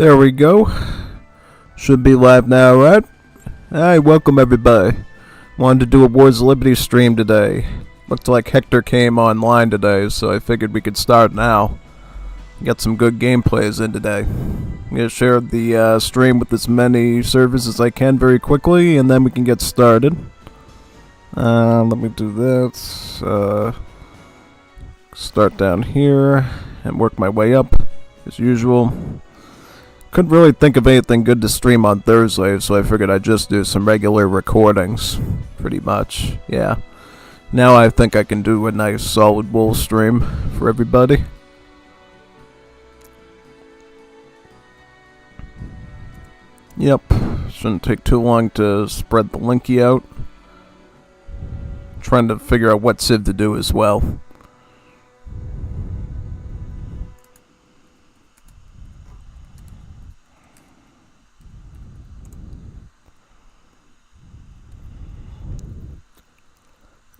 There we go. Should be live now, right? Hi, welcome everybody. Wanted to do a Wars of Liberty stream today. Looked like Hector came online today, so I figured we could start now. Get some good gameplays in today. I'm gonna share the stream with as many servers as I can very quickly, and then we can get started. Let me do that. Start down here and work my way up as usual. Couldn't really think of anything good to stream on Thursday, so I figured I'd just do some regular recordings, pretty much. Yeah. Now I think I can do a nice solid wool stream for everybody. Yep. Shouldn't take too long to spread the linky out. Trying to figure out what civ to do as well.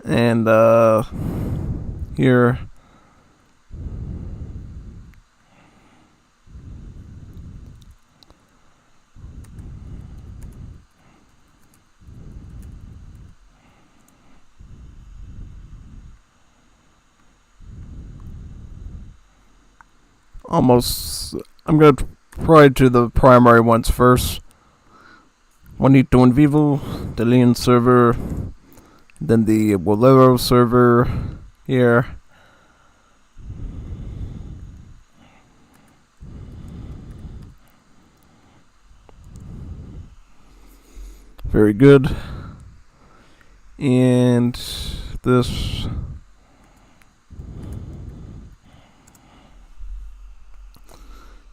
And here I'm gonna probably do the primary ones first. Juanito en Vivo, the Leon server, then the Bolero server here. Very good. And this.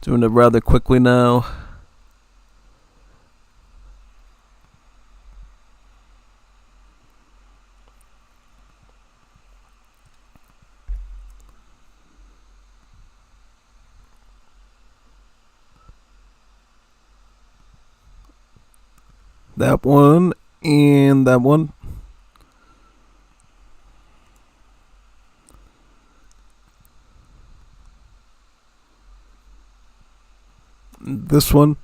Doing it rather quickly now. That one and that one. This one.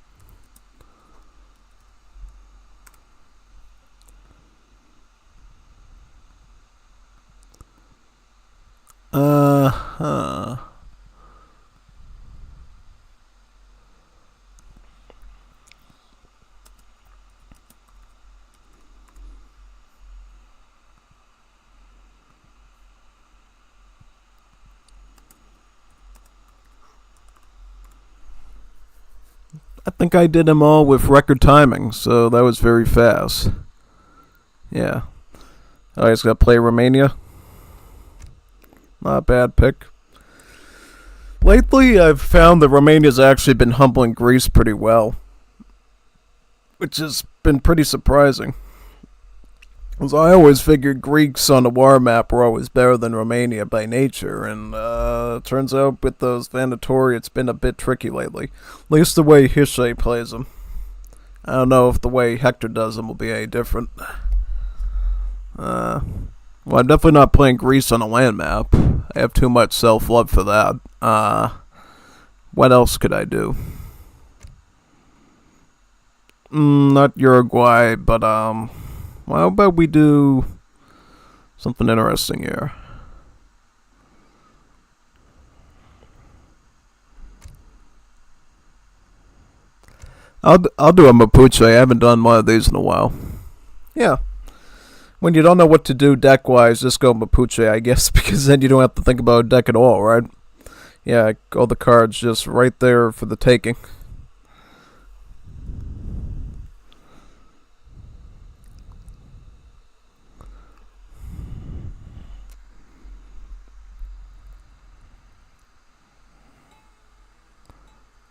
I think I did them all with record timing, so that was very fast. Yeah. I just gotta play Romania. Not a bad pick. Lately, I've found that Romania's actually been humbling Greece pretty well, which has been pretty surprising. Because I always figured Greeks on the war map were always better than Romania by nature, and turns out with those Venatori it's been a bit tricky lately. At least the way Hishe plays them. I don't know if the way Hector does them will be any different. Well, I'm definitely not playing Greece on a land map. I have too much self-love for that. What else could I do? Not Uruguay, but well, how about we do something interesting here? I'll do a Mapuche. I haven't done one of these in a while. Yeah. When you don't know what to do deck-wise, just go Mapuche, I guess, because then you don't have to think about a deck at all, right? Yeah, all the cards just right there for the taking.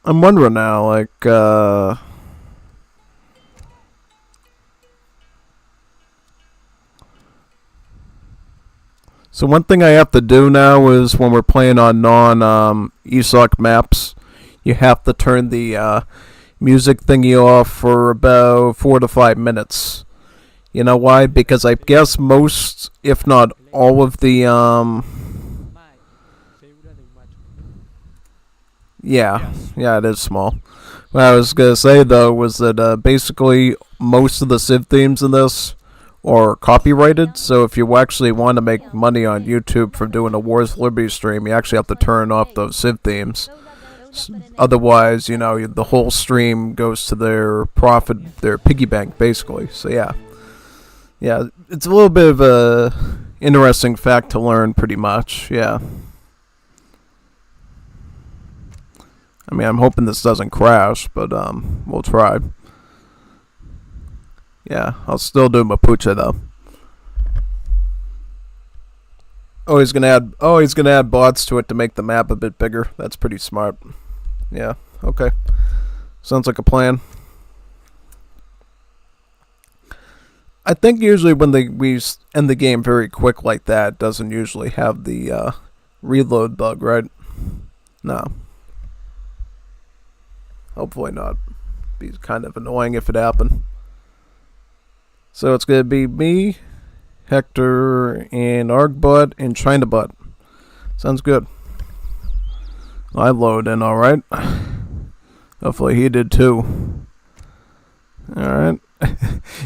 I'm wondering now, like, so one thing I have to do now is when we're playing on non-ESOC maps, you have to turn the music thingy off for about 4 to 5 minutes. You know why? Because I guess most, if not all of the, yeah, it is small. What I was gonna say though was that basically most of the Civ themes in this are copyrighted. So if you actually want to make money on YouTube from doing a Wars Liberty stream, you actually have to turn off those Civ themes. Otherwise, you know, the whole stream goes to their profit, their piggy bank, basically. So yeah, it's a little bit of a interesting fact to learn, pretty much. Yeah. I mean, I'm hoping this doesn't crash, but we'll try. Yeah, I'll still do Mapuche though. Oh, he's gonna add bots to it to make the map a bit bigger. That's pretty smart. Yeah. Okay. Sounds like a plan. I think usually when we end the game very quick like that, it doesn't usually have the reload bug, right? No. Hopefully not. Be kind of annoying if it happened. So it's gonna be me, Hector, and Argbot, and Chinabot. Sounds good. I load in alright. Hopefully he did too. Alright.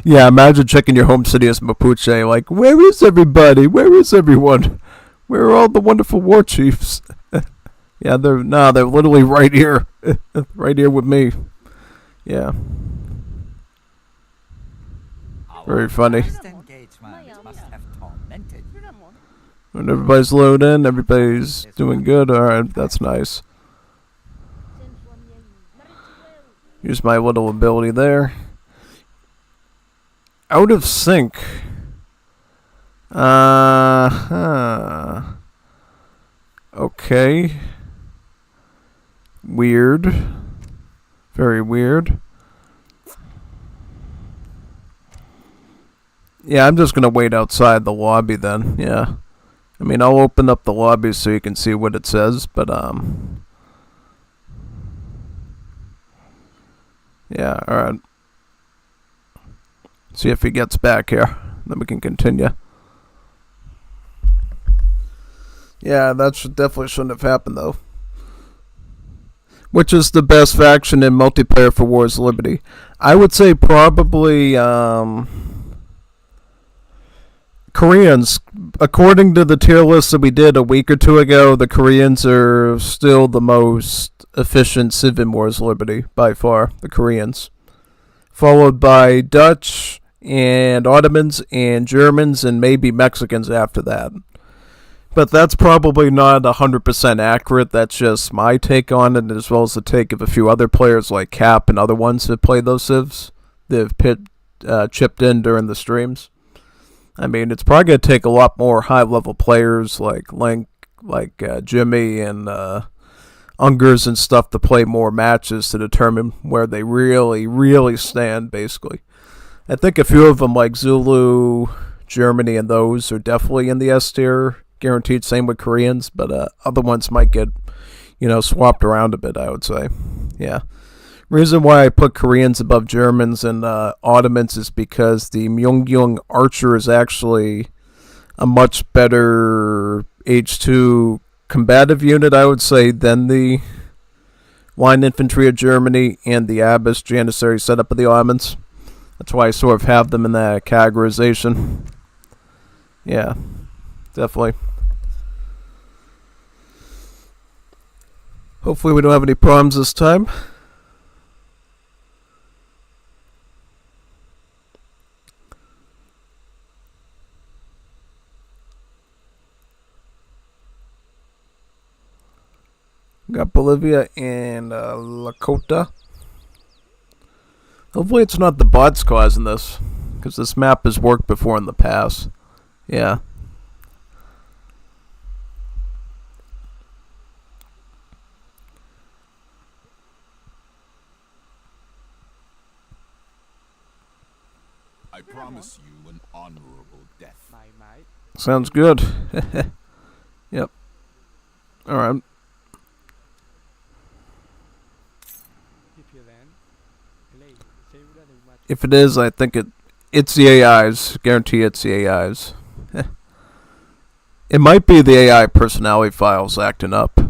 Yeah, imagine checking your home city as Mapuche, like, where is everybody? Where is everyone? Where are all the wonderful war chiefs? Yeah, they're literally right here. Right here with me. Yeah. Very funny. When everybody's loading, everybody's doing good. Alright, that's nice. Use my little ability there. Out of sync. Okay. Weird. Very weird. Yeah, I'm just gonna wait outside the lobby then. Yeah. I mean, I'll open up the lobby so you can see what it says, but yeah, alright. See if he gets back here. Then we can continue. Yeah, that definitely shouldn't have happened though. Which is the best faction in multiplayer for Wars Liberty? I would say probably Koreans. According to the tier list that we did a week or two ago, the Koreans are still the most efficient Civ in Wars Liberty, by far, the Koreans. Followed by Dutch and Ottomans and Germans and maybe Mexicans after that. But that's probably not 100% accurate. That's just my take on it, as well as the take of a few other players like Cap and other ones that play those civs. They've chipped in during the streams. I mean, it's probably going to take a lot more high-level players like Link, like Jimmy and Ungers and stuff to play more matches to determine where they really, really stand, basically. I think a few of them, like Zulu, Germany, and those are definitely in the S tier. Guaranteed, same with Koreans, but other ones might get, swapped around a bit, I would say. Yeah. Reason why I put Koreans above Germans and Ottomans is because the Myunggyung Archer is actually a much better H2 combative unit, I would say, than the Line Infantry of Germany and the Abyss Janissary setup of the Ottomans. That's why I sort of have them in that categorization. Yeah, definitely. Hopefully we don't have any problems this time. Got Bolivia and Lakota. Hopefully it's not the bots causing this, because this map has worked before in the past. Yeah. I promise you an honorable death. Sounds good. Yep. Alright. If it is, I think it's the AIs. Guarantee it's the AIs. It might be the AI personality files acting up.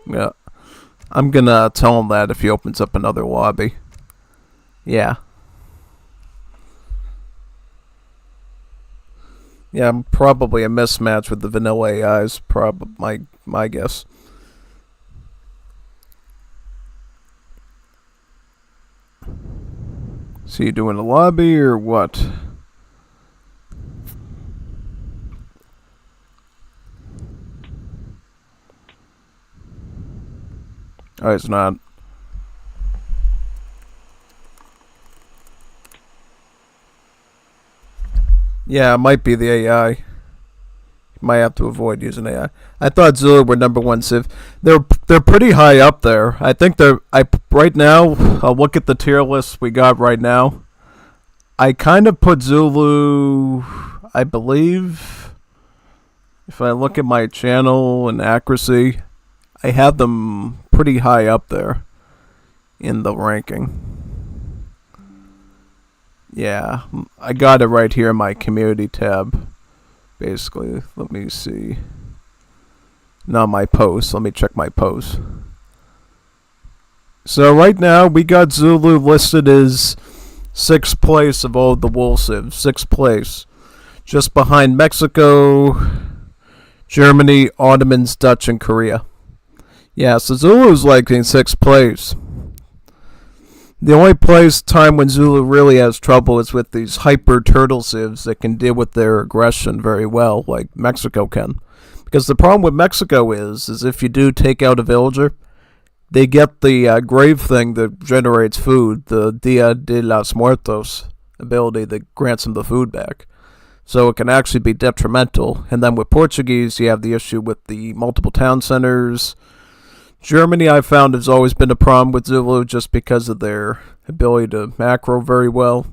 Yeah. I'm gonna tell him that if he opens up another lobby. Yeah. Yeah, I'm probably a mismatch with the vanilla AIs. My guess. Is he doing a lobby or what? Oh, he's not. Yeah, it might be the AI. Might have to avoid using AI. I thought Zulu were number one civ. They're pretty high up there. I think right now. I'll look at the tier list we got right now. I kind of put Zulu. I believe if I look at my channel and accuracy, I have them pretty high up there in the ranking. Yeah, I got it right here in my community tab. Basically, let me see. Not my posts. Let me check my posts. So right now we got Zulu listed as 6th place of all the wool civs. 6th place, just behind Mexico, Germany, Ottomans, Dutch, and Korea. Yeah, so Zulu's like in 6th place. The only time when Zulu really has trouble is with these hyper turtle civs that can deal with their aggression very well, like Mexico can. Because the problem with Mexico is if you do take out a villager, they get the grave thing that generates food, the Dia de los Muertos ability that grants them the food back. So it can actually be detrimental. And then with Portuguese, you have the issue with the multiple town centers. Germany, I found, has always been a problem with Zulu just because of their ability to macro very well.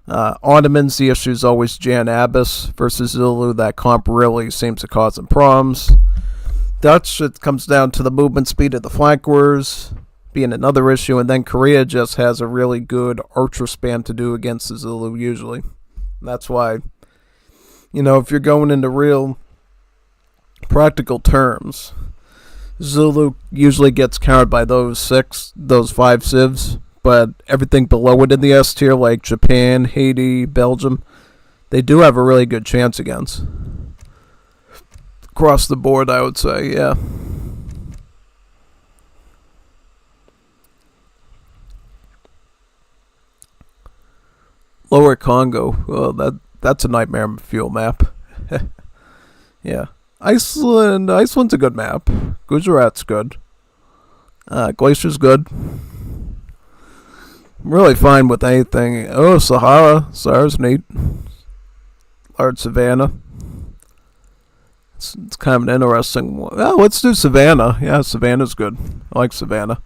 Ottomans, the issue is always Jan Abbas versus Zulu. That comp really seems to cause them problems. Dutch, it comes down to the movement speed of the flankers being another issue. And then Korea just has a really good archer spam to do against the Zulu usually. And that's why, if you're going into real practical terms, Zulu usually gets countered by those 5 civs, but everything below it in the S tier, like Japan, Haiti, Belgium, they do have a really good chance against. Across the board, I would say, yeah. Lower Congo, well, that's a nightmare fuel map. Yeah. Iceland's a good map. Gujarat's good. Glacier's good. I'm really fine with anything. Oh, Sahara's neat. Large Savannah. It's kind of an interesting one. Well, let's do Savannah. Yeah, Savannah's good. I like Savannah.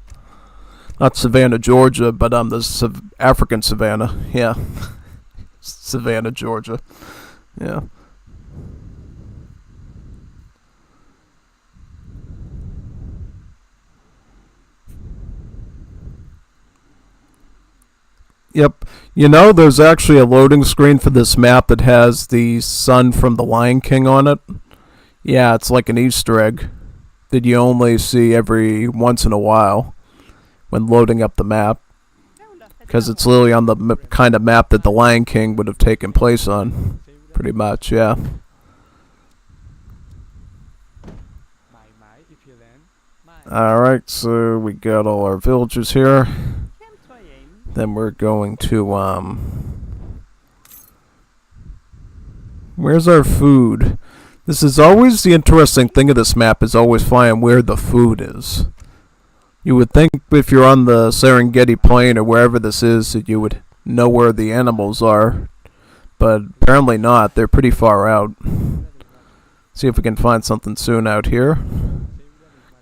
Not Savannah, Georgia, but the African Savannah. Yeah. Savannah, Georgia. Yeah. Yep. There's actually a loading screen for this map that has the sun from the Lion King on it. Yeah, it's like an Easter egg that you only see every once in a while when loading up the map. Because it's literally on the kind of map that the Lion King would have taken place on. Pretty much, yeah. Alright, so we got all our villagers here. Then we're going to, where's our food? This is always the interesting thing of this map, is always finding where the food is. You would think if you're on the Serengeti Plain or wherever this is that you would know where the animals are. But apparently not. They're pretty far out. See if we can find something soon out here.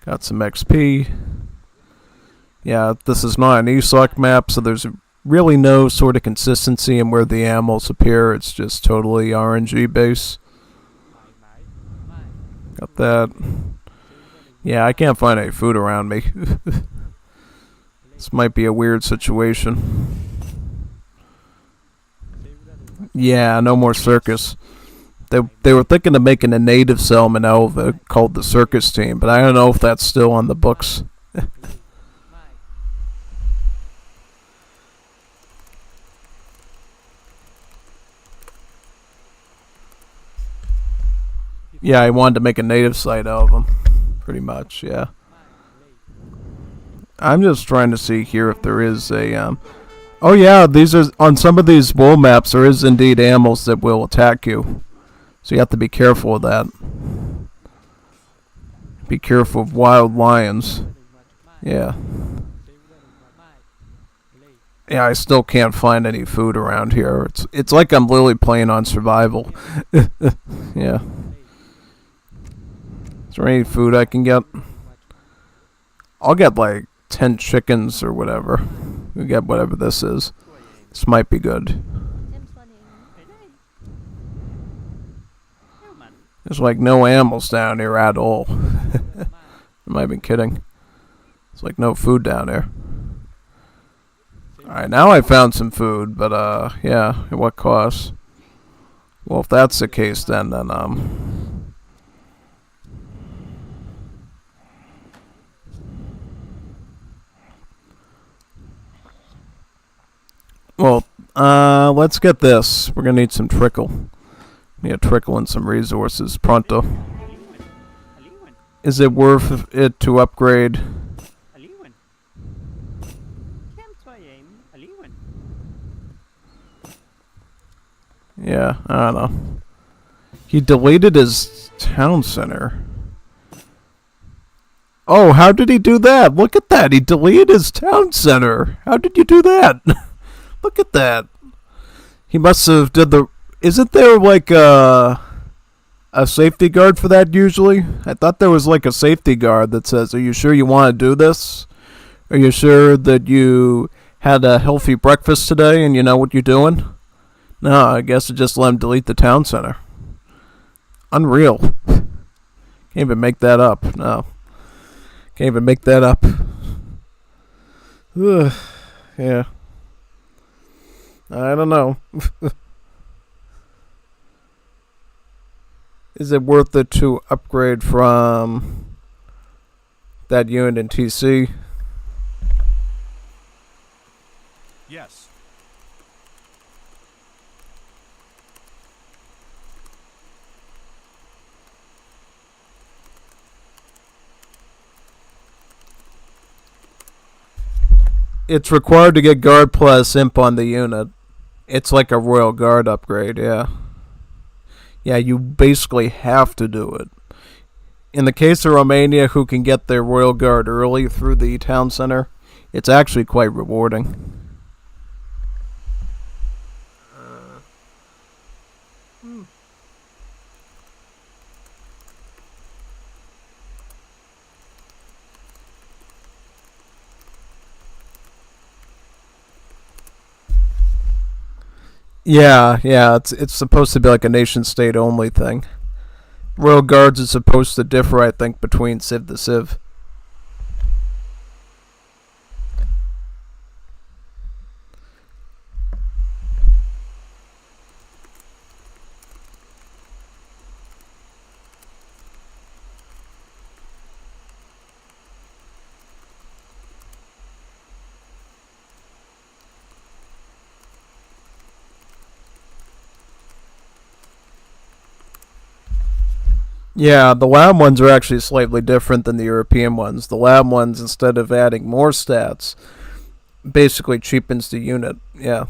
Got some XP. Yeah, this is not an ESOC map, so there's really no sort of consistency in where the animals appear. It's just totally RNG based. Got that. Yeah, I can't find any food around me. This might be a weird situation. Yeah, no more circus. They were thinking of making a native settlement out of it called the Circus Team, but I don't know if that's still on the books Yeah, I wanted to make a native site out of them. Pretty much, yeah. I'm just trying to see here if there is a, Oh yeah, these are, on some of these world maps, there is indeed animals that will attack you. So you have to be careful of that. Be careful of wild lions. Yeah. Yeah, I still can't find any food around here. It's like I'm literally playing on survival. Yeah. Is there any food I can get? I'll get like 10 chickens or whatever. We get whatever this is. This might be good. There's like no animals down here at all. Am I even kidding? There's like no food down there. Alright, now I found some food, but yeah, at what cost? Well, if that's the case, then well, let's get this. We're gonna need some trickle. Need a trickle and some resources pronto. Is it worth it to upgrade? Yeah, I don't know. He deleted his town center. Oh, how did he do that? Look at that. He deleted his town center. How did you do that? Look at that. He must have did the... Isn't there like a safety guard for that usually? I thought there was like a safety guard that says, are you sure you want to do this? Are you sure that you had a healthy breakfast today and you know what you're doing? No, I guess it just let him delete the town center. Unreal. Can't even make that up. No. Can't even make that up. Ugh. Yeah. I don't know. Is it worth it to upgrade from that unit in TC? Yes. It's required to get Guard Plus Imp on the unit. It's like a Royal Guard upgrade, yeah. Yeah, you basically have to do it. In the case of Romania, who can get their Royal Guard early through the town center, it's actually quite rewarding. Yeah, it's supposed to be like a nation state only thing. Royal Guards is supposed to differ, I think, between Civ to Civ. Yeah, the lab ones are actually slightly different than the European ones. The lab ones, instead of adding more stats, basically cheapens the unit. Yeah.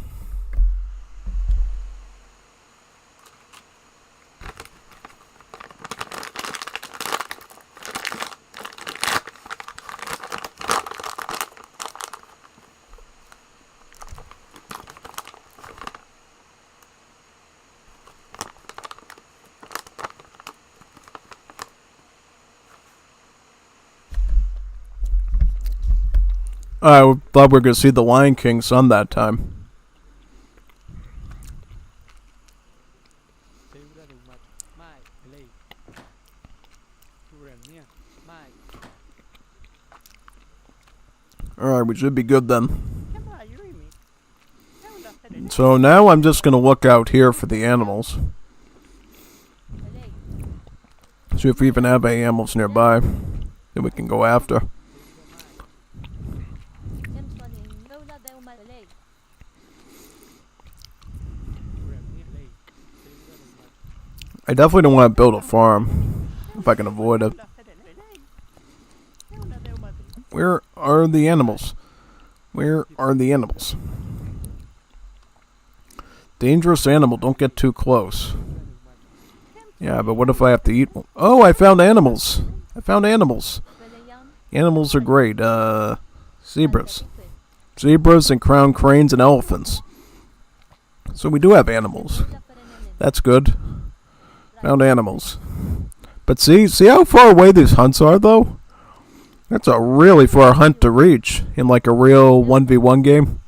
I thought we were going to see the Lion King sun that time. Alright, we should be good then. So now I'm just going to look out here for the animals. See if we even have any animals nearby that we can go after. I definitely don't want to build a farm if I can avoid it. Where are the animals? Where are the animals? Dangerous animal, don't get too close. Yeah, but what if I have to eat one? Oh, I found animals. I found animals. Animals are great. Zebras. Zebras and crown cranes and elephants. So we do have animals. That's good. Found animals. But see how far away these hunts are, though? That's a really far hunt to reach in like a real 1v1 game.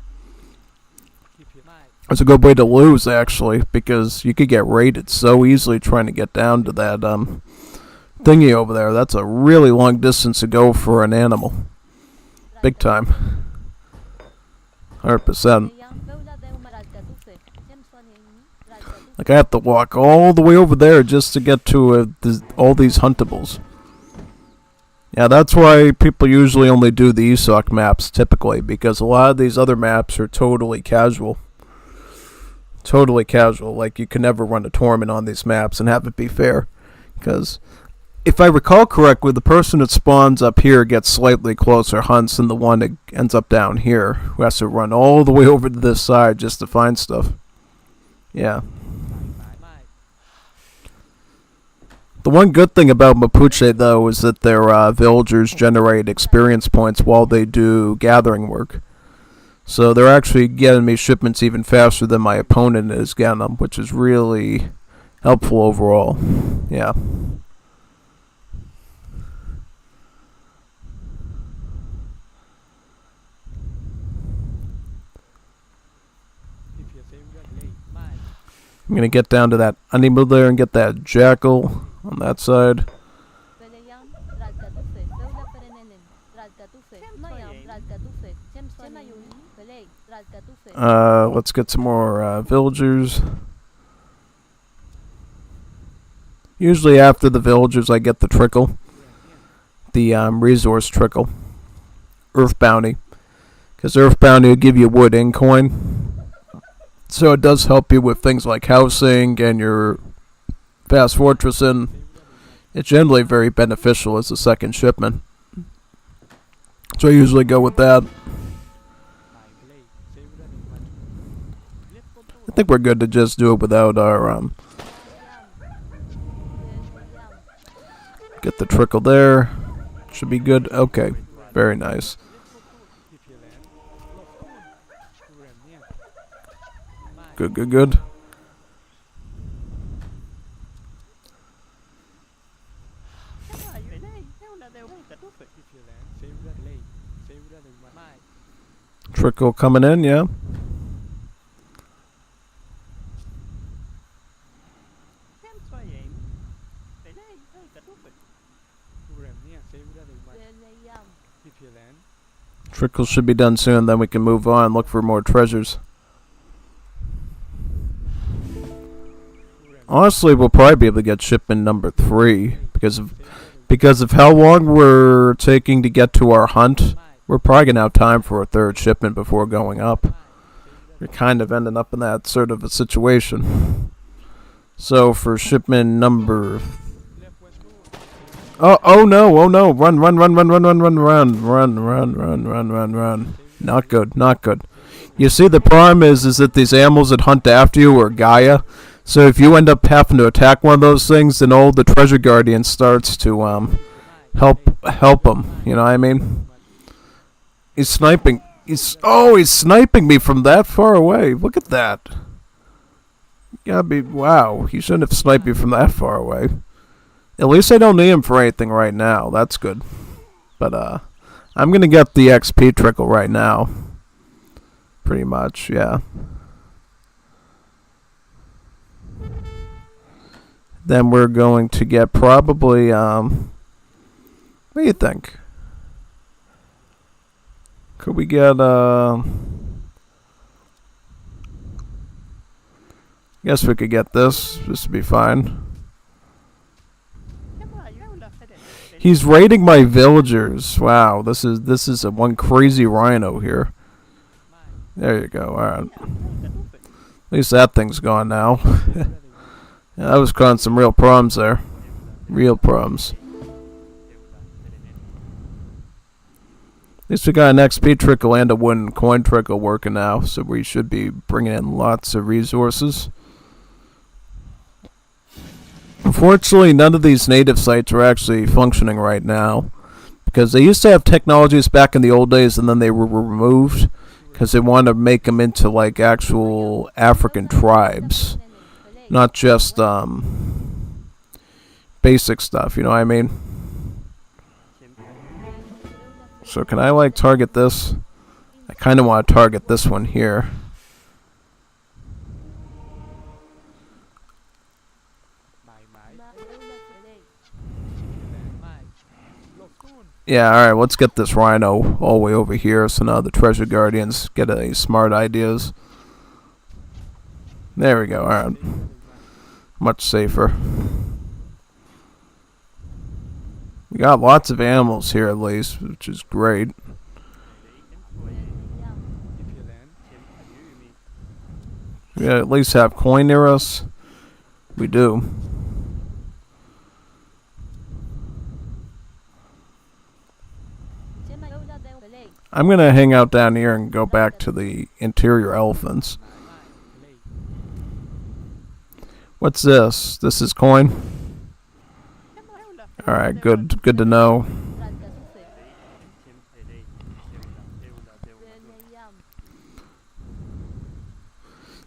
It's a good way to lose, actually, because you could get raided so easily trying to get down to that thingy over there. That's a really long distance to go for an animal. Big time. 100%. Like, I have to walk all the way over there just to get to all these huntables. Yeah, that's why people usually only do the ESOC maps, typically, because a lot of these other maps are totally casual. Totally casual. Like, you can never run a tournament on these maps and have it be fair. Because, if I recall correctly, the person that spawns up here gets slightly closer hunts than the one that ends up down here, who has to run all the way over to this side just to find stuff. Yeah. The one good thing about Mapuche, though, is that their villagers generate experience points while they do gathering work. So they're actually getting me shipments even faster than my opponent is getting them, which is really helpful overall. Yeah. I'm going to get down to that animal there and get that jackal on that side. Let's get some more villagers. Usually after the villagers I get the trickle. The resource trickle. Earth bounty. Because Earth bounty will give you wood in coin. So it does help you with things like housing and your fast fortressing. It's generally very beneficial as a second shipment. So I usually go with that. I think we're good to just do it without our get the trickle there. Should be good. Okay. Very nice. Good, good, good. Trickle coming in, yeah. Trickle should be done soon, then we can move on, look for more treasures. Honestly, we'll probably be able to get shipment number 3 because of how long we're taking to get to our hunt. We're probably gonna have time for a 3rd shipment before going up. We're kind of ending up in that sort of a situation. So for shipment number, oh no, run. Not good, not good. You see, the problem is that these animals that hunt after you are Gaia. So if you end up having to attack one of those things, then all the treasure guardian starts to help them. You know what I mean? He's sniping. He's sniping me from that far away. Look at that. Wow. He shouldn't have sniped me from that far away. At least I don't need him for anything right now. That's good. But I'm gonna get the XP trickle right now. Pretty much, yeah. Then we're going to get probably, what do you think? Could we get, guess we could get this. This would be fine. He's raiding my villagers. Wow, this is a one crazy rhino here. There you go, alright. At least that thing's gone now. Yeah, that was causing some real problems there. Real problems. At least we got an XP trickle and a wooden coin trickle working now, so we should be bringing in lots of resources. Unfortunately, none of these native sites are actually functioning right now, because they used to have technologies back in the old days and then they were removed because they wanted to make them into like actual African tribes, not just basic stuff, you know what I mean? So can I like target this? I kind of want to target this one here. Yeah, alright, let's get this rhino all the way over here so now the treasure guardians get any smart ideas. There we go, alright. Much safer. We got lots of animals here at least, which is great. We gotta at least have coin near us. We do. I'm gonna hang out down here and go back to the interior elephants. What's this? This is coin? Alright, good to know.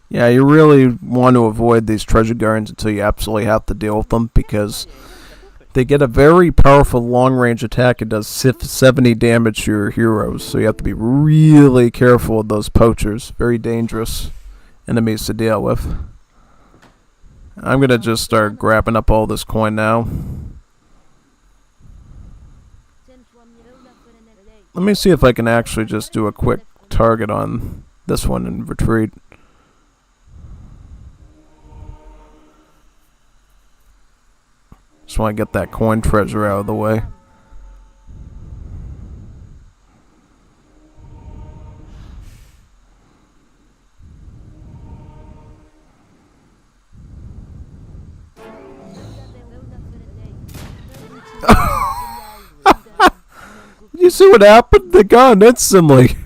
Yeah, you really want to avoid these treasure guardians until you absolutely have to deal with them, because they get a very powerful long-range attack. It does 70 damage to your heroes, so you have to be really careful with those poachers. Very dangerous enemies to deal with. I'm going to just start grabbing up all this coin now. Let me see if I can actually just do a quick target on this one and retreat. Just want to get that coin treasure out of the way. You see what happened? They got instantly.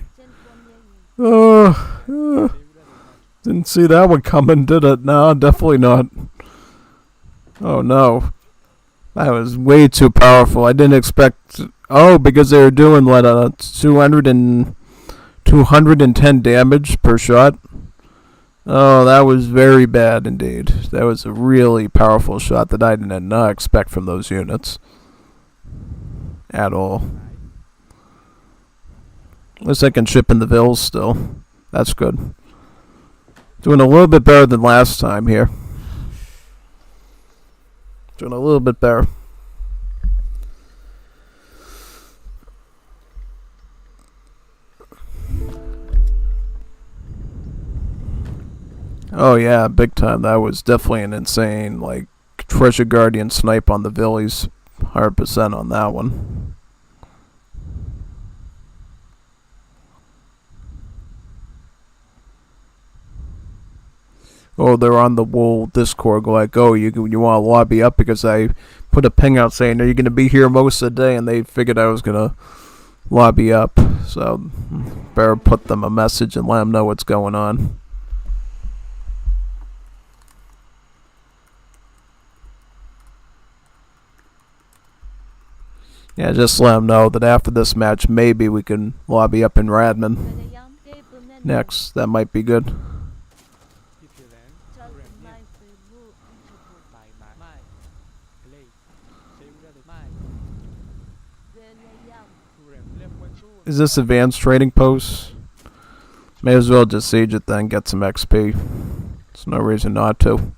Didn't see that one coming, did it? No, definitely not. Oh no. That was way too powerful. I didn't expect... Oh, because they were doing, what, 210 damage per shot? Oh, that was very bad indeed. That was a really powerful shot that I did not expect from those units. At all. At least I can ship in the vills still. That's good. Doing a little bit better than last time here. Doing a little bit better. Oh yeah, big time. That was definitely an insane, like, treasure guardian snipe on the villies. 100% on that one. Oh, they're on the wool Discord like, oh, you want to lobby up because I put a ping out saying, are you going to be here most of the day? And they figured I was going to lobby up. So, better put them a message and let them know what's going on. Yeah, just let them know that after this match, maybe we can lobby up in Radman next. That might be good. Is this advanced trading post? May as well just siege it then, get some XP. There's no reason not to.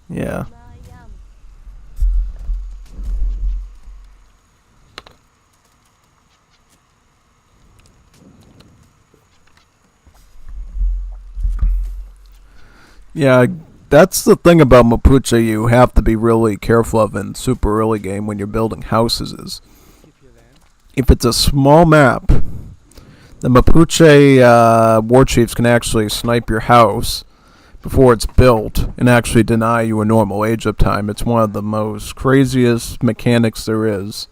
Yeah. Yeah, that's the thing about Mapuche you have to be really careful of in super early game when you're building houses is if it's a small map, The Mapuche war chiefs can actually snipe your house before it's built and actually deny you a normal age uptime. It's one of the most craziest mechanics there is.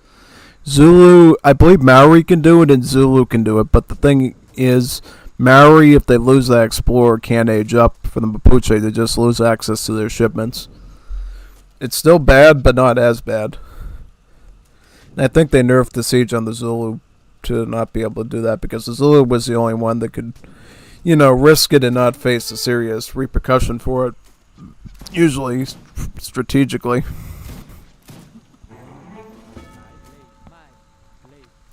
Zulu, I believe Maori can do it and Zulu can do it, but the thing is, Maori, if they lose that explorer, can't age up. For the Mapuche, they just lose access to their shipments. It's still bad, but not as bad. And I think they nerfed the siege on the Zulu to not be able to do that, because the Zulu was the only one that could, risk it and not face a serious repercussion for it. Usually, strategically.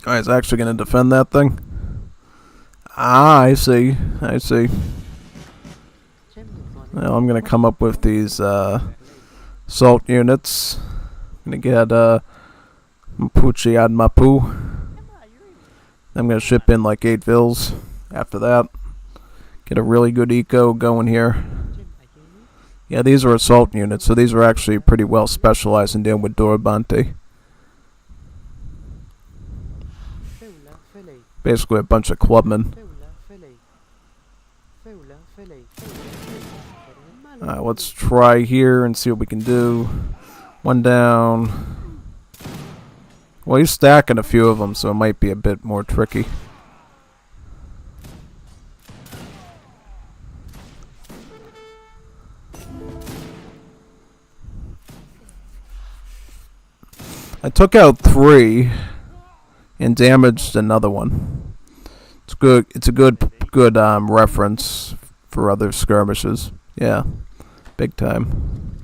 Oh, he's actually going to defend that thing? Ah, I see. Well, I'm going to come up with these salt units. I'm going to get Mapuche ad Mapu. I'm going to ship in like 8 vills after that. Get a really good eco going here. Yeah, these are assault units, so these are actually pretty well specialized in dealing with Dorabante. Basically a bunch of clubmen. Let's try here and see what we can do. One down. Well, he's stacking a few of them, so it might be a bit more tricky. I took out 3 and damaged another one. It's good. It's a good reference for other skirmishes. Yeah, big time.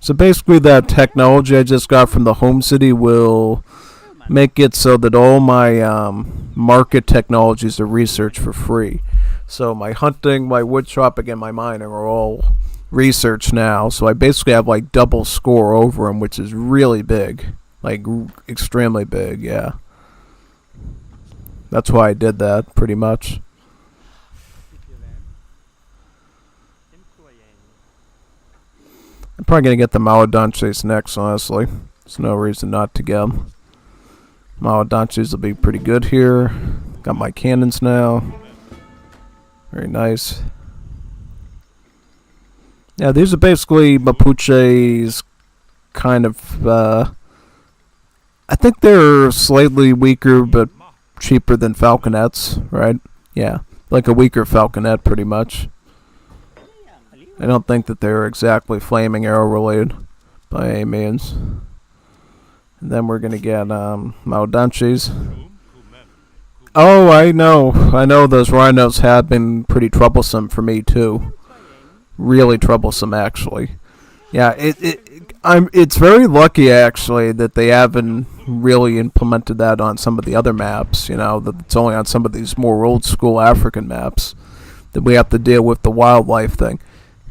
So basically, that technology I just got from the home city will make it so that all my market technologies are researched for free. So my hunting, my wood chopping, and my mining are all research now. So I basically have like double score over them, which is really big. Like, extremely big, yeah. That's why I did that, pretty much. I'm probably going to get the Maodanches next, honestly. There's no reason not to get them. Maodanches will be pretty good here. Got my cannons now. Very nice. Yeah, these are basically Mapuche's kind of, I think they're slightly weaker, but cheaper than falconets, right? Yeah, like a weaker falconet, pretty much. I don't think that they're exactly flaming arrow related by any means. And then we're gonna get Maodanches. Oh, I know those rhinos have been pretty troublesome for me too. Really troublesome, actually. Yeah, it's very lucky actually that they haven't really implemented that on some of the other maps. That it's only on some of these more old school African maps that we have to deal with the wildlife thing.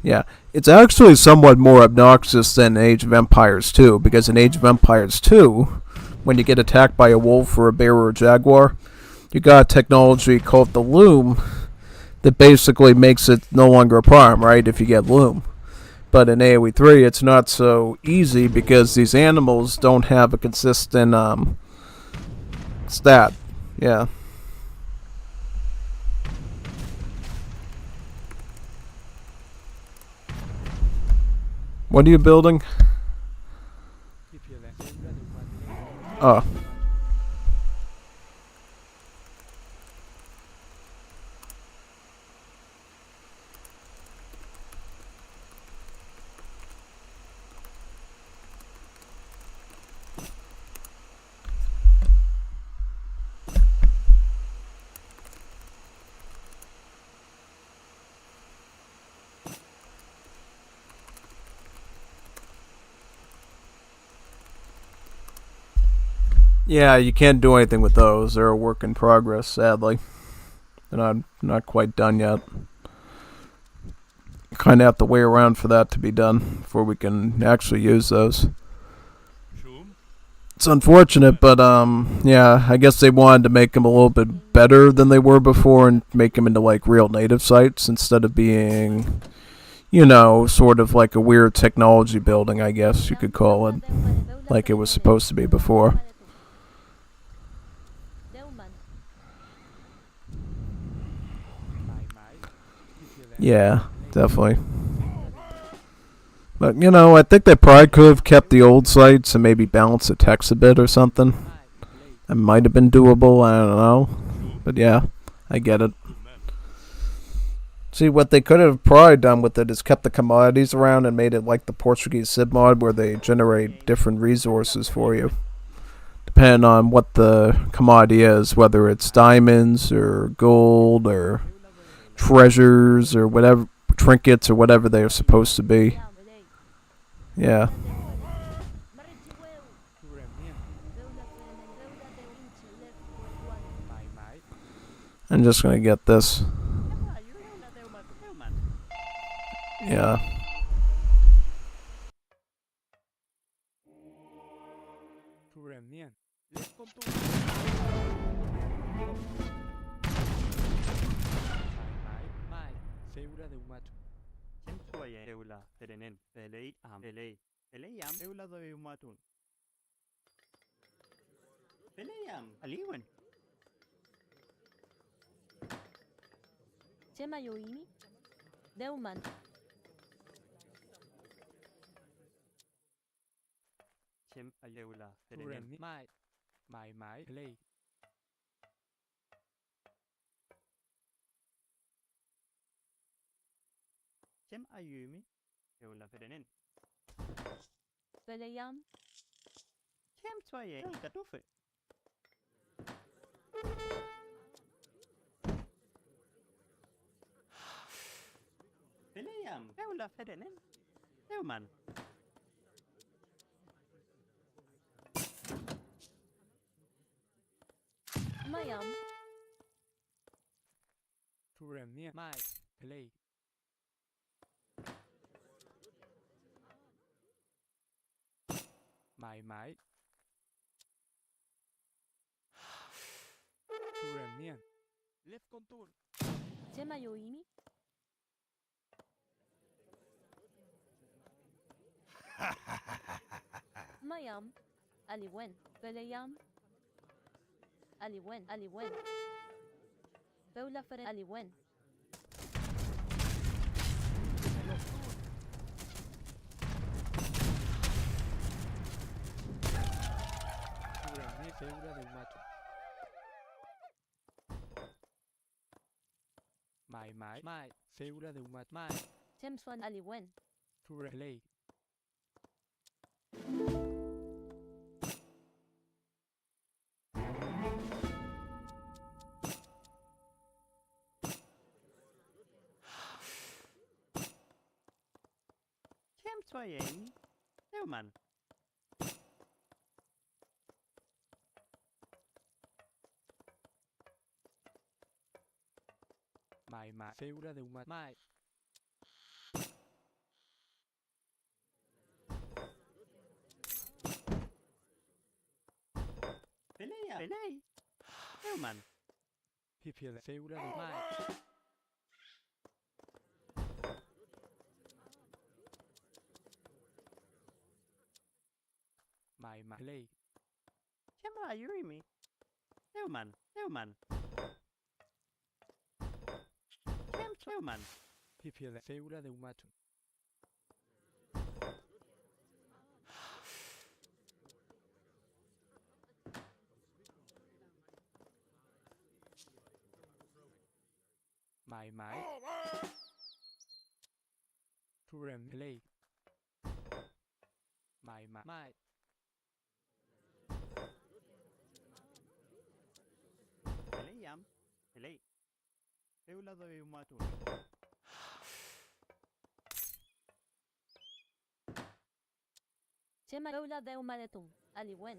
Yeah, it's actually somewhat more obnoxious than Age of Empires 2, because in Age of Empires 2, when you get attacked by a wolf or a bear or a jaguar, you got technology called the loom that basically makes it no longer a problem, right, if you get loom. But in AoE 3, it's not so easy because these animals don't have a consistent stat. Yeah. What are you building? Oh. Yeah, you can't do anything with those. They're a work in progress, sadly. They're not quite done yet. Kind of have to wait around for that to be done before we can actually use those. It's unfortunate, but yeah, I guess they wanted to make them a little bit better than they were before and make them into like real native sites instead of being, sort of like a weird technology building, I guess you could call it, like it was supposed to be before. Yeah, definitely. But you know, I think they probably could have kept the old sites and maybe balanced the text a bit or something. It might have been doable. I don't know. But yeah, I get it. See, what they could have probably done with it is kept the commodities around and made it like the Portuguese SID mod where they generate different resources for you, depending on what the commodity is, whether it's diamonds or gold or treasures or whatever, trinkets or whatever they are supposed to be. Yeah. I'm just gonna get this. Yeah. Chema Yoimi, Deuman, Peleyam, Mayam, Chema Yoimi, Mayam, Aliwen, Peleyam, Aliwen, Peula Feren, Aliwen, Chemswan, Aliwen, Chema Peula Deumanetum, Aliwen,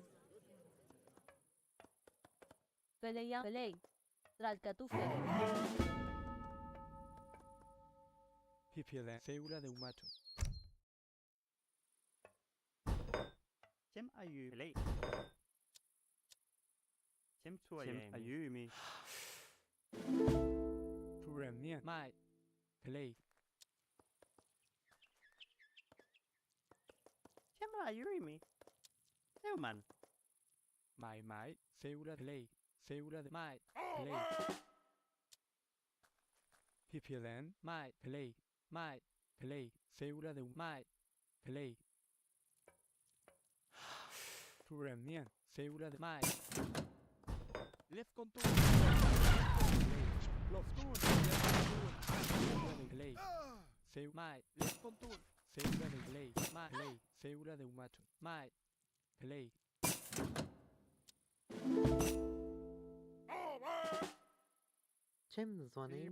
Peleyam, Peley, Tralcatufe, Pipilen, mai, play, célula de mai, play. Turemian, célula de mai. Left contour. Left contour. Play. Seu mai, left contour. Célula de play, mai, play, célula de umato, mai, play. Czym dzwonili?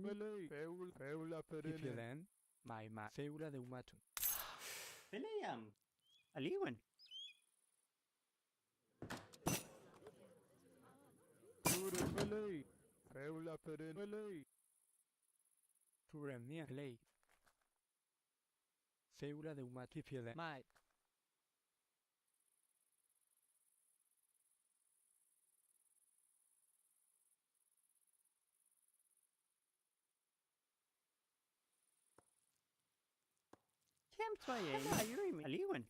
Pipilen, mai, célula de umato. William, aliwan. Turemian, play. Célula de umato, pipilen, mai. Kem twaye, aliwan.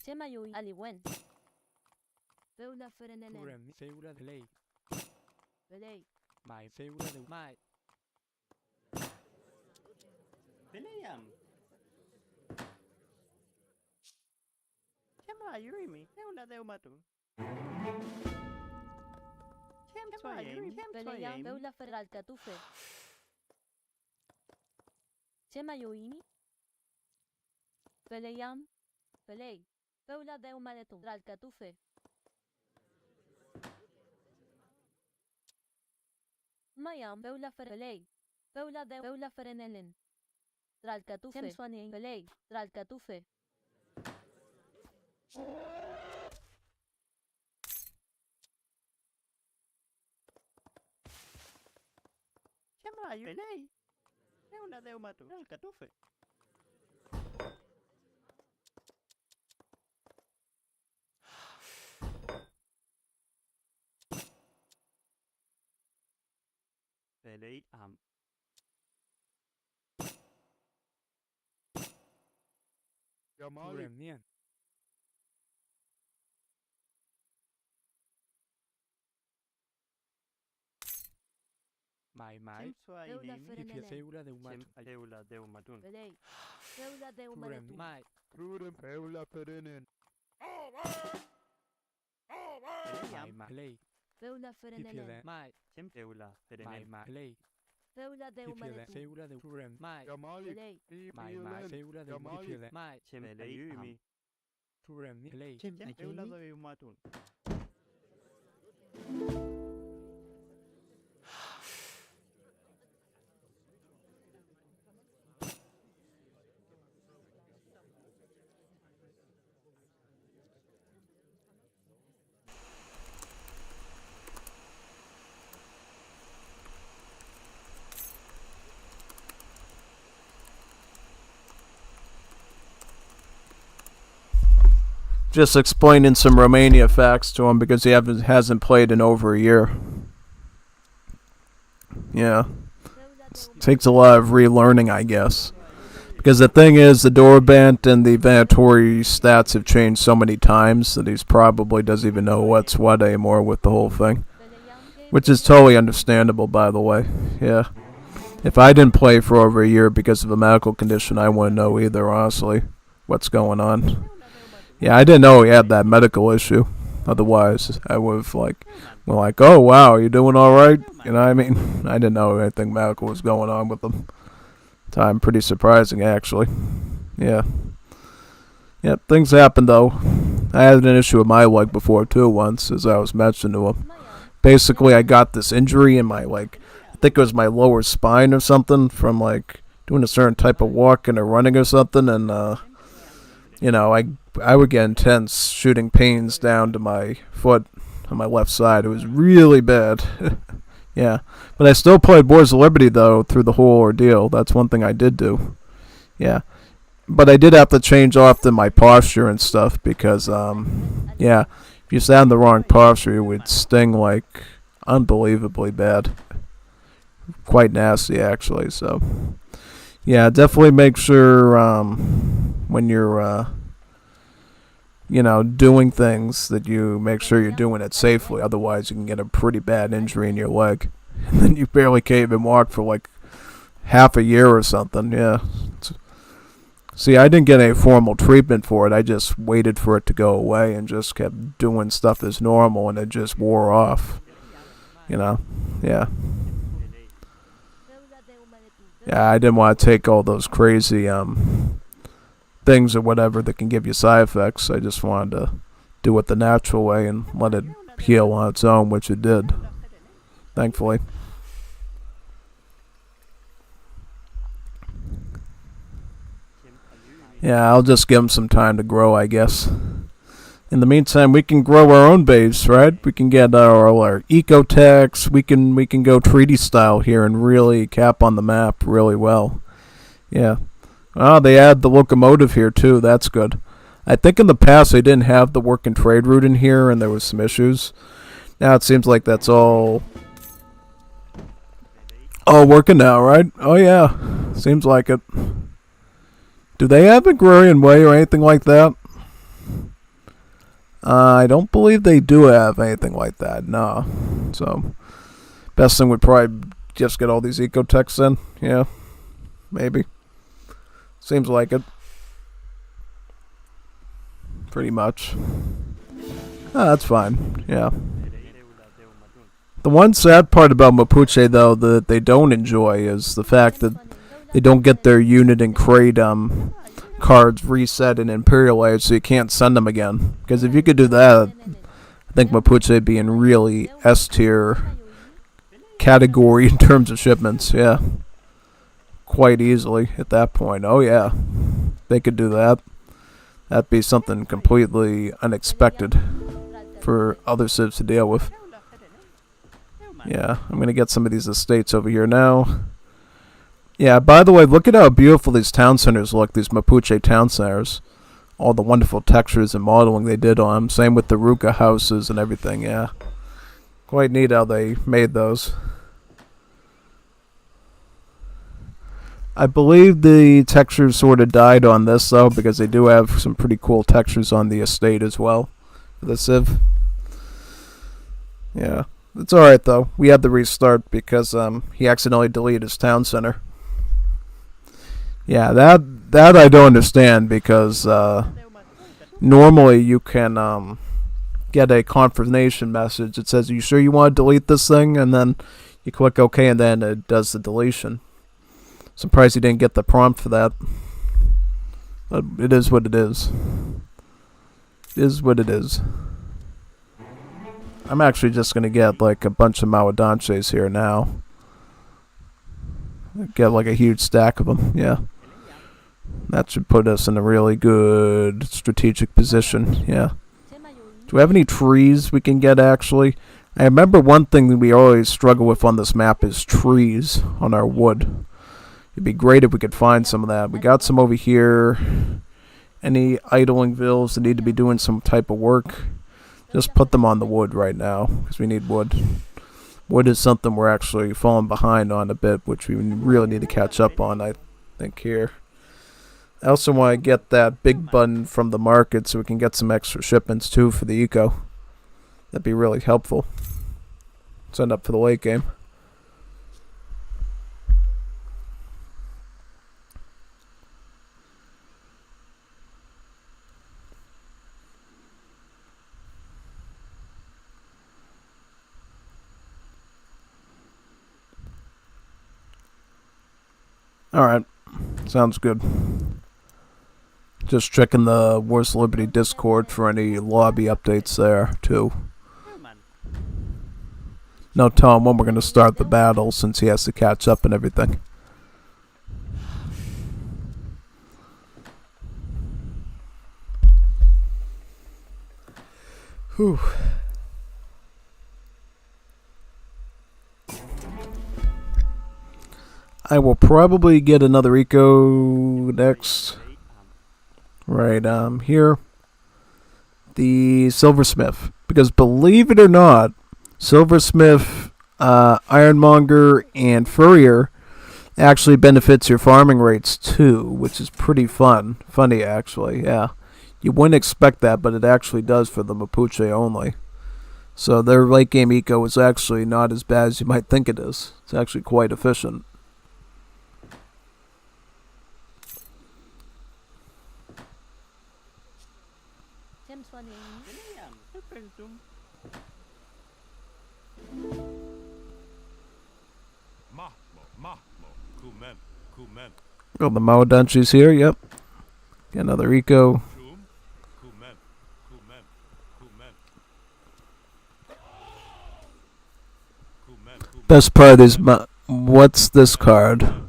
Chema yui aliwen. Beula ferenelen. Turemian, célula de play, Belay. mai, célula de mai. William. Kem ayurimi, eula de umatu. Kem twaye, Belayam beula feral catufe. Chema yuini. Belayam. Belay. Beula de umaletum. Ral catufe. Mayam beula ferelay. Beula ferenelen. Ral catufe. Chemswani belay. Ral catufe. Kem ayurelay. Eula de umatu, el catufe. Belay Turemian. Mai, Kem twaye, Beula pipi, ferenelen. célula de Kem umato. eula de umatun. Belay. Beula de Turemian, umaletum. mai, William, mai, play, Beula ferenelen. pipilen, mai, kem eula mai, fedenen. play, Beula de pipilen, umaletum. célula de turem, mai, Belay. mai, célula de pipilen, mai, Kem ayurimi, turem, play, Czym kem eula ayurimi? de umatun. Just explaining some Romania facts to him because he hasn't played in over a year. Yeah, Beula de takes a lot of relearning, I guess. Because the thing is, the Dorabant and the Vanatori stats have changed so many times that he's probably doesn't even know what's what anymore with the whole thing. Which is totally understandable, by the way. Yeah. If I didn't play for over a year because of a medical condition, I wouldn't know either, honestly, what's going on. Yeah, I didn't know he had that medical issue. Otherwise, I would have, oh, wow, you doing all right? You know what I mean? I didn't know anything medical was going on with him. Time pretty surprising, actually. Yeah. Yep, things happen, though. I had an issue with my leg before, too, once, as I was mentioning to him. Basically, I got this injury in my, I think it was my lower spine or something from, doing a certain type of walking or running or something, and, I would get intense shooting pains down to my foot on my left side. It was really bad. Yeah. But I still played Wars of Liberty, though, through the whole ordeal. That's one thing I did do. Yeah. But I did have to change often my posture and stuff because, if you sat in the wrong posture, it would sting, unbelievably bad. Quite nasty, actually. So, yeah, definitely make sure when you're doing things that you make sure you're doing it safely. Otherwise, you can get a pretty bad injury in your leg. And then you barely can't even walk for half a year or something. Yeah. See, I didn't get any formal treatment for it. I just waited for it to go away and just kept doing stuff as normal, and it just wore off. You know? Yeah. Yeah, I didn't want to take all those crazy things or whatever that can give you side effects. I just wanted to do it the natural way and let it heal on its own, which it did, thankfully. Yeah, I'll just give them some time to grow, I guess. In the meantime, we can grow our own base, right? We can get our ecotechs. We can go treaty style here and really cap on the map really well. Yeah. Oh, they add the locomotive here too. That's good. I think in the past they didn't have the work and trade route in here, and there was some issues. Now it seems like that's all working now, right? Oh yeah, seems like it. Do they have Agrarian Way or anything like that? I don't believe they do have anything like that, no. So, best thing would probably just get all these ecotechs in. Yeah, maybe. Seems like it. Pretty much. That's fine, yeah. The one sad part about Mapuche, though, that they don't enjoy is the fact that they don't get their unit and crate cards reset in Imperial Age, so you can't send them again. Because if you could do that, I think Mapuche would be in really S tier category in terms of shipments. Yeah, quite easily at that point. Oh yeah, they could do that. That'd be something completely unexpected for other civs to deal with. Yeah, I'm gonna get some of these estates over here now. Yeah, by the way, look at how beautiful these town centers look, these Mapuche town centers. All the wonderful textures and modeling they did on them. Same with the Ruka houses and everything, yeah. Quite neat how they made those. I believe the textures sort of died on this, though, because they do have some pretty cool textures on the estate as well, for the Civ. Yeah, it's alright, though. We had to restart because he accidentally deleted his town center. Yeah, that I don't understand, because normally you can get a confirmation message that says, "Are you sure you want to delete this thing?" And then you click OK, and then it does the deletion. Surprised you didn't get the prompt for that. But it is what it is. It is what it is. I'm actually just going to get like a bunch of Mawadanches here now. Get like a huge stack of them, yeah. That should put us in a really good strategic position, yeah. Do we have any trees we can get, actually? I remember one thing that we always struggle with on this map is trees on our wood. It'd be great if we could find some of that. We got some over here. Any idling villas that need to be doing some type of work, just put them on the wood right now, because we need wood. Wood is something we're actually falling behind on a bit, which we really need to catch up on, I think, here. I also want to get that big button from the market so we can get some extra shipments, too, for the eco. That'd be really helpful. Send up for the late game. Alright, sounds good. Just checking the Wars of Liberty Discord for any lobby updates there, too. No, tell him when we're going to start the battle, since he has to catch up and everything. Whew. I will probably get another eco next. Right, here. The Silversmith. Because believe it or not, Silversmith, Ironmonger, and Furrier actually benefits your farming rates too, which is pretty funny actually, yeah. You wouldn't expect that, but it actually does for the Mapuche only. So their late game eco is actually not as bad as you might think it is. It's actually quite efficient. Xem xoan hình. Mahmo. Kumen. Kumen. Got the Maodanchis here, yep. Get another eco. Shum. Kumen. Kumen. Kumen. Kumen. Best part is, what's this card? Kumen.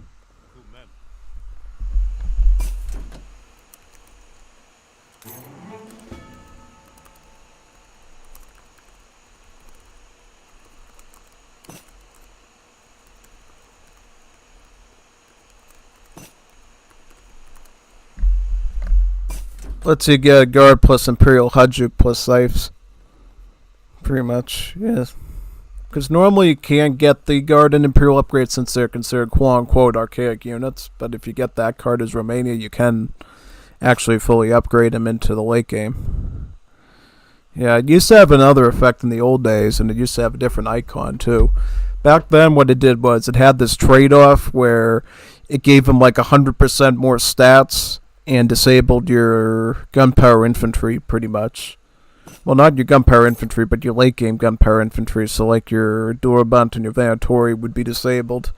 Lets you get a guard plus Imperial Hajuk plus Scythes. Pretty much, yes. Because normally you can't get the guard and Imperial upgrade since they're considered quote-unquote archaic units. But if you get that card as Romania, you can actually fully upgrade them into the late game. Yeah, it used to have another effect in the old days, and it used to have a different icon too. Back then, what it did was it had this trade-off where it gave them like 100% more stats and disabled your gunpowder infantry pretty much. Well, not your gunpowder infantry, but your late game gunpowder infantry. So like your Durabant and your Venatori would be disabled.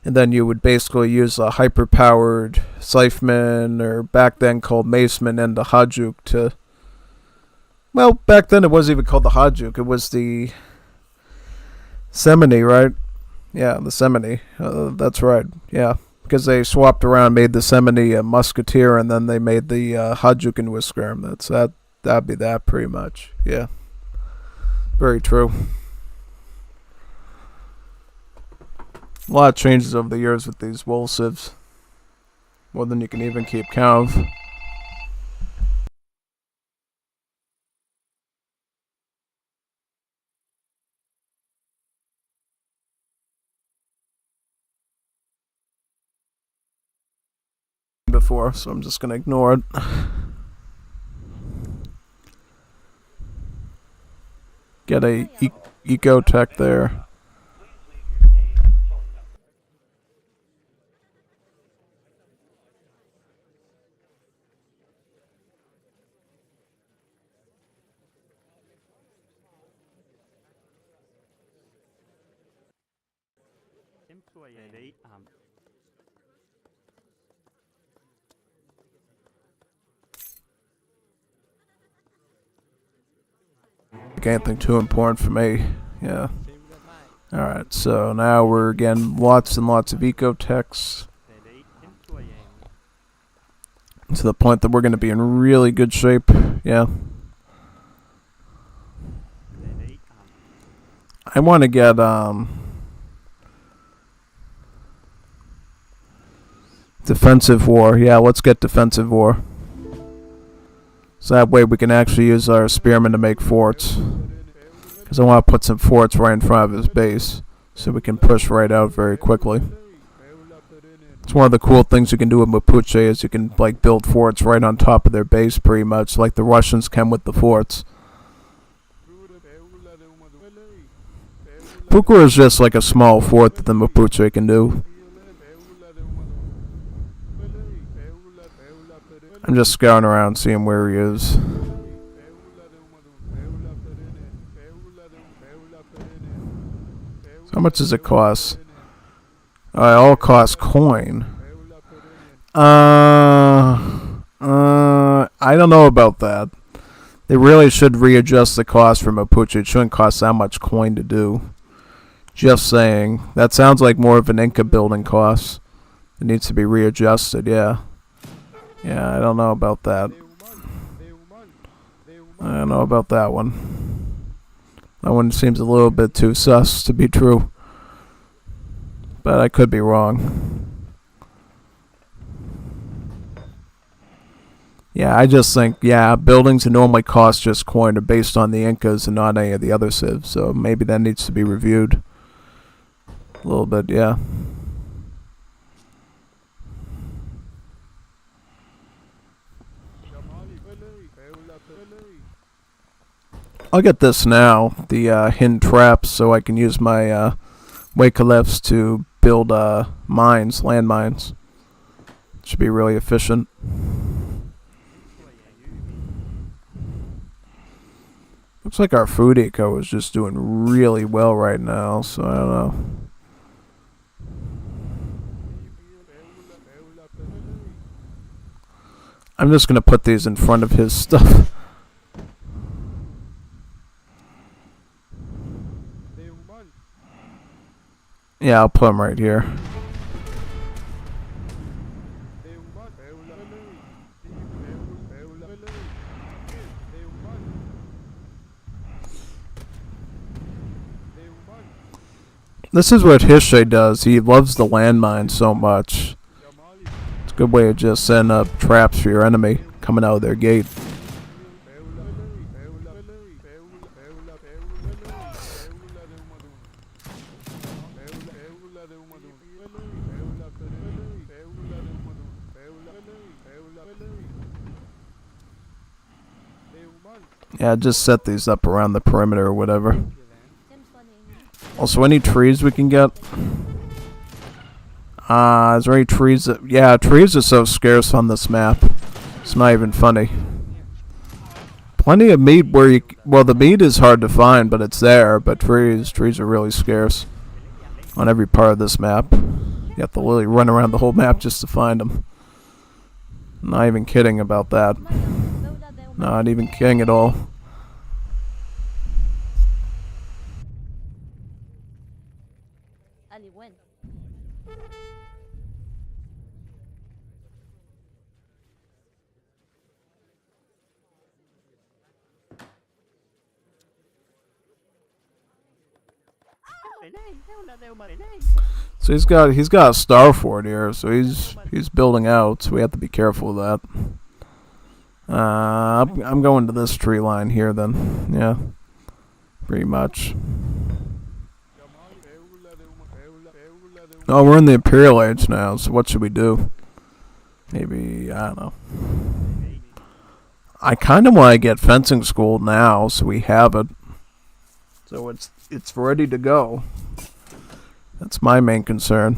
And then you would basically use a hyper-powered Scytheman, or back then called Maceman, and the Hajuk to... Well, back then it wasn't even called the Hajuk. It was the Semini, right? Yeah, the Semini. That's right, yeah. Because they swapped around, made the Semini a musketeer, and then they made the Hajuk into a skirm. That'd be that pretty much. Yeah, very true. A lot of changes over the years with these wool civs, more than you can even keep count of. Before, so I'm just gonna ignore it. Get a eco tech there. Pele 8. Anything too important for me. Yeah. Say ula mai. Alright, so now we're again lots and lots of eco techs. Pele 8. To the point that we're going to be in really good shape. Yeah. Pele 8. I want to get, defensive war. Yeah, let's get defensive war. So that way we can actually use our spearmen to make forts. Because I want to put some forts right in front of his base. So we can push right out very quickly. It's one of the cool things you can do with Mapuche is you can like build forts right on top of their base pretty much. Like the Russians can with the forts. Pukur is just like a small fort that the Mapuche can do. I'm just scouting around seeing where he is. So how much does it cost? It all costs coin. I don't know about that. They really should readjust the cost for Mapuche. It shouldn't cost that much coin to do. Just saying. That sounds like more of an Inca building cost. It needs to be readjusted, yeah. Yeah, I don't know about that. I don't know about that one. That one seems a little bit too sus to be true. But I could be wrong. Yeah, I just think, yeah, buildings that normally cost just coin are based on the Incas and not any of the other civs. So maybe that needs to be reviewed. A little bit, yeah. I'll get this now, the hidden traps, so I can use my Wakalefs to build mines, landmines. Should be really efficient. Looks like our food eco is just doing really well right now, so I don't know. I'm just gonna put these in front of his stuff. Yeah, I'll put them right here. This is what Hishe does. He loves the landmine so much. It's a good way of just setting up traps for your enemy coming out of their gate. Yeah, just set these up around the perimeter or whatever. Seems funny. Also, any trees we can get? Is there any trees that... Yeah, trees are so scarce on this map. It's not even funny. Plenty of meat where you... Well, the meat is hard to find, but it's there. But trees are really scarce on every part of this map. You have to literally run around the whole map just to find them. Not even kidding about that. Not even kidding at all. Ali, when? So he's got a star fort here, so he's building out, so we have to be careful of that. I'm going to this tree line here then. Yeah. Pretty much. Oh, we're in the Imperial Age now, so what should we do? Maybe, I don't know. I kind of want to get fencing school now, so we have it. So it's ready to go. That's my main concern.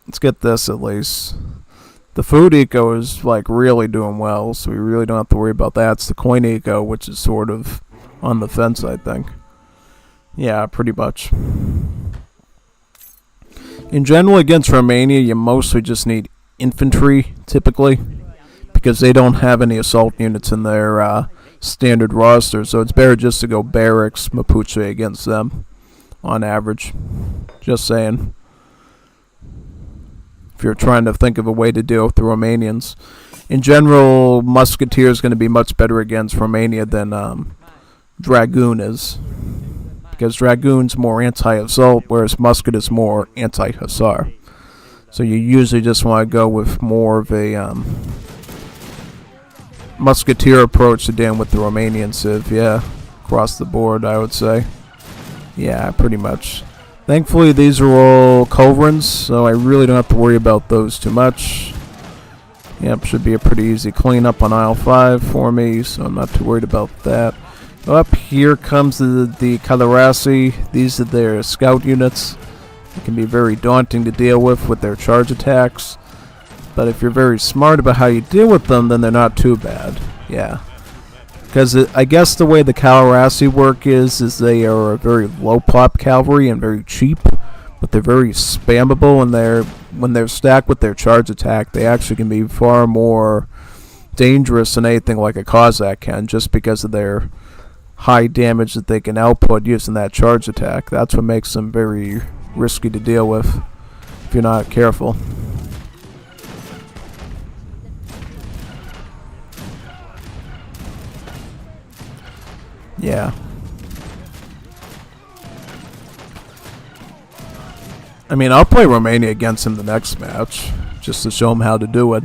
Let's get this at least. The food eco is like really doing well, so we really don't have to worry about that. It's the coin eco, which is sort of on the fence, I think. Yeah, pretty much. In general, against Romania, you mostly just need infantry, typically, because they don't have any assault units in their standard roster, so it's better just to go barracks, Mapuche against them, on average. Just saying. If you're trying to think of a way to deal with the Romanians. In general, Musketeer is going to be much better against Romania than Dragoon is. Because Dragoon's more anti-assault, whereas Musket is more anti-hussar. So you usually just want to go with more of a Musketeer approach to dealing with the Romanian civ. Yeah, across the board, I would say. Yeah, pretty much. Thankfully, these are all Culverins, so I really don't have to worry about those too much. Yep, should be a pretty easy cleanup on aisle 5 for me, so I'm not too worried about that. Up here comes the Calarasi. These are their scout units. It can be very daunting to deal with their charge attacks. But if you're very smart about how you deal with them, then they're not too bad. Yeah. Because I guess the way the Calarasi work is they are a very low pop cavalry and very cheap, but they're very spammable, and when they're stacked with their charge attack, they actually can be far more dangerous than anything like a Cossack can, just because of their high damage that they can output using that charge attack. That's what makes them very risky to deal with if you're not careful. Yeah. I mean, I'll play Romania against him the next match, just to show him how to do it.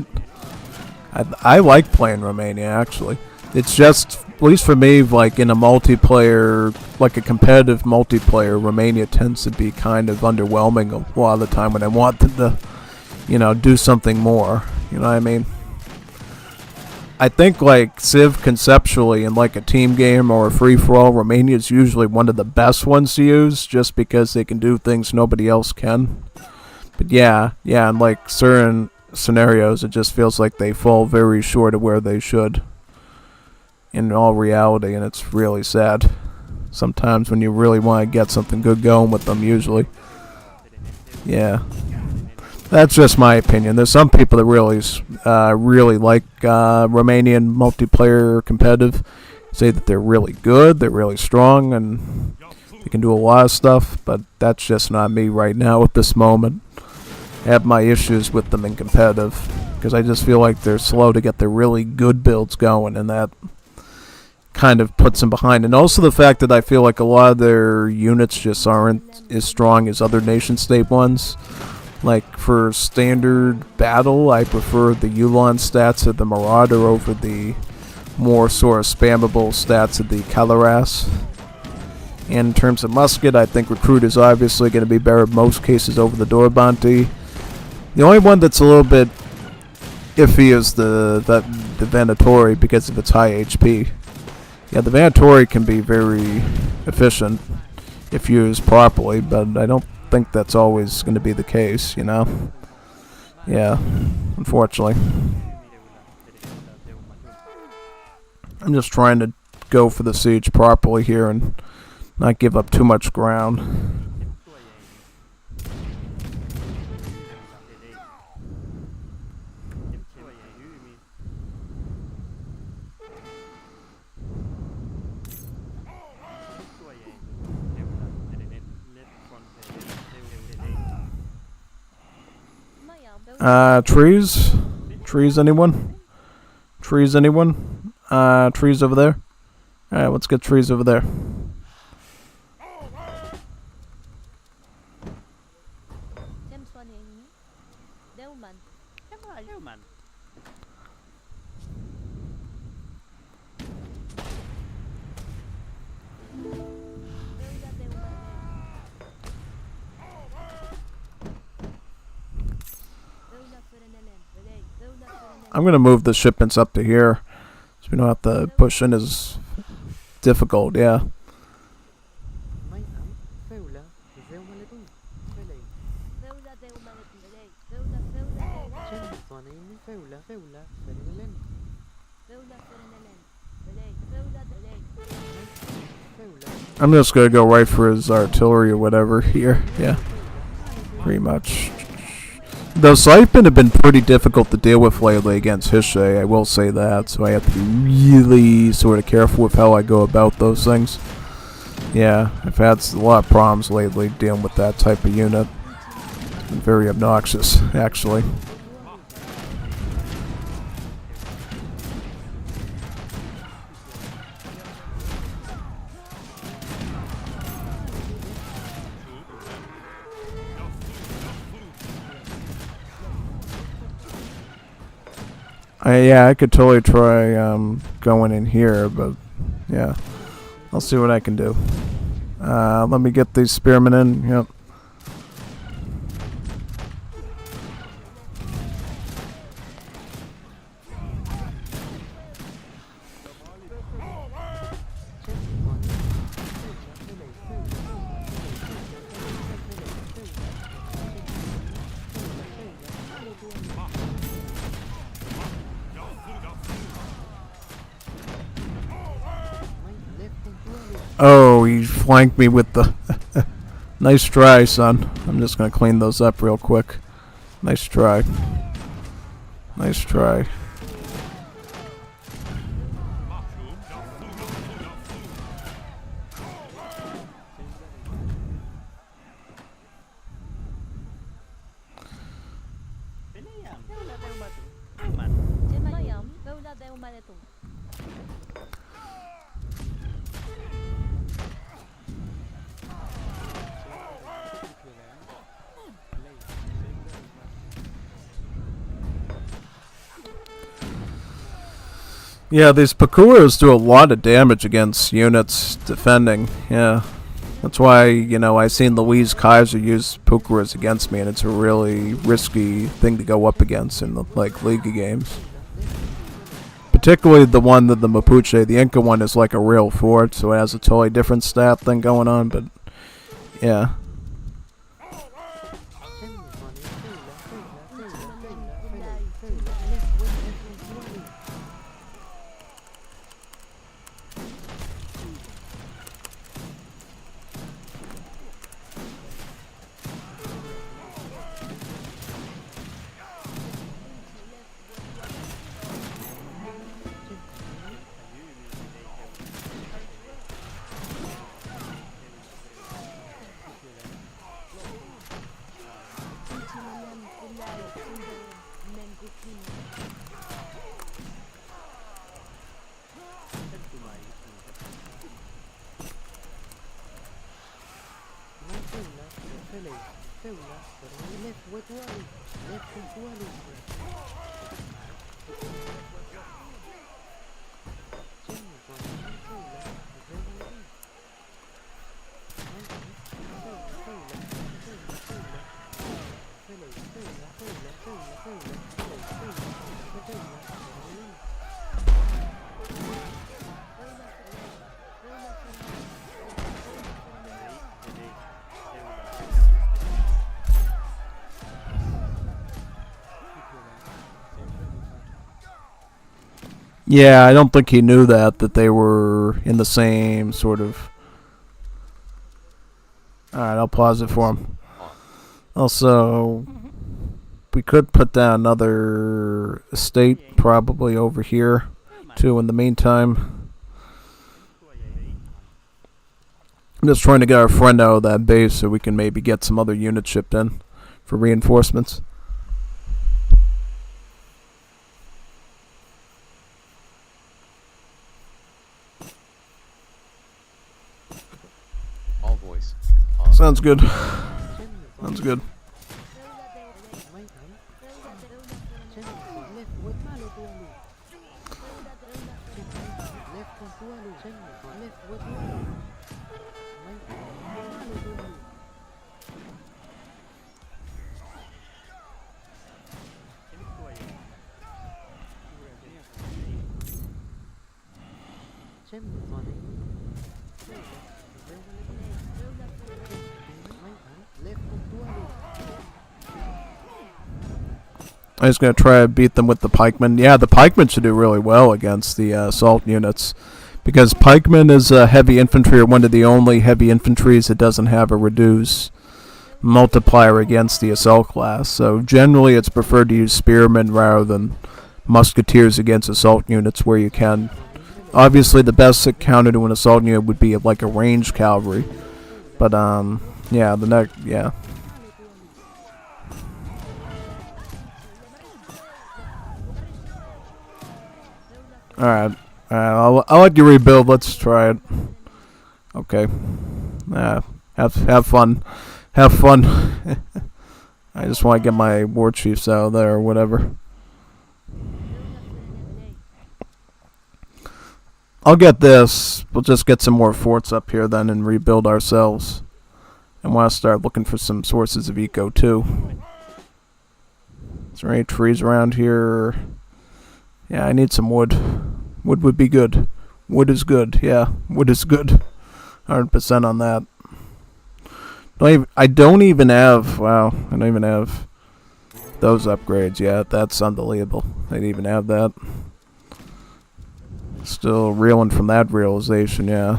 I like playing Romania, actually. It's just, at least for me, like in a multiplayer, like a competitive multiplayer, Romania tends to be kind of underwhelming a lot of the time when I want them to, do something more. You know what I mean? I think like Civ conceptually in like a team game or a free-for-all, Romania is usually one of the best ones to use just because they can do things nobody else can. But yeah, in like certain scenarios it just feels like they fall very short of where they should in all reality, and it's really sad. Sometimes when you really want to get something good going with them, usually. Yeah. That's just my opinion. There's some people that really like Romanian multiplayer competitive. Say that they're really good, they're really strong, and they can do a lot of stuff. But that's just not me right now at this moment. I have my issues with them in competitive because I just feel like they're slow to get their really good builds going, and that kind of puts them behind. And also the fact that I feel like a lot of their units just aren't as strong as other nation state ones. Like, for standard battle, I prefer the Yulon stats of the Marauder over the more sort of spammable stats of the Kalaras. And in terms of musket, I think Recruit is obviously going to be better in most cases over the Dorbanti. The only one that's a little bit iffy is the Venatori because of its high HP. Yeah, the Venatori can be very efficient if used properly, but I don't think that's always going to be the case, you know? Yeah, unfortunately. I'm just trying to go for the siege properly here and not give up too much ground. Trees? Trees, anyone? Trees, anyone? Trees over there? Alright, let's get trees over there. I'm going to move the shipments up to here so we don't have to push in as difficult, yeah. I'm just going to go right for his artillery or whatever here, yeah. Pretty much. Though Saipan have been pretty difficult to deal with lately against Hishe, I will say that, so I have to be really sort of careful with how I go about those things. Yeah, I've had a lot of problems lately dealing with that type of unit. It's been very obnoxious, actually. Yeah, I could totally try going in here, but yeah, I'll see what I can do. Let me get these spearmen in. Yep. Oh, he flanked me with the... Nice try, son. I'm just going to clean those up real quick. Nice try. Nice try. Yeah, these Pakuras do a lot of damage against units defending, yeah. That's why, you know, I seen Louise Kaiser use Pakuras against me, and it's a really risky thing to go up against in the, like, League games. Particularly the one that the Mapuche, the Inca one, is like a real fort, so it has a totally different stat thing going on, but yeah. Yeah, I don't think he knew that they were in the same sort of... Alright, I'll pause it for him. Also, we could put down another estate probably over here, too, in the meantime. I'm just trying to get our friend out of that base so we can maybe get some other units shipped in for reinforcements. All voice. Sounds good. Sounds good. I'm just going to try to beat them with the pikemen. Yeah, the pikemen should do really well against the assault units. Because pikemen is heavy infantry, or one of the only heavy infantries that doesn't have a reduce multiplier against the assault class. So generally it's preferred to use spearmen rather than musketeers against assault units where you can. Obviously the best counter to an assault unit would be like a ranged cavalry. But yeah, yeah. Alright, I'll let you rebuild. Let's try it. Okay. Have fun. Have fun. I just want to get my war chiefs out of there or whatever. I'll get this. We'll just get some more forts up here then and rebuild ourselves. And want to start looking for some sources of eco too. Is there any trees around here? Yeah, I need some wood. Wood would be good. Wood is good. Yeah, wood is good. 100% on that. I don't even have... Wow, I don't even have those upgrades yet. That's unbelievable. I didn't even have that. Still reeling from that realization, yeah.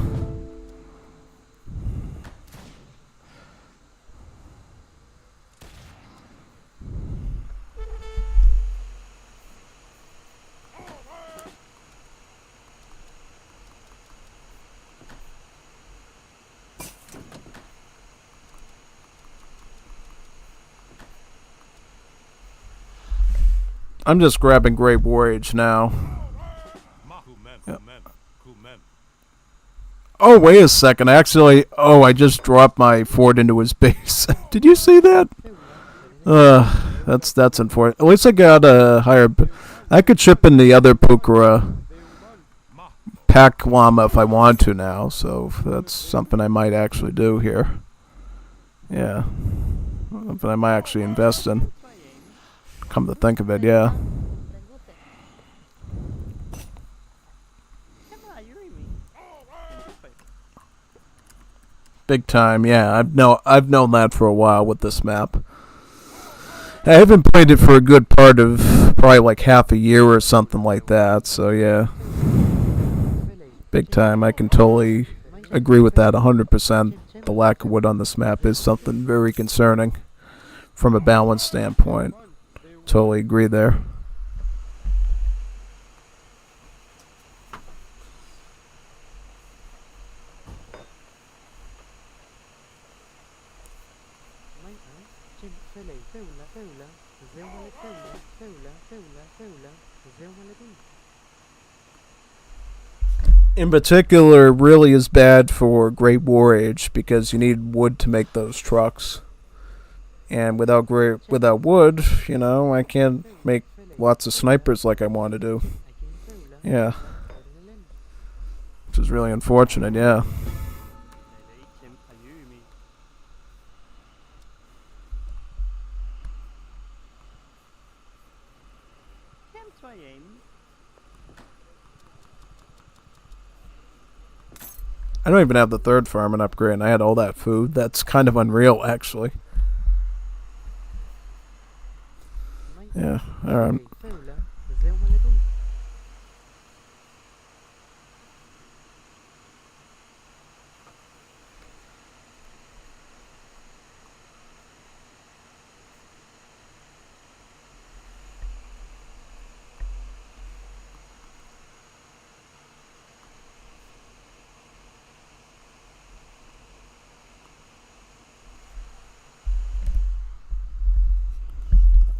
I'm just grabbing Great War Age now. Yep. Oh, wait a second. Actually, I just dropped my fort into his base. Did you see that? That's unfortunate. At least I got a higher... I could ship in the other Pukara pack llama if I want to now, so that's something I might actually do here. Yeah. Something I might actually invest in. Come to think of it, yeah. Big time, yeah. I've known that for a while with this map. I haven't played it for a good part of probably like half a year or something like that, so yeah. Big time. I can totally agree with that 100%. The lack of wood on this map is something very concerning from a balance standpoint. Totally agree there. In particular, really is bad for Great War Age because you need wood to make those trucks. And without wood, you know, I can't make lots of snipers like I want to do. Yeah. Which is really unfortunate, yeah. I don't even have the third farming upgrade, and I had all that food. That's kind of unreal, actually. Yeah, alright.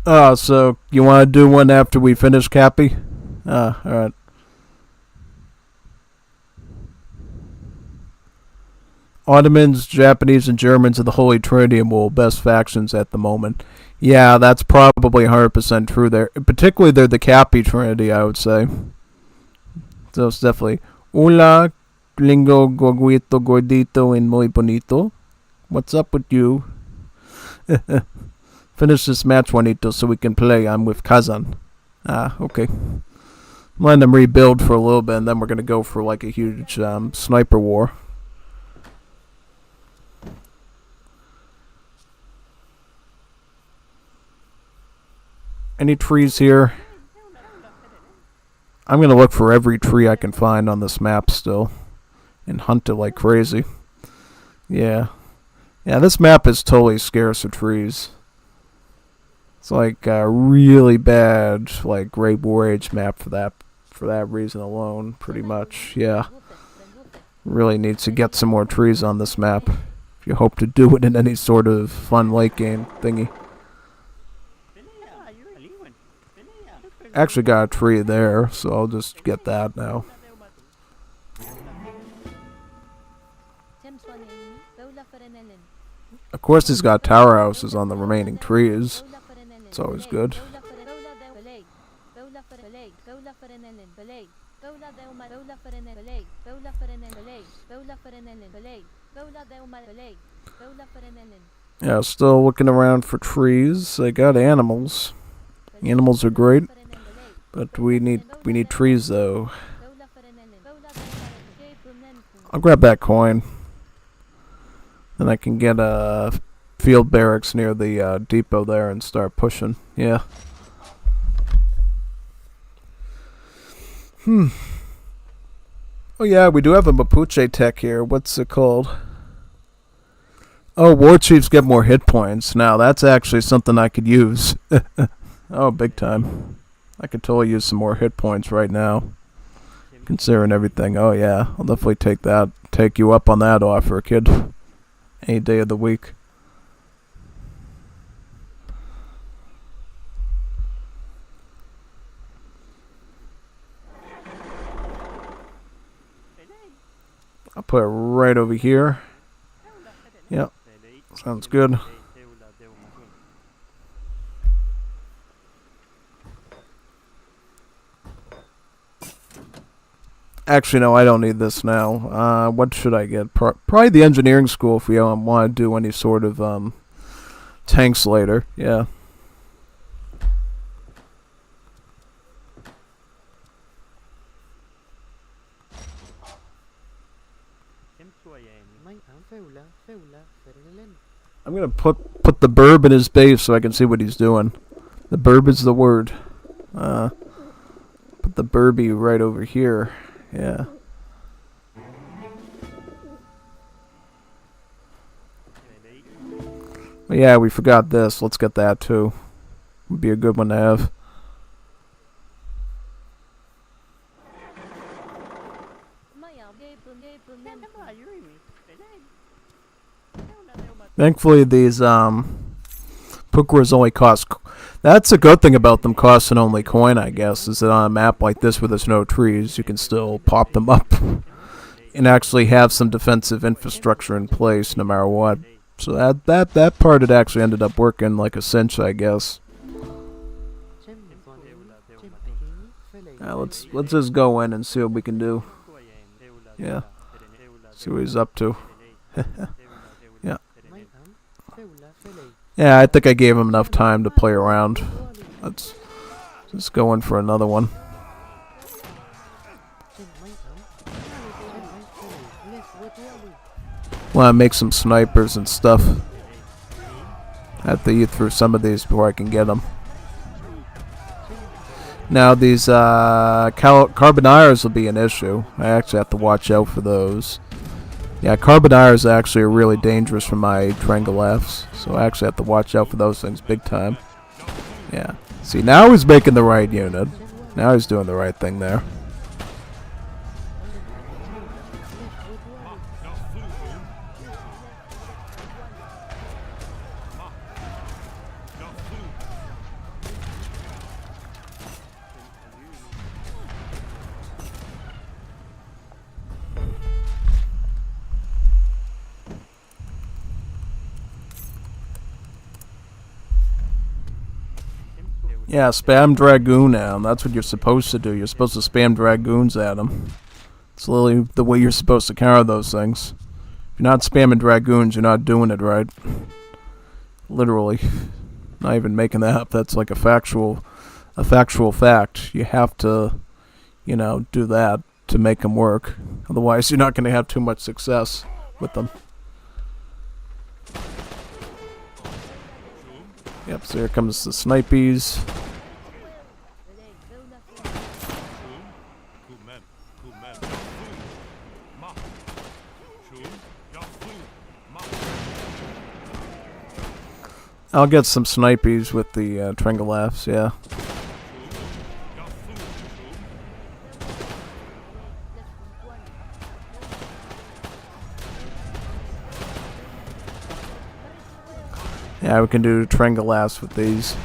Oh, so you want to do one after we finish Cappy? Alright. Ottomans, Japanese, and Germans are the Holy Trinity and will best factions at the moment. Yeah, that's probably 100% true there. Particularly, they're the Cappy Trinity, I would say. So it's definitely Hola, Gringo, Gorguito, Gordito, and Muy Bonito. What's up with you? Finish this match, Juanito, so we can play. I'm with Kazan. Okay. I'm letting them rebuild for a little bit, and then we're going to go for like a huge sniper war. Any trees here? I'm going to look for every tree I can find on this map still. And hunt it like crazy. Yeah. Yeah, this map is totally scarce of trees. It's like a really bad, like Great War Age map for that reason alone, pretty much. Yeah, really needs to get some more trees on this map if you hope to do it in any sort of fun late game thingy. Actually got a tree there, so I'll just get that now. Of course, he's got tower houses on the remaining trees. It's always good. Yeah, still looking around for trees. I got animals. Animals are great, but we need trees though. I'll grab that coin. Then I can get a field barracks near the depot there and start pushing. Yeah. Oh yeah, we do have a Mapuche tech here. What's it called? Oh, war chiefs get more hit points. Now that's actually something I could use. Oh, big time. I could totally use some more hit points right now. Considering everything. Oh yeah, I'll definitely take that. Take you up on that offer, kid. Any day of the week. I'll put it right over here. Yep. Sounds good. Actually, no, I don't need this now. What should I get? Probably the engineering school if we want to do any sort of tanks later. Yeah. I'm gonna put the burb in his base so I can see what he's doing. The burb is the word. Put the burby right over here. Yeah. But yeah, we forgot this. Let's get that too. Would be a good one to have. Thankfully, these Pukras only cost. That's a good thing about them costing only coin, I guess, is that on a map like this where there's no trees, you can still pop them up and actually have some defensive infrastructure in place no matter what. So that part it actually ended up working like a cinch, I guess. Now let's just go in and see what we can do. Yeah. See what he's up to. Yeah. Yeah, I think I gave him enough time to play around. Let's just go in for another one. Want to make some snipers and stuff. I have to eat through some of these before I can get them. Now these carbonires will be an issue. I actually have to watch out for those. Yeah, carbonires actually are really dangerous for my Trangolefs, so I actually have to watch out for those things big time. Yeah. See, now he's making the right unit. Now he's doing the right thing there. Yeah, spam Dragoon at him. That's what you're supposed to do. You're supposed to spam Dragoons at him. It's literally the way you're supposed to counter those things. If you're not spamming Dragoons, you're not doing it right. Literally. Not even making that up. That's like a factual fact. You have to, you know, do that to make them work. Otherwise, you're not going to have too much success with them. Yep, so here comes the snipies. I'll get some snipies with the Trangolefs, yeah. Yeah, we can do Trangolefs with these.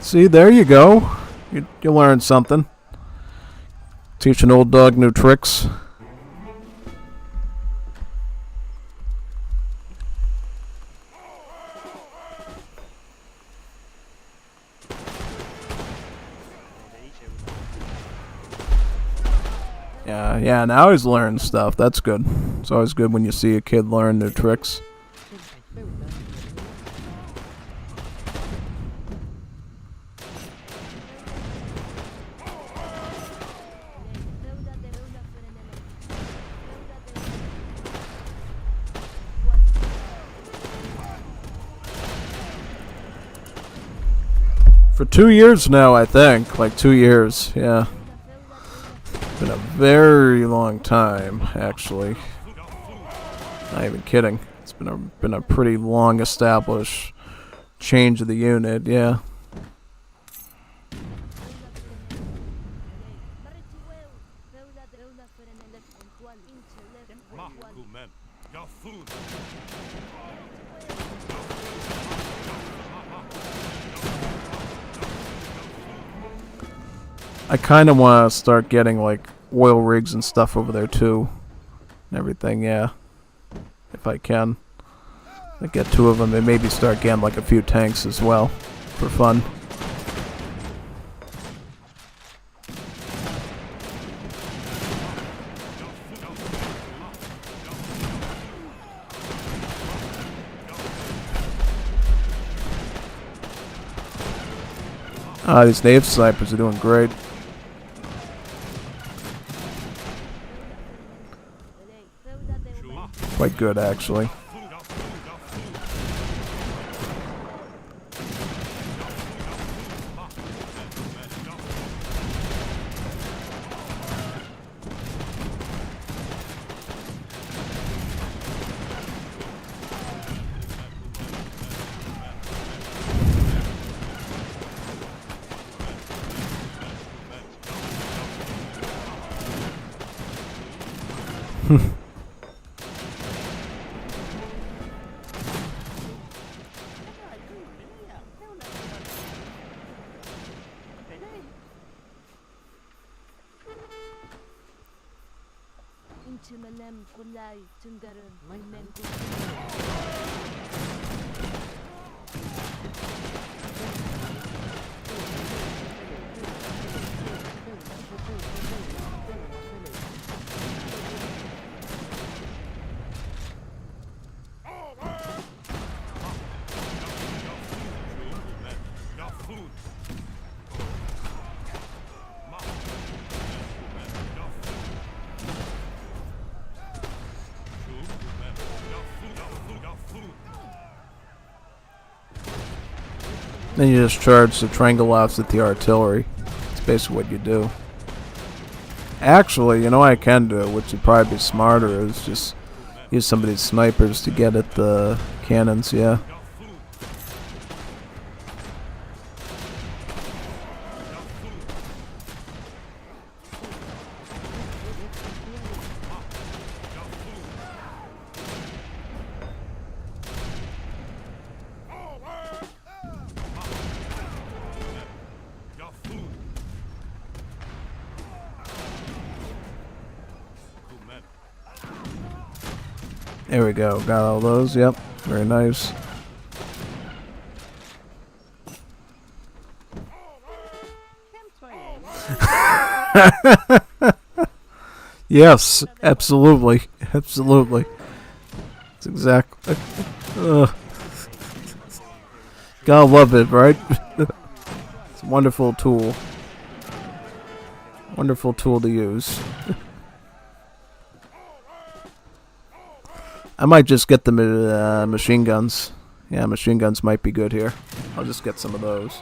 See, there you go. You learn something. Teach an old dog new tricks. Yeah, now he's learning stuff. That's good. It's always good when you see a kid learn new tricks. For 2 years now, I think. Like 2 years, yeah. Been a very long time, actually. Not even kidding. It's been a pretty long established change of the unit, yeah. I kind of want to start getting like oil rigs and stuff over there too, and everything. Yeah, if I can, I get 2 of them, and maybe start getting like a few tanks as well, for fun. These native snipers are doing great. Quite good, actually. 인치만남 곤라이 증가른 맹구 Then you just charge the triangle offs at the artillery. That's basically what you do. Actually, you know what I can do, which would probably be smarter, is just use some of these snipers to get at the cannons, yeah. There we go, got all those, yep, very nice. Yes, absolutely, absolutely. It's exactly. Gotta love it, right? It's a wonderful tool. Wonderful tool to use. I might just get the machine guns. Yeah, machine guns might be good here. I'll just get some of those.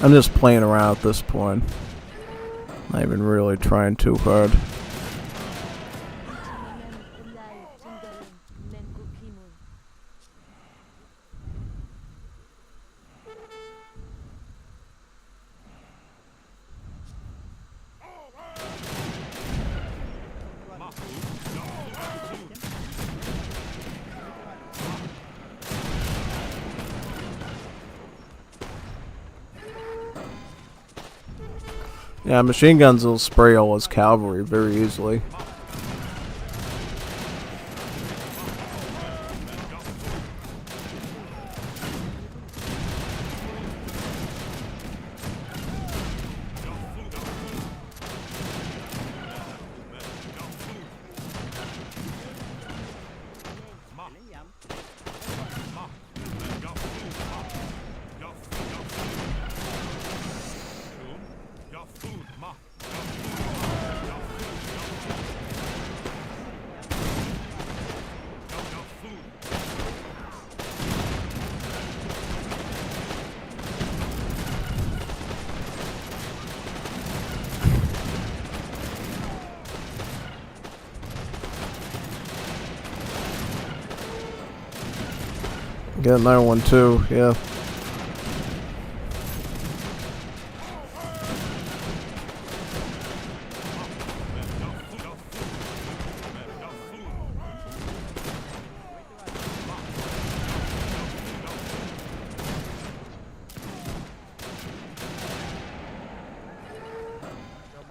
I'm just playing around at this point. Not even really trying too hard. Yeah, machine guns will spray all his cavalry very easily. Get another one too, yeah.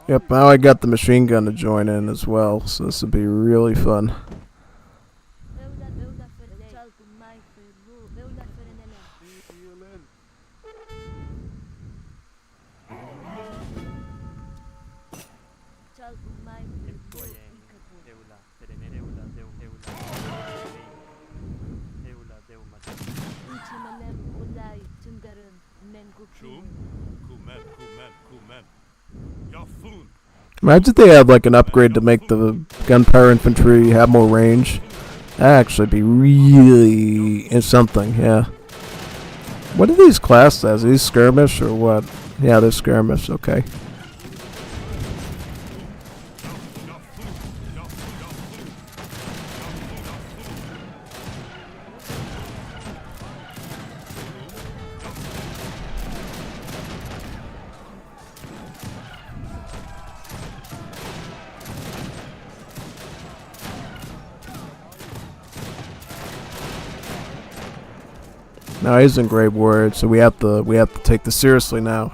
Yep, now I got the machine gun to join in as well, so this will be really fun. Ay tüngarın mengu Shum. Kumen, kumen, kumen. Yafun. Imagine if they had like an upgrade to make the gunpowder infantry have more range. That'd actually be really something, yeah. What are these classed as? Are these skirmish or what? Yeah, they're skirmish, okay. No, he's in Great Word, so we have to take this seriously now.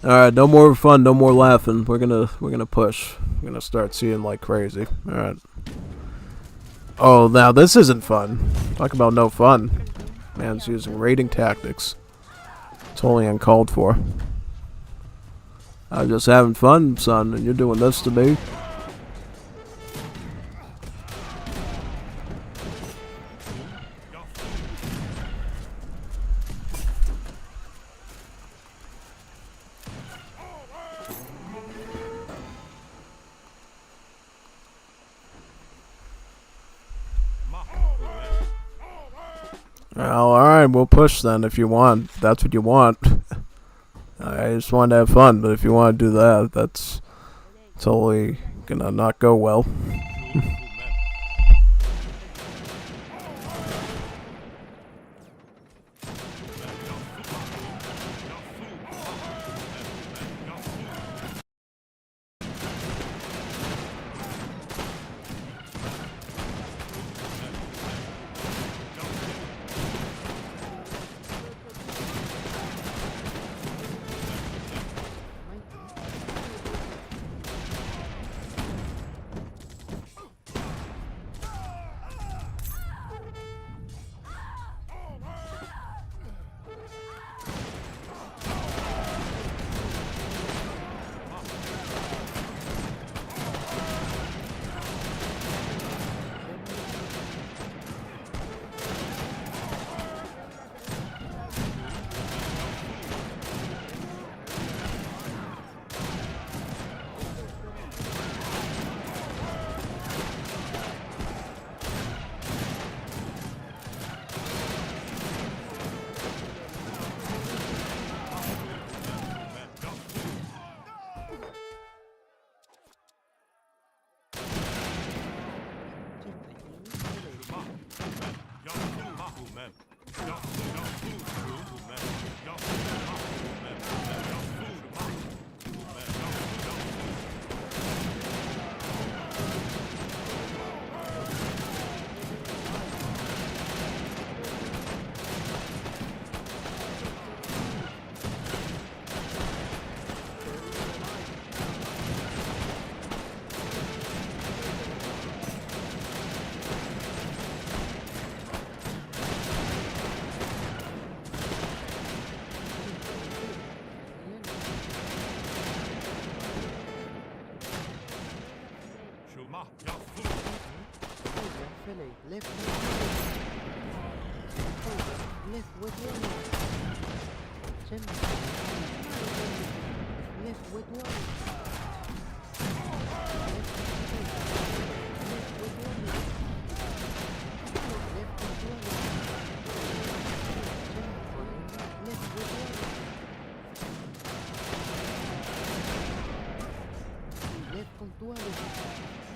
Alright, no more fun, no more laughing. We're gonna push. We're gonna start seeing like crazy. Alright. Oh, now this isn't fun. Talk about no fun. Man's using raiding tactics. Totally uncalled for. I was just having fun, son, and you're doing this to me. Ma. Kumen. Well, alright, we'll push then if you want. That's what you want. I just want to have fun, but if you want to do that, that's totally gonna not go well. Shum. Kumen. Shuma. Yafun. Left with one. Left with one. Left con tu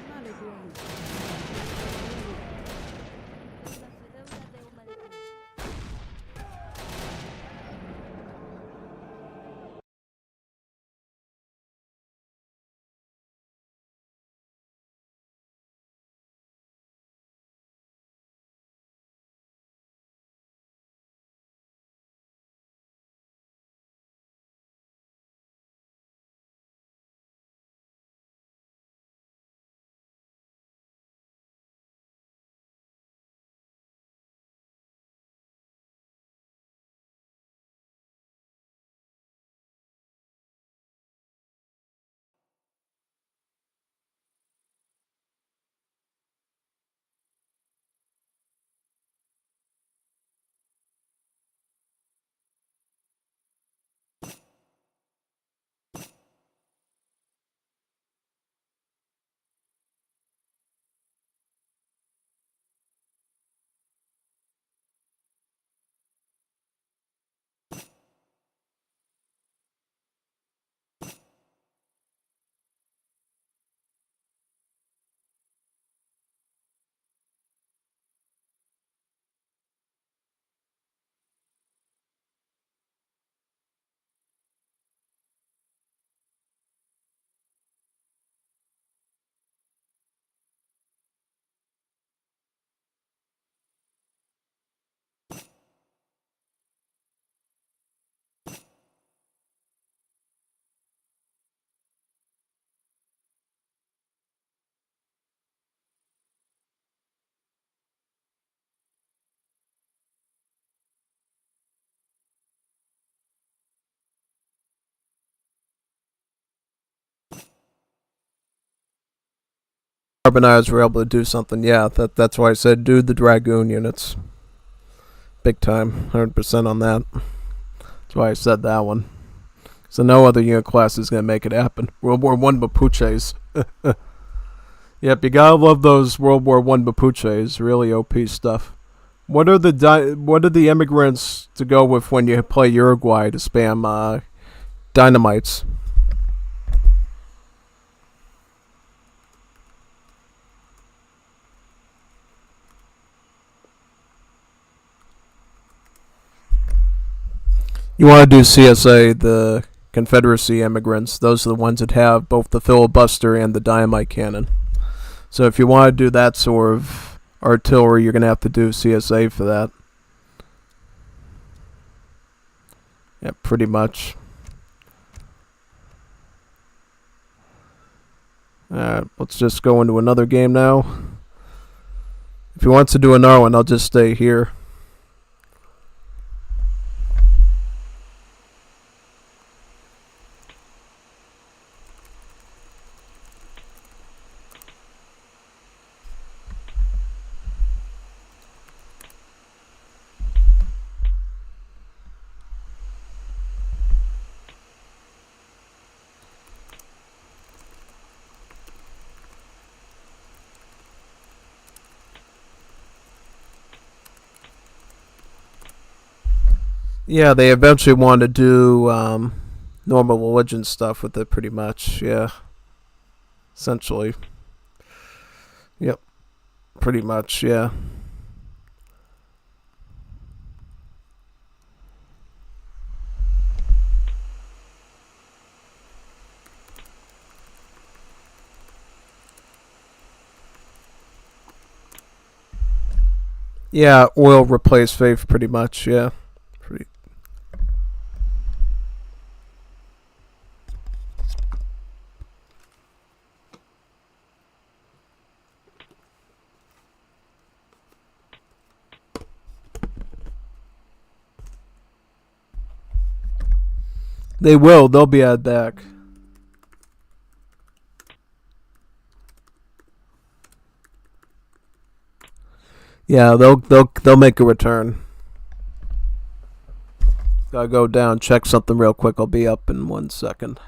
Dale, tu Carbonizers were able to do something. Yeah, that's why I said do the Dragoon units. Big time, 100% on that. That's why I said that one. So no other unit class is gonna make it happen. World War One Mapuches. Yep, you gotta love those World War One Mapuches. Really OP stuff. What are the immigrants to go with when you play Uruguay to spam dynamites? You want to do CSA, the Confederacy immigrants. Those are the ones that have both the filibuster and the dynamite cannon. So if you want to do that sort of artillery, you're going to have to do CSA for that. Yeah, pretty much. Alright, let's just go into another game now. If he wants to do another one, I'll just stay here. Yeah, they eventually want to do normal religion stuff with it, pretty much. Yeah, essentially. Yep, pretty much. Yeah. Yeah, oil replace faith, pretty much. Yeah. Pretty. They will. They'll be added back. Yeah, they'll make a return. Gotta go down, check something real quick. I'll be up in 1 second.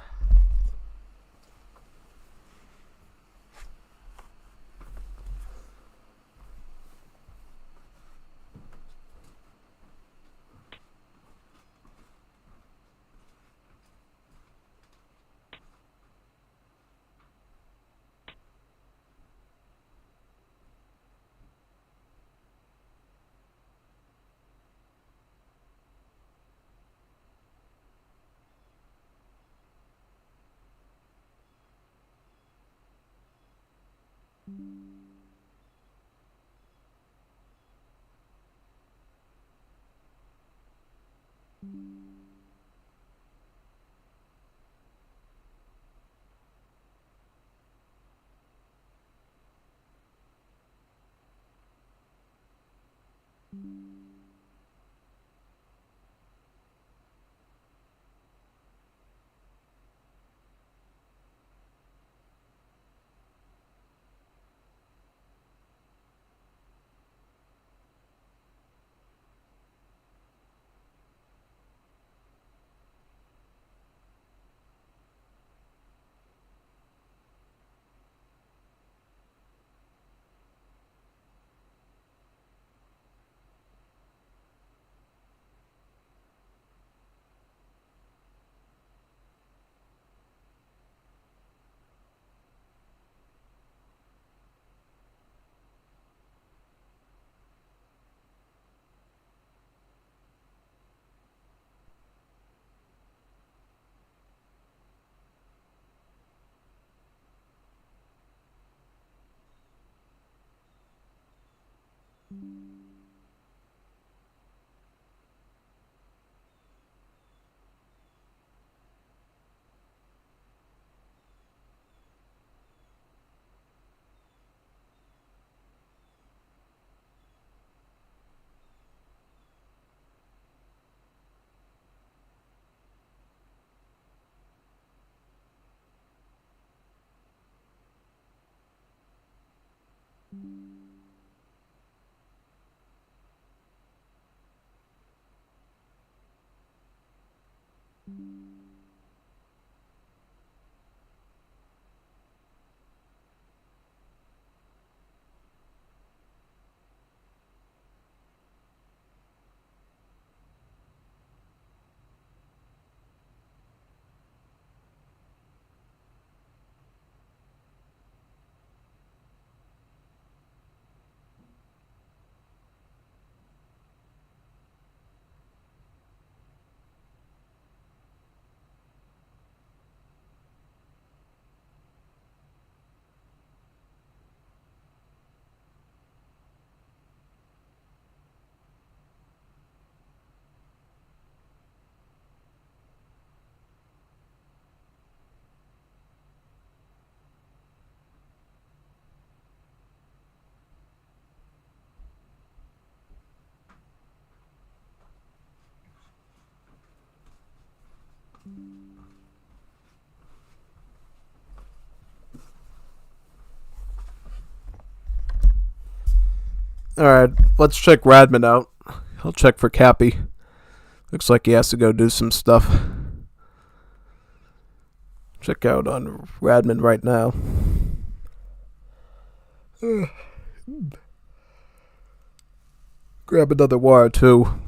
Alright, let's check Radman out. I'll check for Cappy. Looks like he has to go do some stuff. Check out on Radman right now. Grab another wire too.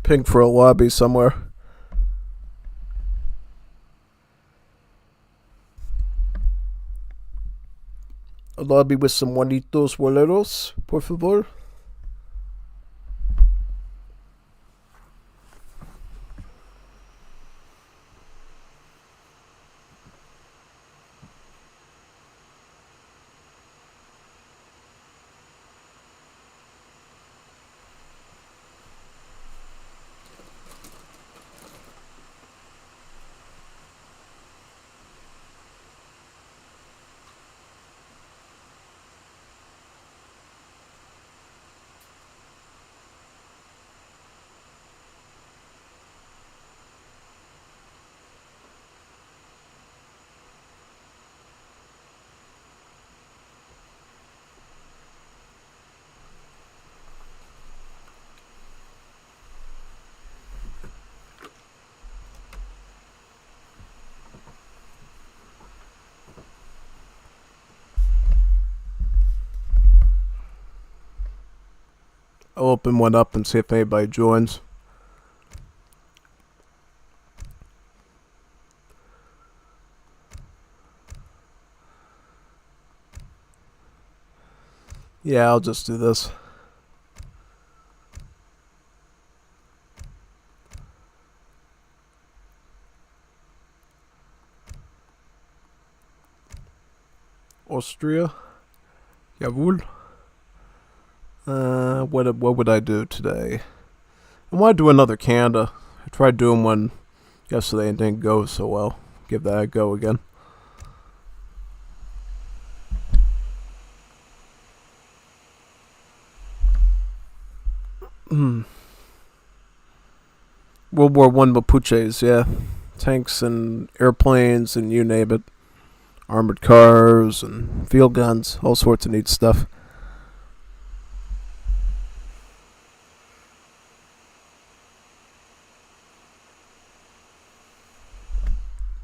Ping for a lobby somewhere. A lobby with some Juanitos Boleros, por favor. I'll open one up and see if anybody joins. Yeah, I'll just do this. Austria. Jawohl. What would I do today? I want to do another Canada. I tried doing one yesterday and didn't go so well. Give that a go again. World War One Mapuches, yeah. Tanks and airplanes and you name it. Armored cars and field guns, all sorts of neat stuff.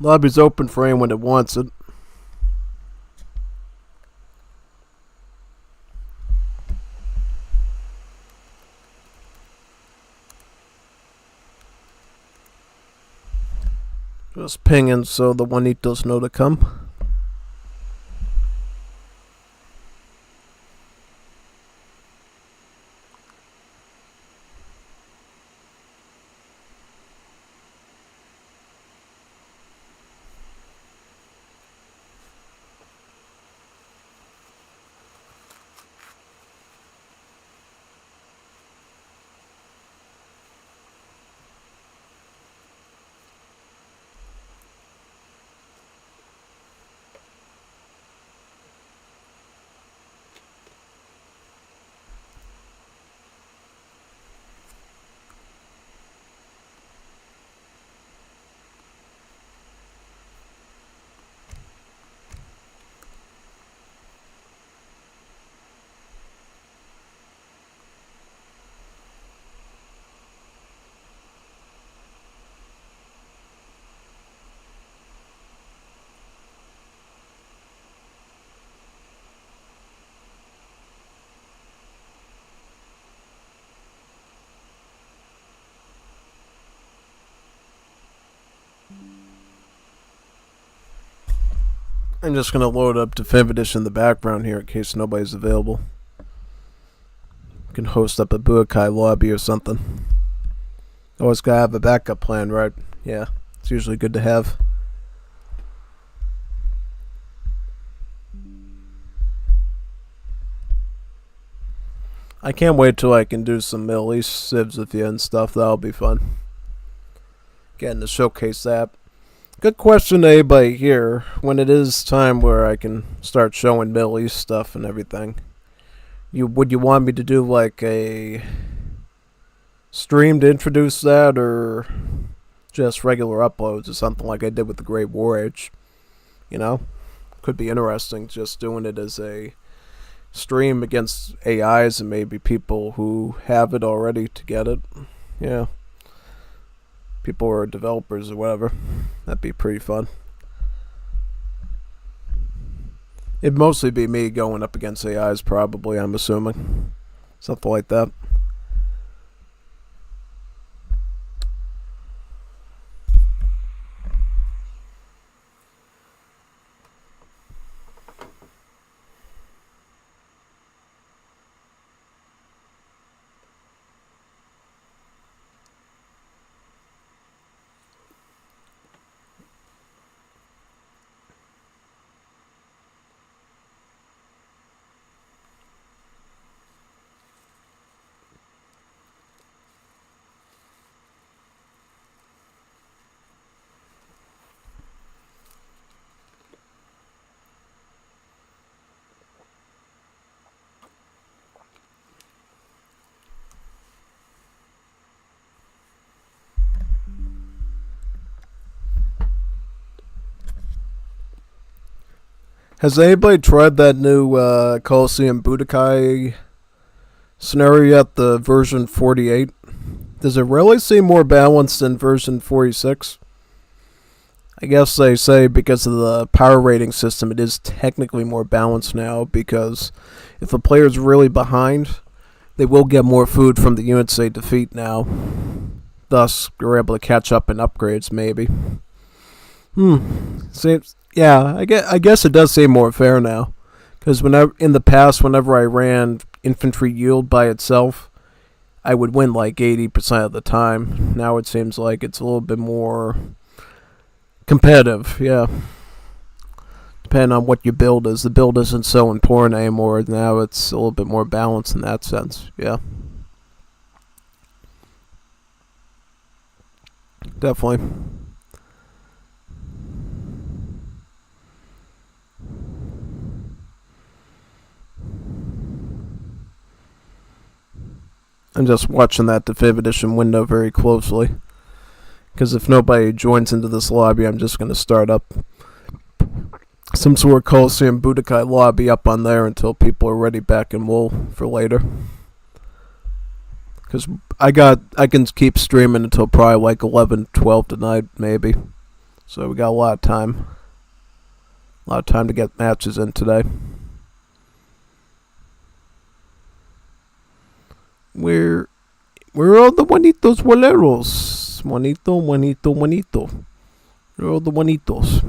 Lobby's open for anyone that wants it. Just pinging so the Juanitos know to come. I'm just gonna load up Definitive in the background here in case nobody's available. Can host up a Budokai lobby or something. Always gotta have a backup plan, right? Yeah, it's usually good to have. I can't wait till I can do some Middle East civs with you and stuff. That'll be fun. Getting to showcase that. Good question to anybody here. When it is time where I can start showing Middle East stuff and everything, would you want me to do like a stream to introduce that, or just regular uploads or something like I did with the Great War Age? You know, could be interesting just doing it as a stream against AIs and maybe people who have it already to get it. Yeah. People who are developers or whatever. That'd be pretty fun. It'd mostly be me going up against AIs probably, I'm assuming. Something like that. Has anybody tried that new Coliseum Budokai scenario yet, the version 48? Does it really seem more balanced than version 46? I guess they say because of the power rating system, it is technically more balanced now, because if a player's really behind, they will get more food from the units they defeat now. Thus, you're able to catch up in upgrades, maybe. Seems... Yeah, I guess it does seem more fair now. Because in the past, whenever I ran infantry yield by itself, I would win like 80% of the time. Now it seems like it's a little bit more competitive, yeah. Depending on what your build is. The build isn't so important anymore. Now it's a little bit more balanced in that sense, yeah. Definitely. I'm just watching that Definitive Edition window very closely. Because if nobody joins into this lobby, I'm just going to start up some sort of Coliseum Budokai lobby up on there until people are ready back in Wool for later. Because I can keep streaming until probably like 11, 12 tonight, maybe. So we got a lot of time. A lot of time to get matches in today. Where are all the Juanitos Boleros? Juanito. Where are all the Juanitos?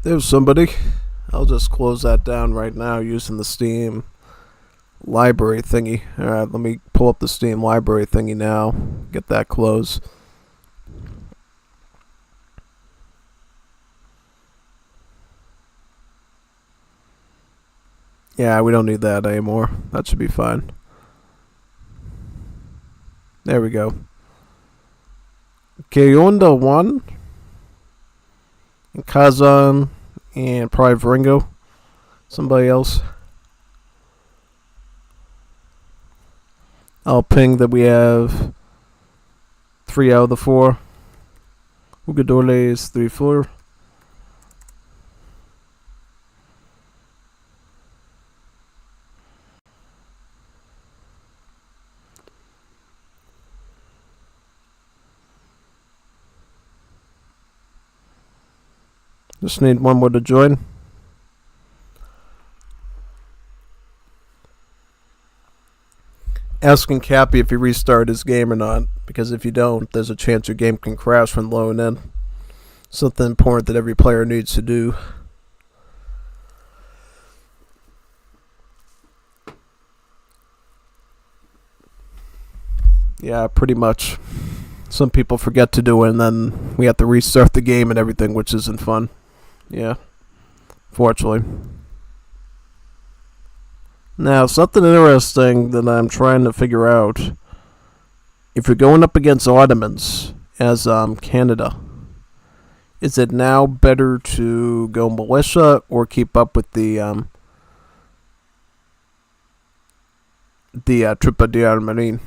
There's somebody. I'll just close that down right now using the Steam library thingy. Alright, let me pull up the Steam library thingy now. Get that closed. Yeah, we don't need that anymore. That should be fine. There we go. Que onda, Juan? And Kazan, and probably Vringo. Somebody else. I'll ping that we have 3 out of the 4. Jugadores 3-4. Just need one more to join. Asking Cappy if he restarted his game or not, because if you don't, there's a chance your game can crash when low and in. Something important that every player needs to do. Yeah, pretty much. Some people forget to do it, and then we have to restart the game and everything, which isn't fun. Yeah, fortunately. Now, something interesting that I'm trying to figure out. If you're going up against Ottomans as Canada, is it now better to go militia or keep up with the Tropa de Armarine?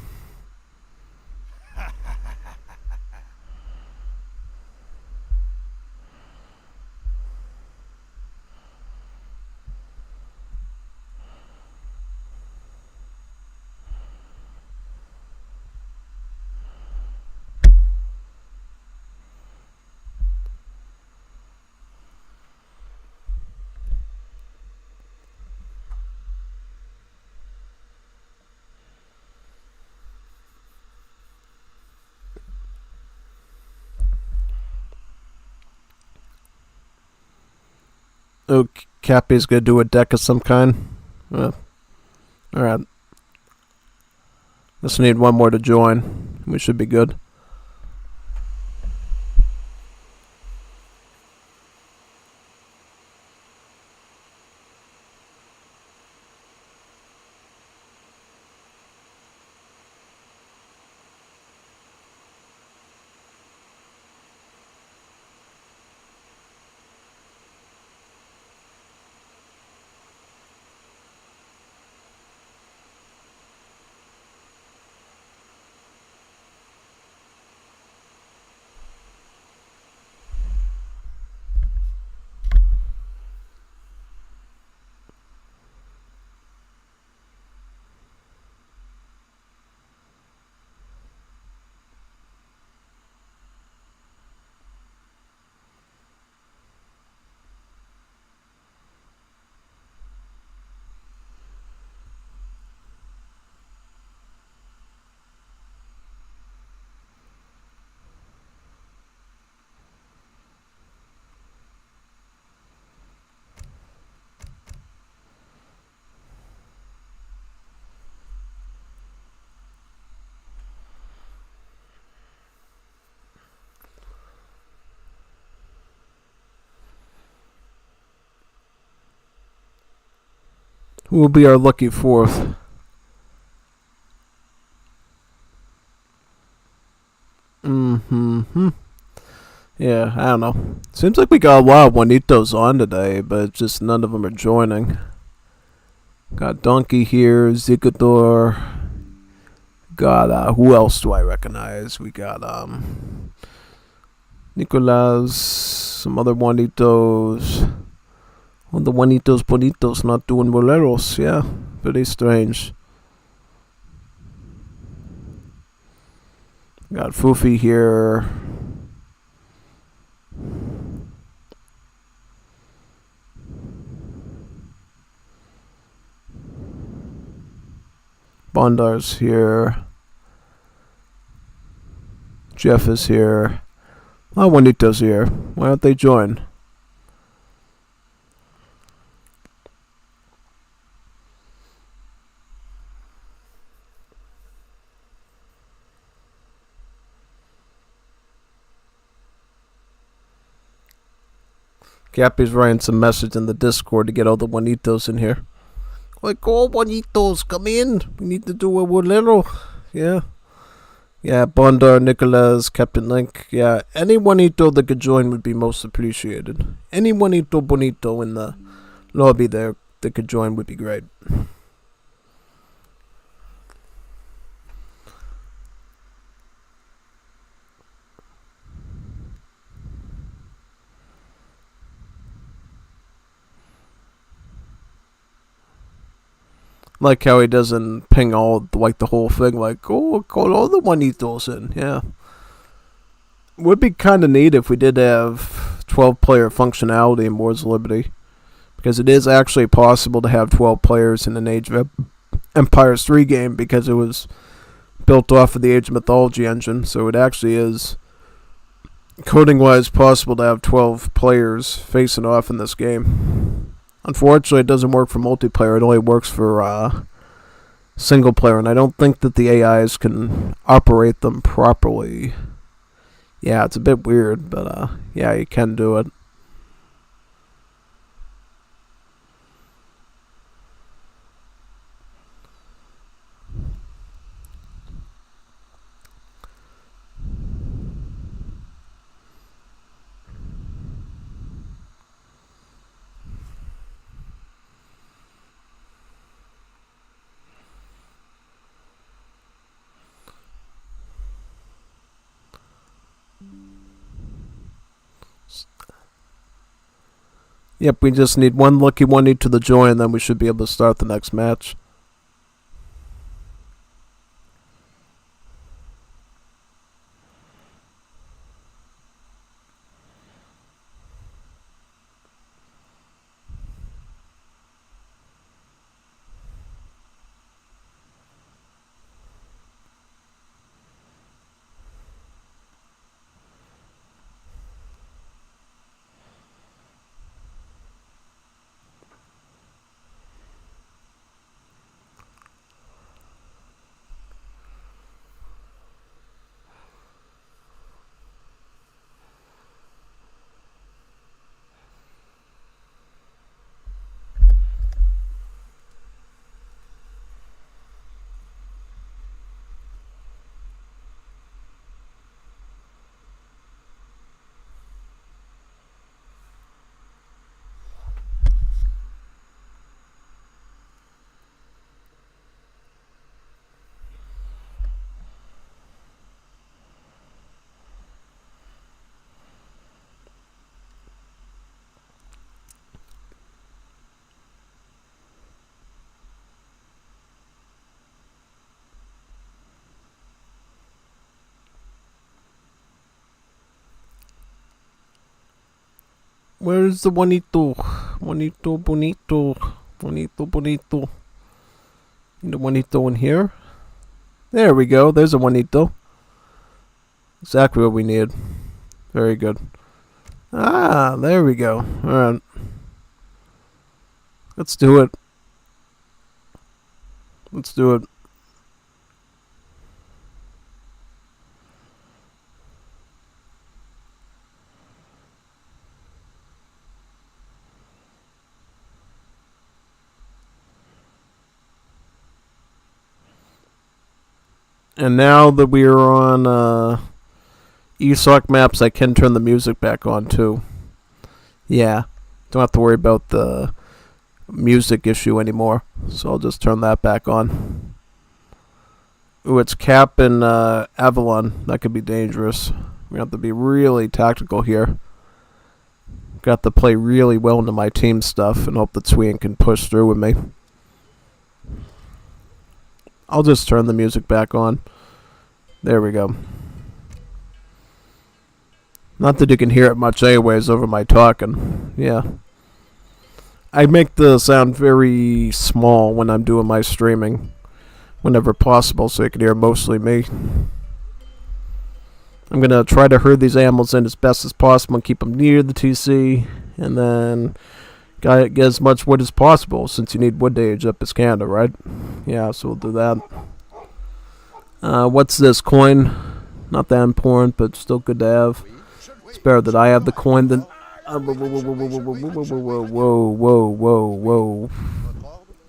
Oh, Cappy's gonna do a deck of some kind. Alright. Just need one more to join. We should be good. Who will be our lucky fourth? Yeah, I don't know. Seems like we got a lot of Juanitos on today, but just none of them are joining. Got Donkey here, Zigador. Got, who else do I recognize? We got, Nicolas, some other Juanitos. Well, the Juanitos Bonitos not doing boleros, yeah. Pretty strange. Got Fufi here. Bondar's here. Jeff is here. Oh, Juanito's here. Why don't they join? Gappy's writing some message in the Discord to get all the Juanitos in here. Like, all Juanitos, come in. We need to do a bolero. Yeah. Yeah, Bondar, Nicolas, Captain Link. Yeah, any Juanito that could join would be most appreciated. Any Juanito Bonito in the lobby there that could join would be great. Like how he doesn't ping all, like, the whole thing, like, oh, call all the Juanitos in, yeah. Would be kind of neat if we did have 12-player functionality in Wars of Liberty. Because it is actually possible to have 12 players in an Age of Empires 3 game, because it was built off of the Age of Mythology engine, so it actually is, coding-wise, possible to have 12 players facing off in this game. Unfortunately, it doesn't work for multiplayer. It only works for single player, and I don't think that the AIs can operate them properly. Yeah, it's a bit weird, but yeah, you can do it. Yep, we just need one lucky one to the join, and then we should be able to start the next match. Where's the Juanito? Juanito Bonito. Juanito Bonito. Need a Juanito in here? There we go. There's a Juanito. Exactly what we need. Very good. Ah, there we go. Alright. Let's do it. Let's do it. And now that we are on ESOC maps, I can turn the music back on too. Yeah, don't have to worry about the music issue anymore. So I'll just turn that back on. Ooh, it's Cap and Avalon. That could be dangerous. We have to be really tactical here. Got to play really well into my team stuff and hope that Sweden can push through with me. I'll just turn the music back on. There we go. Not that you can hear it much anyways over my talking. Yeah. I make the sound very small when I'm doing my streaming. Whenever possible, so you can hear mostly me. I'm going to try to herd these animals in as best as possible and keep them near the TC. And then get as much wood as possible, since you need wood to age up as Canada, right? Yeah, so we'll do that. What's this coin? Not that important, but still good to have. It's better that I have the coin than... Whoa.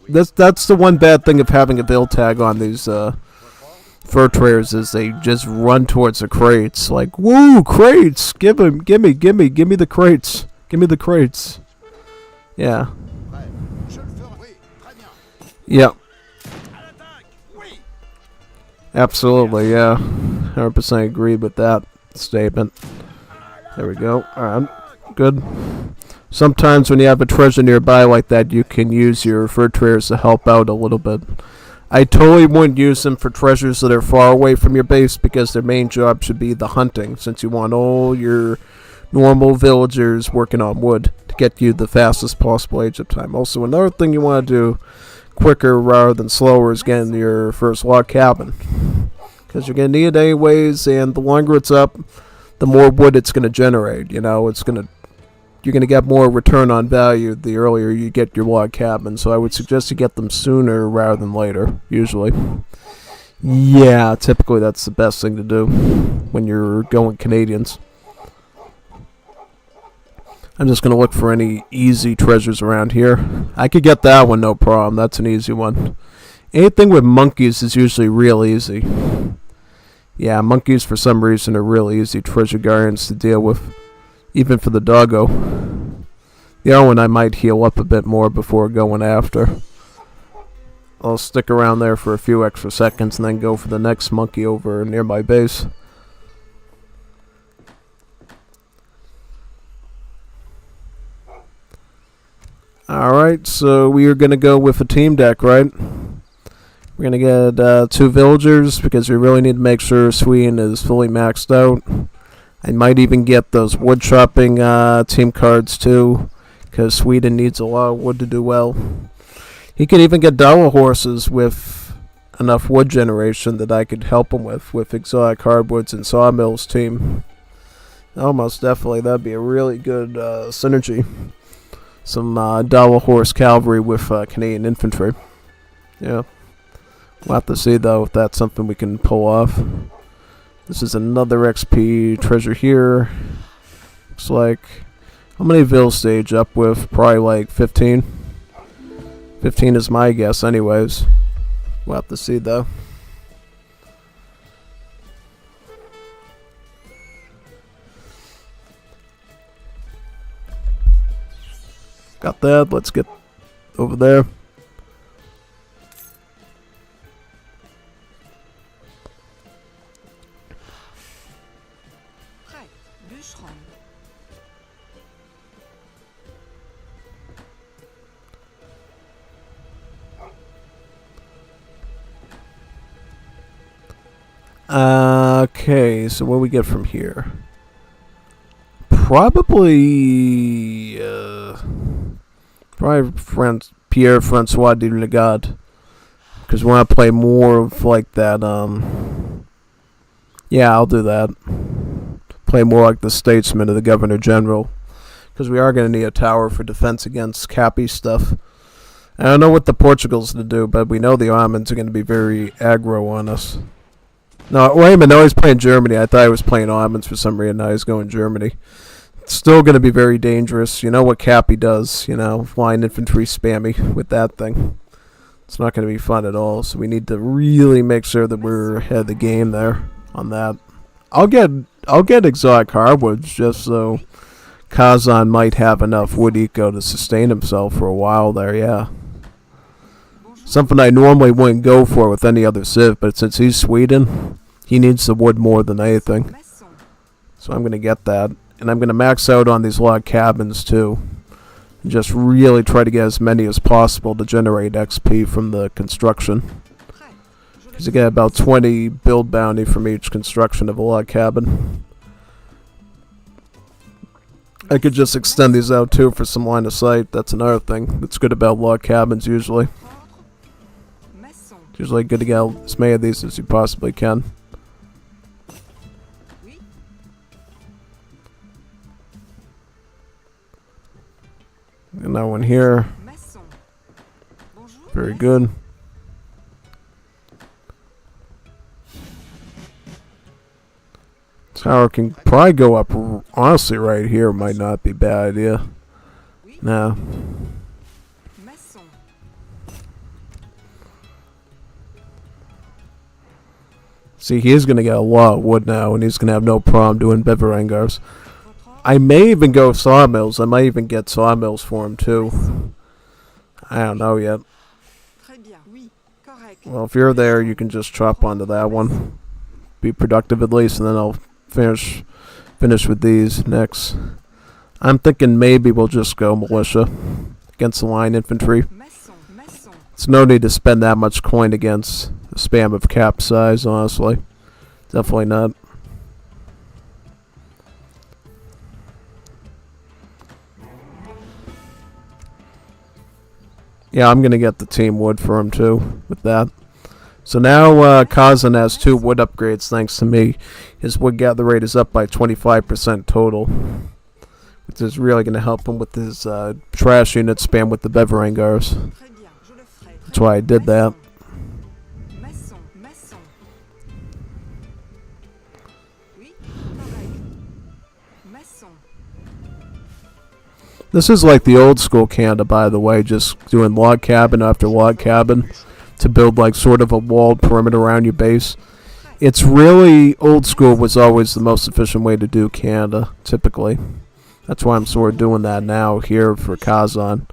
That's the one bad thing of having a build tag on these fur traders, is they just run towards the crates. Like, woo, crates! Gimme the crates. Give me the crates. Yeah. Yep. Absolutely, yeah. 100% agree with that statement. There we go. Alright. Good. Sometimes when you have a treasure nearby like that, you can use your fur traders to help out a little bit. I totally wouldn't use them for treasures that are far away from your base because their main job should be the hunting, since you want all your normal villagers working on wood to get you the fastest possible age of time. Also, another thing you want to do quicker rather than slower is getting your first log cabin, because you're going to need it anyways, and the longer it's up, the more wood it's going to generate. You're going to get more return on value the earlier you get your log cabin, so I would suggest you get them sooner rather than later, usually. Yeah, typically that's the best thing to do when you're going Canadians. I'm just going to look for any easy treasures around here. I could get that one, no problem. That's an easy one. Anything with monkeys is usually real easy. Yeah, monkeys for some reason are real easy treasure guardians to deal with, even for the doggo. The other one I might heal up a bit more before going after. I'll stick around there for a few extra seconds and then go for the next monkey over near my base. Alright, so we are going to go with a team deck, right? We're going to get 2 villagers because we really need to make sure Sweden is fully maxed out. I might even get those wood chopping team cards too, because Sweden needs a lot of wood to do well. He could even get Dawa horses with enough wood generation that I could help him with exotic hardwoods and sawmills team. Almost definitely, that'd be a really good synergy. Some Dawa horse cavalry with Canadian infantry. Yeah. We'll have to see though if that's something we can pull off. This is another XP treasure here. Looks like, how many Vil stage up with? Probably like 15. 15 is my guess anyways. We'll have to see though. Got that. Let's get over there. Okay, so what do we get from here? Probably Pierre Francois de Legade, because we want to play more of like that. Yeah, I'll do that. Play more like the statesman of the Governor General, because we are going to need a tower for defense against Cappy stuff. I don't know what the Portugal's to do, but we know the Ottomans are going to be very aggro on us. No, wait a minute, no, he's playing Germany. I thought he was playing Ottomans for some reason. Now he's going Germany. It's still going to be very dangerous. You know what Cappy does, line infantry spammy with that thing. It's not going to be fun at all, so we need to really make sure that we're ahead of the game there on that. I'll get exotic hardwoods just so Kazan might have enough wood eco to sustain himself for a while there, yeah. Something I normally wouldn't go for with any other civ, but since he's Sweden, he needs the wood more than anything. So I'm going to get that. And I'm going to max out on these log cabins too. And just really try to get as many as possible to generate XP from the construction. Because you get about 20 build bounty from each construction of a log cabin. I could just extend these out too for some line of sight. That's another thing that's good about log cabins usually. It's usually good to get as many of these as you possibly can. And that one here. Very good. Tower can probably go up, honestly, right here. Might not be a bad idea. No. See, he is going to get a lot of wood now, and he's going to have no problem doing Beverangars. I may even go sawmills. I might even get sawmills for him, too. I don't know yet. Well, if you're there, you can just chop onto that one. Be productive at least, and then I'll finish with these next. I'm thinking maybe we'll just go militia against the line infantry. It's no need to spend that much coin against the spam of capsize, honestly. Definitely not. Yeah, I'm gonna get the team wood for him too with that. So now Kazan has 2 wood upgrades thanks to me. His wood gather rate is up by 25% total, which is really going to help him with his trash unit spam with the Beverangars. That's why I did that. This is like the old school Canada, by the way, just doing log cabin after log cabin to build like sort of a walled perimeter around your base. It's really, old school was always the most efficient way to do Canada, typically. That's why I'm sort of doing that now here for Kazan,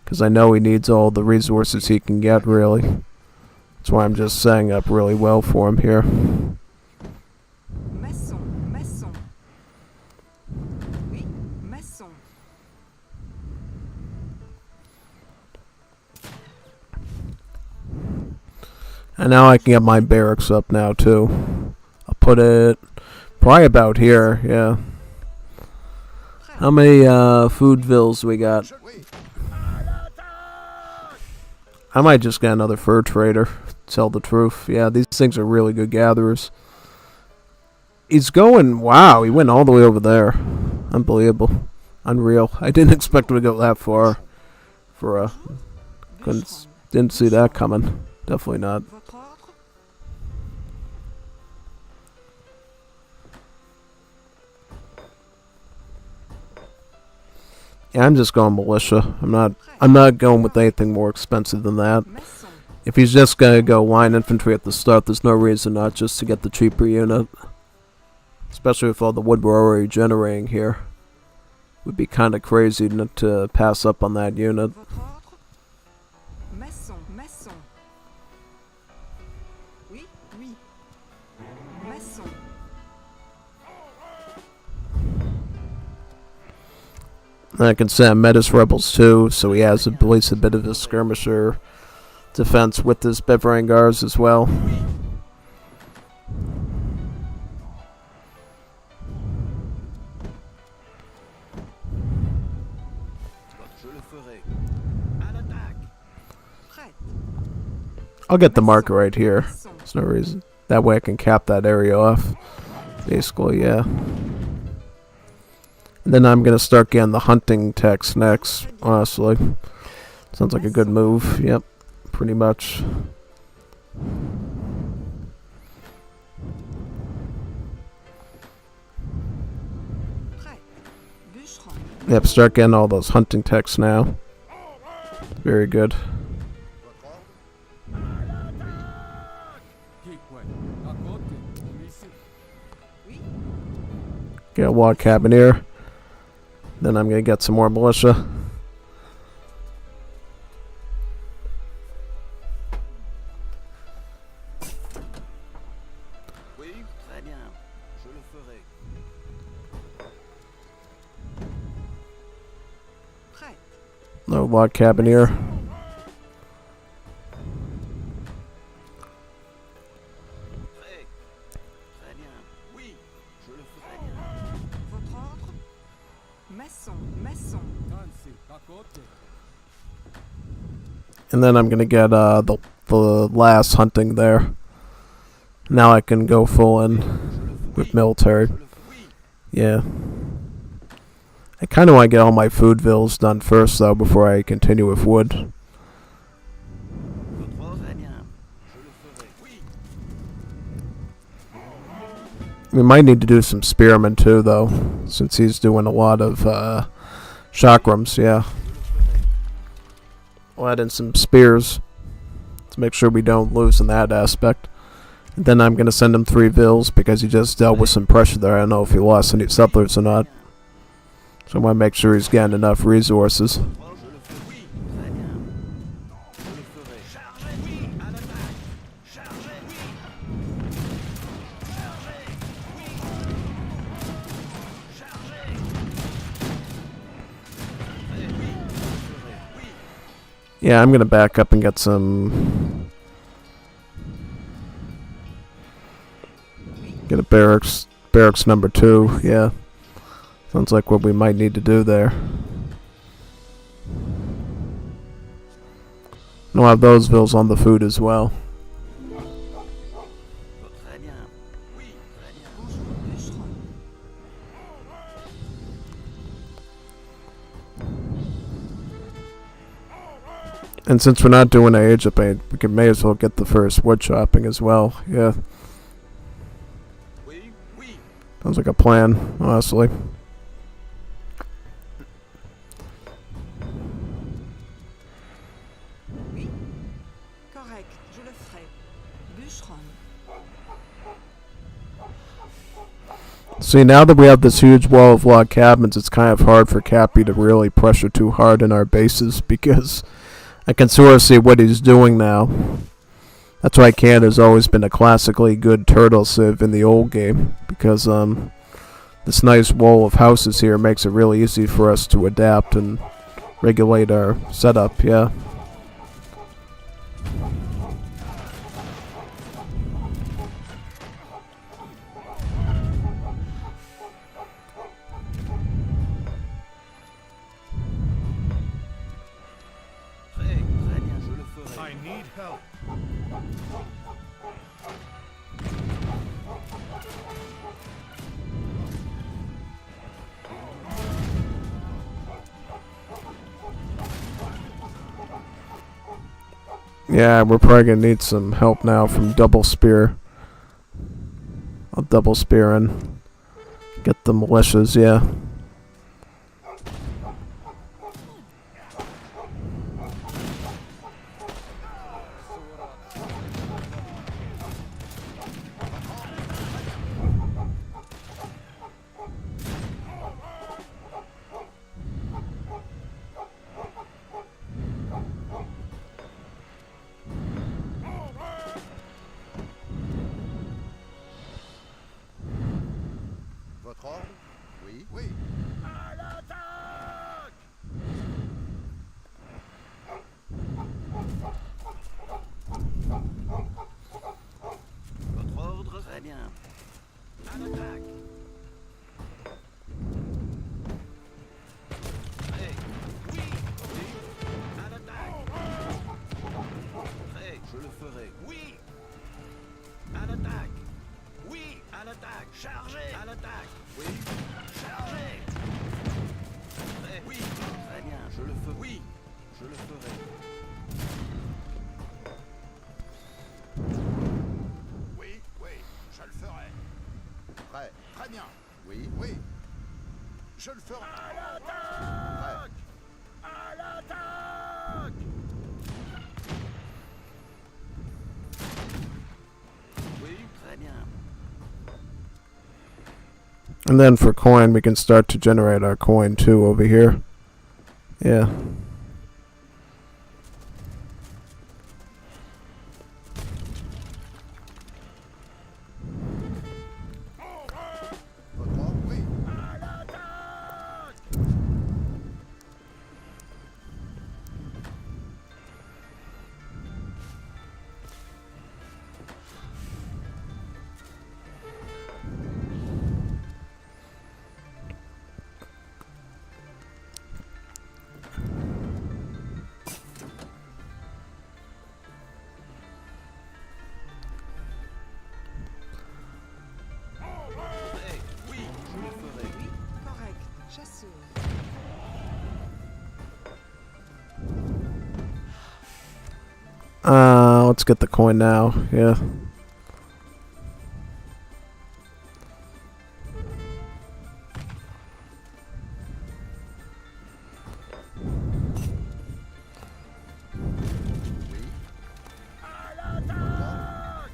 because I know he needs all the resources he can get, really. That's why I'm just setting up really well for him here. And now I can get my barracks up now too. I'll put it probably about here, yeah. How many food vills we got? I might just get another fur trader, to tell the truth. Yeah, these things are really good gatherers. He's going, wow, he went all the way over there. Unbelievable. Unreal. I didn't expect him to go that far. Didn't see that coming. Definitely not. Yeah, I'm just going militia. I'm not going with anything more expensive than that. If he's just gonna go line infantry at the start, there's no reason not just to get the cheaper unit. Especially with all the wood we're already generating here. Would be kinda crazy not to pass up on that unit. I can send Metis Rebels too, so he has at least a bit of a skirmisher defense with his Beverangars as well. I'll get the marker right here. There's no reason. That way I can cap that area off. Basically, yeah. And then I'm going to start getting the hunting techs next, honestly. Sounds like a good move. Yep, pretty much. Yep, start getting all those hunting techs now. Very good. Get a log cabin here. Then I'm going to get some more militia. No log cabin here. And then I'm gonna get the last hunting there. Now I can go full in with military. Yeah. I kind of want to get all my food vills done first though before I continue with wood. We might need to do some spearmen too though, since he's doing a lot of chakrams, yeah. We'll add in some spears to make sure we don't lose in that aspect. And then I'm going to send him 3 vills because he just dealt with some pressure there. I don't know if he lost any settlers or not. So I want to make sure he's getting enough resources. Yeah, I'm gonna back up and get some. Get a barracks number 2. Yeah, sounds like what we might need to do there. And we'll have those vills on the food as well. Très bien. Oui, très bien. Bonjour, bûcheron. And since we're not doing an age up, we may as well get the first wood chopping as well. Yeah, Oui, oui. sounds like a plan, honestly. Oui. Correct, je le ferai. Bûcheron. See, now that we have this huge wall of log cabins, it's kind of hard for Cappy to really pressure too hard in our bases because I can sort of see what he's doing now. That's why Canada's always been a classically good turtle civ in the old game, because this nice wall of houses here makes it really easy for us to adapt and regulate our setup, yeah. Très, très bien, je le ferai. I need help. Yeah, we're probably gonna need some help now from Double Spear. I'll double spear and get the militias, yeah. Votre ordre? Oui. Oui. À l'attaque! Votre ordre? Très bien. À l'attaque! Prêt? Oui. Oui. À l'attaque! Prêt, je le ferai. Oui. À l'attaque! Oui, à l'attaque! Chargez! À l'attaque! Oui! Chargez! Prêt? Oui! Très bien, je le ferai. Oui! Je le ferai. Oui, oui, je le ferai. Prêt? Très bien. Oui? Oui. Je le ferai. À l'attaque! À l'attaque! Oui, très bien. And then for coin, we can start to generate our coin too over here. Yeah. Votre ordre? Oui. À l'attaque! Prêt? Oui, je le ferai. Oui, correct. Chasseur. Let's get the coin now. Yeah. À l'attaque!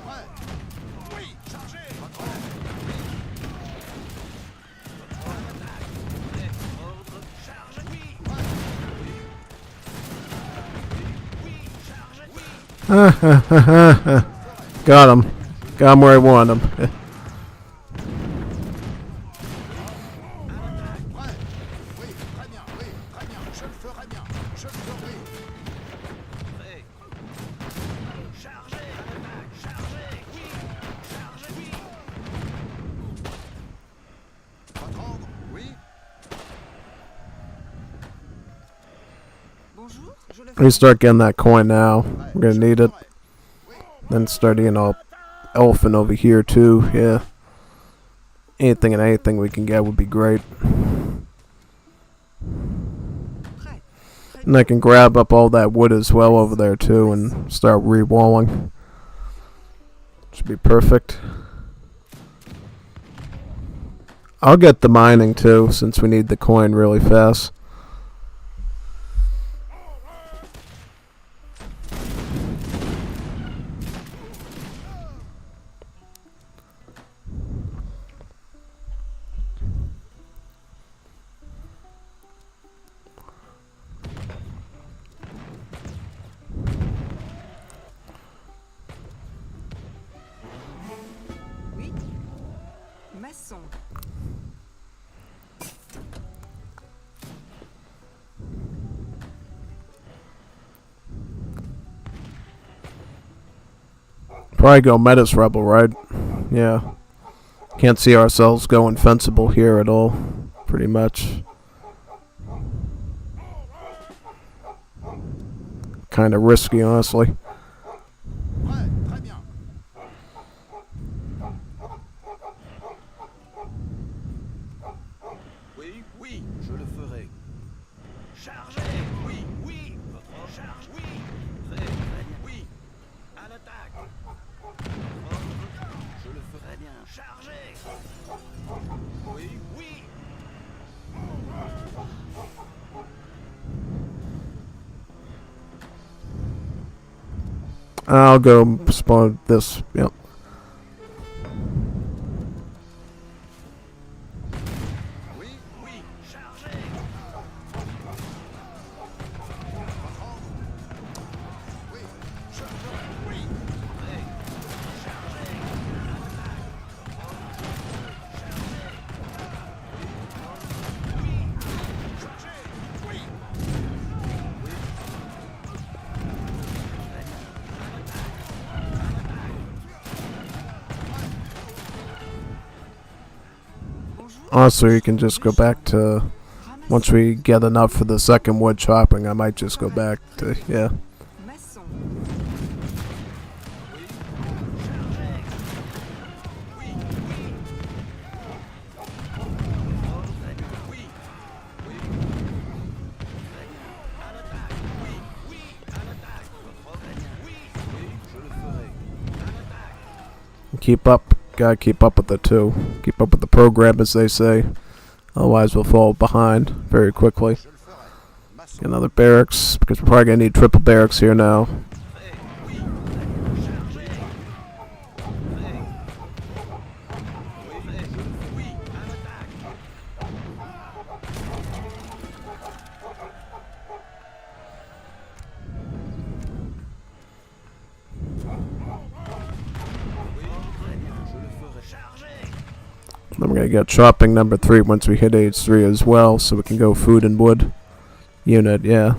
Prêt. Oui, chargez. Votre À l'attaque! Prêt? Ordre? Charge! Oui! Oui! Oui! Charge! Oui! Got him. Got him where I want him. Prêt. Oui, très bien, oui, très bien. Je le ferai bien. Je le ferai. Prêt. Chargez. À l'attaque. Chargez. Oui. Chargez. Oui. Attendre. Oui. Bonjour, je le We ferai. start getting that coin now. We're gonna Je le need it. ferai. Oui. Then start getting all elephant over here too. Yeah. Anything and anything we can get would be great. Prêt. Très And I can grab up all that wood as well over there too and start re-walling. Should be perfect. I'll get the mining too since we need the coin really fast. Oui. Maçon. Probably go Metis Rebel, right? Yeah. Can't see ourselves going fensible here at all. Pretty much. Kind of risky, honestly. Prêt. Très bien. Oui. Oui. Je le ferai. Chargez. Oui. Oui. Votre charge. Oui. Prêt. Très bien. Oui. À l'attaque. Je le ferai bien. Chargez. Oui. Oui. I'll go spawn this. Yep. Oui. Oui. Chargez. Oui. Je le ferai. Oui. Prêt. Chargez. À l'attaque. Chargez. Oui. Bonjour. Also, you can just go back to Ramasse. once we get enough for the second wood chopping. I might just go back to yeah. Maçon. Keep up. Gotta keep up with it too. Keep up with the program, as they say. Otherwise, we'll fall behind very quickly. Je le ferai. Maçon. Get another barracks because we're probably gonna need triple barracks here now. Then we're gonna get chopping number 3 once we hit age 3 as well, so we can go food and wood unit. Yeah.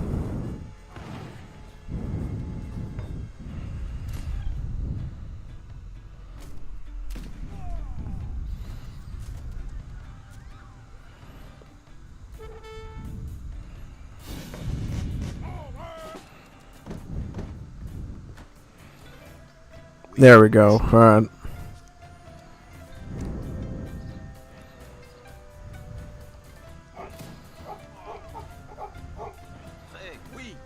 There we go. Alright. Oui.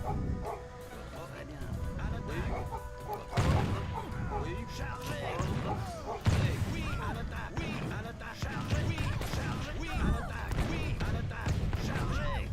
Très bien. À l'attaque. Oui. Chargez. Oui. À l'attaque. Oui. À l'attaque. Chargez. Oui. Chargez. Oui. À l'attaque. Oui. À l'attaque. Chargez.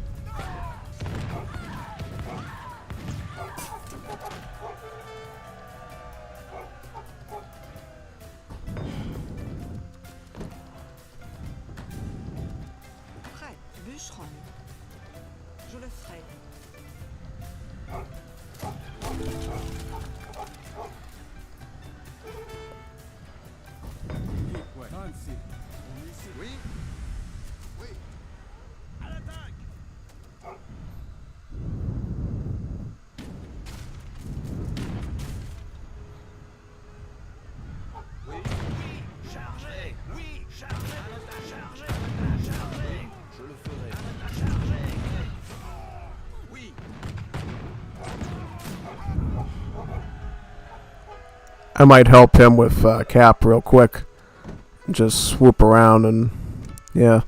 I might help him with Cap real quick. Just swoop around and yeah,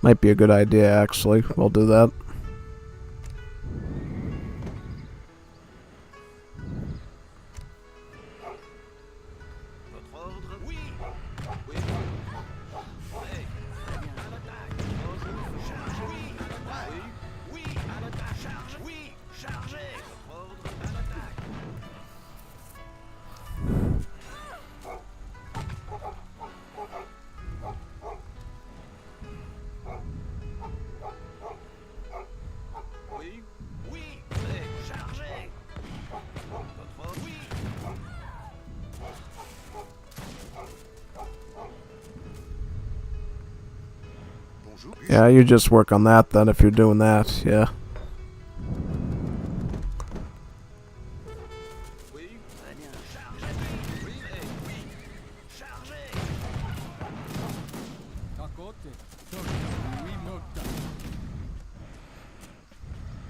might be a good idea actually. We'll do that. Votre ordre? Oui. Oui. Prêt. Très bien. À l'attaque. Charge. Oui. À l'attaque. Oui. Oui. À l'attaque. Charge. Oui. Chargez. Votre ordre? À l'attaque. Oui. Oui. Prêt. Chargez. Votre ordre? Oui. Bonjour. Yeah, you just work on that then if you're doing that. Yeah. Oui. Très bien. Chargez. Oui. Prêt. Oui. Chargez.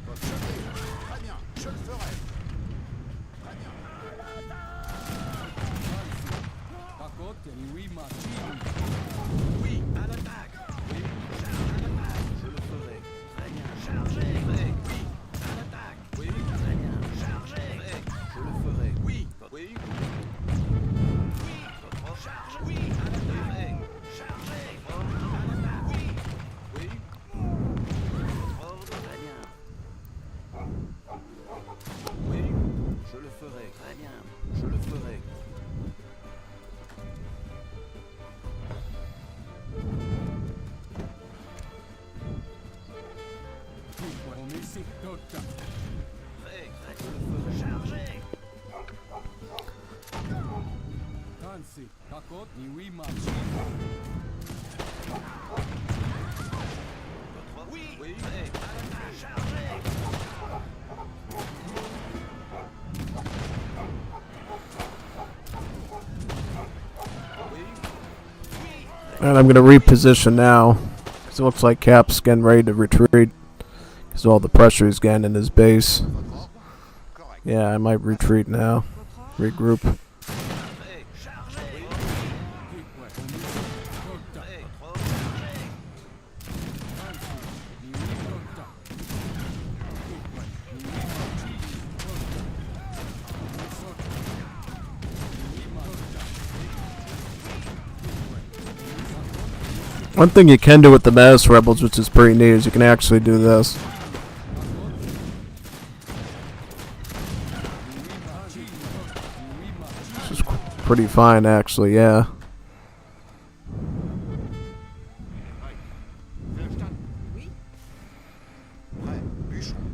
Votre chevalier. Très bien. Je le ferai. Très bien. Oui. À l'attaque. Oui. Charge. À l'attaque. Je le ferai. Très bien. Chargez. Prêt. Oui. À l'attaque. Oui. Très bien. Chargez. Prêt. Je le ferai. Oui. Oui. Oui. Votre charge. Oui. À l'attaque. Prêt. Chargez. Ordre. À l'attaque. Oui. Oui. Votre ordre. Très bien. Oui. Je le ferai. Très bien. Je le ferai. Prêt. Prêt. Je le ferai. Chargez. Votre oui. Oui. Prêt. À l'attaque. Chargez. Oui. Oui. And I'm gonna reposition now. Cause it looks like Cap's getting ready to retreat. Cause all the pressure he's getting in his base. Votre ordre? Correct. Yeah, I might retreat now. Regroup. Prêt. Chargez. Prêt. Votre chargez. One thing you can do with the Mass Rebels, which is pretty neat, is you can actually do this. Which is pretty fine, actually, yeah. Prêt. Bûcheron.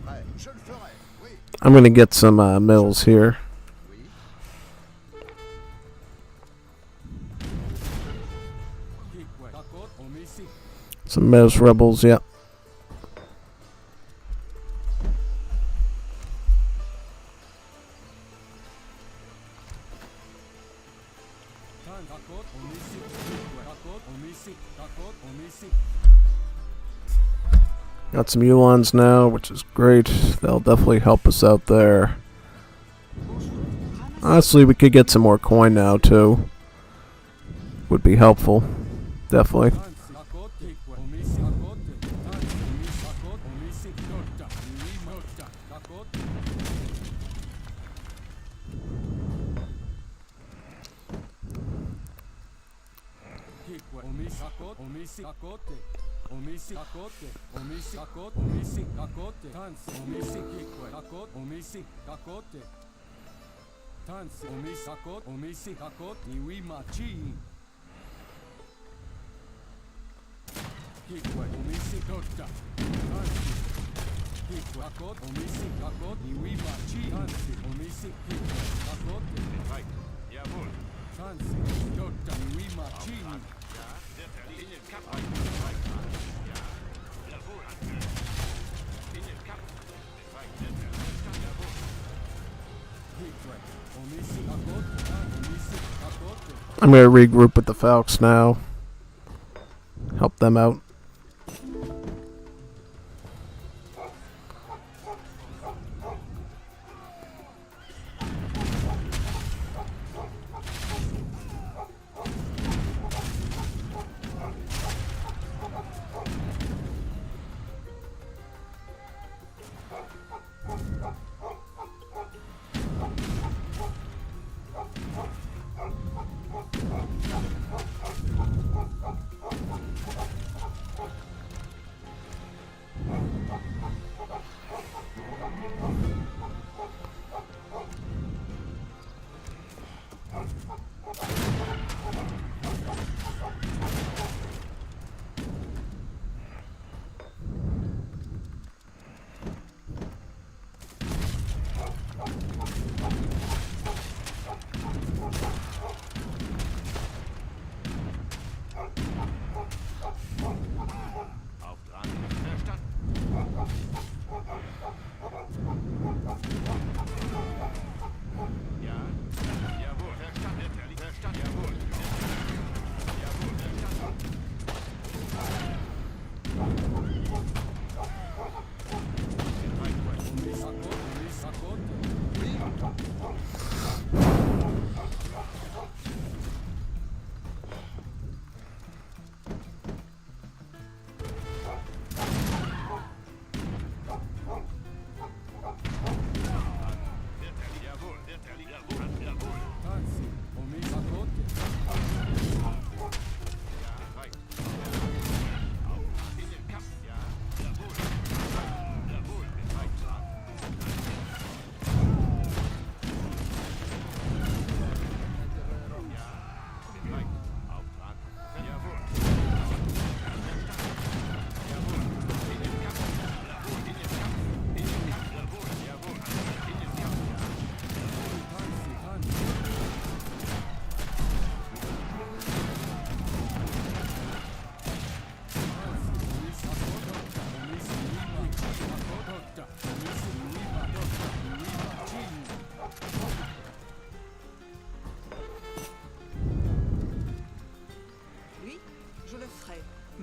Prêt. Je le ferai. Oui. I'm gonna get some mills here. Oui. Some Mass Rebels, yeah. Got some Yulons now, which is great. They'll definitely help us out there. Honestly, we could get some more coin now, too. Would be helpful. Definitely. I'm gonna regroup with the Falcons now. Help them out.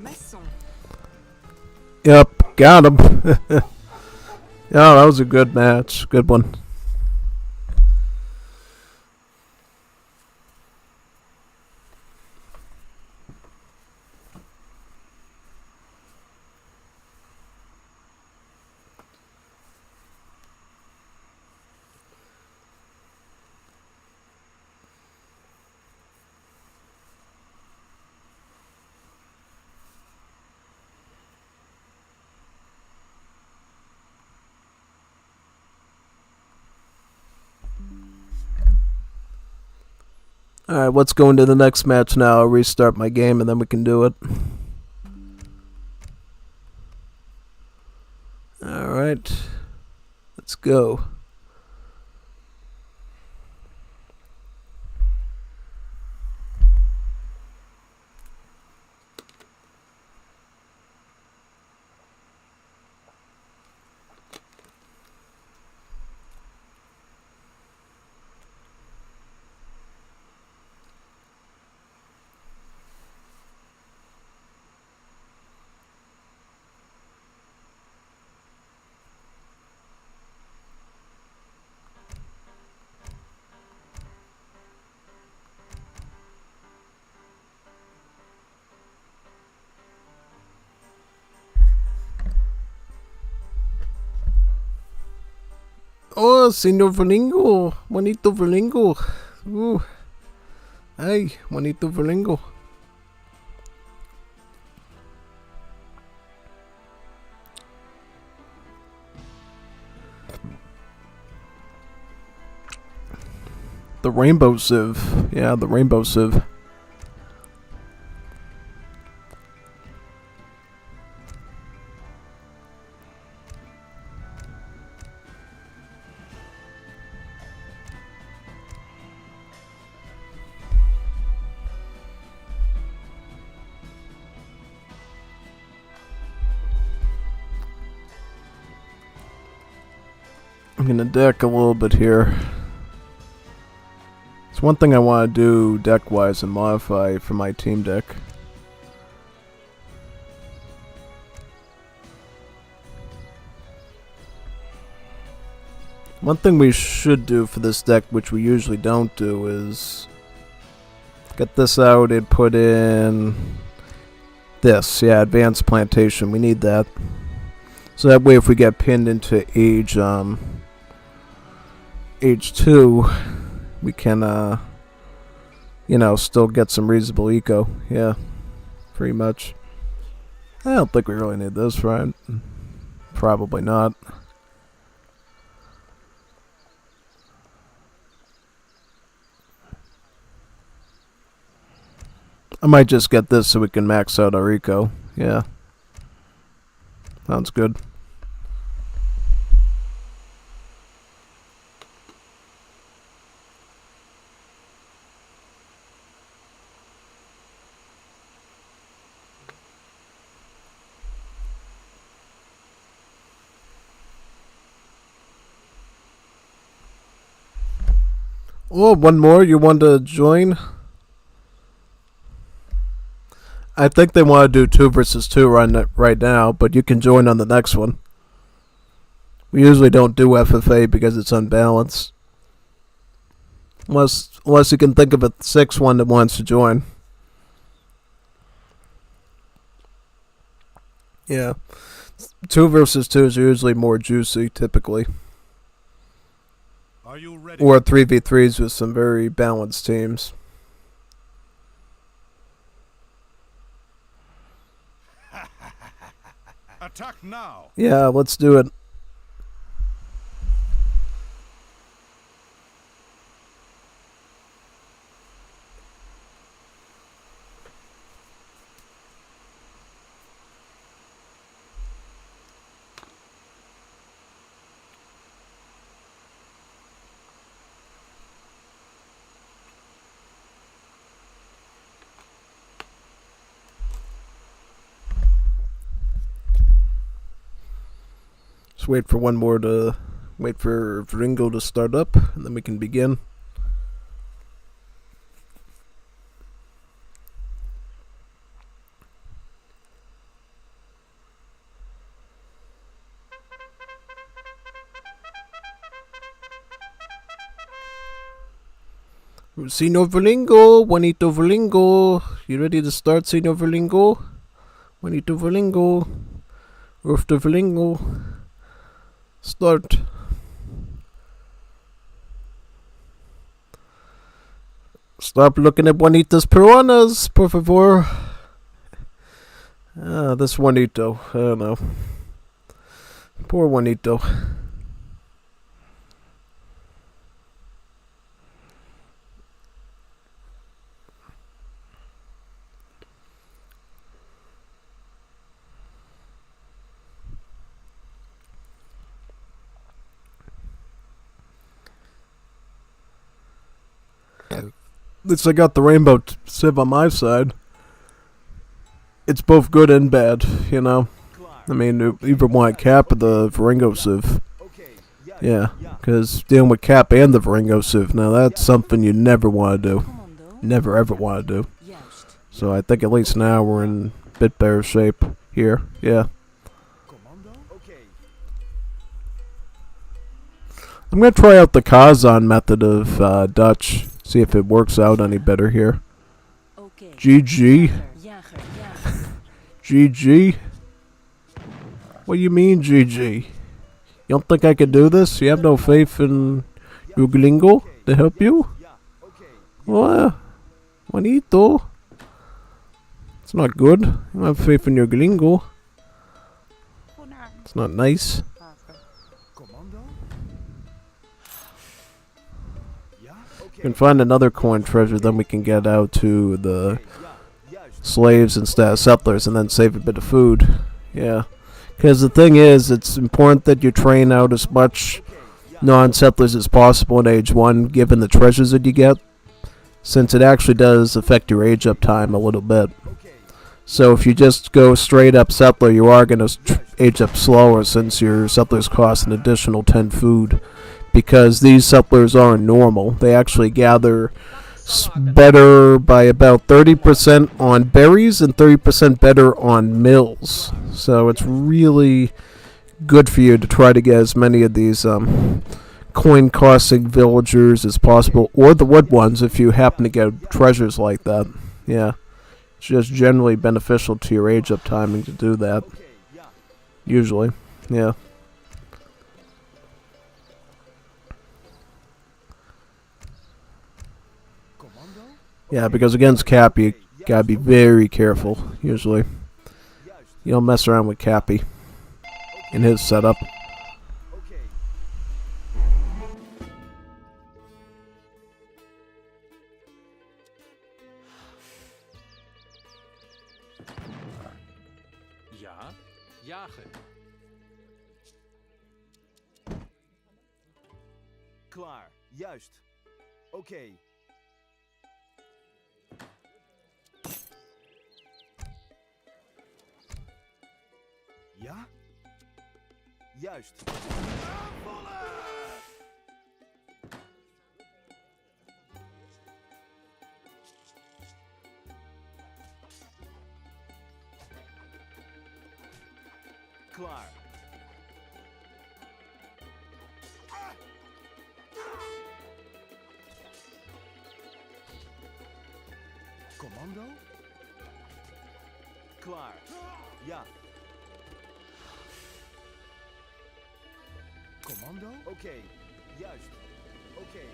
Maçon. Yep, got him. Yeah, that was a good match. Good one. Alright, let's go into the next match now. I'll restart my game and then we can do it. Alright. Let's go. Oh, Señor Verlingo. Juanito Verlingo. Hey, Juanito Verlingo. The Rainbow Civ. Yeah, the Rainbow Civ. I'm gonna deck a little bit here. It's one thing I want to do deck-wise and modify for my team deck. One thing we should do for this deck, which we usually don't do, is get this out and put in this. Yeah, Advanced Plantation. We need that. So that way if we get pinned into age 2, we can, you know, still get some reasonable eco. Yeah, pretty much. I don't think we really need this, right? Probably not. I might just get this so we can max out our eco. Yeah. Sounds good. Oh, one more? You want to join? I think they want to do 2 versus 2 right now, but you can join on the next one. We usually don't do FFA because it's unbalanced. Unless you can think of a 6-1 that wants to join. Yeah. 2 versus 2 is usually more juicy, typically. Are you ready? Or 3v3s with some very balanced teams. Attack now! Yeah, let's do it. Just wait for wait for Ringo to start up, and then we can begin. Senor Verlingo, Juanito Verlingo. You ready to start, Senor Verlingo? Juanito Verlingo. Roof de Verlingo. Start. Stop looking at Juanita's piranhas, por favor. Ah, this Juanito. I don't know. Poor Juanito. At least I got the rainbow sieve on my side. It's both good and bad, you know. I mean, either one Cap or the Varingo sieve. Yeah, because dealing with Cap and the Varingo sieve, now that's something you never want to do. Commando. Never ever want to do. Juist. So I think at least now we're in a bit better shape here. Yeah. I'm going to try out the Kazan method of Dutch. See if it works out any better here. Oké. GG. Jager, jager. GG. What do you mean, GG? You don't think I can do this? You have no faith in Uglingo to help you? What? Juanito. It's not good. I don't have faith in your Glingo. It's not nice. We can find another coin treasure, then we can get out to the slaves instead of settlers and then save a bit of food. Yeah. Because the thing is, it's important that you train out as much non-settlers as possible in Age 1, given the treasures that you get, since it actually does affect your age up time a little bit. So if you just go straight up settler, you are going to age up slower, since your settlers cost an additional 10 food. Because these settlers aren't normal. They actually gather better by about 30% on berries and 30% better on mills. So it's really good for you to try to get as many of these coin costing villagers as possible, or the wood ones if you happen to get treasures like that. Yeah. It's just generally beneficial to your age up timing to do that. Usually. Yeah. Yeah, because against Cap, you gotta be very careful, usually. You don't mess around with Cappy in his setup. Ja, jagen. Klaar, juist. Oké. Ja? Juist. Klaar. Commando? Klaar. Ja. Commando? Oké, juist. Oké.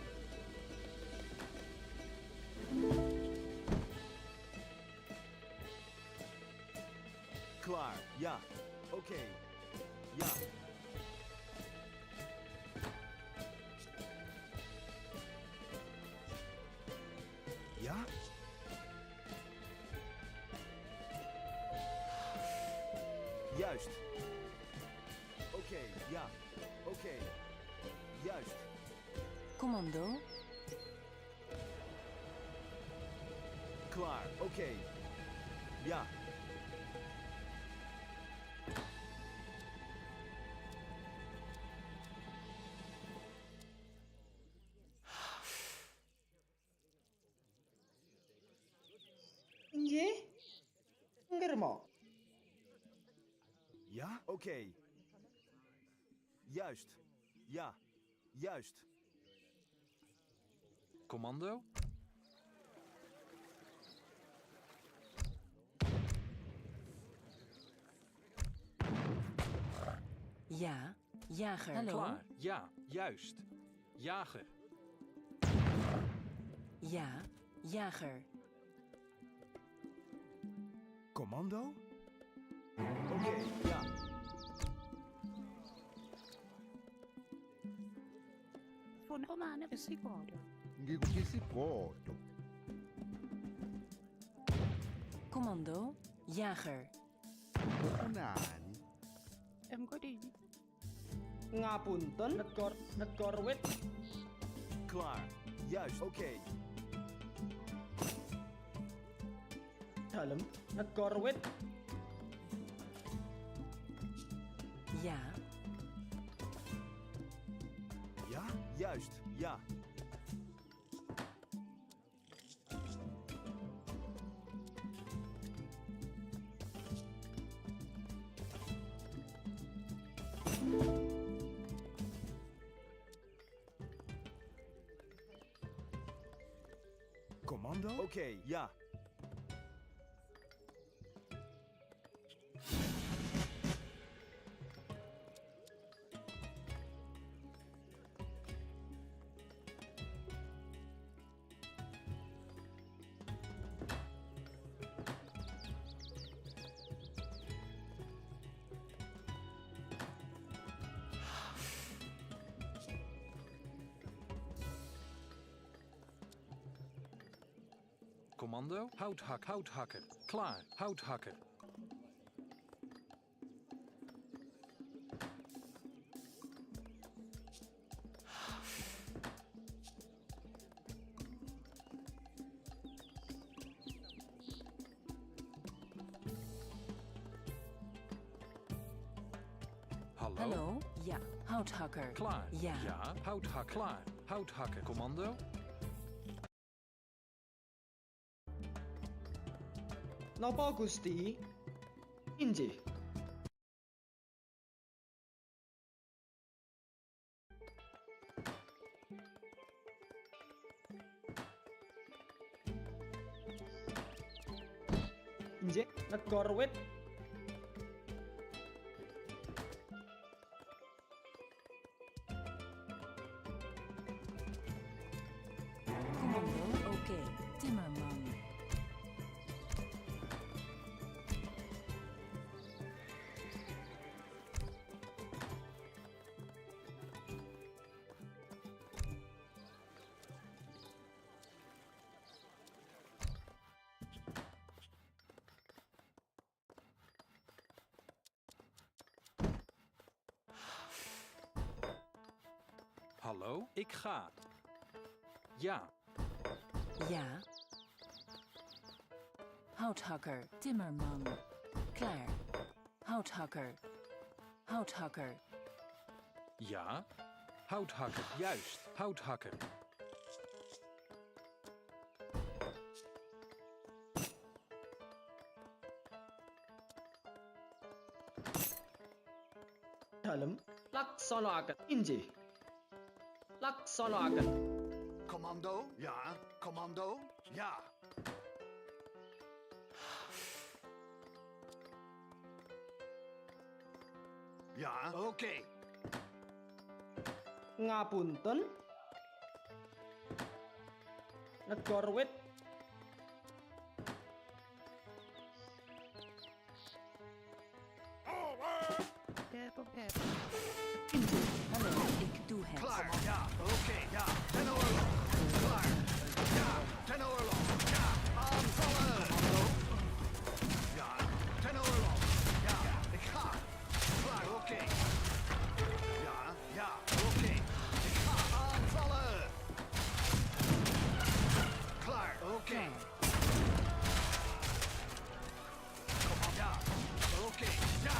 Klaar, ja. Oké. Ja. Ja? Juist. Oké, ja. Oké. Juist. Commando. Klaar. Oké. Ja. Nggih. Ngermo. Ja? Oké. Juist. Ja. Juist. Commando? Ja, jager. Hallo? Klaar. Ja, juist. Jager. Ja, jager. Commando? Oké, ja. Ngikukisi godo. Commando, jager. Ufunani? Ngapunten, negor wit. Klaar. Juist. Oké. Dalem, negor wit. Ja, Ja, juist. Ja. Commando? Oké, ja. Commando, houthakker. Klaar, houthakker. Hallo? hallo? Ja, houthakker. Klaar. Ja. Ja, houthakker. Klaar, houthakker. Commando? Napa Gusti? Inji. Inji, negor wit. Commando, oké. Timmerman. Hallo? Ik ga. Ja. Ja. Houthakker, timmerman. Klaar. Houthakker. Houthakker. Ja. Houthakker. Juist. Houthakker. Dalem, laksanaken. Inji. Laksanaken. Commando? Ja. Commando? Ja. Ja, oké. Ngapunten. Negor wit. Hallo, ik doe het. Klaar. Ja, oké. Ja. Ten oorlog. Klaar. Ja. Ten oorlog. Ja. Aanvallen. Commando? Ja. Ten oorlog. Ja. Ik ga. Klaar, oké. Ja. Ja, oké. Ik ga aanvallen. Klaar, oké. Commando? Ja. Oké. Ja.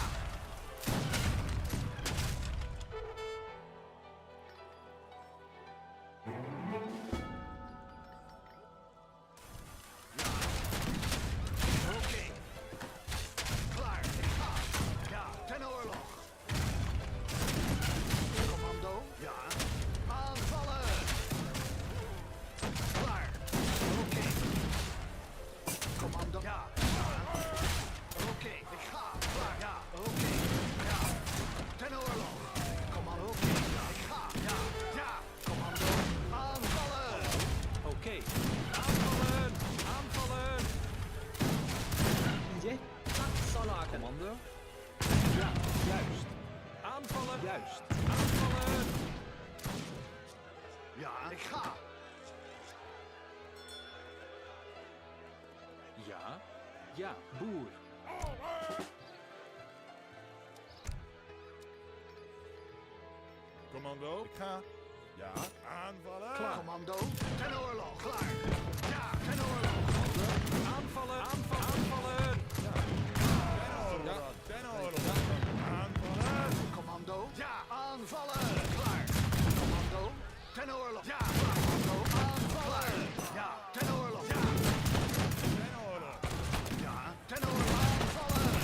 Commando? Ja, juist. Aanvallen! Juist. Aanvallen! Ja, ik ga. Ja. Ja, boer. Commando. Ik ga. Ja, aanvallen. Klaar. Commando, ten oorlog. Klaar. Ja, ten oorlog. Aanvallen! Aanvallen! Aanvallen! Ten oorlog. Aanvallen. Commando, ja, aanvallen. Klaar. Commando, ten oorlog. Ja, commando, aanvallen. Ja, ten oorlog. Ja, Ten oorlog. ja, ten oorlog. Aanvallen.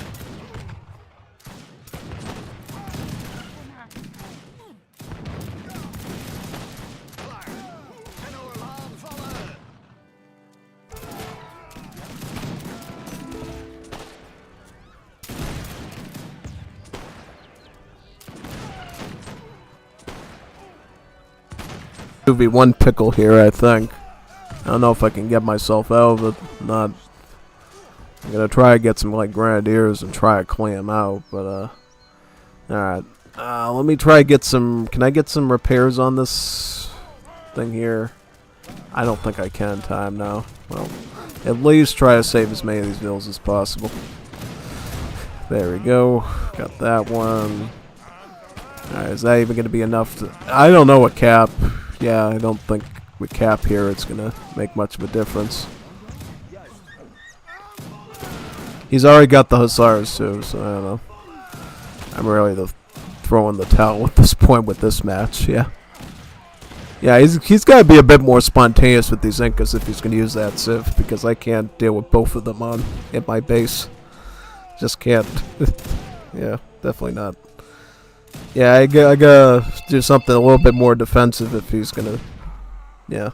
Klaar. Ten oorlog. Aanvallen. Two v one pickle here, I think. I don't know if I can get myself out of it. Not. I'm gonna try to get some like grenadiers and try to clean them out, but alright. Let me try to get some. Can I get some repairs on this thing here? I don't think I can in time now. Well, at least try to save as many of these villas as possible. There we go. Got that one. Alright, is that even gonna be enough to? I don't know what cap. Yeah, I don't think with cap here it's gonna make much of a difference. He's already got the hussars too, so I don't know. I'm really throwing the towel at this point with this match. Yeah, yeah, he's got to be a bit more spontaneous with these Incas if he's gonna use that civ, because I can't deal with both of them at my base. Just can't. Yeah, definitely not. Yeah, I gotta do something a little bit more defensive if he's gonna. Yeah.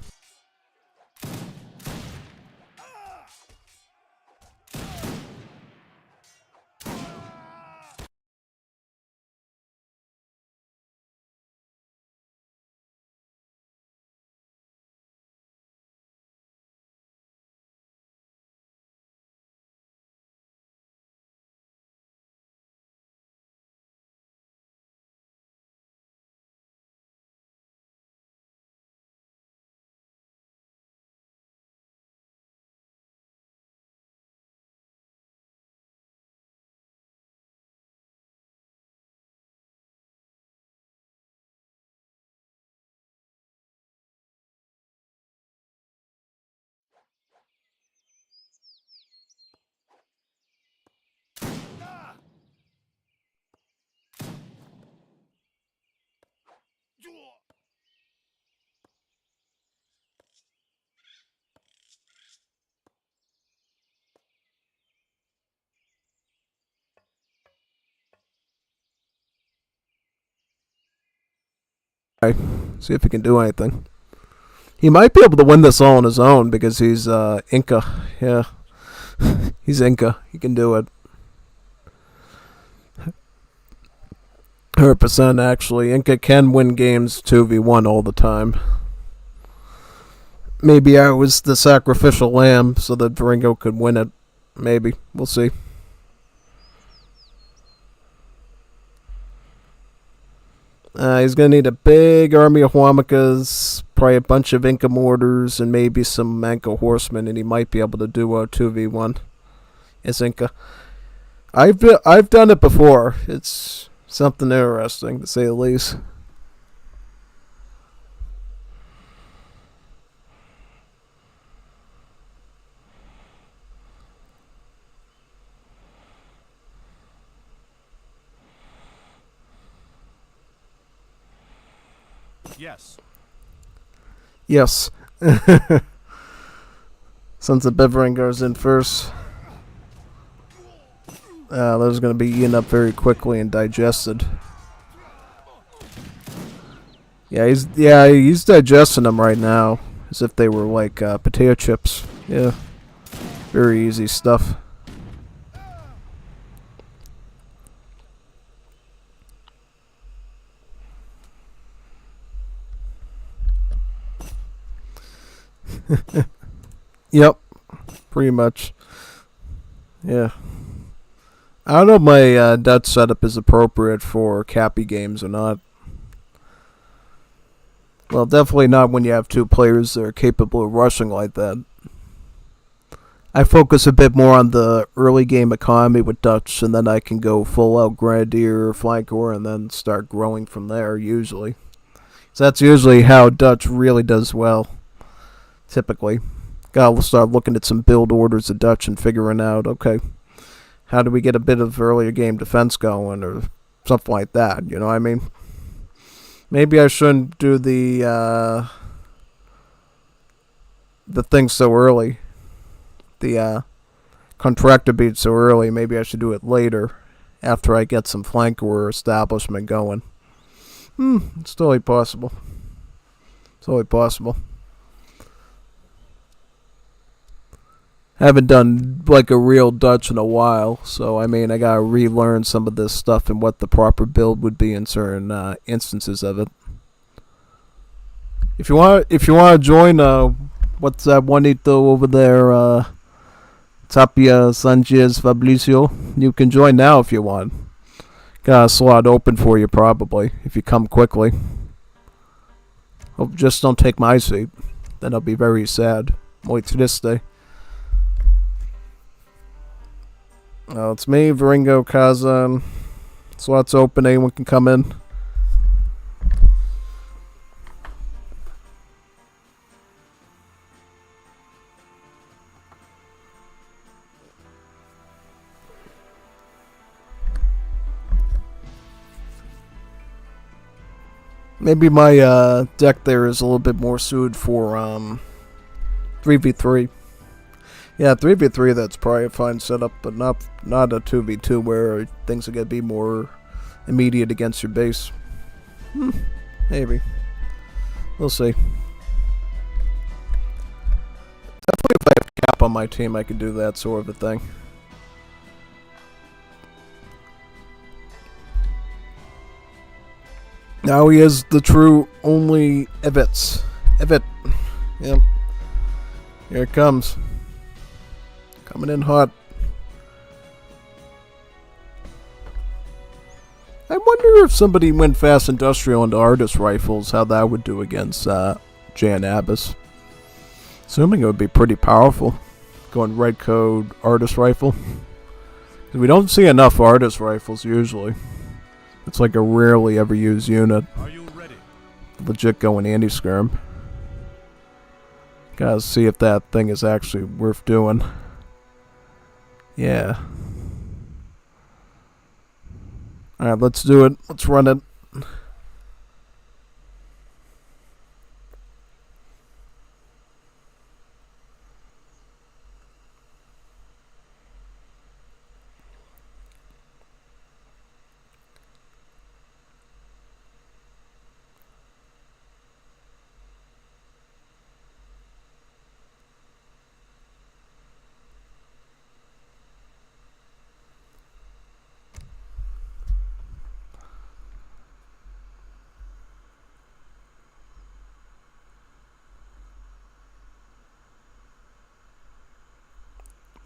See if he can do anything. He might be able to win this all on his own because he's Inca. Yeah, he's Inca. He can do it. 100% actually. Inca can win games 2v1 all the time. Maybe I was the sacrificial lamb so that Varingo could win it. Maybe. We'll see. He's going to need a big army of Huamacas, probably a bunch of Inca mortars, and maybe some Manco horsemen, and he might be able to do a 2v1 as Inca. I've done it before. It's something interesting, to say the least. Yes. Yes. Sons of Beveringar's in first. Those are going to be eaten up very quickly and digested. Yeah, he's digesting them right now as if they were like potato chips. Yeah, very easy stuff. Yep, pretty much. Yeah. I don't know if my Dutch setup is appropriate for Cappy games or not. Well, definitely not when you have two players that are capable of rushing like that. I focus a bit more on the early game economy with Dutch, and then I can go full out Grenadier, Flanker, and then start growing from there, usually. So that's usually how Dutch really does well, typically. Gotta start looking at some build orders of Dutch and figuring out, okay, how do we get a bit of earlier game defense going, or something like that, you know what I mean? Maybe I shouldn't do the thing so early. The contractor beat so early. Maybe I should do it later, after I get some flanker establishment going. It's totally possible. It's totally possible. Haven't done like a real Dutch in a while, so I mean I gotta relearn some of this stuff and what the proper build would be in certain instances of it. If you want to join, what's that Juanito over there? Tapia Sanchez Fabricio. You can join now if you want. Got a slot open for you probably if you come quickly. Hope just don't take my seat. Then I'll be very sad. Muy triste. It's me, Veringo, Kazan. Slots open, anyone can come in. Maybe my deck there is a little bit more suited for 3v3. Yeah, 3v3 that's probably a fine setup, but not a 2v2 where things are going to be more immediate against your base. Maybe. We'll see. Definitely if I have Cap on my team I could do that sort of a thing. Now he is the true only Evets. Evet. Yep. Here it comes. Coming in hot. I wonder if somebody went fast industrial into Artist rifles, how that would do against Jan Abbas. Assuming it would be pretty powerful. Going red code Artist rifle. We don't see enough Artist rifles usually. It's like a rarely ever used unit. Are you ready? Legit going anti-skirm. Gotta see if that thing is actually worth doing. Yeah. Alright, let's do it. Let's run it.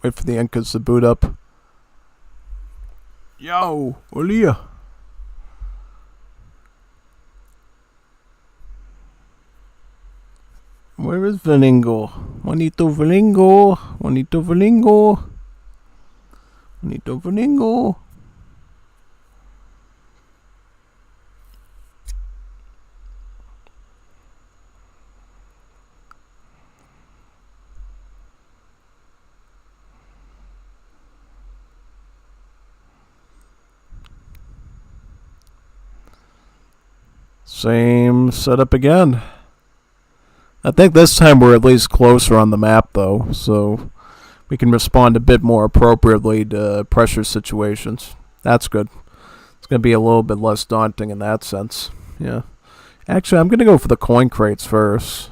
Wait for the Incas to boot up. Yo, Olia. Where is Velingo? Juanito Velingo. Juanito Velingo. Juanito Velingo. Same setup again. I think this time we're at least closer on the map though, so we can respond a bit more appropriately to pressure situations. That's good. It's going to be a little bit less daunting in that sense. Yeah. Actually, I'm going to go for the coin crates first.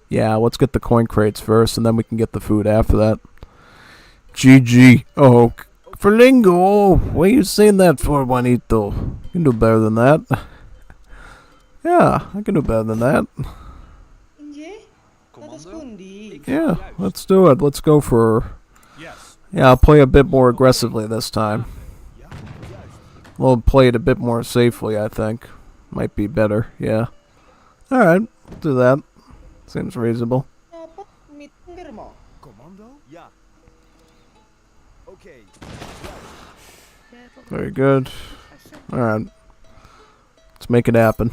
Yeah, let's get the coin crates first, and then we can get the food after that. GG. Oh, Ferlingo! What are you saying that for, Juanito? You can do better than that. Yeah, I can do better than that. Yeah, let's do it. Let's go for... Yes. Yeah, I'll play a bit more aggressively this time. We'll play it a bit more safely, I think. Might be better, yeah. Alright, do that. Seems reasonable. Dapat meeting mo. Commando? Ja. Oké. Very good. Alright. Let's make it happen.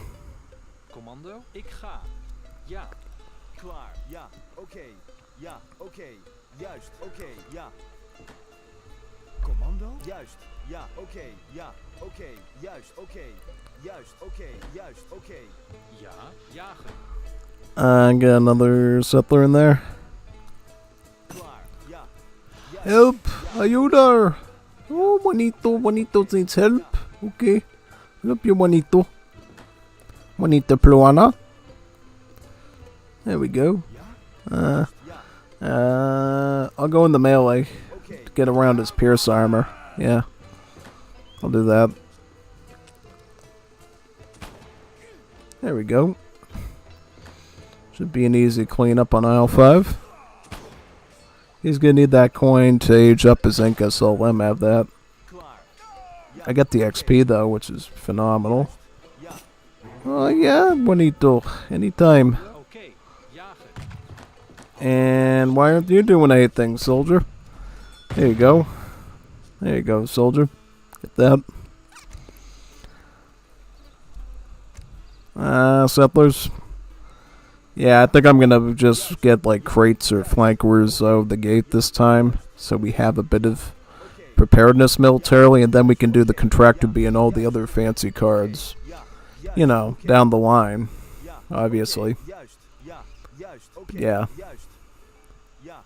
Commando? Ik ga. Ja. Klaar. Ja. Oké. Ja. Oké. Juist. Oké. Ja. Commando? Juist. Ja. Oké. Ja. Oké. Juist. Oké. Juist. Oké. Juist. Oké. Ja. Jagen. Get another settler in there. Klaar. Ja. Help! Ayuda! Oh, Juanito needs help. Okay. Help you, Juanito. Juanito Pluana. There we go. I'll go in the melee to get around his pierce armor. Yeah. I'll do that. There we go. Should be an easy cleanup on aisle 5. He's gonna need that coin to age up his Inca, so let him have that. I got the XP though, which is phenomenal. Oh yeah, Juanito. Anytime. Oké. Jagen. And why aren't you doing anything, soldier? There you go. There you go, soldier. Get that. Settlers. Yeah, I think I'm gonna just get like crates or flankers of the gate this time, so we have a bit of preparedness militarily, and then we can do the contractor B and all the other fancy cards. You know, down the line, obviously. Juist. Ja. Juist. Oké. Yeah. Juist. Ja.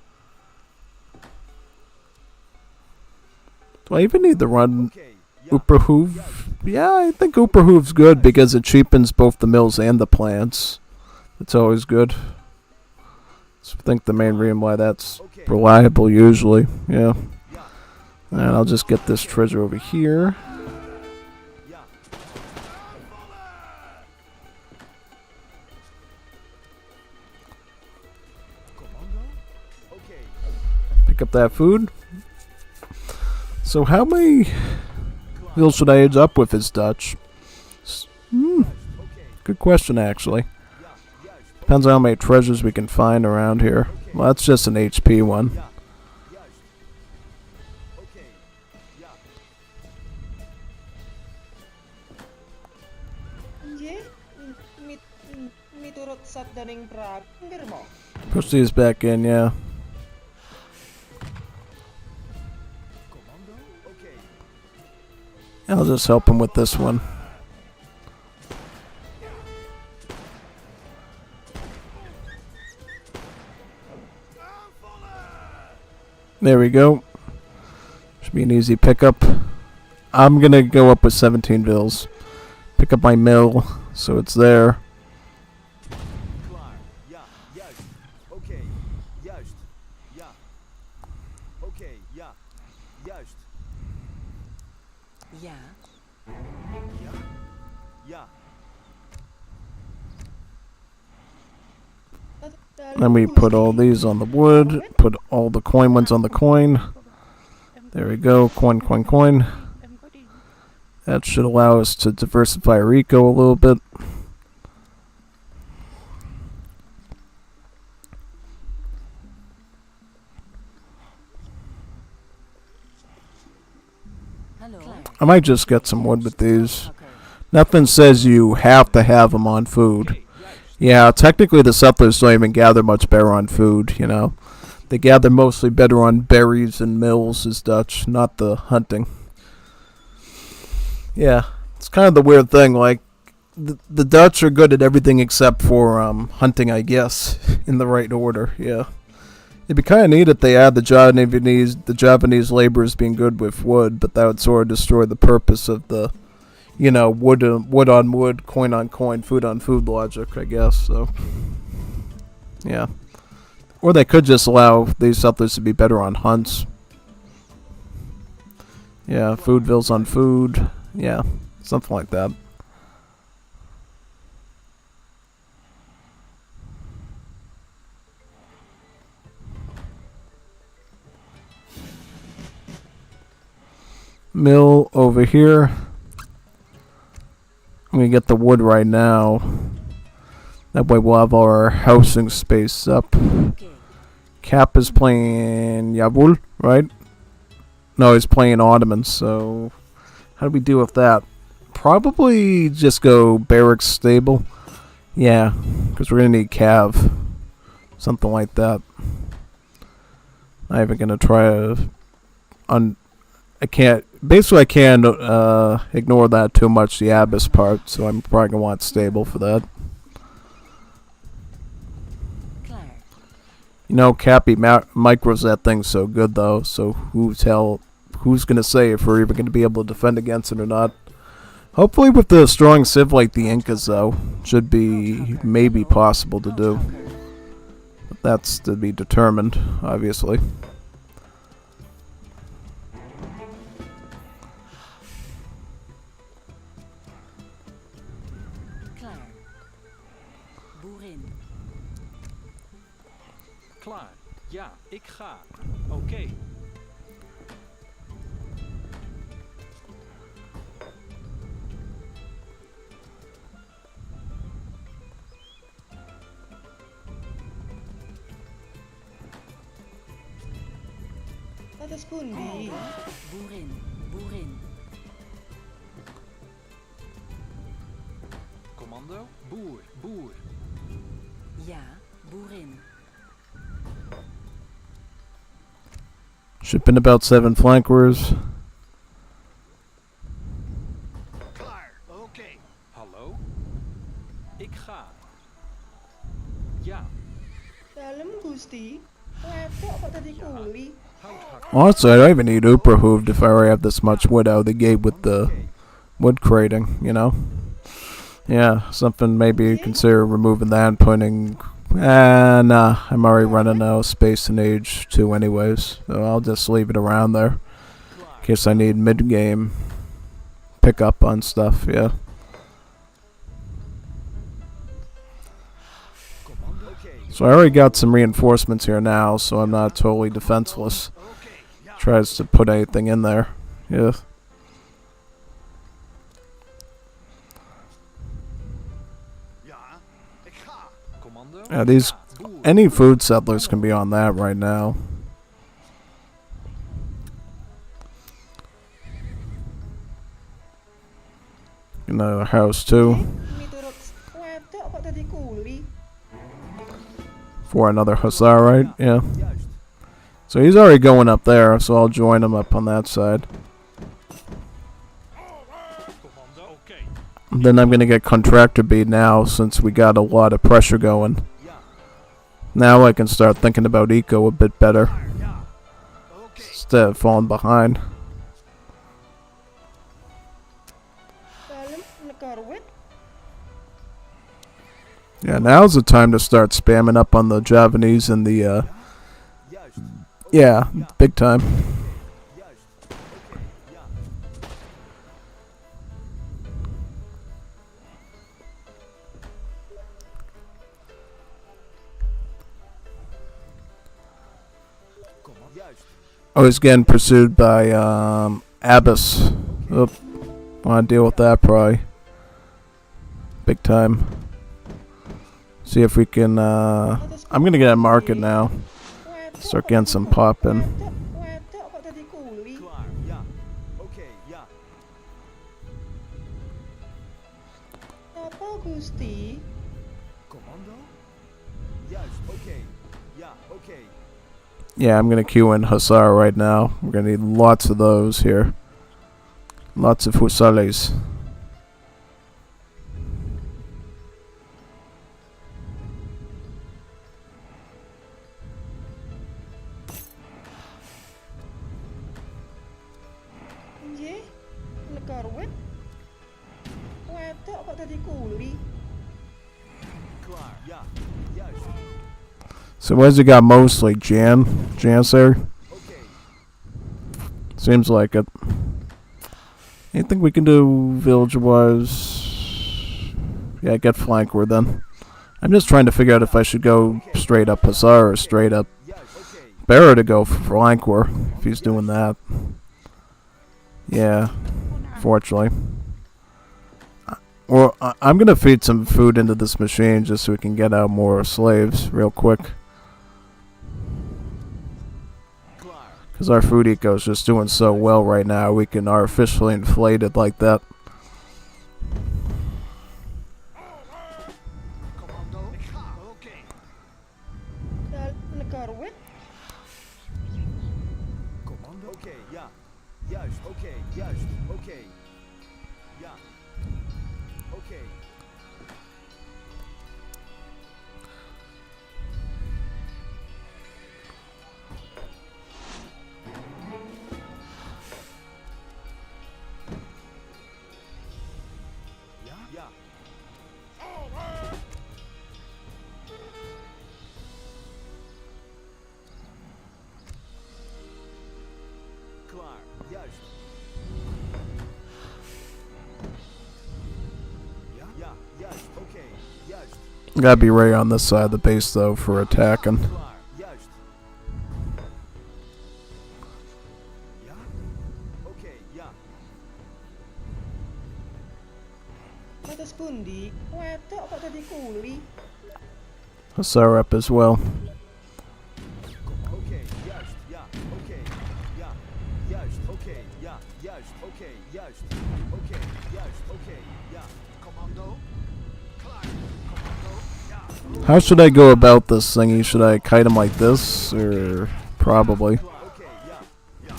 Do I even need to run Oké. Ja. Uperhoove? Yeah, I think Uperhoove's good because it cheapens both the mills and the plants. It's always good. So I think the main reason why that's reliable usually. Yeah. And I'll just get this treasure over here. Ja. Commando? Oké. Pick up that food. So how many bills should I age up with his Dutch? Good question, actually. Depends on how many treasures we can find around here. Well, that's just an HP one. Juist. Oké. Ja. Inje, miturut sabdaning Prabu mo. Push these back in, yeah. Commando? Oké. I'll just help him with this one. There we go. Should be an easy pickup. I'm gonna go up with 17 bills. Pick up my mill, so it's there. Klaar. Ja. Juist. Oké. Juist. Ja. Oké. Ja. Juist. Ja. Ja. Then we put all these on the wood, put all the coin ones on the coin. There we go, coin, coin, coin. That should allow us to diversify our eco a little bit. Hello. I might just get some wood with these. Nothing says you have to have them on food. Yeah, technically the settlers don't even gather much better on food, you know. They gather mostly better on berries and mills as Dutch, not the hunting. Yeah, it's kind of the weird thing, like, the Dutch are good at everything except for hunting, I guess, in the right order, yeah. It'd be kind of neat if they add the Javanese laborers being good with wood, but that would sort of destroy the purpose of the, you know, wood on wood, coin on coin, food on food logic, I guess, so. Yeah. Or they could just allow these settlers to be better on hunts. Yeah, foodvilles on food. Yeah, something like that. Mill over here. We get the wood right now. That way we'll have our housing space up. Okay. Cap is playing Yavul, right? No, he's playing Ottomans, so how do we deal with that? Probably just go barracks stable. Yeah, because we're going to need cav. Something like that. I'm even going to try to... I can't ignore that too much, the Abyss part, so I'm probably going to want stable for that. Claire. You know, Cappy micros that thing so good, though, so who's going to say if we're even going to be able to defend against it or not? Hopefully with the strong civ like the Incas, though, should be maybe possible to do. But that's to be determined, obviously. Claire. Boerin. Klaar. Ja, ik ga. Oké. Dat is Koenbi. Boerin. Boerin. Commando. Boer. Boer. Ja, boerin. Shipping about 7 flankers. Klaar. Oké. Hallo? Ik ga. Ja. Dalam Gusti. Laptop kok tadi kuli. Houthakker. Honestly, I don't even need Uber Hooved if I already have this much wood out of the gate with the wood crating, you know? Yeah, something maybe consider removing that and putting... nah, I'm already running out of space in Age 2 anyways, so I'll just leave it around there. In case I need mid-game pick up on stuff, yeah. So I already got some reinforcements here now, so I'm not totally defenseless. Tries to put anything in there, yeah. Ja, ik ga. Commando. Yeah, these Boer. any food settlers can be on that right now. In the house too, Miturut laptop kok tadi kuli. for another hussar, right? Yeah. So he's already going up there, so I'll join him up on that side. Commando. Oké. Then I'm gonna get contractor beat now, since we got a lot of pressure going. Now I can start thinking about eco a bit better, Ja. Oké. instead of falling behind. Dalam Nekarwit. Yeah, now's the time to start spamming up on the Javanese and the, yeah, big time. I was getting pursued by, Abyss. Oop, wanna deal with that probably. Big time. See if we can, I'm gonna get a market now. Start getting some popping. Laptop kok tadi kuli. Klaar. Ja. Oké. Ja. Apa Gusti? Commando. Juist. Oké. Ja. Oké. Yeah, I'm gonna queue in Hussar right now. We're gonna need lots of those here. Lots of Husales. Nggih. Nekarwit. Laptop kok tadi kuli. Klaar. Ja. Juist. So where's it got mostly? Janser? Oké. Seems like it. Anything we can do village-wise? Yeah, get flanker then. I'm just trying to figure out if I should go straight up Hussar or straight up Juist. Oké. Bearer to go for flanker, if he's doing that. Yeah, fortunately. Well, I'm gonna feed some food into this machine just so we can get out more slaves real quick. Because our food eco is just doing so well right now, we can artificially inflate it like that. Commando. Okay. Negara wet. Commando. Okay, ja. Juist, okay, juist, okay. Ja. Okay. Ja? Ja. Klaar, juist. Ja? Ja, juist, okay, juist. Gotta be right on this side of the base though for attacking. Klaar, juist. Ja? Okay, ja. Mata sepundi. Wetok kok tadi kuli. Syrup as well. Okay, juist, ja, okay, ja, juist, okay, ja, juist, okay, juist, okay, juist, okay, ja. Commando, klaar, commando, ja. How should I go about this thingy? Should I kite him like this? Or probably. Okay, ja, ja,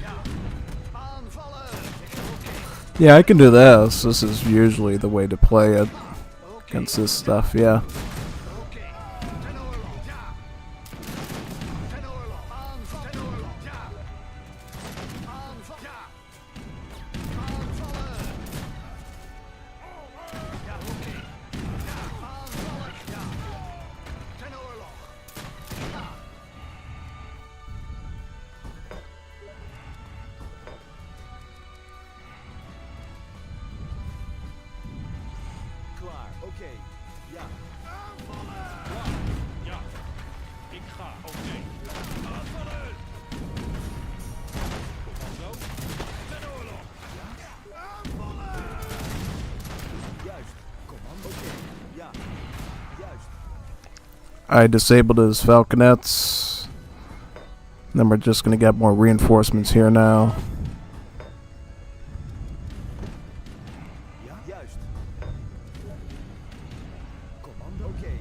ja. Aanvallen. Yeah, I can do this. This is usually the way to play it Okay, against this stuff, yeah. okay. Ten oorlog, ja. Ten oorlog, aanval. Ten oorlog, ja. Aanval, ja. Aanvallen. Ja, oké. Ja, aanvallen, ja. Ten oorlog. Ja. Klaar, oké. Ja. Ja. Ik ga. Oké. Aanvallen. Commando. Ten oorlog. Aanvallen. Juist. Commando. Oké. Ja. Juist. I disabled his falconets. Then we're just gonna get more reinforcements here now. Ja. Juist. Commando. Oké.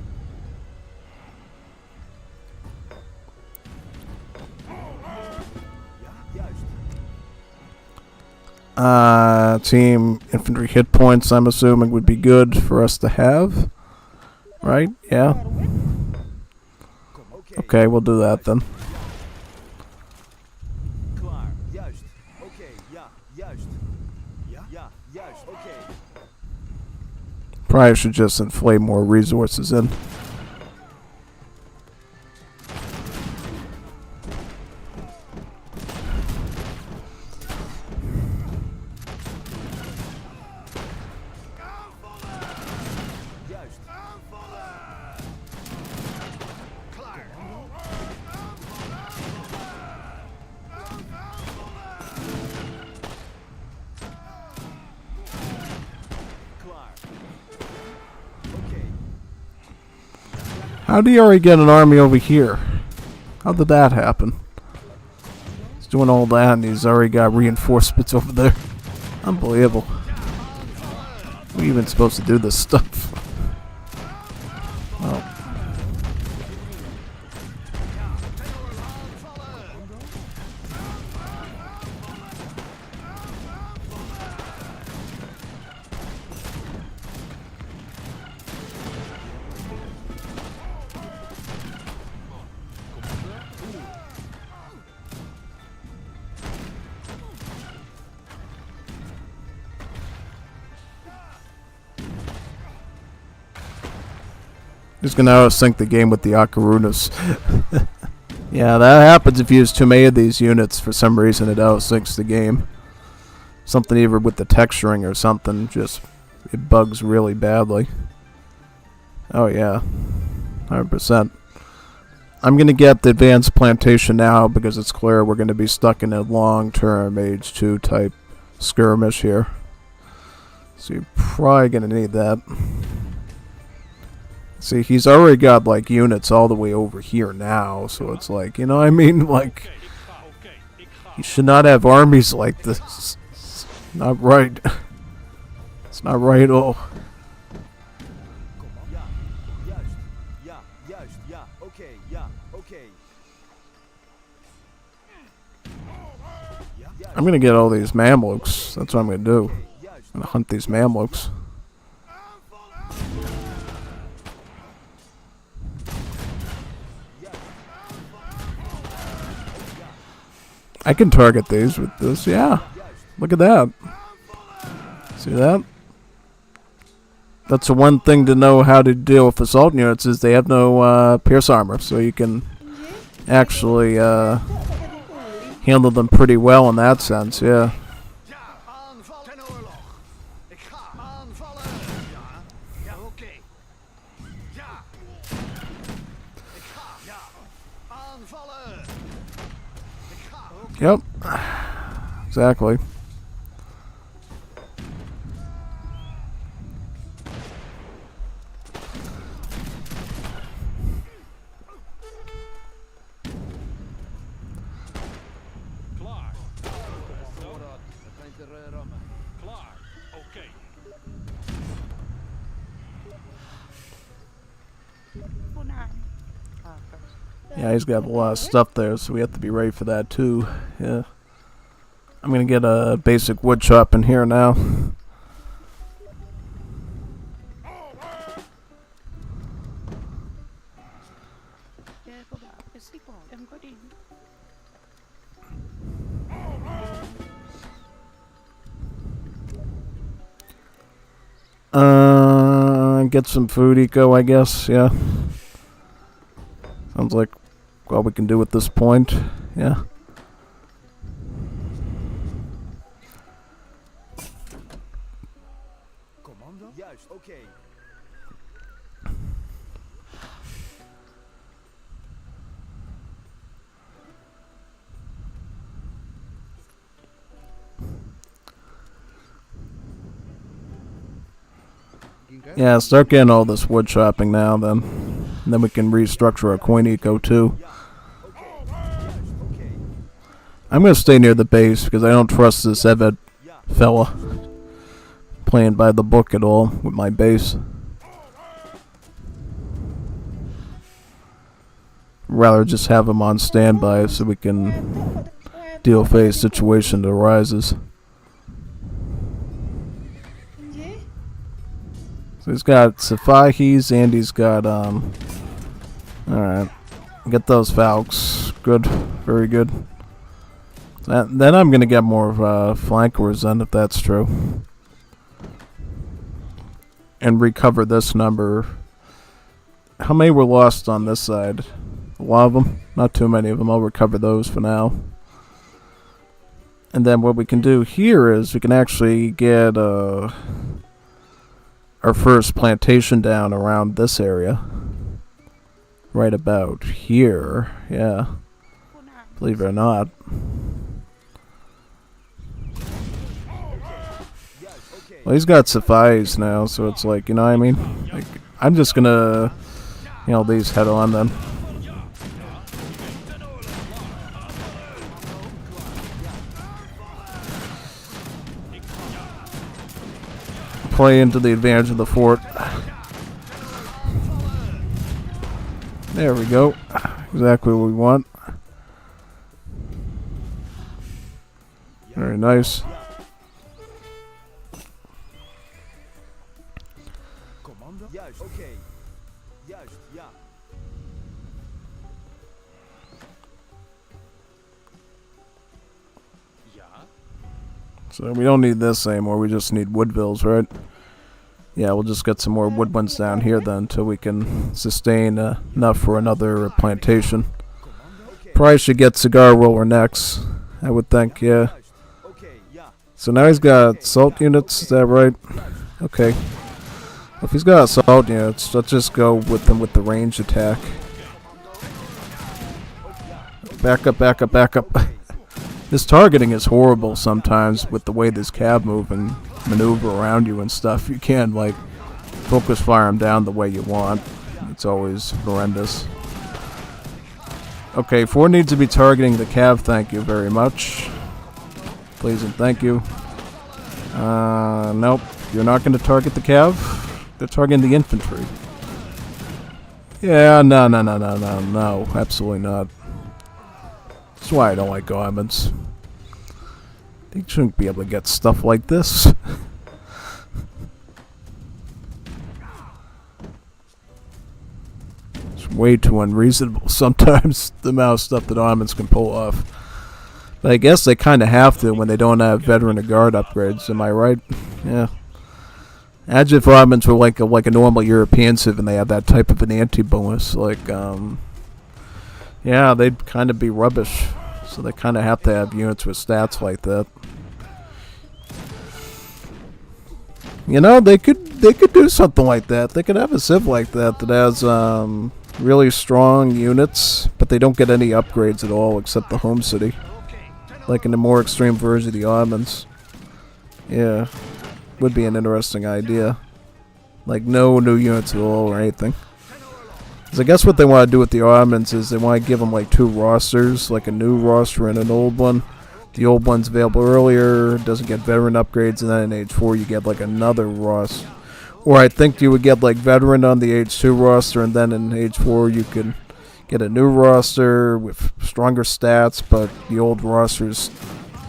Ja. Juist. Team infantry hit points, I'm assuming, would be good for us to have. Right? Yeah. Oké. Okay, we'll do that then. Klaar. Juist. Oké. Ja. Juist. Ja. Ja. Juist. Oké. Probably should just inflate more resources in. Juist. Aanvallen. Klaar. Klaar. Oké. How did he already get an army over here? How did that happen? He's doing all that and he's already got reinforcements over there. Unbelievable. How are we even supposed to do this stuff? Well, just gonna out-sync the game with the Okarunas. Yeah, that happens if you use too many of these units. For some reason, it out-syncs the game. Something either with the texturing or something, just it bugs really badly. Oh yeah, 100%. I'm gonna get the advanced plantation now because it's clear we're gonna be stuck in a long-term Age 2 type skirmish here. So you probably gonna need that. See, he's already got like units all the way over here now, so it's like, you know what I mean? Like, you should not have armies like this. It's not right. It's not right at all. I'm gonna get all these Mamluks. That's what I'm gonna do. I'm gonna hunt these Mamluks. I can target these with this, yeah. Look at that. See that? That's the one thing to know how to deal with assault units is they have no pierce armor, so you can actually handle them pretty well in that sense, yeah. Yep. Exactly. Klaar. Klaar. Oké. Yeah, he's got a lot of stuff there, so we have to be ready for that too. Yeah. I'm gonna get a basic wood chop in here now. Get some food eco, I guess, yeah. Sounds like all we can do at this point, yeah. Yeah, start getting all this wood chopping now, then. And then we can restructure our coin eco too. I'm gonna stay near the base because I don't trust this Eved fella playing by the book at all with my base. Rather just have him on standby so we can deal with a situation that arises. So he's got Safahis and he's got alright. Get those Falcons. Good. Very good. Then I'm gonna get more flankers then if that's true. And recover this number. How many were lost on this side? A lot of them? Not too many of them. I'll recover those for now. And then what we can do here is we can actually get our first plantation down around this area. Right about here. Yeah. Believe it or not. Well, he's got Safais now, so it's like, you know what I mean? Like, I'm just gonna, you know, these head on then. Play into the advantage of the fort. There we go. Exactly what we want. Very nice. So we don't need this anymore, we just need Woodvilles, right? Yeah, we'll just get some more wood ones down here then until we can sustain enough for another plantation. Probably should get Cigar Roller next, I would think, yeah. So now he's got assault units, is that right? Okay. If he's got assault units, let's just go with him with the range attack. Back up, back up, back up. This targeting is horrible sometimes with the way this cab moving. maneuver around you and stuff. You can't, like, focus fire them down the way you want. It's always horrendous. Okay, 4 needs to be targeting the cav, thank you very much. Please and thank you. Nope, you're not going to target the cav. They're targeting the infantry. Yeah, no, absolutely not. That's why I don't like garments. They shouldn't be able to get stuff like this. It's way too unreasonable sometimes, the amount of stuff that armaments can pull off. But I guess they kind of have to when they don't have veteran or guard upgrades, am I right? Yeah. Imagine if armaments were like a normal European civ and they had that type of an anti-bonus. Like, yeah, they'd kind of be rubbish. So they kind of have to have units with stats like that. You know, they could do something like that. They could have a civ like that that has really strong units, but they don't get any upgrades at all except the home city. Like in the more extreme version of the Ottomans. Yeah, would be an interesting idea. Like no new units at all or anything. Because I guess what they want to do with the Ottomans is they want to give them like 2 rosters, like a new roster and an old one. The old one's available earlier, doesn't get veteran upgrades, and then in Age 4 you get like another roster. Or I think you would get like veteran on the Age 2 roster, and then in Age 4 you could get a new roster with stronger stats, but the old roster's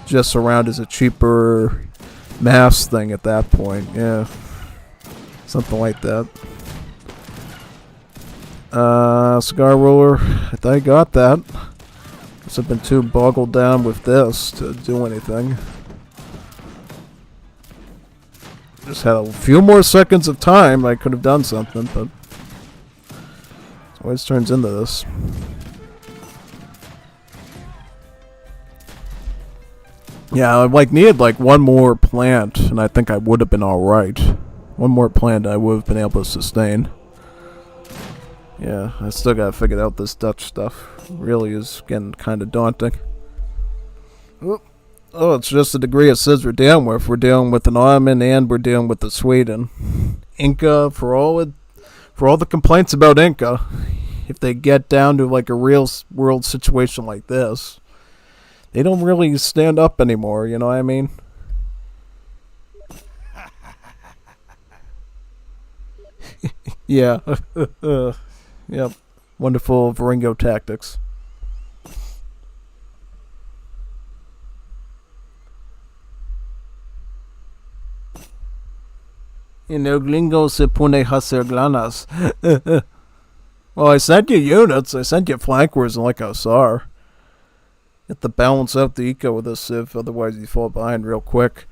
just around as a cheaper mass thing at that point. Yeah. Something like that. Cigar roller. I think I got that. Guess I've been too boggled down with this to do anything. Just had a few more seconds of time, I could have done something, but it always turns into this. Yeah, I needed like one more plant, and I think I would have been alright. One more plant I would have been able to sustain. Yeah, I still gotta figure out this Dutch stuff. Really is getting kind of daunting. Oh, it's just the degree of civs we're dealing with. We're dealing with an Ottoman and we're dealing with the Sweden. Inca, for all the complaints about Inca, if they get down to like a real world situation like this, they don't really stand up anymore, you know what I mean? Yeah. Yep. Wonderful Varingo tactics. En el gringo se pone hacer glanas. Well, I sent you units. I sent you flankers and like I saw. You have to balance out the eco with this civ, otherwise you fall behind real quick.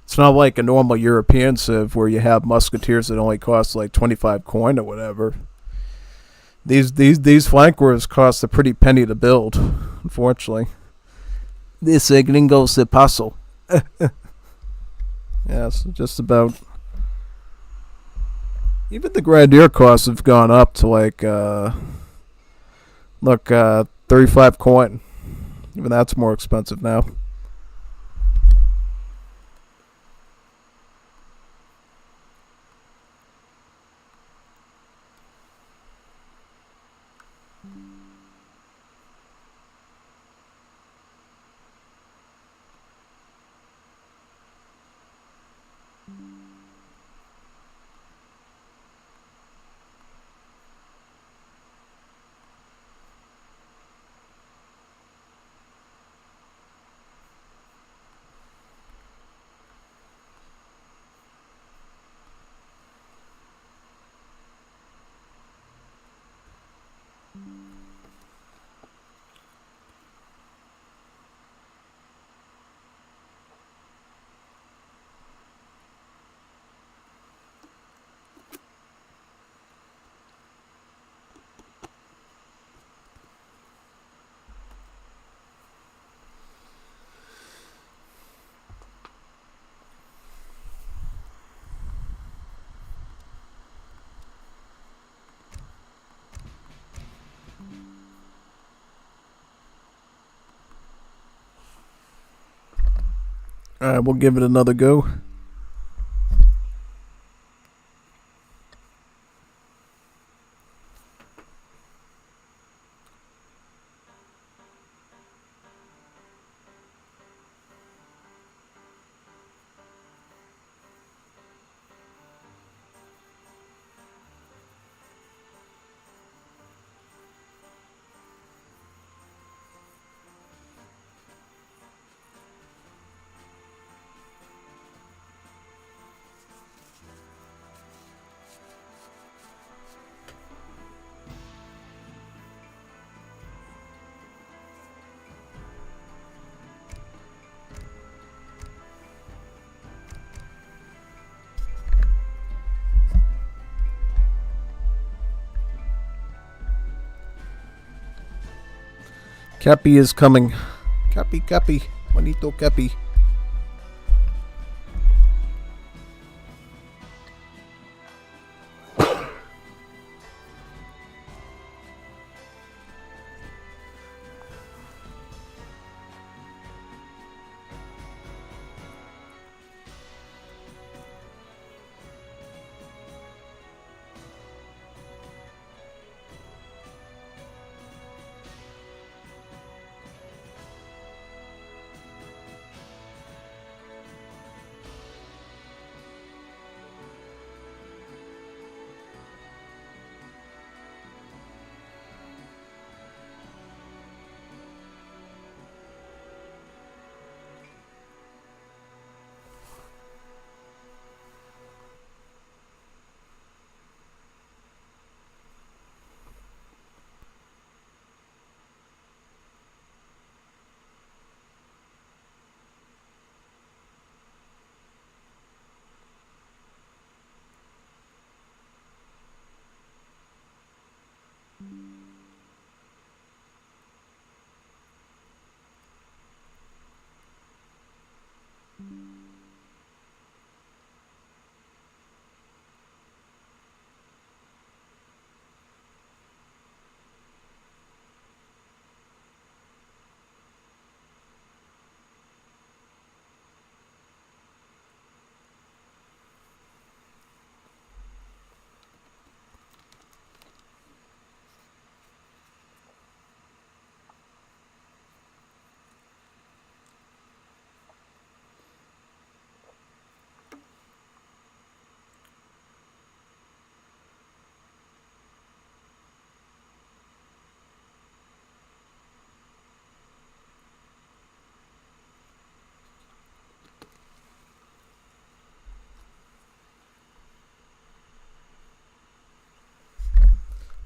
It's not like a normal European civ where you have musketeers that only cost like 25 coin or whatever. These flankers cost a pretty penny to build, unfortunately. This gringo se paso. Yes, just about. Even the Grenadier costs have gone up to like, 35 coin. Even that's more expensive now. Alright, we'll give it another go. Cappy is coming. Cappy, Cappy. Juanito Cappy.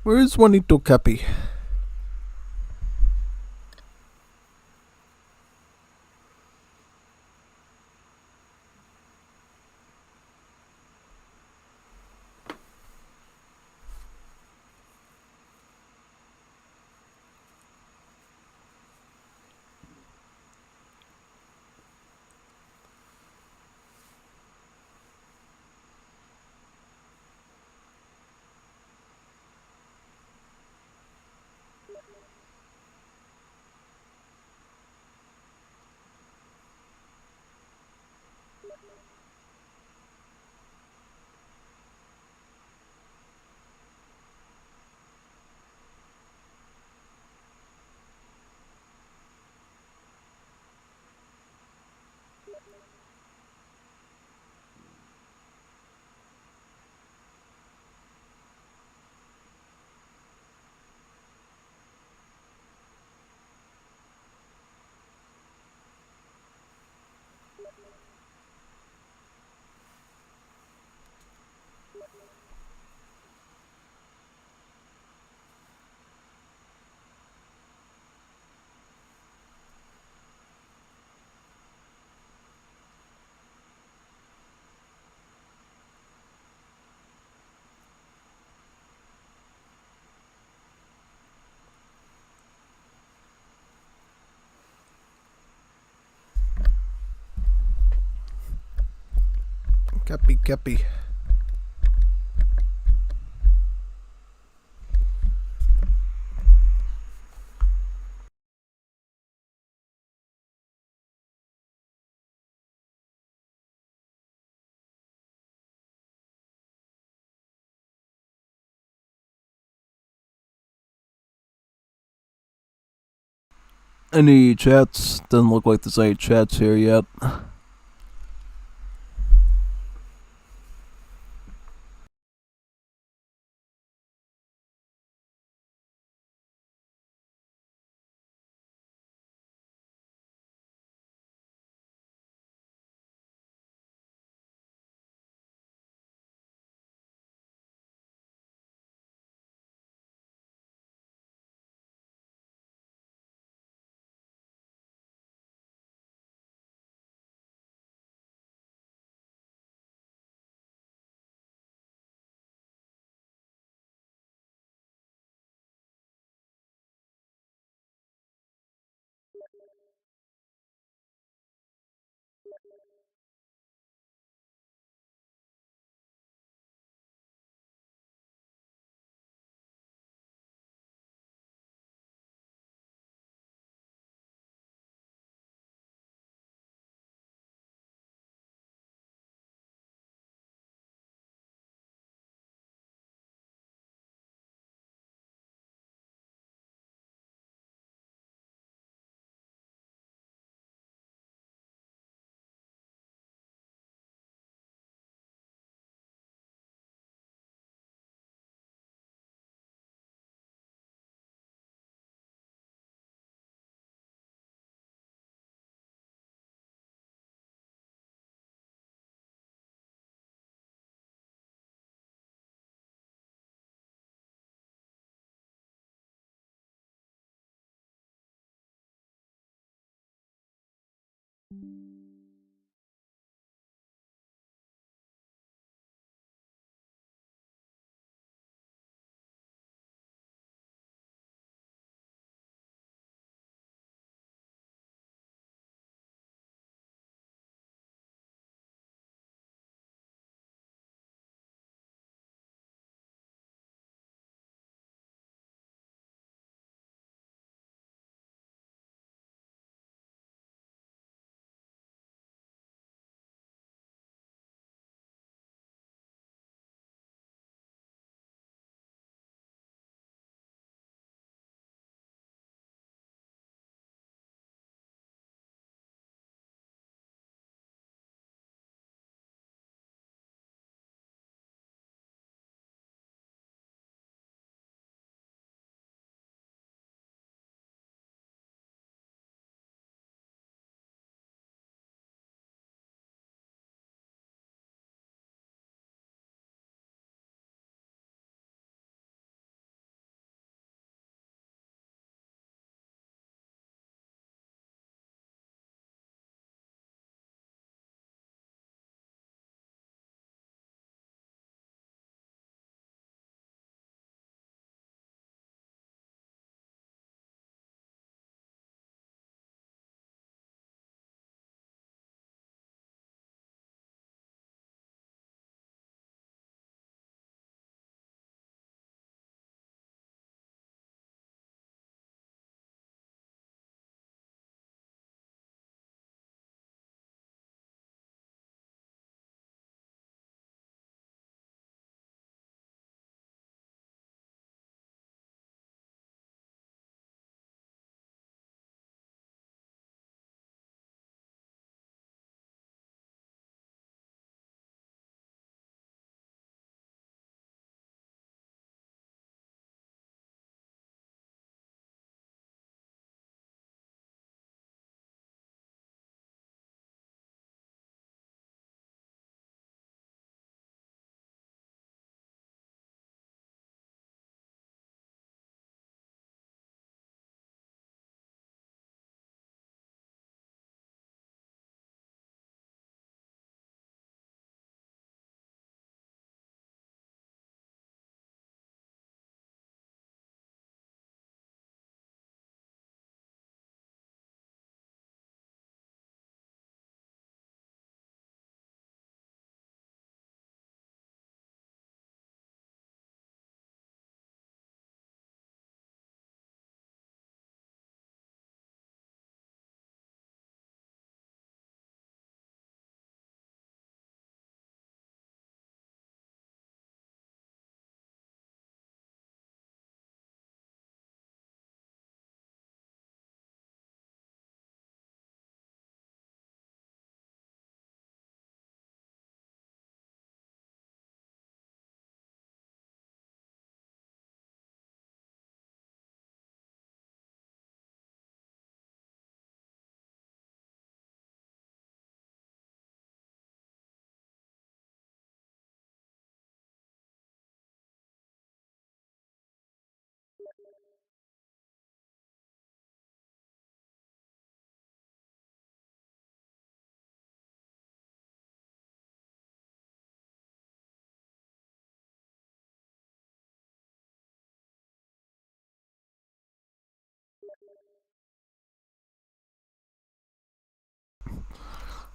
Where is Juanito Cappy? Cappy, Cappy. Any chats? Doesn't look like there's any chats here yet.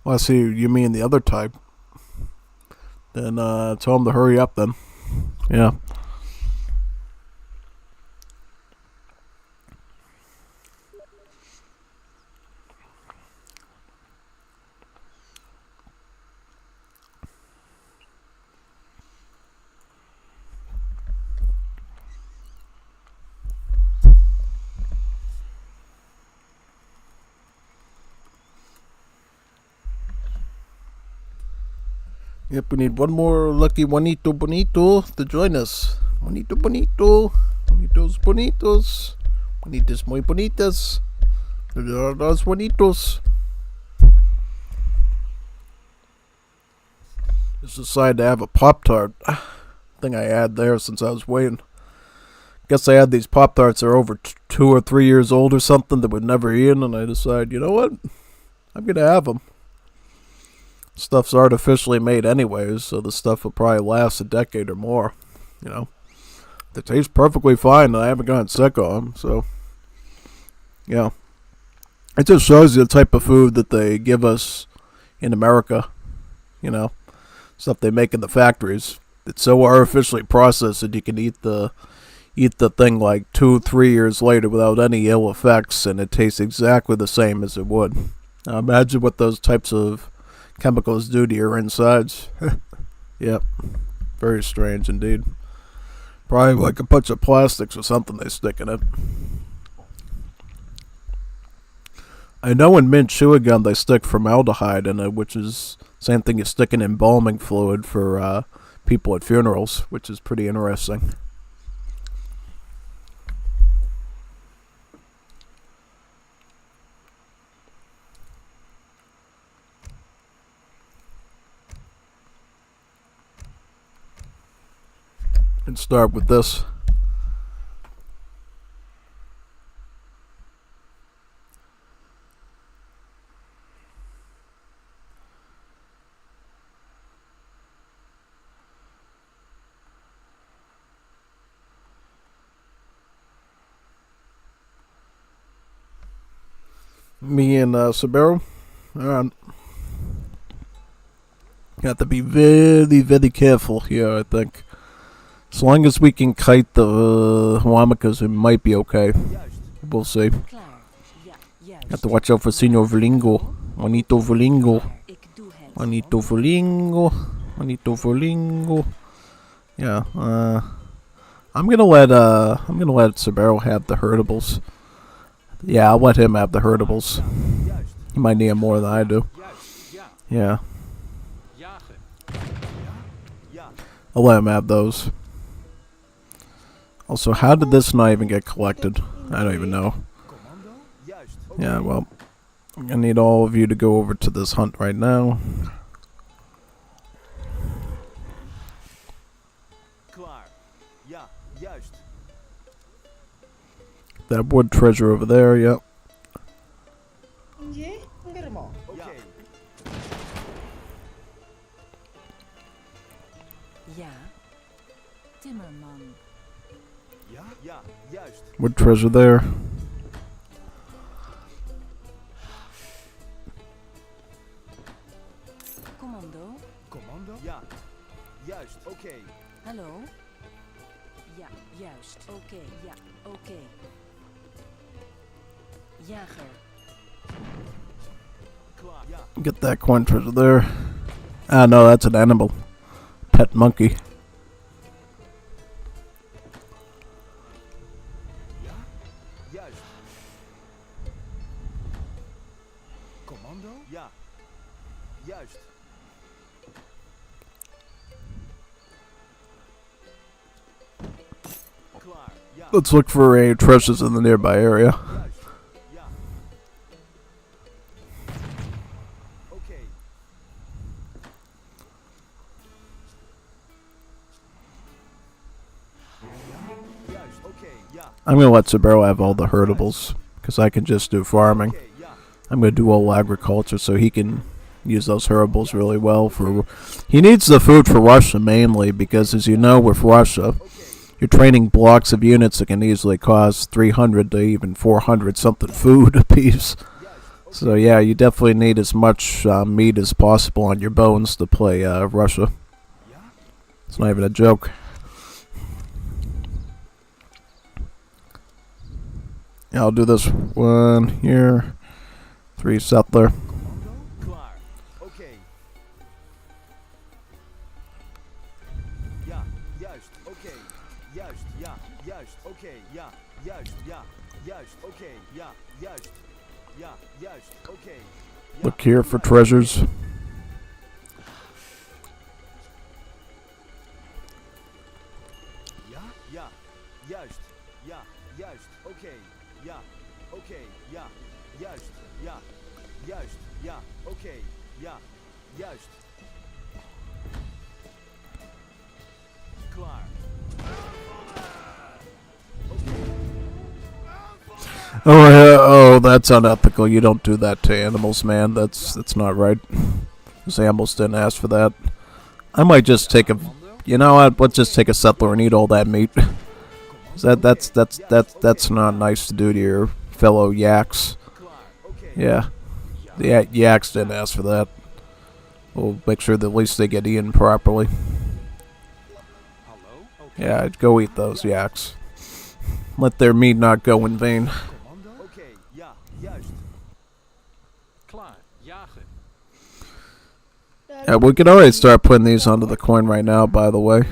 Well, I see you mean the other type. Then tell him to hurry up then. Yeah. Yep, we need one more lucky Juanito Bonito to join us. Juanito Bonito. Bonitos Bonitos. Bonitas muy bonitas. Los Juanitos. Just decided to have a Pop-Tart. Thing I had there since I was waiting. Guess I had these Pop-Tarts that are over 2 or 3 years old or something that would never eat, and I decided, you know what? I'm gonna have them. Stuff's artificially made anyways, so the stuff will probably last a decade or more. You know, they taste perfectly fine, and I haven't gotten sick on them. So, yeah, it just shows you the type of food that they give us in America. You know, stuff they make in the factories. It's so artificially processed that you can eat the thing like 2-3 years later without any ill effects, and it tastes exactly the same as it would. Now imagine what those types of chemicals do to your insides. Yep, very strange indeed. Probably like a bunch of plastics or something they stick in it. I know in mint chewing gum they stick formaldehyde in it, which is same thing as sticking embalming fluid for people at funerals, which is pretty interesting. And start with this. Me and Subaru. Got to be very, very careful here, I think. As long as we can kite the Huamacas, it might be okay. We'll see. Klaar. Ja, juist. Have to watch out for Senor Verlingo. Juanito Verlingo. Ik doe het. Juanito Verlingo. Juanito Verlingo. Yeah, I'm gonna let Subaru have the herdables. Yeah, I'll let him have the herdables. He might need them more than I do. Juist, ja. Yeah, Jagen. I'll let him have those. Also, how did this not even get collected? I don't even know. Yeah, well, I need all of you to go over to this hunt right now. Klaar. Ja, juist. That wood treasure over there, yep. Yeah, get them all. Oké. Ja. Timmerman. Ja, ja, juist. Wood treasure there. Commando. Commando? Ja, juist. Oké. Hallo. Ja, juist. Oké, ja, oké. Jager. Klaar. Ja. Get that coin treasure there. Ah, no, that's an animal. Pet monkey. Ja, juist. Commando? Ja, juist. Klaar. Ja, Let's look for any treasures in the nearby area. juist. Ja. Oké. Ja, juist. Oké, ja. I'm gonna let Subaru have all the herdables, because I can just do farming. Oké, ja. I'm gonna do all agriculture so he can use those herbables really well for. He needs the food for Russia mainly because, as you know, with Russia, you're training blocks of units that can easily cost 300 to even 400 something food apiece. So yeah, you definitely need as much meat as possible on your bones to play Russia. It's not even a joke. Yeah, I'll do this one here. 3 settler. Klaar. Oké. Ja, juist. Oké. Juist. Ja, juist. Oké. Ja, juist. Ja, juist. Oké. Ja, juist. Ja, juist. Oké. Ja, Look here for treasures. ja, ja, juist. Ja, juist. Oké. Ja, oké. Ja, juist. Ja, juist. Ja, oké. Ja, juist. Klaar. Oh, Oh, that's unethical. You don't do that to animals, man. That's not right. Those animals didn't ask for that. I might just take a, you know what? Let's just take a settler and eat all that meat. That's not nice to do to your fellow yaks. Yeah, the yaks didn't ask for that. We'll make sure that at least they get eaten properly. Yeah, go eat those yaks. Let their meat not go in vain. Oké, ja, juist. Klaar. Jagen. Yeah, we can already start putting these onto the coin right now, by the way.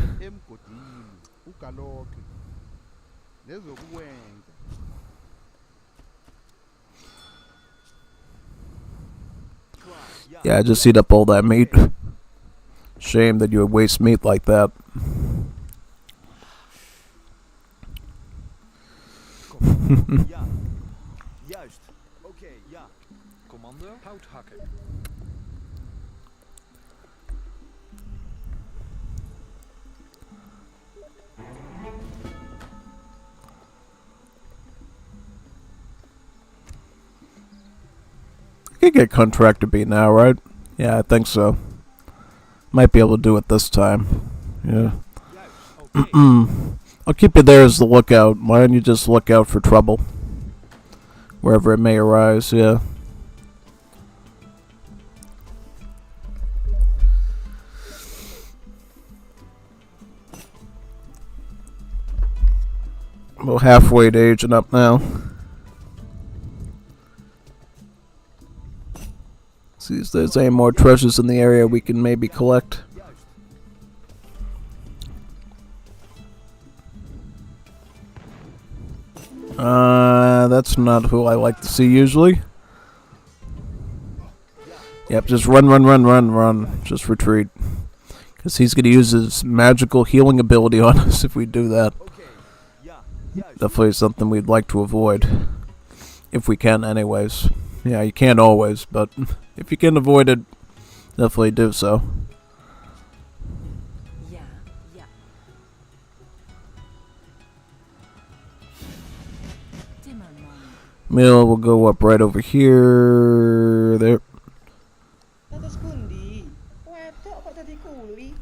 Yeah, just eat up all that meat. Shame that you would waste meat like that. Ja, juist. Oké, ja. Commando. Hout hakken. I could get contractor beat now, right? Yeah, I think so. Might be able to do it this time. Yeah. I'll keep you there as the lookout. Why don't you just look out for trouble? Wherever it may arise, yeah. We're halfway to aging up now. See if there's any more treasures in the area we can maybe collect. That's not who I like to see usually. Yep, just run. Just retreat. Because he's going to use his magical healing ability on us if we do that. Definitely something we'd like to avoid. If we can, anyways. Yeah, you can't always, but if you can avoid it, definitely do so. Yeah. Timmerman. Mill will go up right over here. There. Status kundi. Wedok kok dadi kuli.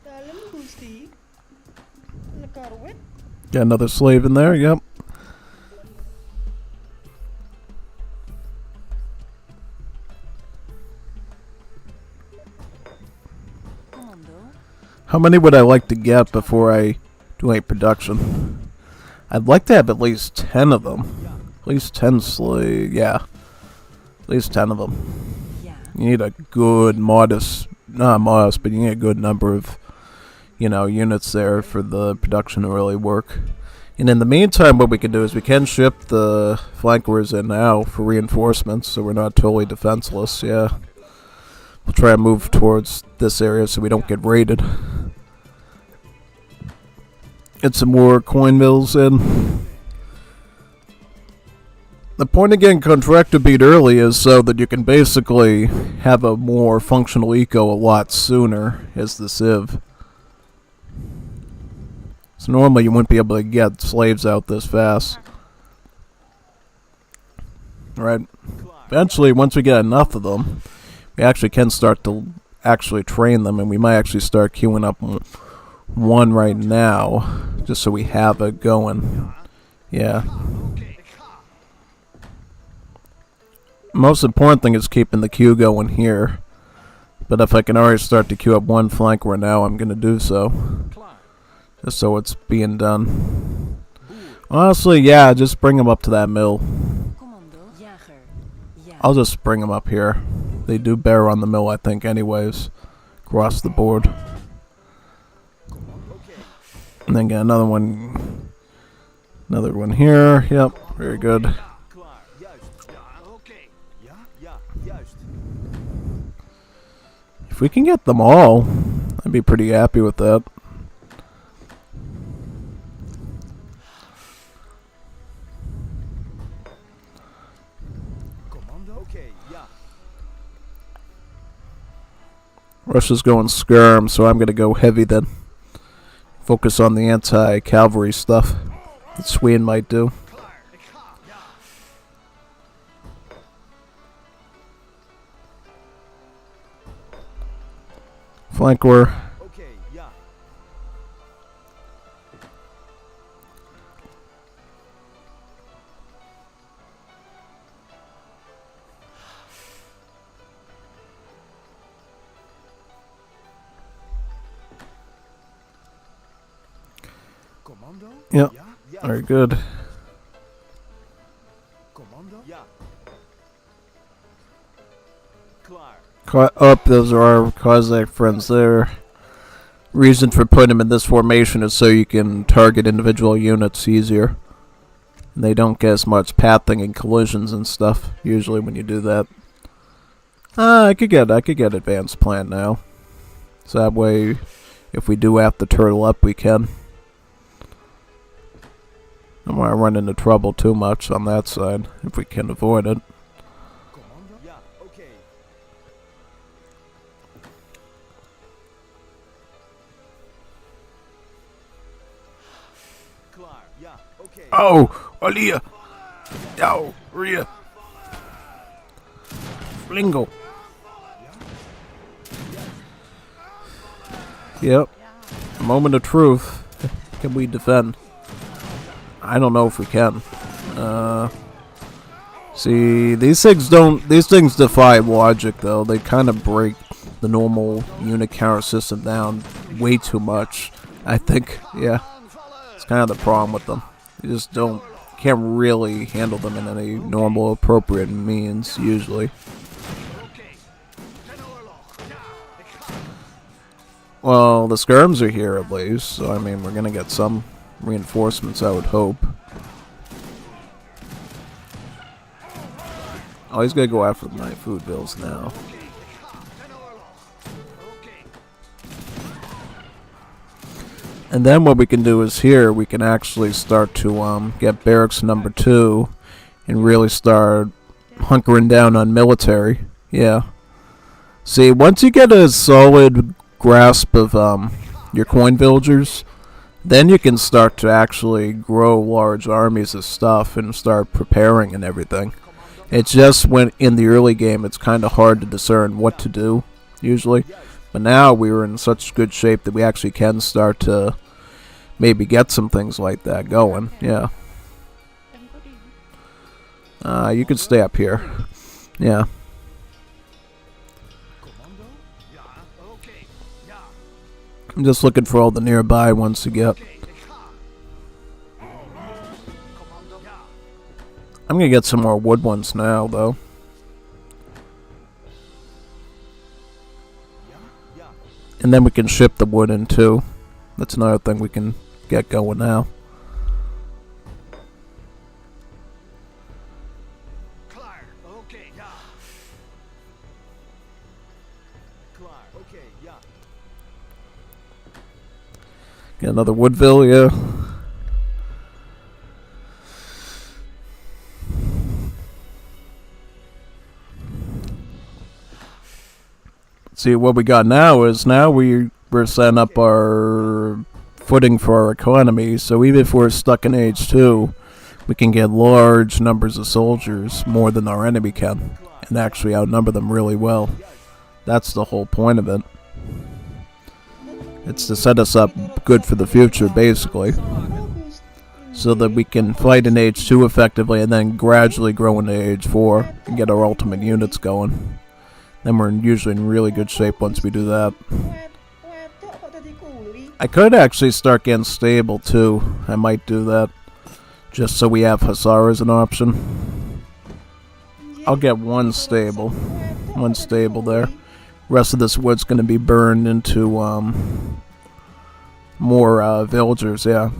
Dalem Gusti. Nekar wit. Got another slave in there, yep. Commando. How many would I like to get before I do any production? I'd like to have at least 10 of them. At least 10 slave, yeah. At least 10 of them. Yeah. You need a good modest, not modest, but you need a good number of, you know, units there for the production to really work. And in the meantime, what we can do is we can ship the flankers in now for reinforcements, so we're not totally defenseless, yeah. We'll try and move towards this area so we don't get raided. Get some more coin mills in. The point of getting contractor beat early is so that you can basically have a more functional eco a lot sooner as the civ. So normally you wouldn't be able to get slaves out this fast. Right? Eventually, once we get enough of them, we actually can start to actually train them, and we might actually start queuing up one right now, just so we have it going. Yeah. Most important thing is keeping the queue going here. But if I can already start to queue up one flanker now, I'm going to do so. Just so it's being done. Honestly, yeah, just bring them up to that mill. Commando. Jager. Yeah. I'll just bring them up here. They do bear on the mill, I think, anyways. Across the board. And then get another one. Another one here. Yep, very good. If we can get them all, I'd be pretty happy with that. Russia's going skirm, so I'm gonna go heavy then. Focus on the anti-cavalry stuff that Sweden might do. Flanker. Okay, yeah. Commando? Yep. Yeah, yeah. Very good. Commando? Yeah. Klar. Those are our Cossack friends there. Reason for putting them in this formation is so you can target individual units easier. And they don't get as much pathing and collisions and stuff, usually when you do that. I could get advanced plan now. So that way, if we do have to turtle up, we can. I don't want to run into trouble too much on that side, if we can avoid it. Commando? Yeah, okay. Klar. Yeah, okay. Oh, Alia! Yo, Ria! Flingo! Yep. Moment of truth. Can we defend? I don't know if we can. See, these things defy logic though. They kind of break the normal unit counter system down way too much. I think, yeah. It's kind of the problem with them. You just can't really handle them in any normal, appropriate means, usually. Well, the skirms are here at least, so I mean, we're gonna get some reinforcements, I would hope. Oh, he's gonna go after my food bills now. And then what we can do is here, we can actually start to get barracks number 2 and really start hunkering down on military. Yeah. See, once you get a solid grasp of your coin villagers, then you can start to actually grow large armies of stuff and start preparing and everything. It's just when in the early game it's kind of hard to discern what to do, usually. But now we're in such good shape that we actually can start to maybe get some things like that going, yeah. You can stay up here. Yeah. I'm just looking for all the nearby ones to get. I'm gonna get some more wood ones now, though. And then we can ship the wood in too. That's another thing we can get going now. Get another Woodville, yeah. See, what we got now is we're setting up our footing for our economy, so even if we're stuck in age 2, we can get large numbers of soldiers, more than our enemy can, and actually outnumber them really well. That's the whole point of it. It's to set us up good for the future, basically, so that we can fight in age 2 effectively and then gradually grow into age 4 and get our ultimate units going. Then we're usually in really good shape once we do that. I could actually start getting stable too. I might do that, just so we have Hussar as an option. I'll get one stable there. Rest of this wood's going to be burned into more villagers, yeah.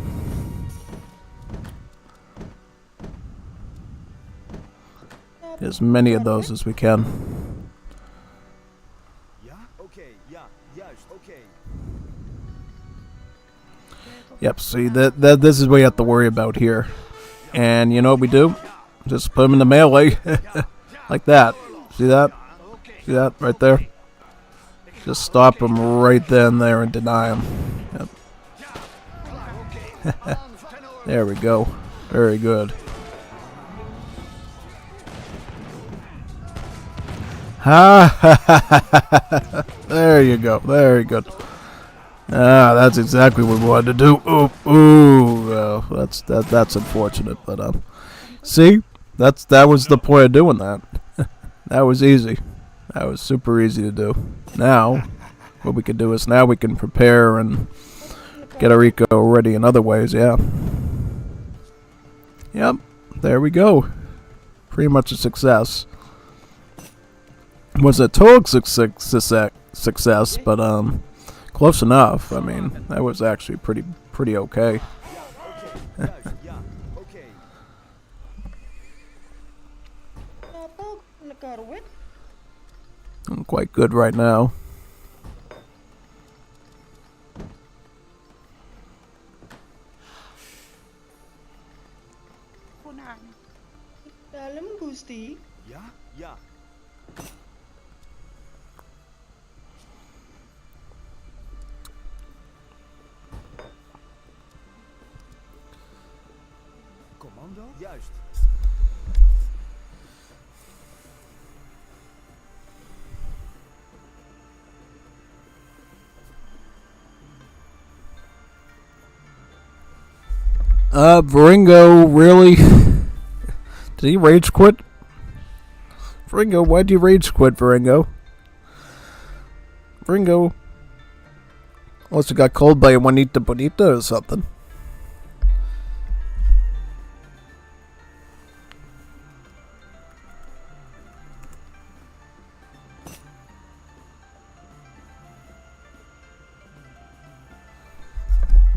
As many of those as we can. Yep, see, this is what you have to worry about here. And you know what we do? Just put them in the melee. Like that. See that? See that right there? Just stop him right then, there, and deny him. Yep. There we go. Very good. Ha ha ha! There you go. Very good. Ah, that's exactly what we wanted to do. Ooh, that's unfortunate, but see, that was the point of doing that. That was easy. That was super easy to do. Now, what we can do is now we can prepare and get our eco ready in other ways. Yeah. Yep. There we go. Pretty much a success. Was a total success, but close enough. I mean, that was actually pretty okay. I'm quite good right now. Dalam Gusti. Ja, ja. Commando? Juist. Veringo, really? Did he rage quit? Veringo, why'd you rage quit, Veringo? Veringo. Unless you got called by a Juanita Bonita or something.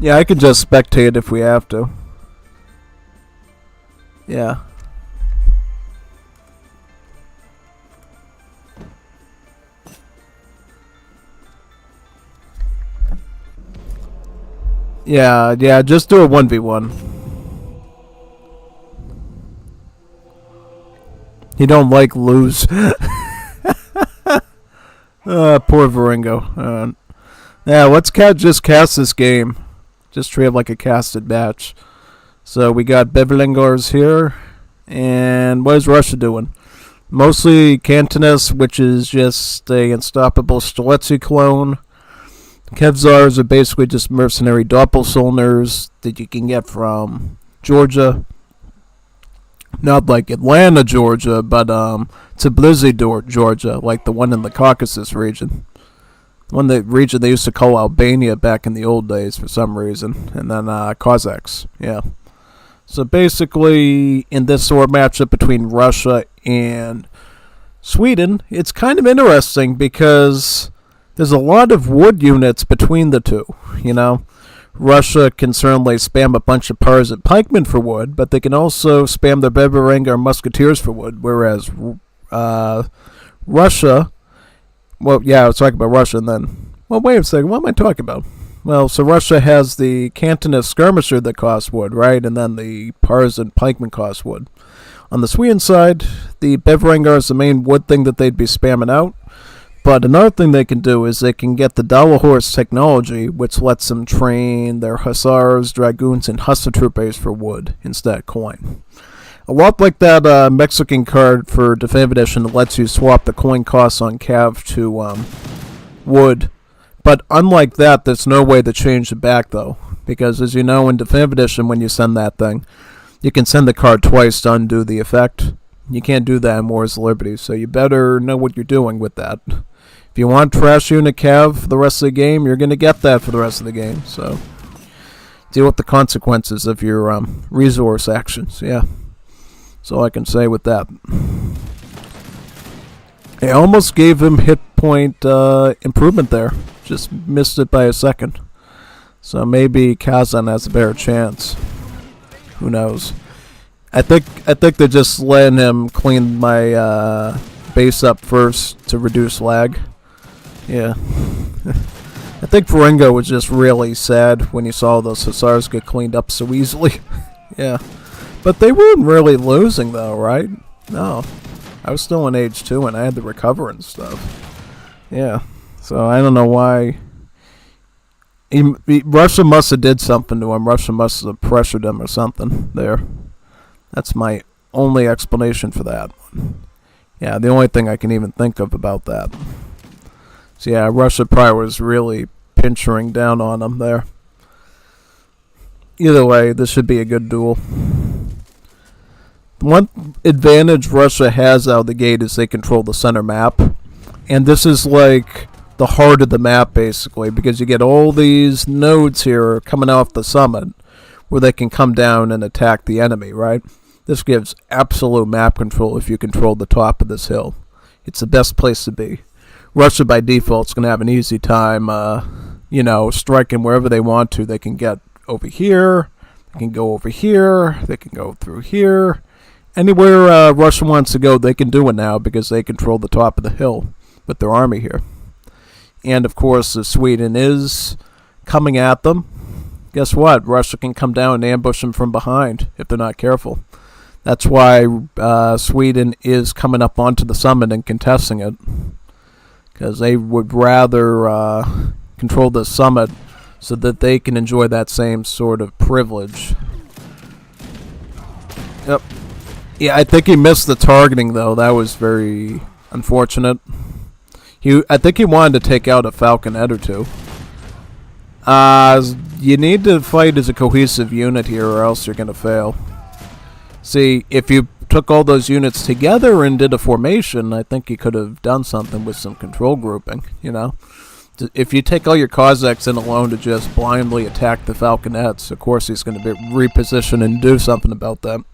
Yeah, I can just spectate if we have to. Yeah. Yeah, just do a 1v1. You don't like lose. Poor Veringo. Yeah, let's just cast this game. Just treat it like a casted match. So we got Bevelingars here. And what is Russia doing? Mostly Cantonus, which is just a unstoppable Streletsy clone. Kevzars are basically just mercenary doppelsolners that you can get from Georgia. Not like Atlanta, Georgia, but Tbilisi, Georgia, like the one in the Caucasus region. The region they used to call Albania back in the old days for some reason. And then Cossacks, yeah. So basically, in this sword matchup between Russia and Sweden, it's kind of interesting because there's a lot of wood units between the two, you know. Russia can certainly spam a bunch of Partisan pikemen for wood, but they can also spam their Beverengar musketeers for wood, whereas Russia... Well, yeah, I was talking about Russia, and then... Well, wait a second, what am I talking about? Well, so Russia has the Cantonist skirmisher that costs wood, right? And then the Partisan pikemen cost wood. On the Sweden side, the Beverengar is the main wood thing that they'd be spamming out. But another thing they can do is they can get the Dalahorse technology, which lets them train their Hussars, Dragoons, and Hussar troopers for wood instead of coin. A lot like that Mexican card for Definitive Edition that lets you swap the coin costs on Cav to wood. But unlike that, there's no way to change it back, though. Because as you know, in Definitive Edition, when you send that thing, you can send the card twice to undo the effect. You can't do that in Wars of Liberty, so you better know what you're doing with that. If you want Trash Unit Cav for the rest of the game, you're going to get that for the rest of the game. So deal with the consequences of your resource actions, yeah. That's all I can say with that. I almost gave him hit point improvement there. Just missed it by a second. So maybe Kazan has a better chance. Who knows? I think they're just letting him clean my base up first to reduce lag. Yeah. I think Veringo was just really sad when he saw those Hussars get cleaned up so easily. Yeah. But they weren't really losing though, right? No. I was still in age 2 and I had to recover and stuff. Yeah. So I don't know why. Russia must have did something to him. Russia must have pressured him or something there. That's my only explanation for that. Yeah, the only thing I can even think of about that. So yeah, Russia probably was really pinchering down on him there. Either way, this should be a good duel. The one advantage Russia has out of the gate is they control the center map. And this is like the heart of the map, basically, because you get all these nodes here coming off the summit where they can come down and attack the enemy, right? This gives absolute map control if you control the top of this hill. It's the best place to be. Russia, by default, is going to have an easy time, striking wherever they want to. They can get over here, they can go over here, they can go through here. Anywhere Russia wants to go, they can do it now because they control the top of the hill with their army here. And, of course, if Sweden is coming at them, guess what? Russia can come down and ambush them from behind if they're not careful. That's why Sweden is coming up onto the summit and contesting it. Because they would rather control the summit so that they can enjoy that same sort of privilege. Yep. Yeah, I think he missed the targeting, though. That was very unfortunate. I think he wanted to take out a falconet or two. You need to fight as a cohesive unit here or else you're going to fail. See, if you took all those units together and did a formation, I think you could have done something with some control grouping, If you take all your Cossacks in alone to just blindly attack the falconets, of course he's going to be repositioned and do something about that.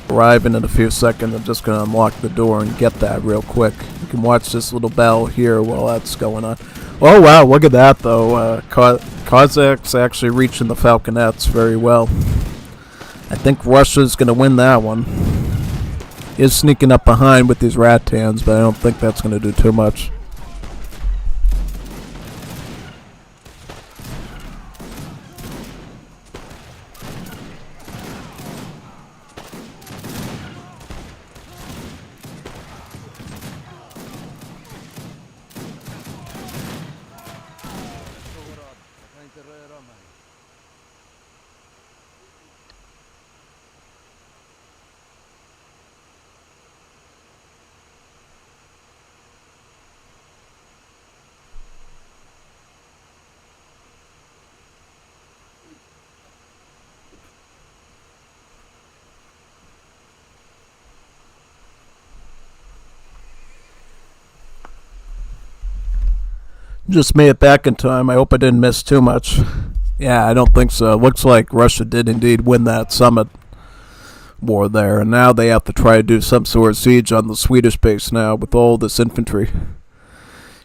Arriving in a few seconds. I'm just going to unlock the door and get that real quick. You can watch this little battle here while that's going on. Oh wow, look at that though. Cossacks actually reaching the falconets very well. I think Russia's going to win that one. Is sneaking up behind with these Rattans, but I don't think that's going to do too much. Just made it back in time. I hope I didn't miss too much. Yeah, I don't think so. It looks like Russia did indeed win that summit war there, and now they have to try to do some sort of siege on the Swedish base now with all this infantry.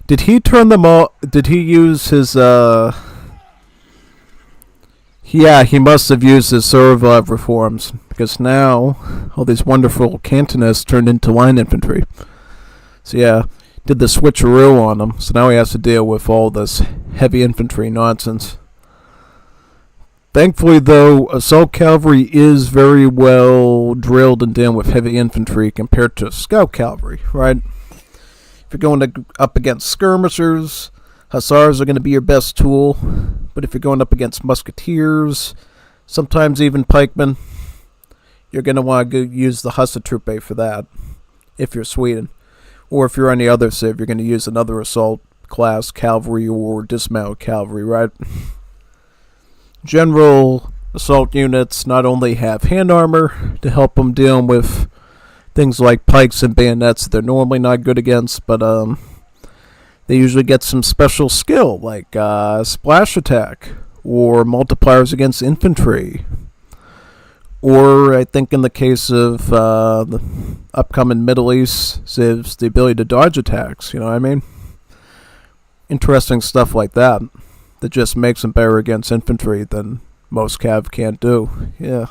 Did he turn them all? Did he use his, Yeah, he must have used his Surovov reforms, because now all these wonderful cantonists turned into line infantry. So yeah, did the switcheroo on him, so now he has to deal with all this heavy infantry nonsense. Thankfully, though, assault cavalry is very well drilled and dealing with heavy infantry compared to scout cavalry, right? If you're going up against skirmishers, hussars are going to be your best tool. But if you're going up against musketeers, sometimes even pikemen, you're going to want to use the Hussartruppe for that, if you're Sweden. Or if you're on the other civ, you're going to use another assault class, cavalry or dismounted cavalry, right? General assault units not only have hand armor to help them deal with things like pikes and bayonets that they're normally not good against, but they usually get some special skill, like splash attack, or multipliers against infantry. Or, I think in the case of the upcoming Middle East civs, the ability to dodge attacks, you know what I mean? Interesting stuff like that that just makes him better against infantry than most cav can't do. Yeah.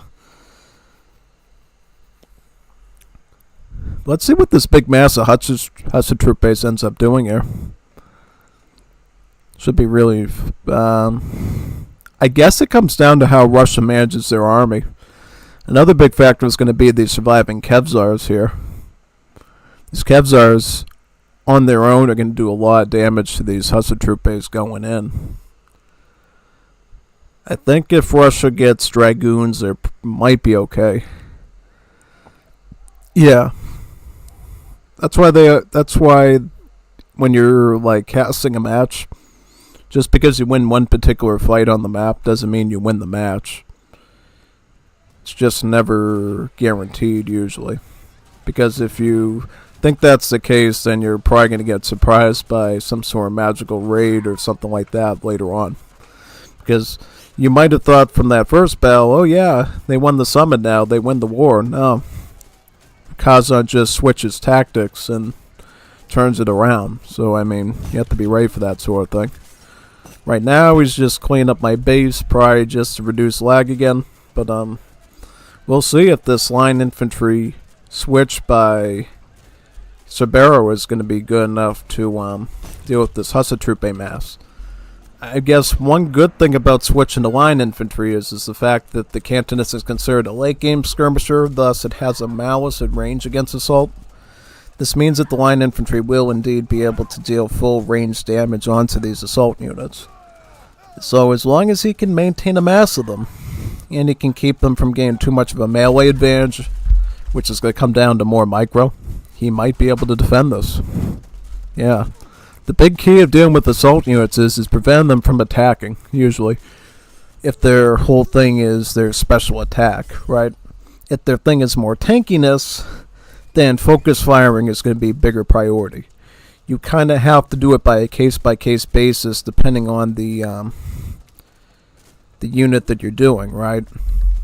Let's see what this big mass of Hudson troop base ends up doing here. Should be really... I guess it comes down to how Russia manages their army. Another big factor is going to be the surviving Kevzars here. These Kevzars, on their own, are going to do a lot of damage to these Hudson troop base going in. I think if Russia gets Dragoons, they might be okay. Yeah. That's why when you're like casting a match, just because you win one particular fight on the map doesn't mean you win the match. It's just never guaranteed usually. Because if you think that's the case, then you're probably going to get surprised by some sort of magical raid or something like that later on. Because you might have thought from that first battle, oh yeah, they won the summit now, they win the war. No. Kazan just switches tactics and turns it around. So, I mean, you have to be ready for that sort of thing. Right now, he's just cleaning up my base, probably just to reduce lag again. But, we'll see if this line infantry switch by Sabero is going to be good enough to deal with this Hussar troop mass. I guess one good thing about switching to line infantry is the fact that the Cantonist is considered a late-game skirmisher, thus it has a malice and range against assault. This means that the line infantry will indeed be able to deal full range damage onto these assault units. So as long as he can maintain a mass of them, and he can keep them from getting too much of a melee advantage, which is going to come down to more micro, he might be able to defend this. Yeah. The big key of dealing with assault units is preventing them from attacking, usually. If their whole thing is their special attack, right? If their thing is more tankiness, then focus firing is going to be a bigger priority. You kind of have to do it by a case-by-case basis depending on the unit that you're doing, right?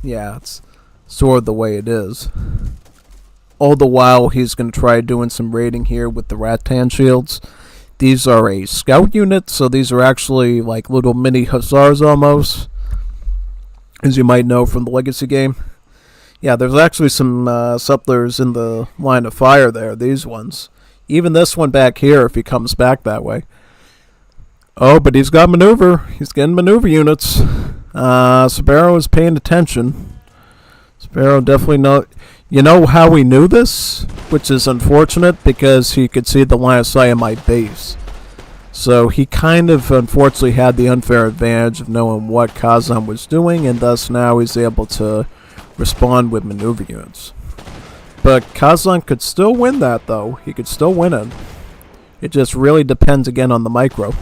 Yeah, it's sort of the way it is. All the while, he's going to try doing some raiding here with the Rattan shields. These are a scout unit, so these are actually like little mini hussars almost, as you might know from the Legacy game. Yeah, there's actually some settlers in the line of fire there, these ones. Even this one back here, if he comes back that way. Oh, but he's got maneuver. He's getting maneuver units. Sabero is paying attention. Sabero definitely know. You know how we knew this? Which is unfortunate because he could see the line of sight of my base. So he kind of unfortunately had the unfair advantage of knowing what Kazan was doing, and thus now he's able to respond with maneuver units. But Kazan could still win that though. He could still win it. It just really depends again on the micro.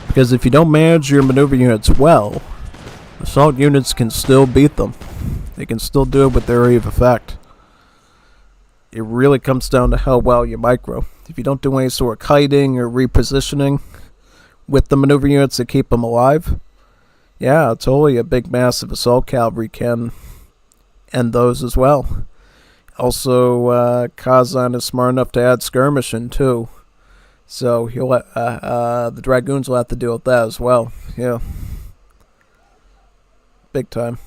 Because if you don't manage your maneuver units well, assault units can still beat them. They can still do it with their area of effect. It really comes down to how well you micro. If you don't do any sort of kiting or repositioning with the maneuver units to keep them alive, yeah, totally a big massive assault cavalry can end those as well. Also, Kazan is smart enough to add skirmishing too. So he'll the Dragoons will have to deal with that as well. Yeah. Big time.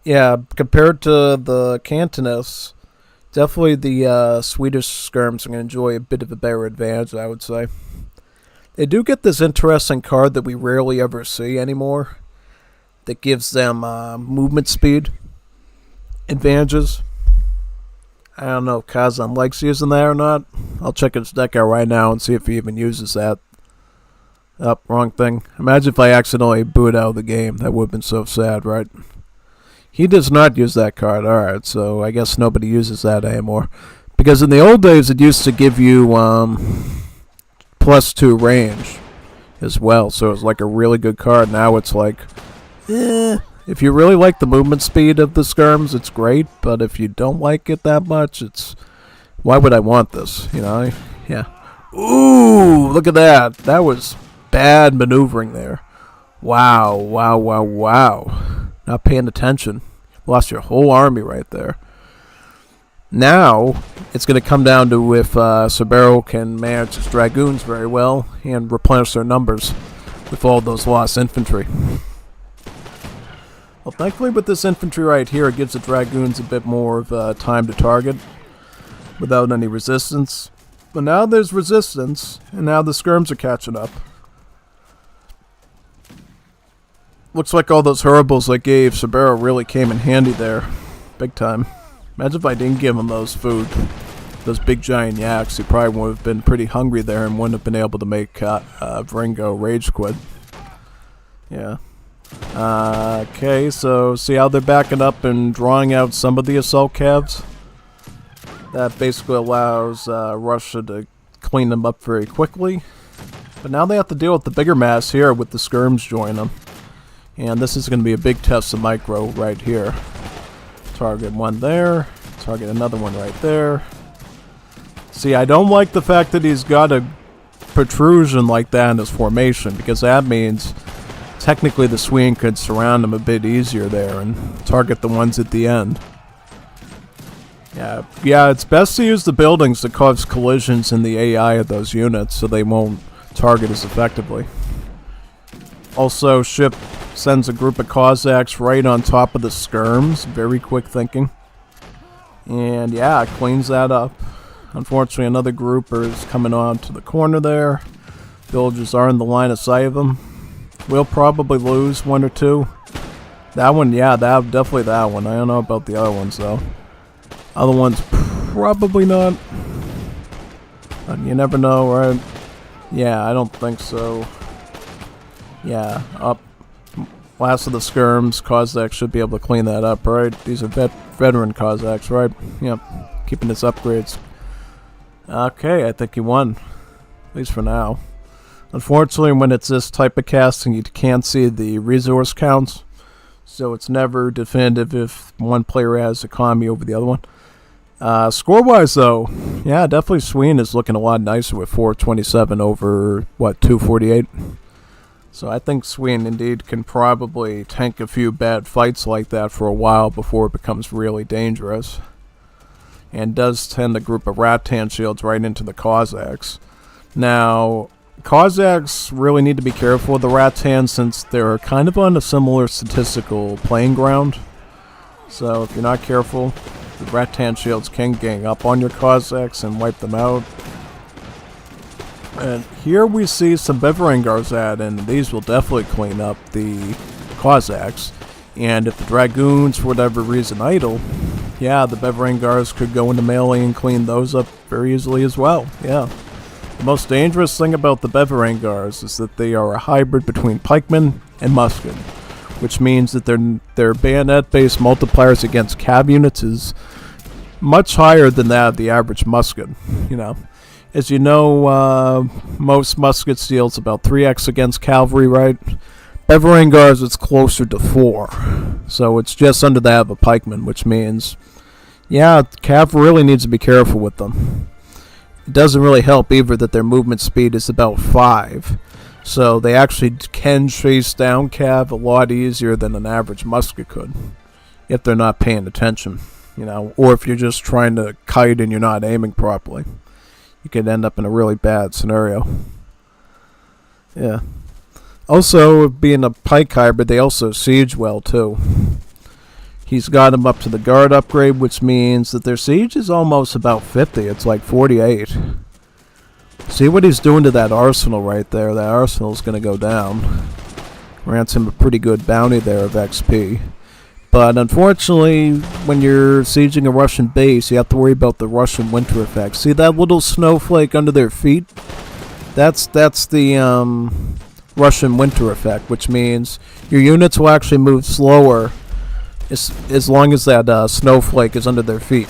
Yeah, compared to the Cantonists, definitely the Swedish skirms are going to enjoy a bit of a better advantage, I would say. They do get this interesting card that we rarely ever see anymore that gives them movement speed advantages. I don't know if Kazan likes using that or not. I'll check his deck out right now and see if he even uses that. Oh, wrong thing. Imagine if I accidentally booted out of the game. That would have been so sad, right? He does not use that card. Alright, so I guess nobody uses that anymore. Because in the old days, it used to give you +2 range as well. So it's like a really good card. Now it's like, if you really like the movement speed of the skirms, it's great. But if you don't like it that much, it's, why would I want this? You know? Yeah. Ooh, look at that. That was bad maneuvering there. Wow, wow, wow, wow. Not paying attention. Lost your whole army right there. Now, it's going to come down to if Sabero can manage his Dragoons very well and replenish their numbers. with all those lost infantry. Well, thankfully with this infantry right here, it gives the Dragoons a bit more of time to target without any resistance. But now there's resistance, and now the skirms are catching up. Looks like all those herbals I gave Sabero really came in handy there. Big time. Imagine if I didn't give him those food. Those big giant yaks. He probably would have been pretty hungry there and wouldn't have been able to make Vringo rage quit. Yeah. Okay, so see how they're backing up and drawing out some of the assault calves? That basically allows Russia to clean them up very quickly. But now they have to deal with the bigger mass here with the skirms joining them. And this is going to be a big test of Micro right here. Target one there. Target another one right there. See, I don't like the fact that he's got a protrusion like that in his formation, because that means technically the Swede could surround him a bit easier there and target the ones at the end. Yeah, it's best to use the buildings to cause collisions in the AI of those units so they won't target as effectively. Also, ship sends a group of Cossacks right on top of the skirms. Very quick thinking. And yeah, it cleans that up. Unfortunately, another grouper is coming on to the corner there. Villagers are in the line of sight of them. We'll probably lose one or two. That one, yeah, definitely that one. I don't know about the other ones, though. Other ones, probably not. But you never know, right? Yeah, I don't think so. Yeah, up. Last of the skirms. Cossacks should be able to clean that up, right? These are veteran Cossacks, right? Yep. Keeping his upgrades. Okay, I think he won. At least for now. Unfortunately, when it's this type of casting, you can't see the resource counts. So it's never definitive if one player has economy over the other one. Score-wise, though, yeah, definitely Sweden is looking a lot nicer with 427 over, what, 248? So I think Sweden indeed can probably tank a few bad fights like that for a while before it becomes really dangerous. And does tend to group of Rattan shields right into the Cossacks. Now, Cossacks really need to be careful with the Rattan since they're kind of on a similar statistical playing ground. So if you're not careful, the Rattan shields can gang up on your Cossacks and wipe them out. And here we see some Beverangars add in. These will definitely clean up the Cossacks. And if the Dragoons, for whatever reason, idle, yeah, the Beverangars could go into melee and clean those up very easily as well. Yeah. The most dangerous thing about the Beverangars is that they are a hybrid between pikemen and musket, which means that their bayonet-based multipliers against cav units is much higher than that of the average musket, you know. As you know, most musket deals about 3x against cavalry, right? Beverangars, it's closer to 4. So it's just under that of a pikeman, which means, yeah, cav really needs to be careful with them. It doesn't really help either that their movement speed is about 5. So they actually can chase down cav a lot easier than an average musket could. If they're not paying attention, you know, or if you're just trying to kite and you're not aiming properly. You could end up in a really bad scenario. Yeah. Also, being a pike hybrid, they also siege well, too. He's got him up to the guard upgrade, which means that their siege is almost about 50. It's like 48. See what he's doing to that arsenal right there. That arsenal's going to go down. Grants him a pretty good bounty there of XP. But unfortunately, when you're sieging a Russian base, you have to worry about the Russian winter effect. See that little snowflake under their feet? That's the Russian winter effect, which means your units will actually move slower as long as that snowflake is under their feet.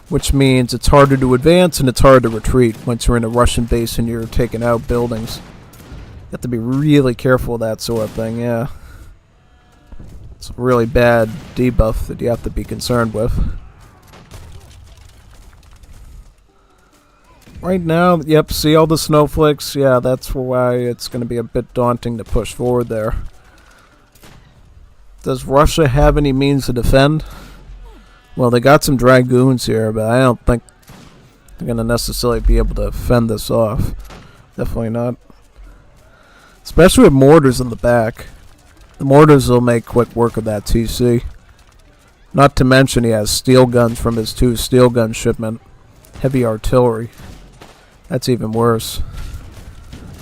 Which means it's harder to advance and it's harder to retreat once you're in a Russian base and you're taking out buildings. You have to be really careful with that sort of thing, yeah. It's a really bad debuff that you have to be concerned with. Right now, yep, see all the snowflakes? Yeah, that's why it's going to be a bit daunting to push forward there. Does Russia have any means to defend? Well, they got some Dragoons here, but I don't think they're going to necessarily be able to fend this off. Definitely not. Especially with mortars in the back. The mortars will make quick work of that TC. Not to mention he has steel guns from his 2 steel gun shipment. Heavy artillery. That's even worse.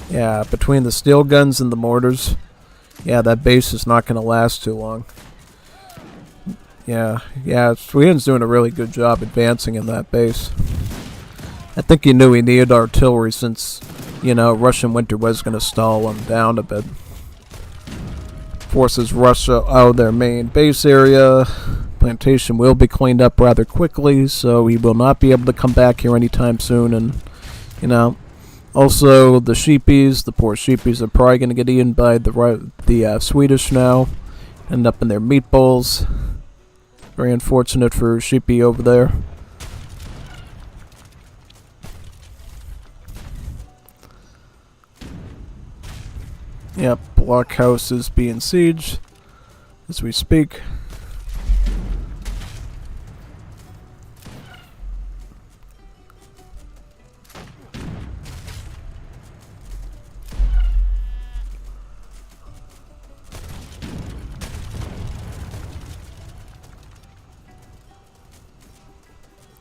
Yeah, between the steel guns and the mortars, yeah, that base is not going to last too long. Yeah, Sweden's doing a really good job advancing in that base. I think he knew he needed artillery since, you know, Russian winter was going to stall him down a bit. Forces Russia out of their main base area. Plantation will be cleaned up rather quickly, so he will not be able to come back here anytime soon. And, you know, also the sheepies, the poor sheepies are probably going to get eaten by the Swedish now. End up in their meat bowls. Very unfortunate for sheepy over there. Yep, blockhouse is being sieged as we speak.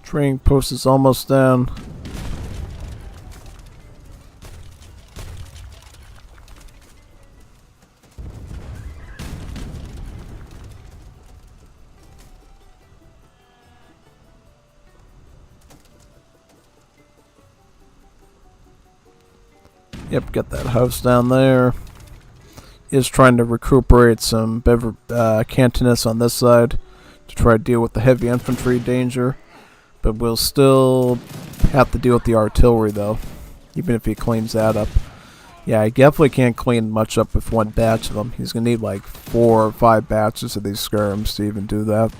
Training post is almost down. Yep, get that house down there. Is trying to recuperate some Cantonists on this side to try to deal with the heavy infantry danger. But we'll still have to deal with the artillery, though, even if he cleans that up. Yeah, he definitely can't clean much up with one batch of them. He's going to need like 4 or 5 batches of these skirms to even do that.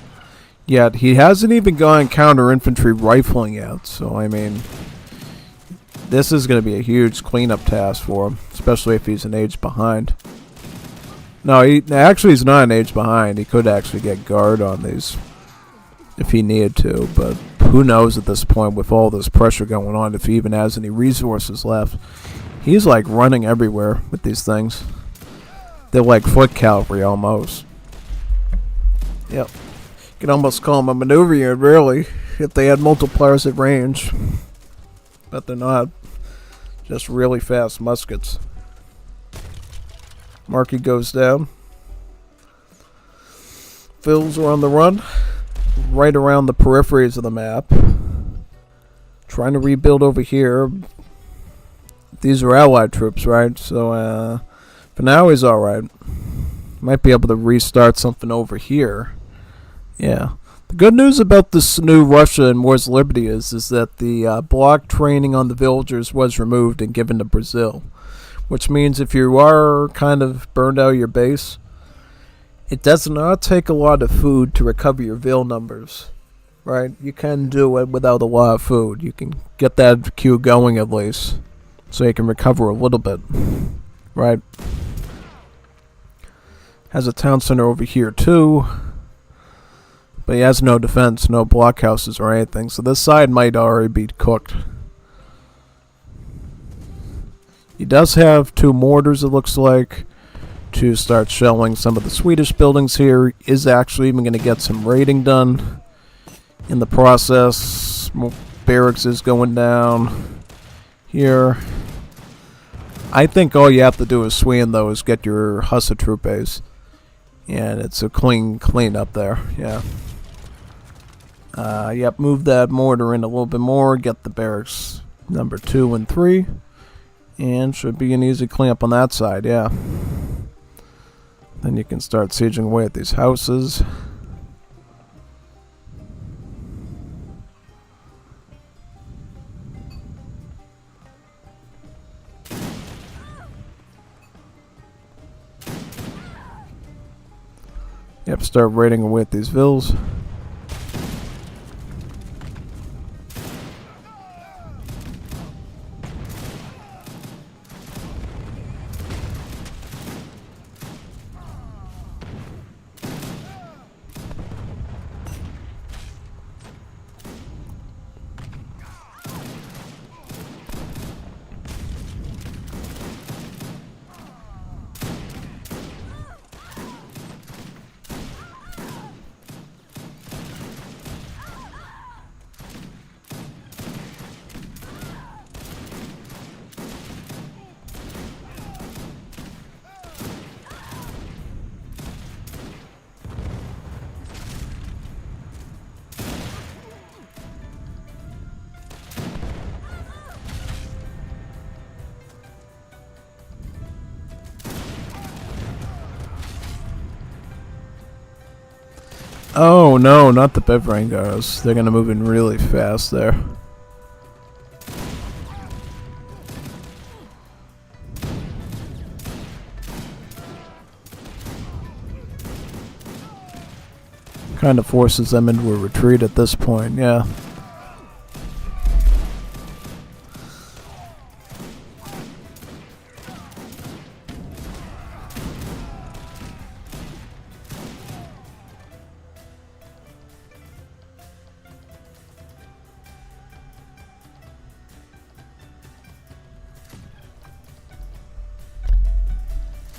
Yet, he hasn't even gone counter-infantry rifling yet, so I mean, this is going to be a huge cleanup task for him, especially if he's an age behind. No, actually he's not an age behind. He could actually get guard on these if he needed to, but who knows at this point with all this pressure going on if he even has any resources left. He's like running everywhere with these things. They're like foot cavalry almost. Yep. You can almost call them a maneuver unit, really, if they had multipliers at range. But they're not. Just really fast muskets. Markey goes down. Phils are on the run. Right around the peripheries of the map. Trying to rebuild over here. These are allied troops, right? So, for now he's alright. Might be able to restart something over here. Yeah. The good news about this new Russia and Wars of Liberty is that the block training on the villagers was removed and given to Brazil. Which means if you are kind of burned out of your base, it does not take a lot of food to recover your Vil numbers, right? You can do it without a lot of food. You can get that queue going at least, so you can recover a little bit, right? Has a town center over here too, but he has no defense, no blockhouses or anything, so this side might already be cooked. He does have 2 mortars, it looks like, to start shelling some of the Swedish buildings here. Is actually even going to get some raiding done in the process. Barracks is going down here. I think all you have to do as Sweden, though, is get your Hussa troop base. And it's a clean up there, yeah. Yep, move that mortar in a little bit more. Get the barracks number 2 and 3. And should be an easy cleanup on that side, yeah. Then you can start sieging away at these houses. Yep, start raiding away at these vills. Oh no, not the Bevrangaros. They're gonna move in really fast there. Kind of forces them into a retreat at this point, yeah.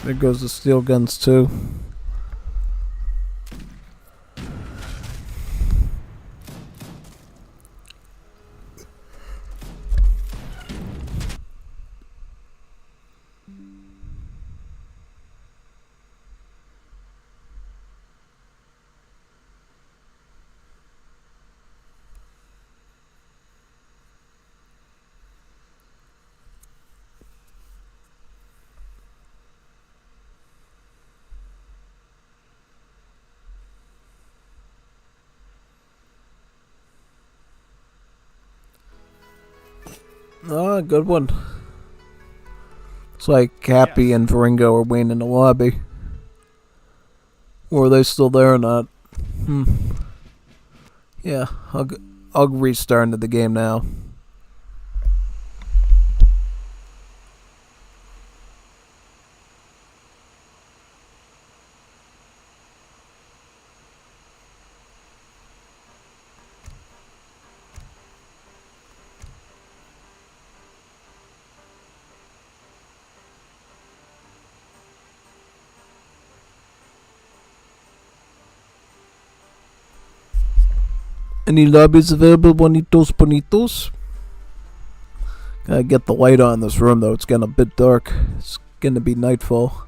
There goes the steel guns too. Ah, good one. It's like Cappy and Varingo are waiting in the lobby. Or are they still there or not? Yeah, I'll restart into the game now. Any lobbies available, bonitos, bonitos? Gotta get the light on this room though, it's getting a bit dark. It's gonna be nightfall.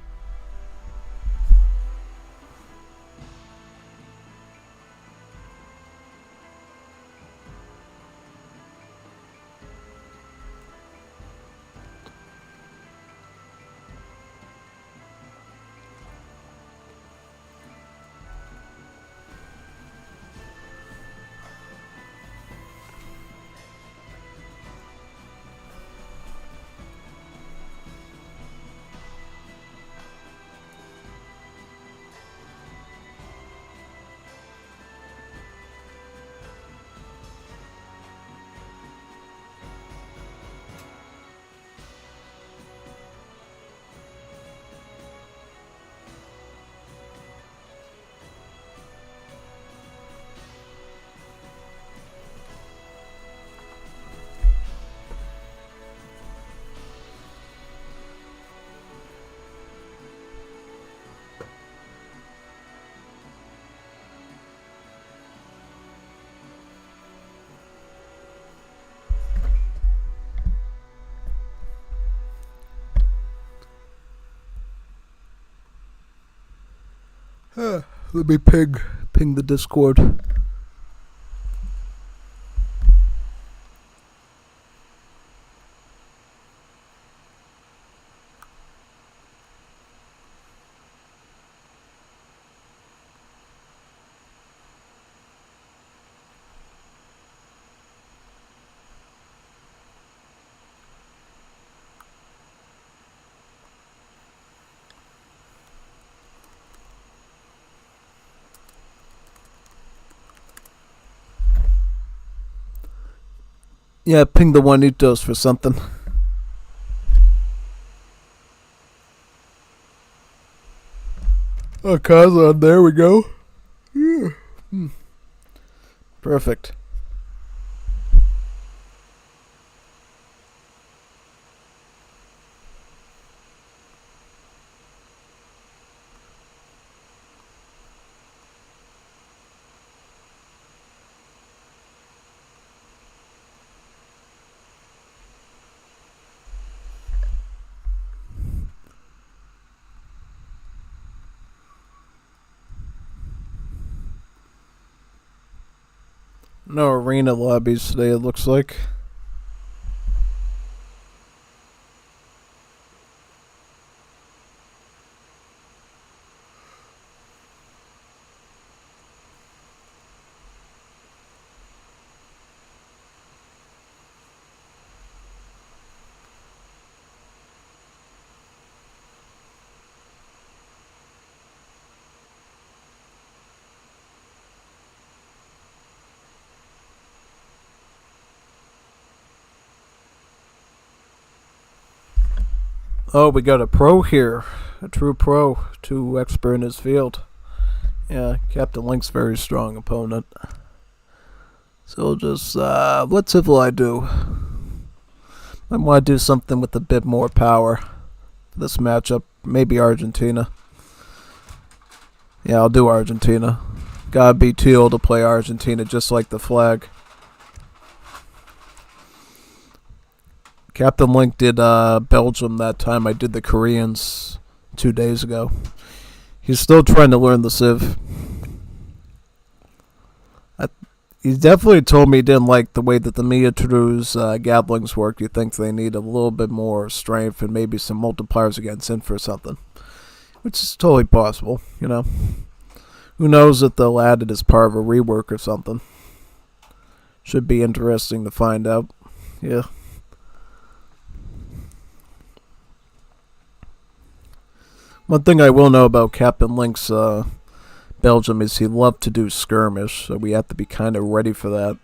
Let me ping the Discord. Yeah, ping the Juanitos for something. Oh, Kazan, there we go. Yeah. Perfect. No arena lobbies today, it looks like. Oh, we got a pro here. A true pro. Too expert in his field. Yeah, Captain Link's very strong opponent. So just, what civil I do? I want to do something with a bit more power for this matchup. Maybe Argentina. Yeah, I'll do Argentina. Gotta be teal to play Argentina, just like the flag. Captain Link did Belgium that time. I did the Koreans 2 days ago. He's still trying to learn the Civ. He definitely told me he didn't like the way that the Miatrus Gatlings work. You think they need a little bit more strength and maybe some multipliers against Inf or something. Which is totally possible, you know. Who knows if they'll add it as part of a rework or something. Should be interesting to find out. Yeah. One thing I will know about Captain Link's Belgium is he loved to do skirmish, so we have to be kind of ready for that.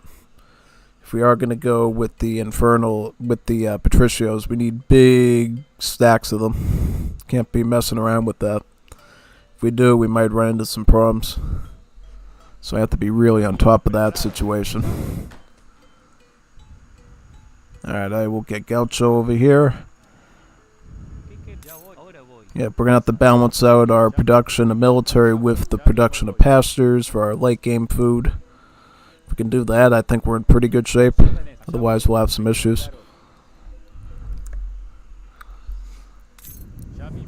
If we are going to go with the Infernal, with the Patricios, we need big stacks of them. Can't be messing around with that. If we do, we might run into some problems. So I have to be really on top of that situation. Alright, I will get Gaucho over here. Yeah, we're going to have to balance out our production of military with the production of pastures for our late game food. If we can do that, I think we're in pretty good shape. Otherwise, we'll have some issues.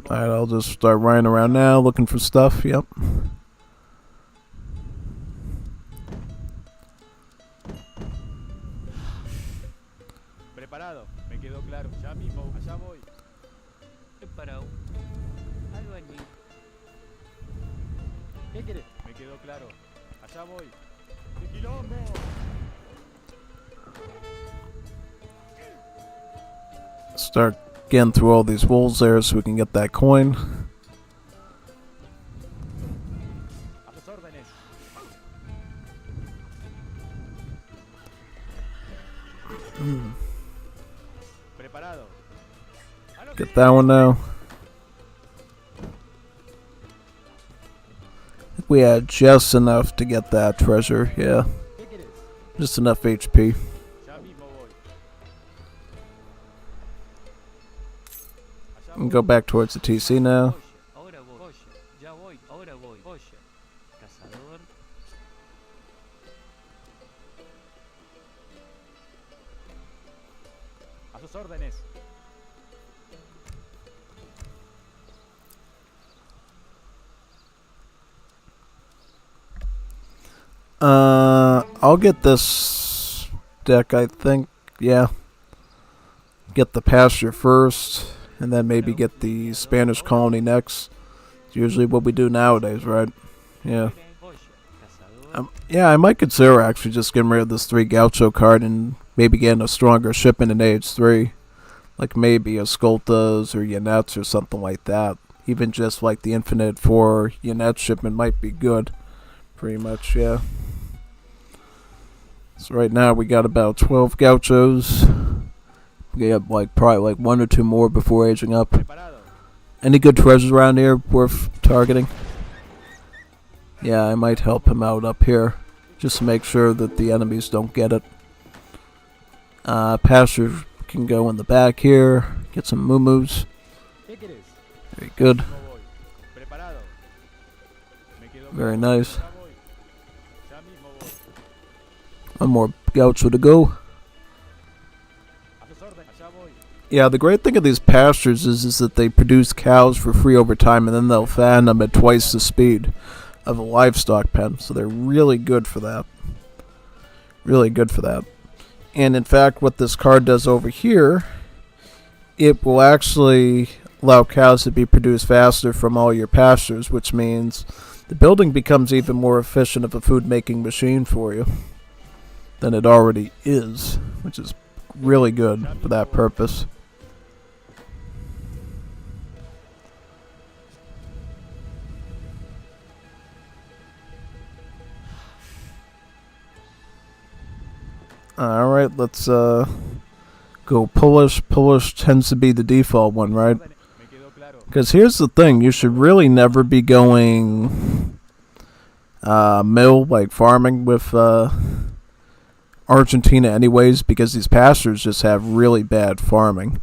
Alright, I'll just start running around now, looking for stuff. Yep. Preparado, me quedó claro. Ya mismo, allá voy. Preparado. Albañil. ¿Qué querés? Me quedó claro. Allá voy. ¡Qué quilombo! Start getting through all these wolves there so we can get that coin. A tus órdenes. Preparado. Get that one now. I think we had just enough to get that treasure, yeah. ¿Qué querés? Just enough HP. Ya mismo voy. Allá And go back towards the TC now. Ahora voy. Ya voy. Ahora voy. Cazador. A sus órdenes. I'll get this deck, I think. Yeah. Get the pasture first, and then maybe get the Spanish colony next. It's usually what we do nowadays, right? Yeah. Yeah, I might consider actually just getting rid of this 3 Gaucho card and maybe getting a stronger shipment in Age 3. Like maybe Escoltas or Yanets or something like that. Even just like the Infinite 4 Yanet shipment might be good. Pretty much, yeah. So right now we got about 12 Gauchos. We have like probably like 1 or 2 more before aging up. Preparado. Any good treasures around here worth targeting? Yeah, I might help him out up here. Just to make sure that the enemies don't get it. Pasture can go in the back here. Get some moo-moos. ¿Qué querés? Very good. Mismo voy. Preparado. Me quedó Very claro. nice. Ya voy. Ya mismo voy. One more Gaucho to go. A sus órdenes. Allá voy. Yeah, the great thing of these pastures is that they produce cows for free over time, and then they'll fatten them at twice the speed of a livestock pen. So they're really good for that. Really good for that. And in fact, what this card does over here, it will actually allow cows to be produced faster from all your pastures, which means the building becomes even more efficient of a food-making machine for you than it already is, which is really good for that purpose. Alright, let's go Polish. Polish tends to be the default one, right? Because here's the thing, you should really never be going like farming with Argentina anyways, because these pastures just have really bad farming.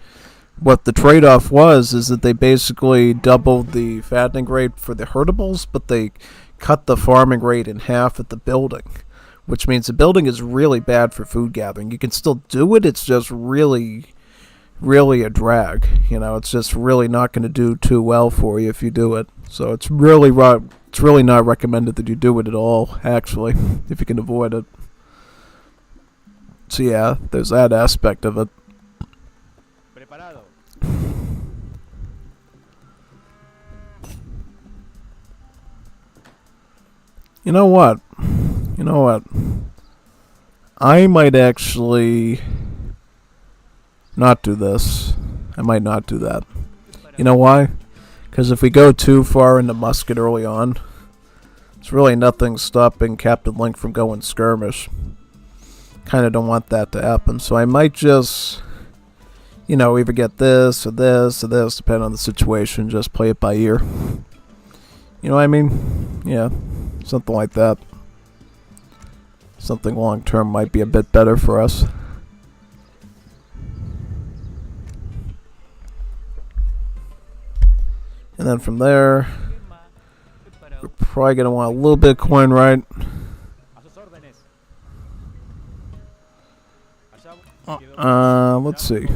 What the trade-off was is that they basically doubled the fattening rate for the herdables, but they cut the farming rate in half at the building, which means the building is really bad for food gathering. You can still do it, it's just really a drag. You know, it's just really not going to do too well for you if you do it. So it's really not recommended that you do it at all, actually, if you can avoid it. So yeah, there's that aspect of it. Preparado. You know what? I might actually not do this. I might not do that. You know why? Because if we go too far into Musket early on, it's really nothing stopping Captain Link from going skirmish. Kind of don't want that to happen. So I might just, either get this or this or this, depending on the situation. Just play it by ear. You know what I mean? Yeah, something like that. Something long term might be a bit better for us. And then from there, we're probably going to want a little bit of coin, right? Let's see.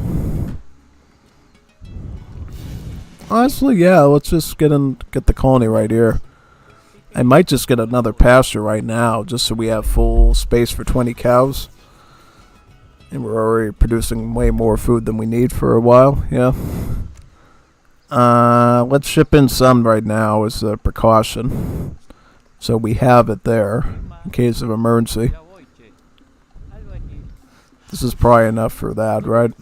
Honestly, yeah, let's just get the colony right here. I might just get another pasture right now, just so we have full space for 20 cows. And we're already producing way more food than we need for a while, yeah. Let's ship in some right now as a precaution. So we have it there, in case of emergency. This is probably enough for that, right?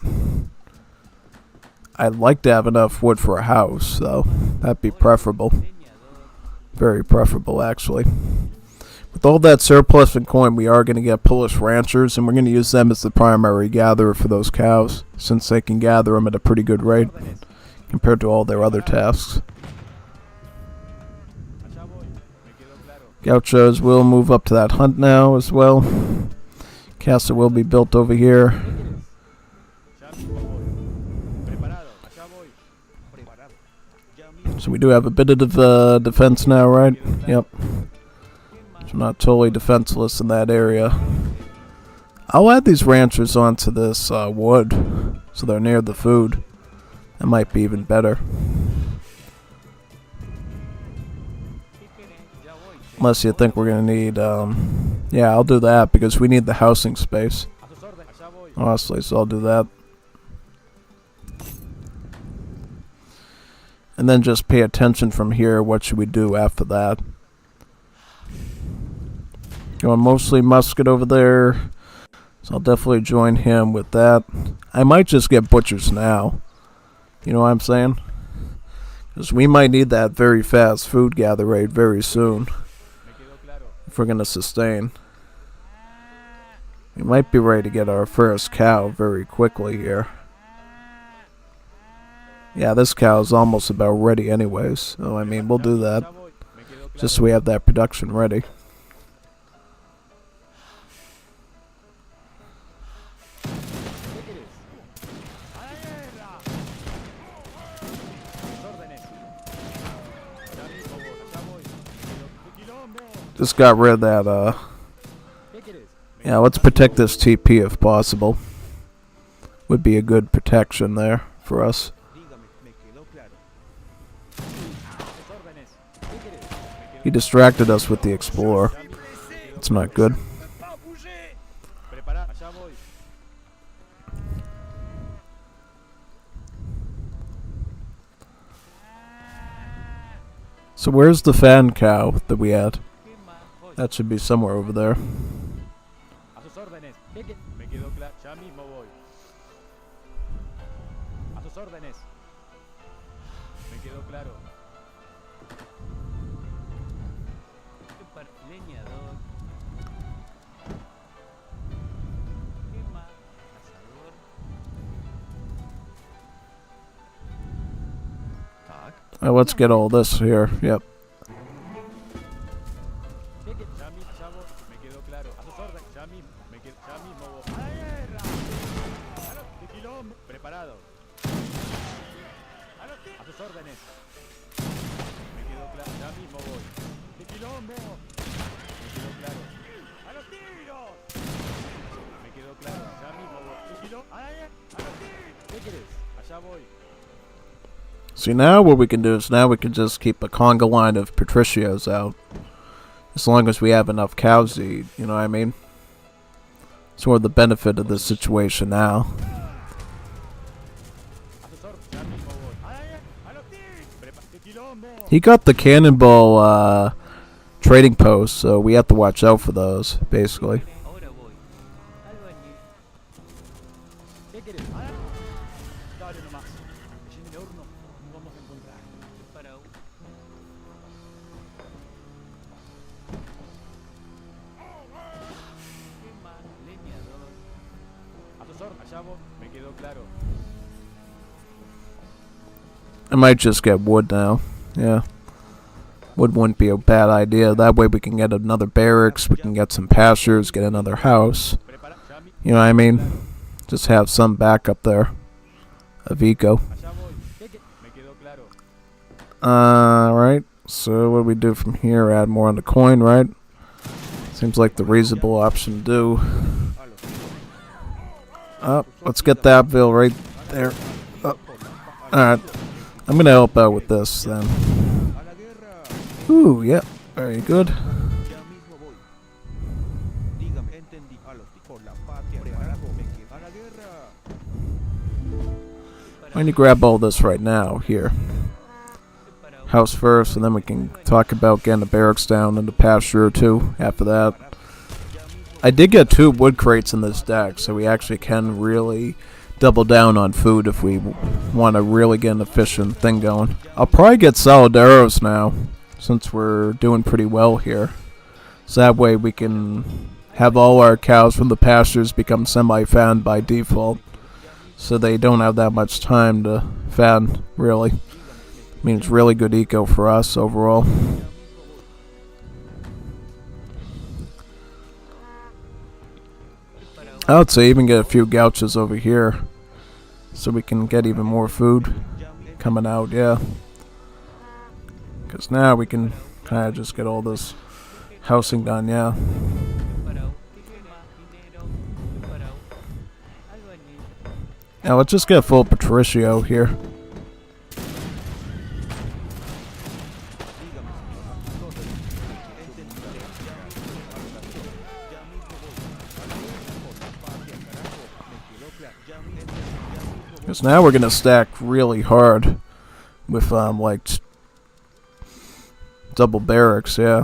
I'd like to have enough wood for a house, though. That'd be preferable. Very preferable, actually. With all that surplus in coin, we are going to get Polish ranchers, and we're going to use them as the primary gatherer for those cows, since they can gather them at a pretty good rate compared to all their other tasks. Gauchos will move up to that hunt now as well. Castle will be built over here. So we do have a bit of defense now, right? Yep. So we're not totally defenseless in that area. I'll add these ranchers onto this wood, so they're near the food. That might be even better. Unless you think we're going to need... yeah, I'll do that, because we need the housing space. Honestly, so I'll do that. And then just pay attention from here. What should we do after that? Going mostly Musket over there. So I'll definitely join him with that. I might just get butchers now. You know what I'm saying? Because we might need that very fast food gather rate very soon. If we're going to sustain. We might be ready to get our first cow very quickly here. Yeah, this cow is almost about ready anyways. So, I mean, we'll do that. Just so we have that production ready. Just got rid of that, yeah, let's protect this TP if possible. Would be a good protection there for us. He distracted us with the Explorer. That's not good. So where's the fan cow that we had? That should be somewhere over there. Tak. Let's get all this here. Yep. Ya mismo, chavo, me quedó claro. A sus órdenes, ya mismo, ya mismo voy. ¡A la guerra! ¡A los de quilombo! Preparados. A sus órdenes. Me quedó claro, ya mismo voy. ¡De quilombo! Me quedó claro. ¡A los tiros! Me quedó claro, ya mismo voy. ¡De quilombo! ¡A los tiros! ¿Qué querés? Allá voy. See, now what we can do is now we can just keep a conga line of patricios out. As long as we have enough cows to eat, you know what I mean? Sort of the benefit of this situation now. He got the cannonball trading post, so we have to watch out for those, basically. Ahora voy. Albañil. ¿Qué querés? Dale nomás. Allí en el horno nos vamos a encontrar. Preparado. Quema, leñador. A tus órdenes, allá vos. Me quedó claro. I might just get wood now. Yeah. Wood wouldn't be a bad idea. That way we can get another barracks, we can get some pastures, get another house. Prepara, ya mi. You know what I mean? Just have some backup there of eco. Allá voy. Me quedó claro. Alright. So what do we do from here? Add more on the coin, right? Seems like the reasonable option to do. Let's get that bill right there. Alright. I'm gonna help out with this then. Ooh, yeah. Very good. I'm gonna grab all this right now here. House first, and then we can talk about getting the barracks down and the pasture or two after that. I did get 2 wood crates in this deck, so we actually can really double down on food if we want to really get an efficient thing going. I'll probably get Solidaros now, since we're doing pretty well here. So that way we can have all our cows from the pastures become semi-fattened by default. So they don't have that much time to fatten, really. I mean, it's really good eco for us overall. I would say even get a few gouches over here, so we can get even more food coming out, yeah. Because now we can kind of just get all this housing done, yeah. Now let's just get full patricio here. Because now we're gonna stack really hard with like double barracks, yeah.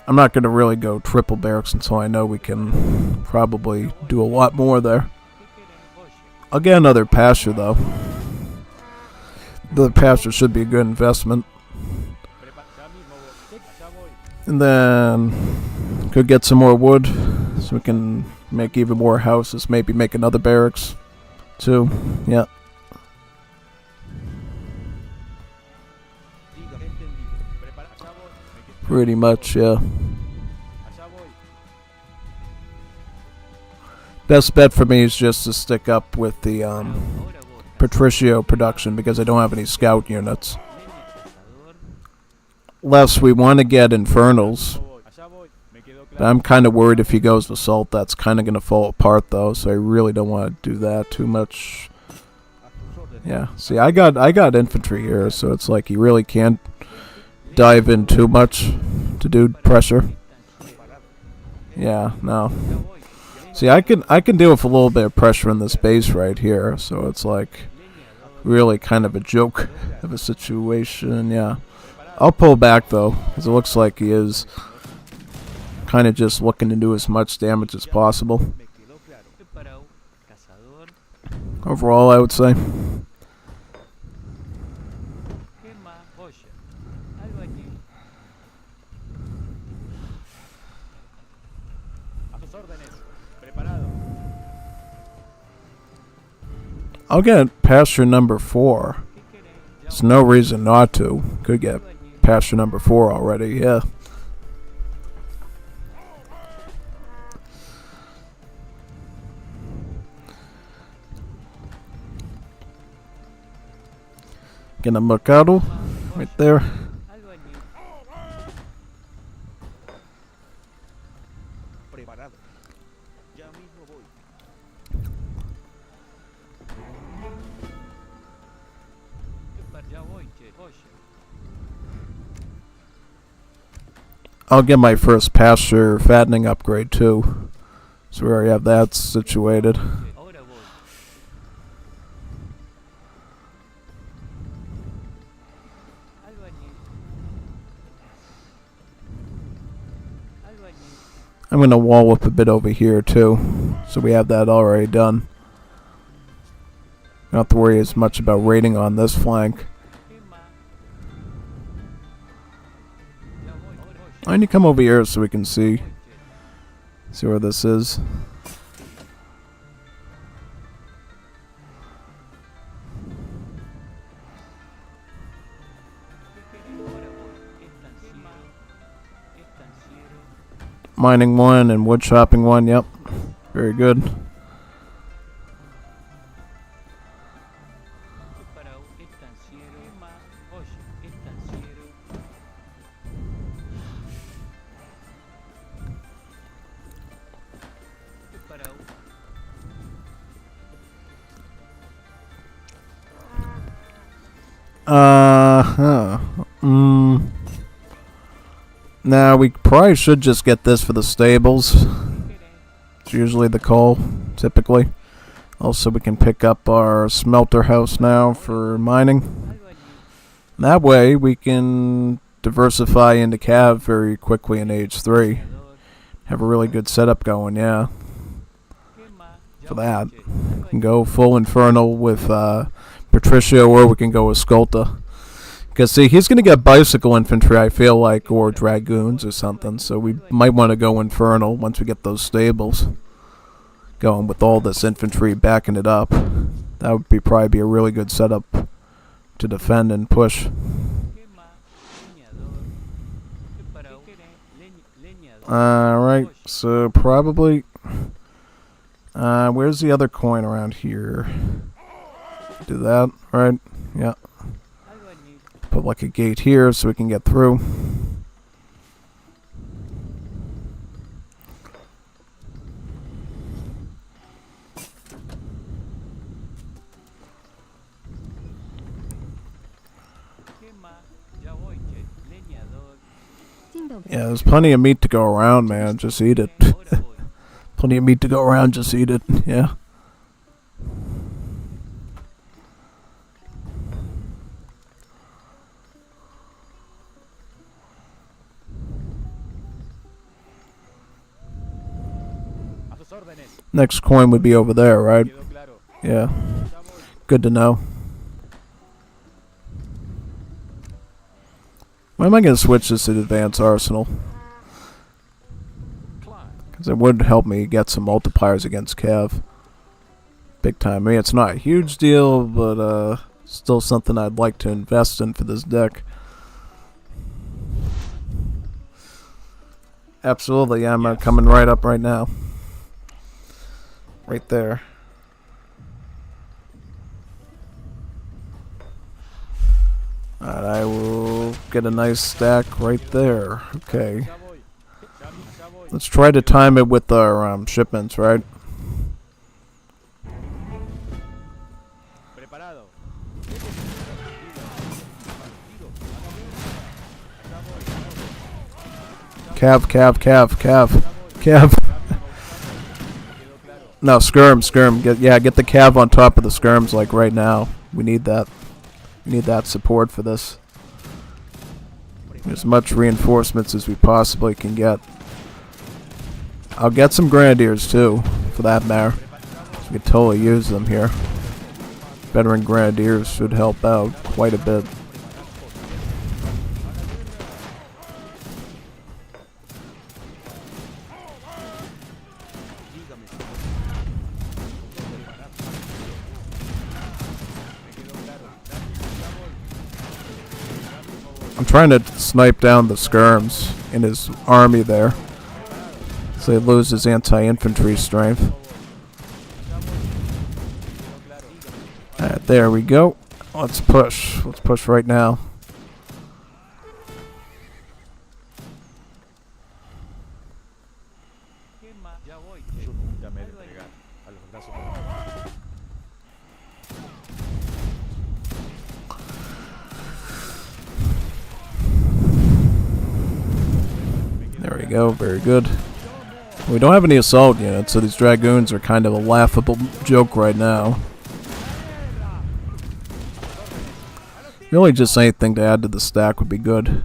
I'm not gonna really go triple barracks until I know we can probably do a lot more there. I'll get another pasture though. The pasture should be a good investment. And then could get some more wood so we can make even more houses, maybe make another barracks too. Yeah. Pretty much, yeah. Best bet for me is just to stick up with the Patricio production because I don't have any scout units. Less we want to get Infernals. But I'm kind of worried if he goes Assault, that's kind of going to fall apart though, so I really don't want to do that too much. Yeah, see, I got infantry here, so it's like you really can't dive in too much to do pressure. Yeah, no. See, I can deal with a little bit of pressure in this base right here, so it's like really kind of a joke of a situation, yeah. I'll pull back though, because it looks like he is kind of just looking to do as much damage as possible. Overall, I would say. I'll get pasture number 4 There's no reason not to. Could get pasture number 4 already, yeah. Get a mercado right there. Preparado. Ya mismo voy. Ya voy, che. Oye. I'll get my first pasture fattening upgrade too. So we already have that situated. Ahora voy. I'm gonna wall up a bit over here too. So we have that already done. Don't have to worry as much about raiding on this flank. Why don't you come over here so we can see where this is. Mining 1 and wood chopping 1, yep. Very good. Now we probably should just get this for the stables. It's usually the call, typically. Also, we can pick up our smelter house now for mining. That way, we can diversify into cav very quickly in age 3. Have a really good setup going, yeah. For that, we can go full infernal with Patricio, or we can go with Skolta. Because, see, he's going to get bicycle infantry, I feel like, or dragoons or something. So we might want to go infernal once we get those stables going with all this infantry backing it up. That would probably be a really good setup to defend and push. Alright, so probably... where's the other coin around here? Do that, right? Yeah. Put like a gate here so we can get through. Yeah, there's plenty of meat to go around, man. Just eat it. Plenty of meat to go around, just eat it. Yeah. Next coin would be over there, right? Yeah. Good to know. When am I going to switch this to advanced arsenal? Because it would help me get some multipliers against Cav. Big time. I mean, it's not a huge deal, but still something I'd like to invest in for this deck. Absolutely, I'm coming right up right now. Right there. Alright, I will get a nice stack right there. Okay. Let's try to time it with our shipments, right? Cav. No, skirm. Get the cav on top of the skirms like right now. We need that. We need that support for this. As much reinforcements as we possibly can get. I'll get some grenadiers too, for that matter. We could totally use them here. Veteran grenadiers should help out quite a bit. I'm trying to snipe down the skirms in his army there, so he loses anti-infantry strength. Alright, there we go. Let's push. Let's push right now. ¿Qué más? Ya voy, che. Yo nunca me he de Algo ahí. entregar a los brazos de There we go. Very good. We don't have any assault units, so these dragoons are kind of a laughable joke right now. Really, just anything to add to the stack would be good.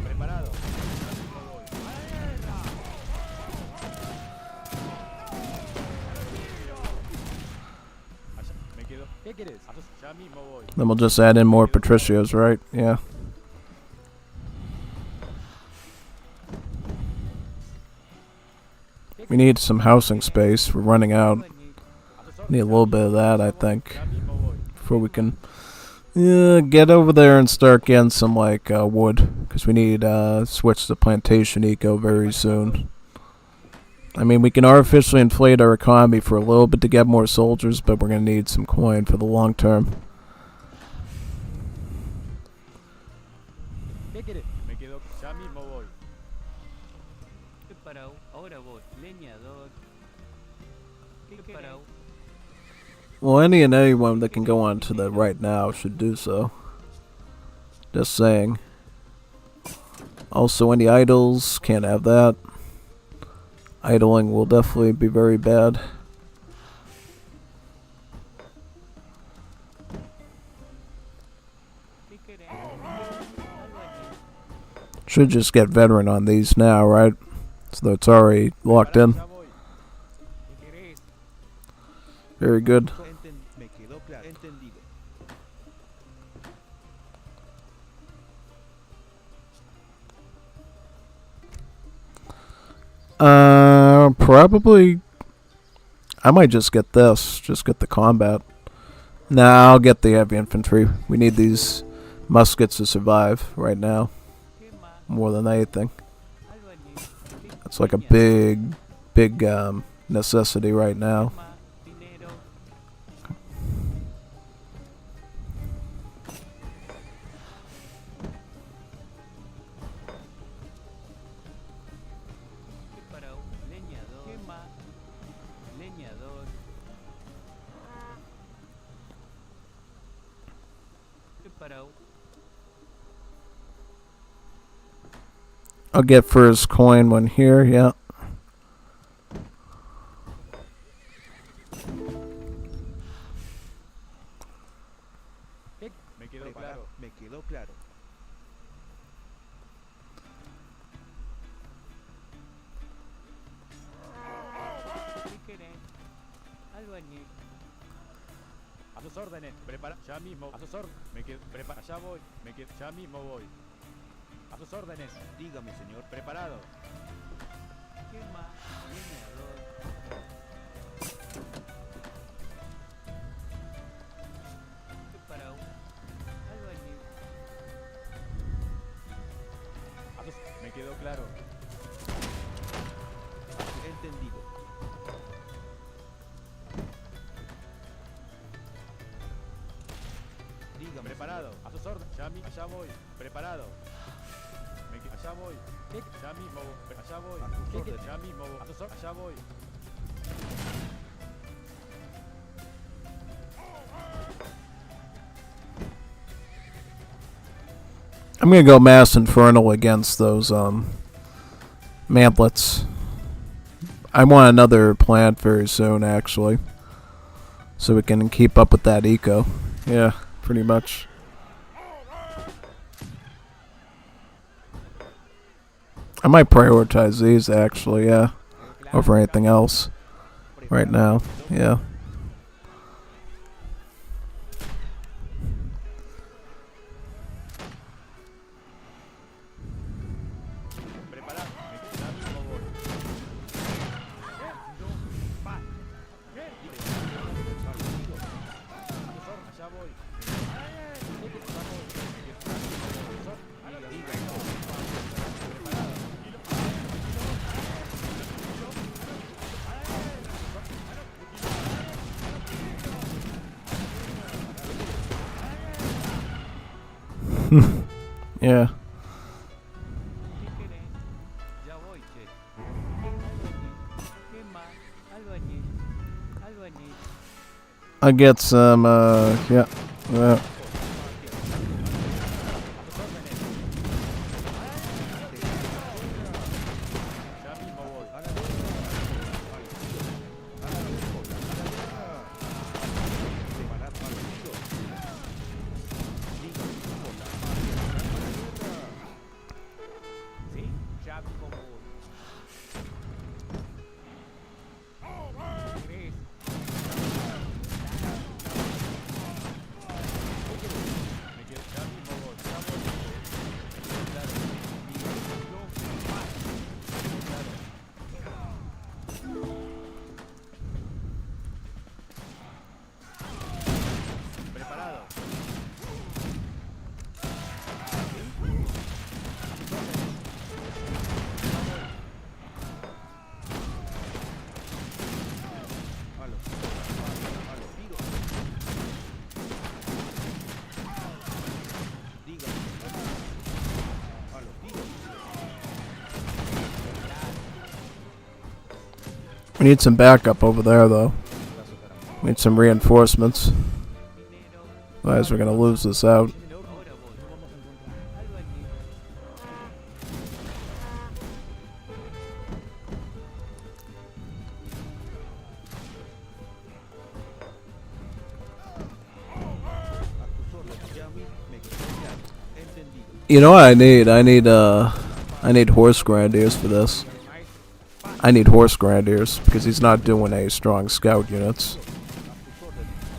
preparado. Allá, me quedo. ¿Qué querés? Ya mismo voy. Then we'll just add in more patricios, right? Yeah. We need some housing space. We're running out. Need a little bit of that, I think, Ya mismo voy. before we can get over there and start getting some like wood, because we need switch to plantation eco very soon. I mean, we can artificially inflate our economy for a little bit to get more soldiers, but we're gonna need some coin for the long term. ¿Qué querés? Me quedo. Ya mismo voy. Preparado. Ahora voy. Leñador. Preparado. Well, any and anyone that can go on to the right now should do so. Just saying. Also, any idols, can't have that. Idling will definitely be very bad. ¿Qué querés? Algo allí. Should just get veteran on these now, right? So it's already locked in. Ya voy. ¿Qué querés? Very good. Me quedó claro. Entendido. Probably. I might just get this. Just get the combat. Nah, I'll get the heavy infantry. We need these muskets to survive right now, ¿Qué más? more than anything. Algo allí. It's like a big necessity right now. ¿Qué más? Dinero. Preparado. Leñador. ¿Qué más? Leñador. Preparado. I'll get first coin one here, yeah. Me quedó Preparado. claro. Me quedó claro. ¿Qué querés? Algo allí. A sus órdenes. Prepara. Ya mismo. A sus órdenes. Me quedo. Prepara. Ya voy. Me quedo. Ya mismo voy. A sus órdenes. Dígame, señor. Preparado. ¿Qué más? Leñador. Preparado. Algo allí. A sus. Me quedó claro. Entendido. Dígame, Preparado. A sus órdenes. Ya mismo. Allá voy. Preparado. Allá voy. Ya mismo. Allá voy. A sus ¿Qué órdenes. Ya mismo. A sus órdenes. Allá voy. I'm gonna go Mass Infernal against those mantlets. I want another plant very soon, actually, so we can keep up with that eco. Yeah, pretty much. I might prioritize these actually, yeah, over anything else right now. Yeah. Preparado. Ya mismo voy. Yeah. ¿Qué querés? Ya voy, che. ¿Qué más? Albañil. Albañil. I get some, yeah. Ya mismo voy. ¿Sí? Ya mismo voy. ¿Querés? Me quedo, ya mismo voy. Ya voy. Claro. Preparado. Halo. Halo. Digo. Diga. Halo. Digo. We need some backup over there, though. We need some reinforcements. Dinero. Otherwise, we're gonna lose this out. Ahora voy. Albañil. A tus órdenes, Yami. Me quedó claro. Entendido. You know what I need horse grenadiers for this. I need horse grenadiers because he's not doing any strong scout units. A tus órdenes.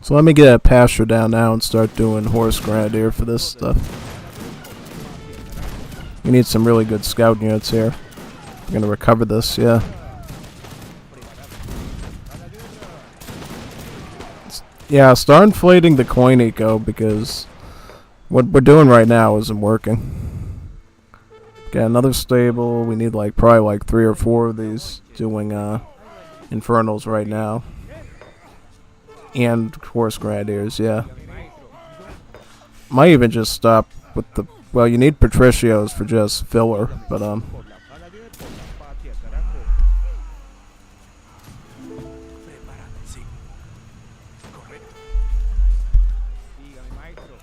So let me get a pasture down now and start doing horse grenadier for this stuff. We need some really good scout units here. We're gonna recover this, yeah. Yeah, start inflating the coin eco because what we're doing right now isn't working. Got another stable. We need like probably like 3 or 4 of these doing infernals right now. And horse grenadiers, yeah. Might even just stop with the... Well, you need patricios for just filler, but Por la guerra, por la patria, carajo. Prepárate, sí. Correcto. Dígame, maestro.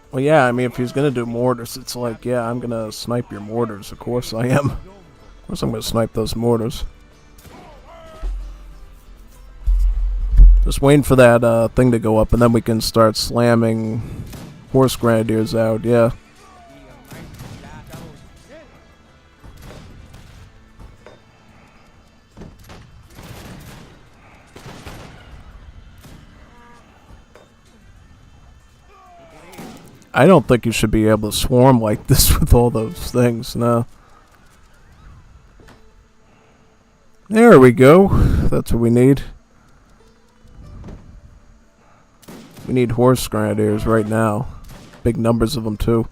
Well, yeah, I mean, if he's gonna do mortars, it's like, yeah, I'm gonna snipe your mortars. Of course I am. Of course I'm gonna snipe those mortars. Just waiting for that thing to go up, and then we can start slamming horse grenadiers out, yeah. I don't think you should be able to swarm like this with all those things, no. There we go. That's what we need. We need horse grenadiers right now. Big numbers of them, too.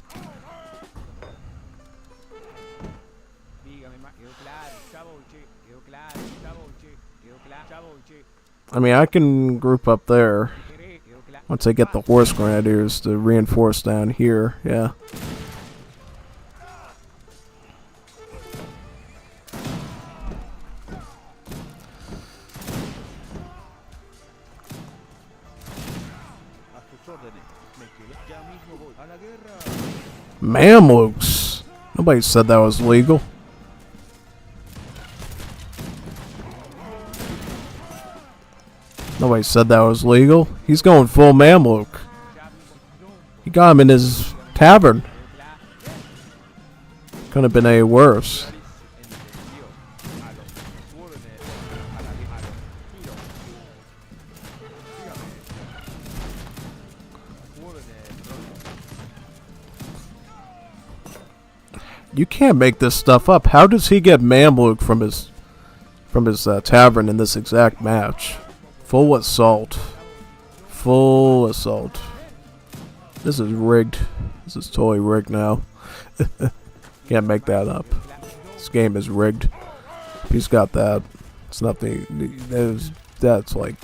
Dígame, quedó claro. Ya voy, che. Quedó claro. Ya voy, che. Quedó claro. Ya voy, che. I mean, I can group up there ¿Querés? Quedó claro. once I get the horse grenadiers to reinforce down here, yeah. A tus órdenes. Me quedo. Ya mismo voy. A la guerra. Mamlukes. Nobody said that was legal. Nobody said that was legal. He's going full Mamluk. He got him in his tavern. Couldn't have been any worse. You can't make this stuff up. How does he get Mamluk from his tavern in this exact match? Full assault. Full assault. This is rigged. This is totally rigged now. Can't make that up. This game is rigged. He's got that. It's nothing. That's like,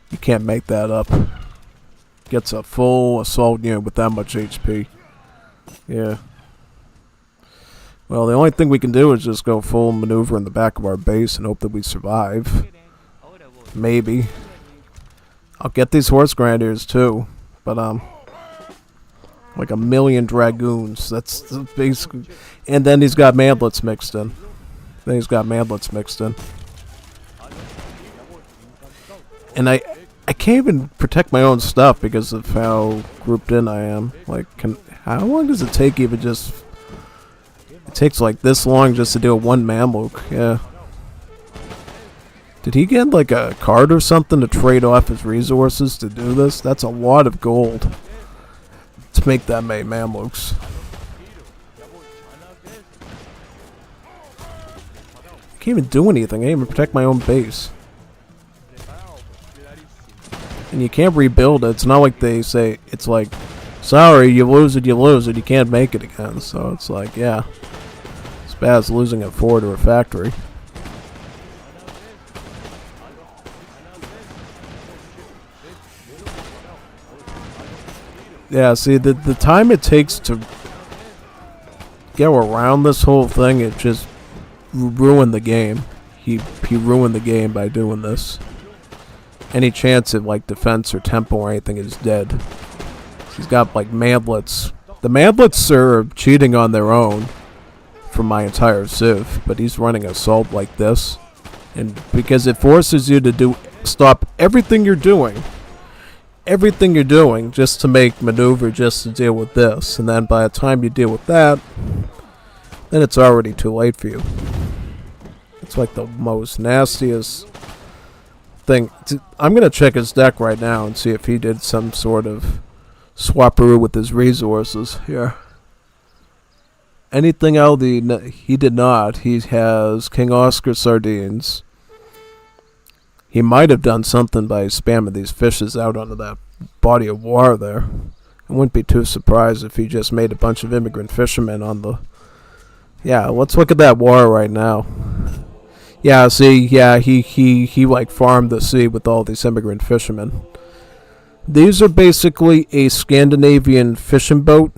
you can't make that up. Gets a full assault unit with that much HP. Yeah. Well, the only thing we can do is just go full maneuver in the back of our base and hope that we survive. Maybe. I'll get these horse grenadiers too, but like 1,000,000 dragoons. That's basically, and then he's got mantlets mixed in. And I can't even protect my own stuff because of how grouped in I am. Like, how long does it take even just? It takes like this long just to do a one Mamluk. Yeah. Did he get like a card or something to trade off his resources to do this? That's a lot of gold to make that many Mamluks. I can't even do anything. I can't even protect my own base. And you can't rebuild it. It's not like they say, it's like, sorry, you lose it, you can't make it again. So it's like, yeah. It's bad as losing a fort or a factory. Yeah, see, the time it takes to go around this whole thing, it just ruined the game. He ruined the game by doing this. Any chance of like defense or tempo or anything is dead. He's got like mantlets. The mantlets are cheating on their own for my entire civ, but he's running assault like this, and because it forces you to stop everything you're doing just to make maneuver, just to deal with this, and then by the time you deal with that, then it's already too late for you. It's like the most nastiest thing. I'm gonna check his deck right now and see if he did some sort of swapperoo with his resources here. Anything out he did not. He has King Oscar sardines. He might have done something by spamming these fishes out onto that body of water there. I wouldn't be too surprised if he just made a bunch of immigrant fishermen on the... Yeah, let's look at that water right now. Yeah, see, yeah, he like farmed the sea with all these immigrant fishermen. These are basically a Scandinavian fishing boat.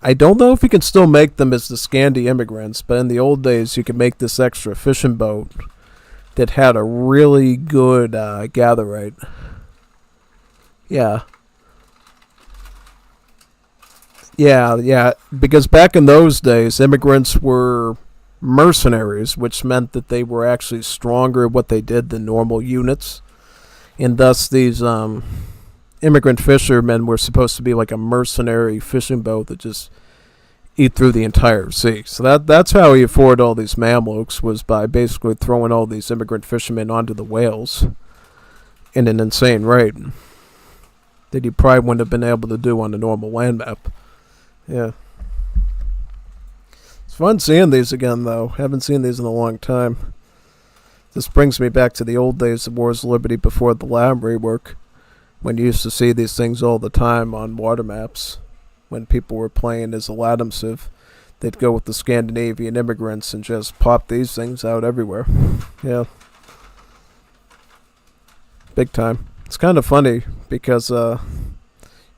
I don't know if you can still make them as the Scandi immigrants, but in the old days you could make this extra fishing boat that had a really good gather rate. Yeah. Yeah, because back in those days, immigrants were mercenaries, which meant that they were actually stronger at what they did than normal units. And thus these immigrant fishermen were supposed to be like a mercenary fishing boat that just eat through the entire sea. So that's how he afforded all these Mamluks, was by basically throwing all these immigrant fishermen onto the whales in an insane rate that he probably wouldn't have been able to do on a normal land map. Yeah. It's fun seeing these again, though. Haven't seen these in a long time. This brings me back to the old days of Wars of Liberty before the lab rework, when you used to see these things all the time on water maps. When people were playing as a Latam civ, they'd go with the Scandinavian immigrants and just pop these things out everywhere. Yeah. Big time. It's kind of funny because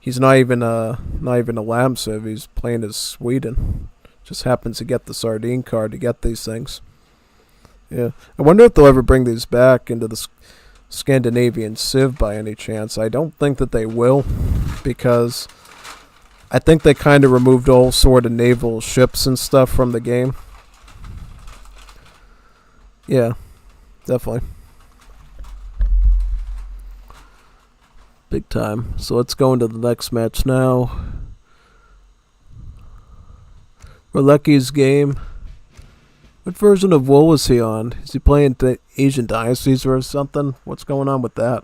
he's not even a Lam civ. He's playing as Sweden. Just happens to get the sardine card to get these things. Yeah. I wonder if they'll ever bring these back into the Scandinavian civ by any chance. I don't think that they will, because I think they kind of removed all sort of naval ships and stuff from the game. Yeah, definitely. Big time. So let's go into the next match now. Rolecki's game. What version of WoW is he on? Is he playing the Asian Dynasties or something? What's going on with that?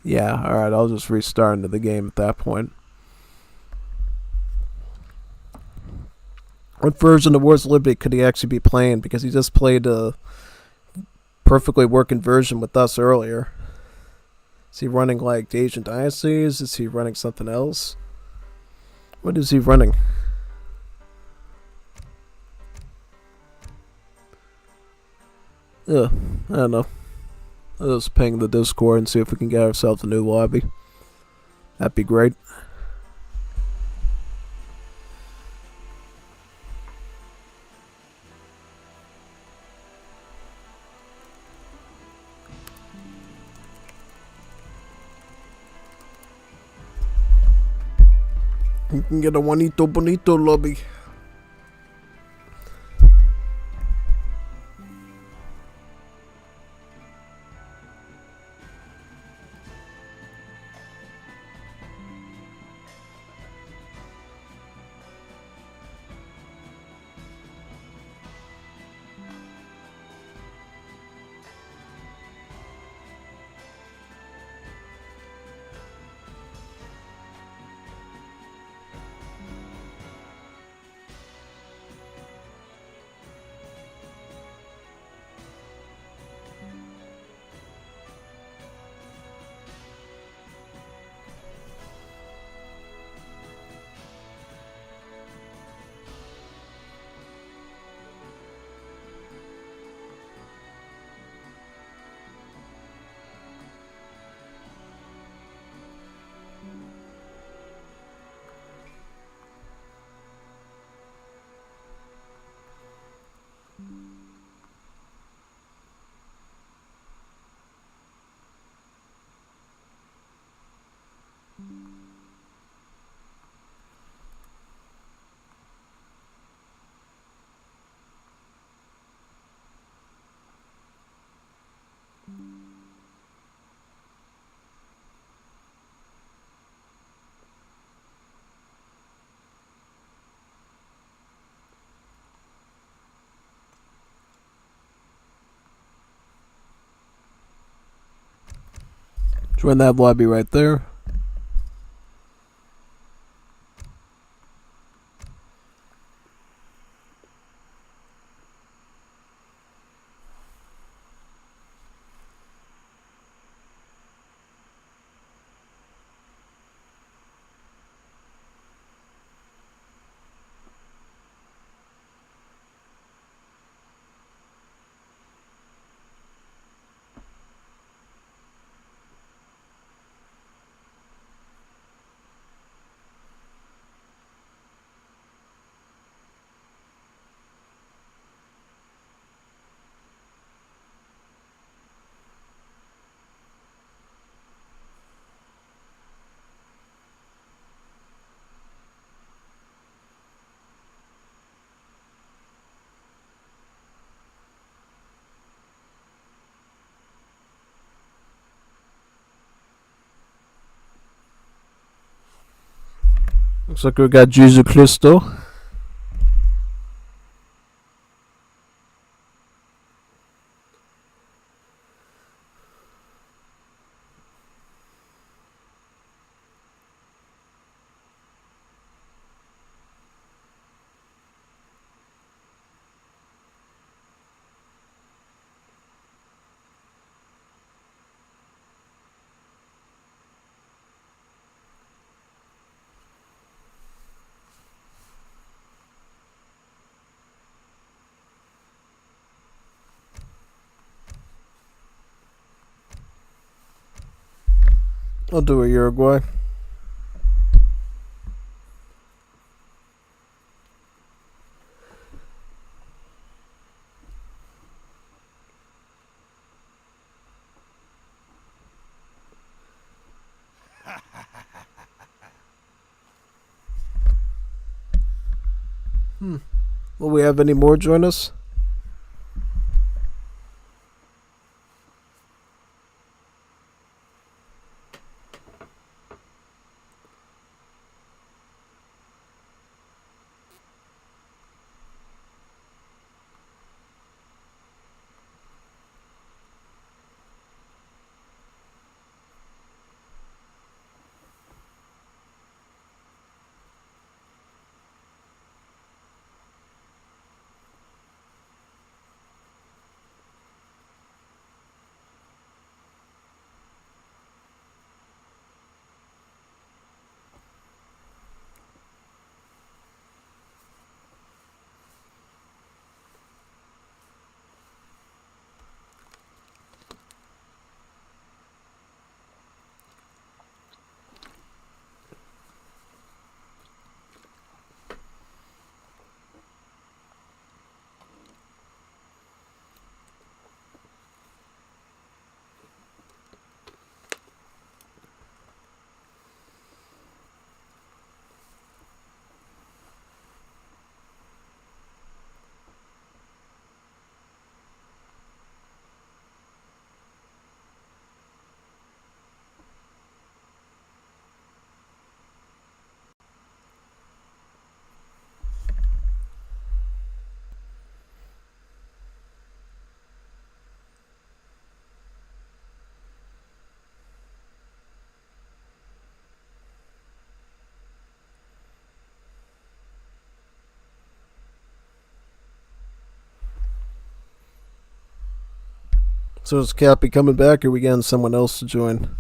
Yeah, alright, I'll just restart into the game at that point. What version of Wars of Liberty could he actually be playing? Because he just played a perfectly working version with us earlier. Is he running like Ancient Dynasties? Is he running something else? What is he running? Yeah, I don't know. I'll just ping the Discord and see if we can get ourselves a new lobby. That'd be great. You can get a Juanito Bonito lobby. Join that lobby right there. Looks like we got Jesus Cristo. I'll do a Uruguay. Will we have any more join us? So is Cappy coming back, or are we getting someone else to join?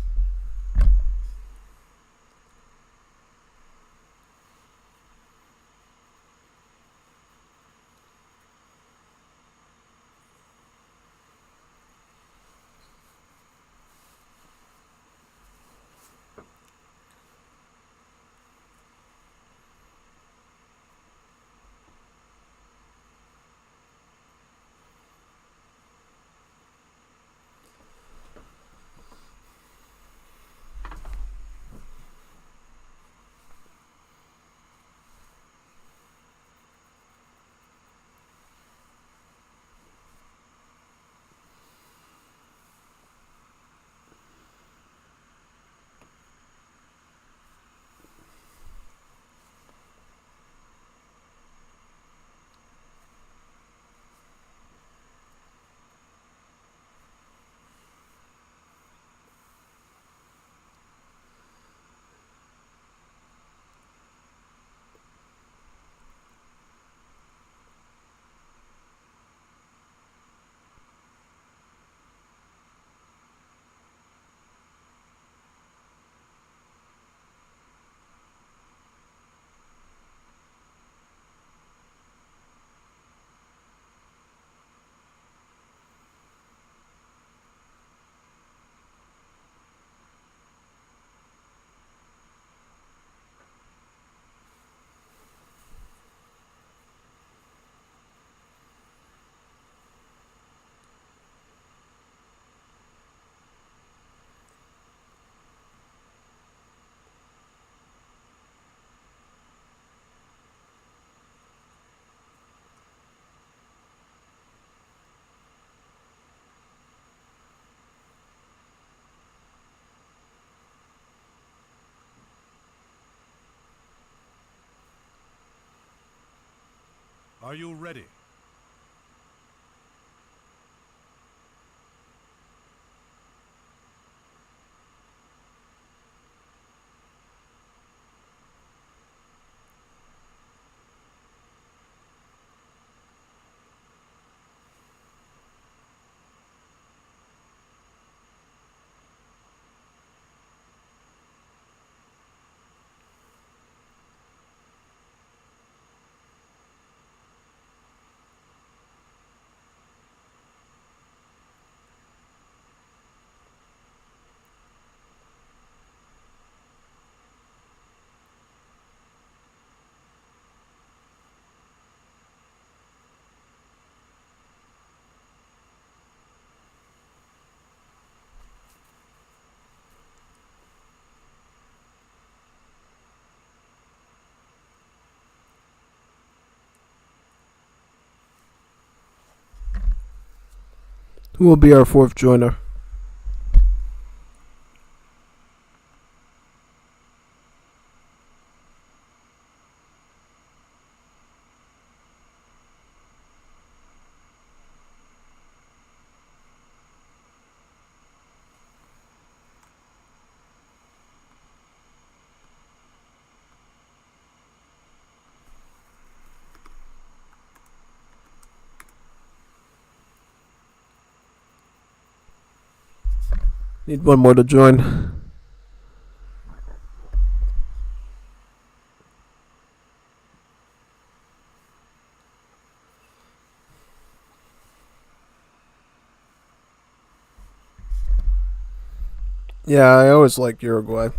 Are you ready? Who will be our fourth joiner? Need one more to join. Yeah, I always liked Uruguay.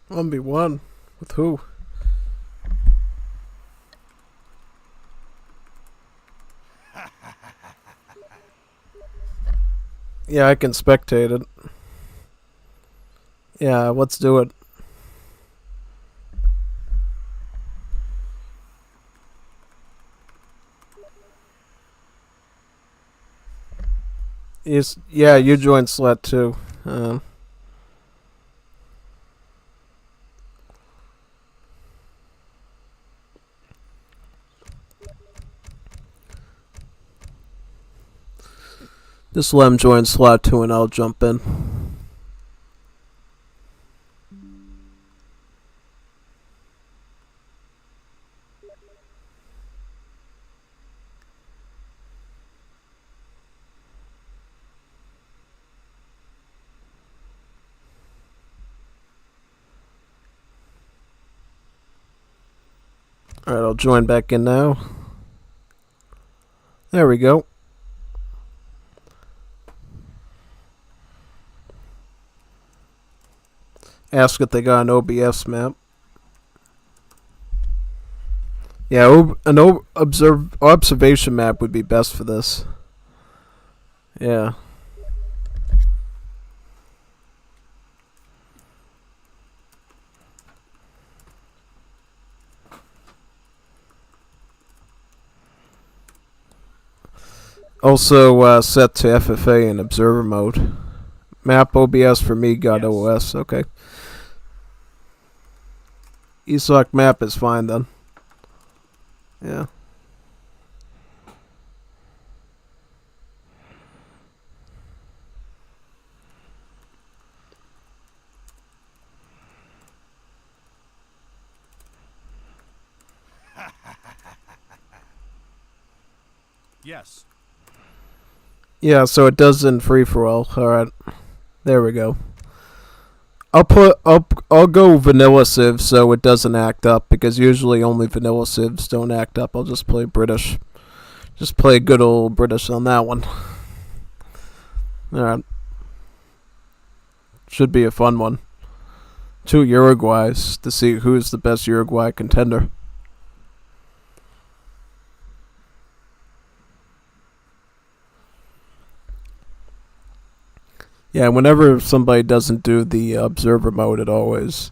1v1? With who? Yeah, I can spectate it. Yeah, let's do it. Yeah, you joined Slut too. Just let him join Slot 2 and I'll jump in. Alright, I'll join back in now. There we go. Ask if they got an OBS map. Yeah, an observation map would be best for this. Yeah. Also set to FFA in observer mode. Map OBS for me got Yes. OS. Okay. ESOC map is fine then. Yeah. Yes. Yeah, so it does in free for all. Alright. There we go. I'll go vanilla Civ so it doesn't act up, because usually only vanilla Civs don't act up. I'll just play British. Just play good old British on that one. Alright. Should be a fun one. 2 Uruguays to see who's the best Uruguay contender. Yeah, whenever somebody doesn't do the observer mode, it always...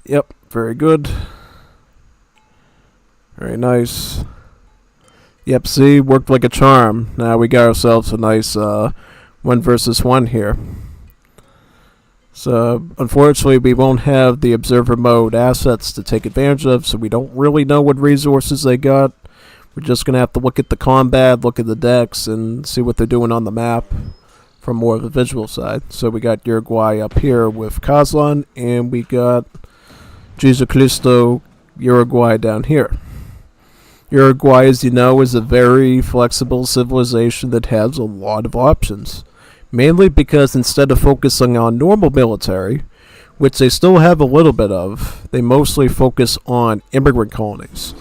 Yep, very good. Very nice. Yep, see, worked like a charm. Now we got ourselves a nice 1 versus 1 here. So, unfortunately, we won't have the observer mode assets to take advantage of, so we don't really know what resources they got. We're just going to have to look at the combat, look at the decks, and see what they're doing on the map from more of the visual side. So we got Uruguay up here with Kazlan, and we got Jesucristo Uruguay down here. Uruguay, as you know, is a very flexible civilization that has a lot of options. Mainly because instead of focusing on normal military, which they still have a little bit of, they mostly focus on immigrant colonies.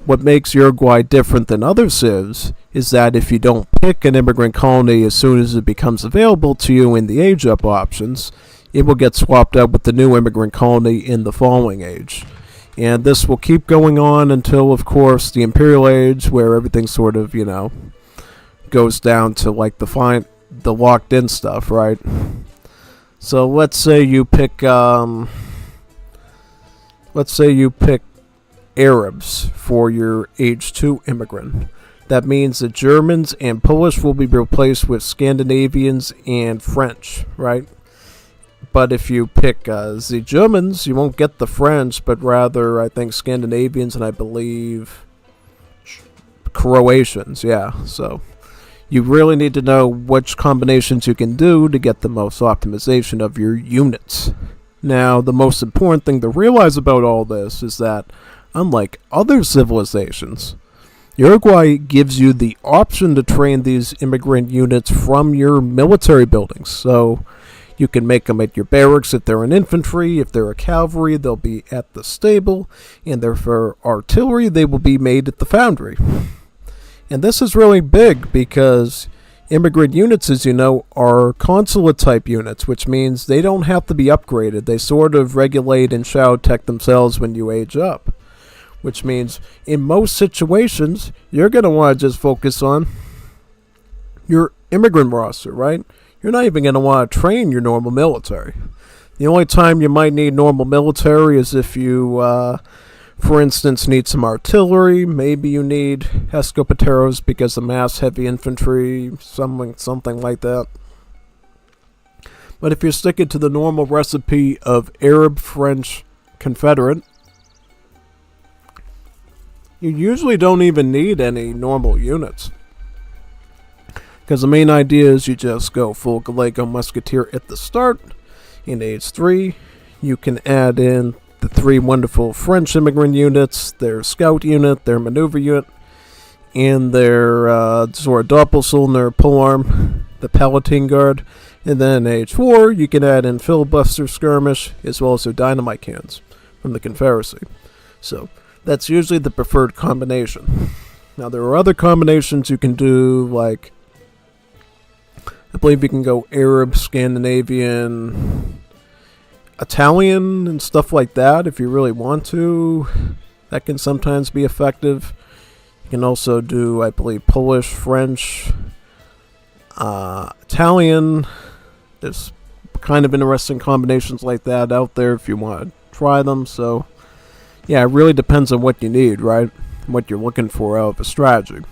What makes Uruguay different than other civs is that if you don't pick an immigrant colony as soon as it becomes available to you in the age up options, it will get swapped out with the new immigrant colony in the following age. And this will keep going on until, of course, the Imperial Age, where everything sort of, you know, goes down to like the locked in stuff, right? So let's say you pick Arabs for your age 2 immigrant. That means that Germans and Polish will be replaced with Scandinavians and French, right? But if you pick the Germans, you won't get the French, but rather, I think, Scandinavians and I believe Croatians, yeah. So you really need to know which combinations you can do to get the most optimization of your units. Now, the most important thing to realize about all this is that, unlike other civilizations, Uruguay gives you the option to train these immigrant units from your military buildings. So you can make them at your barracks if they're an infantry. If they're a cavalry, they'll be at the stable. And for artillery, they will be made at the foundry. And this is really big because Immigrant units, as you know, are consulate type units, which means they don't have to be upgraded. They sort of regulate and shadow tech themselves when you age up. Which means in most situations, you're going to want to just focus on your immigrant roster, right? You're not even going to want to train your normal military. The only time you might need normal military is if you, for instance, need some artillery. Maybe you need escopeteros because of mass heavy infantry, something like that. But if you're sticking to the normal recipe of Arab, French, Confederate, you usually don't even need any normal units. Because the main idea is you just go full Gallego Musketeer at the start. In age 3, you can add in the 3 wonderful French immigrant units, their scout unit, their maneuver unit, and their Zora Doppelsel, their polearm, the Palatine Guard. And then in age 4, you can add in filibuster skirmish, as well as their dynamite cannons from the Confederacy. So that's usually the preferred combination. Now there are other combinations you can do, like I believe you can go Arab, Scandinavian, Italian, and stuff like that if you really want to. That can sometimes be effective. You can also do, I believe, Polish, French, Italian. There's kind of interesting combinations like that out there if you want to try them. So yeah, it really depends on what you need, right? What you're looking for out of a strategy.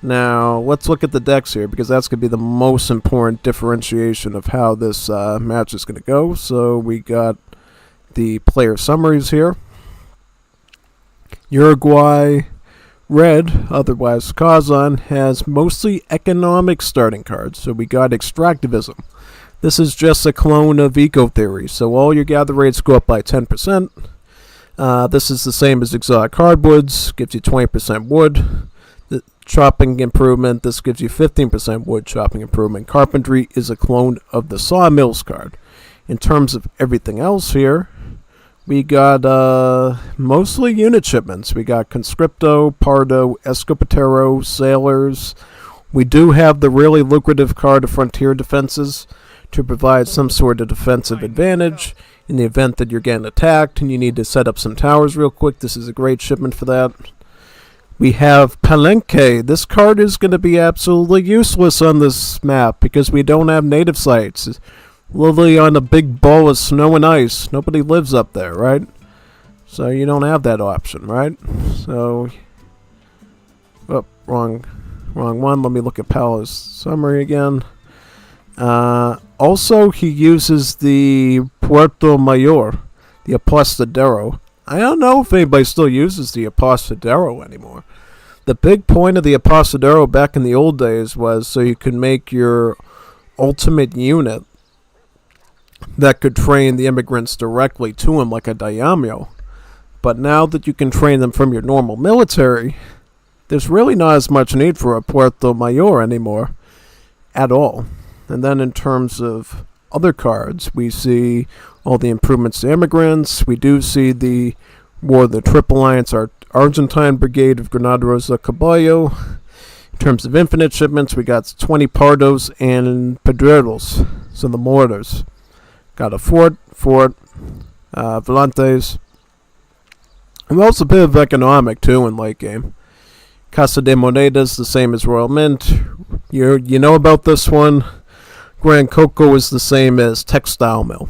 Now, let's look at the decks here, because that's going to be the most important differentiation of how this match is going to go. So we got the player summaries here. Uruguay Red, otherwise Kazan, has mostly economic starting cards. So we got Extractivism. This is just a clone of Eco Theory. So all your gather rates go up by 10%. This is the same as Exotic Hardwoods, gives you 20% wood. The chopping improvement, this gives you 15% wood chopping improvement. Carpentry is a clone of the Sawmills card. In terms of everything else here, we got mostly unit shipments. We got Conscripto, Pardo, Escopetero, Sailors. We do have the really lucrative card of Frontier Defenses to provide some sort of defensive advantage in the event that you're getting attacked and you need to set up some towers real quick. This is a great shipment for that. We have Palenque. This card is going to be absolutely useless on this map because we don't have native sites. It's literally on a big ball of snow and ice. Nobody lives up there, right? So you don't have that option, right? So, oh, wrong one. Let me look at Pala's summary again. Also, he uses the Puerto Mayor, the Apostadero. I don't know if anybody still uses the Apostadero anymore. The big point of the Apostadero back in the old days was so you could make your ultimate unit that could train the immigrants directly to him like a daimyo. But now that you can train them from your normal military, there's really not as much need for a Puerto Mayor anymore at all. And then in terms of other cards, we see all the improvements to immigrants. We do see the War of the Triple Alliance, our Argentine Brigade of Granaderos a Caballo. In terms of infinite shipments, we got 20 Pardos and Pedreros, so the mortars. Got a Fort, Volantes. And also a bit of economic, too, in late game. Casa de Monedas, the same as Royal Mint. You know about this one. Grand Coco is the same as Textile Mill.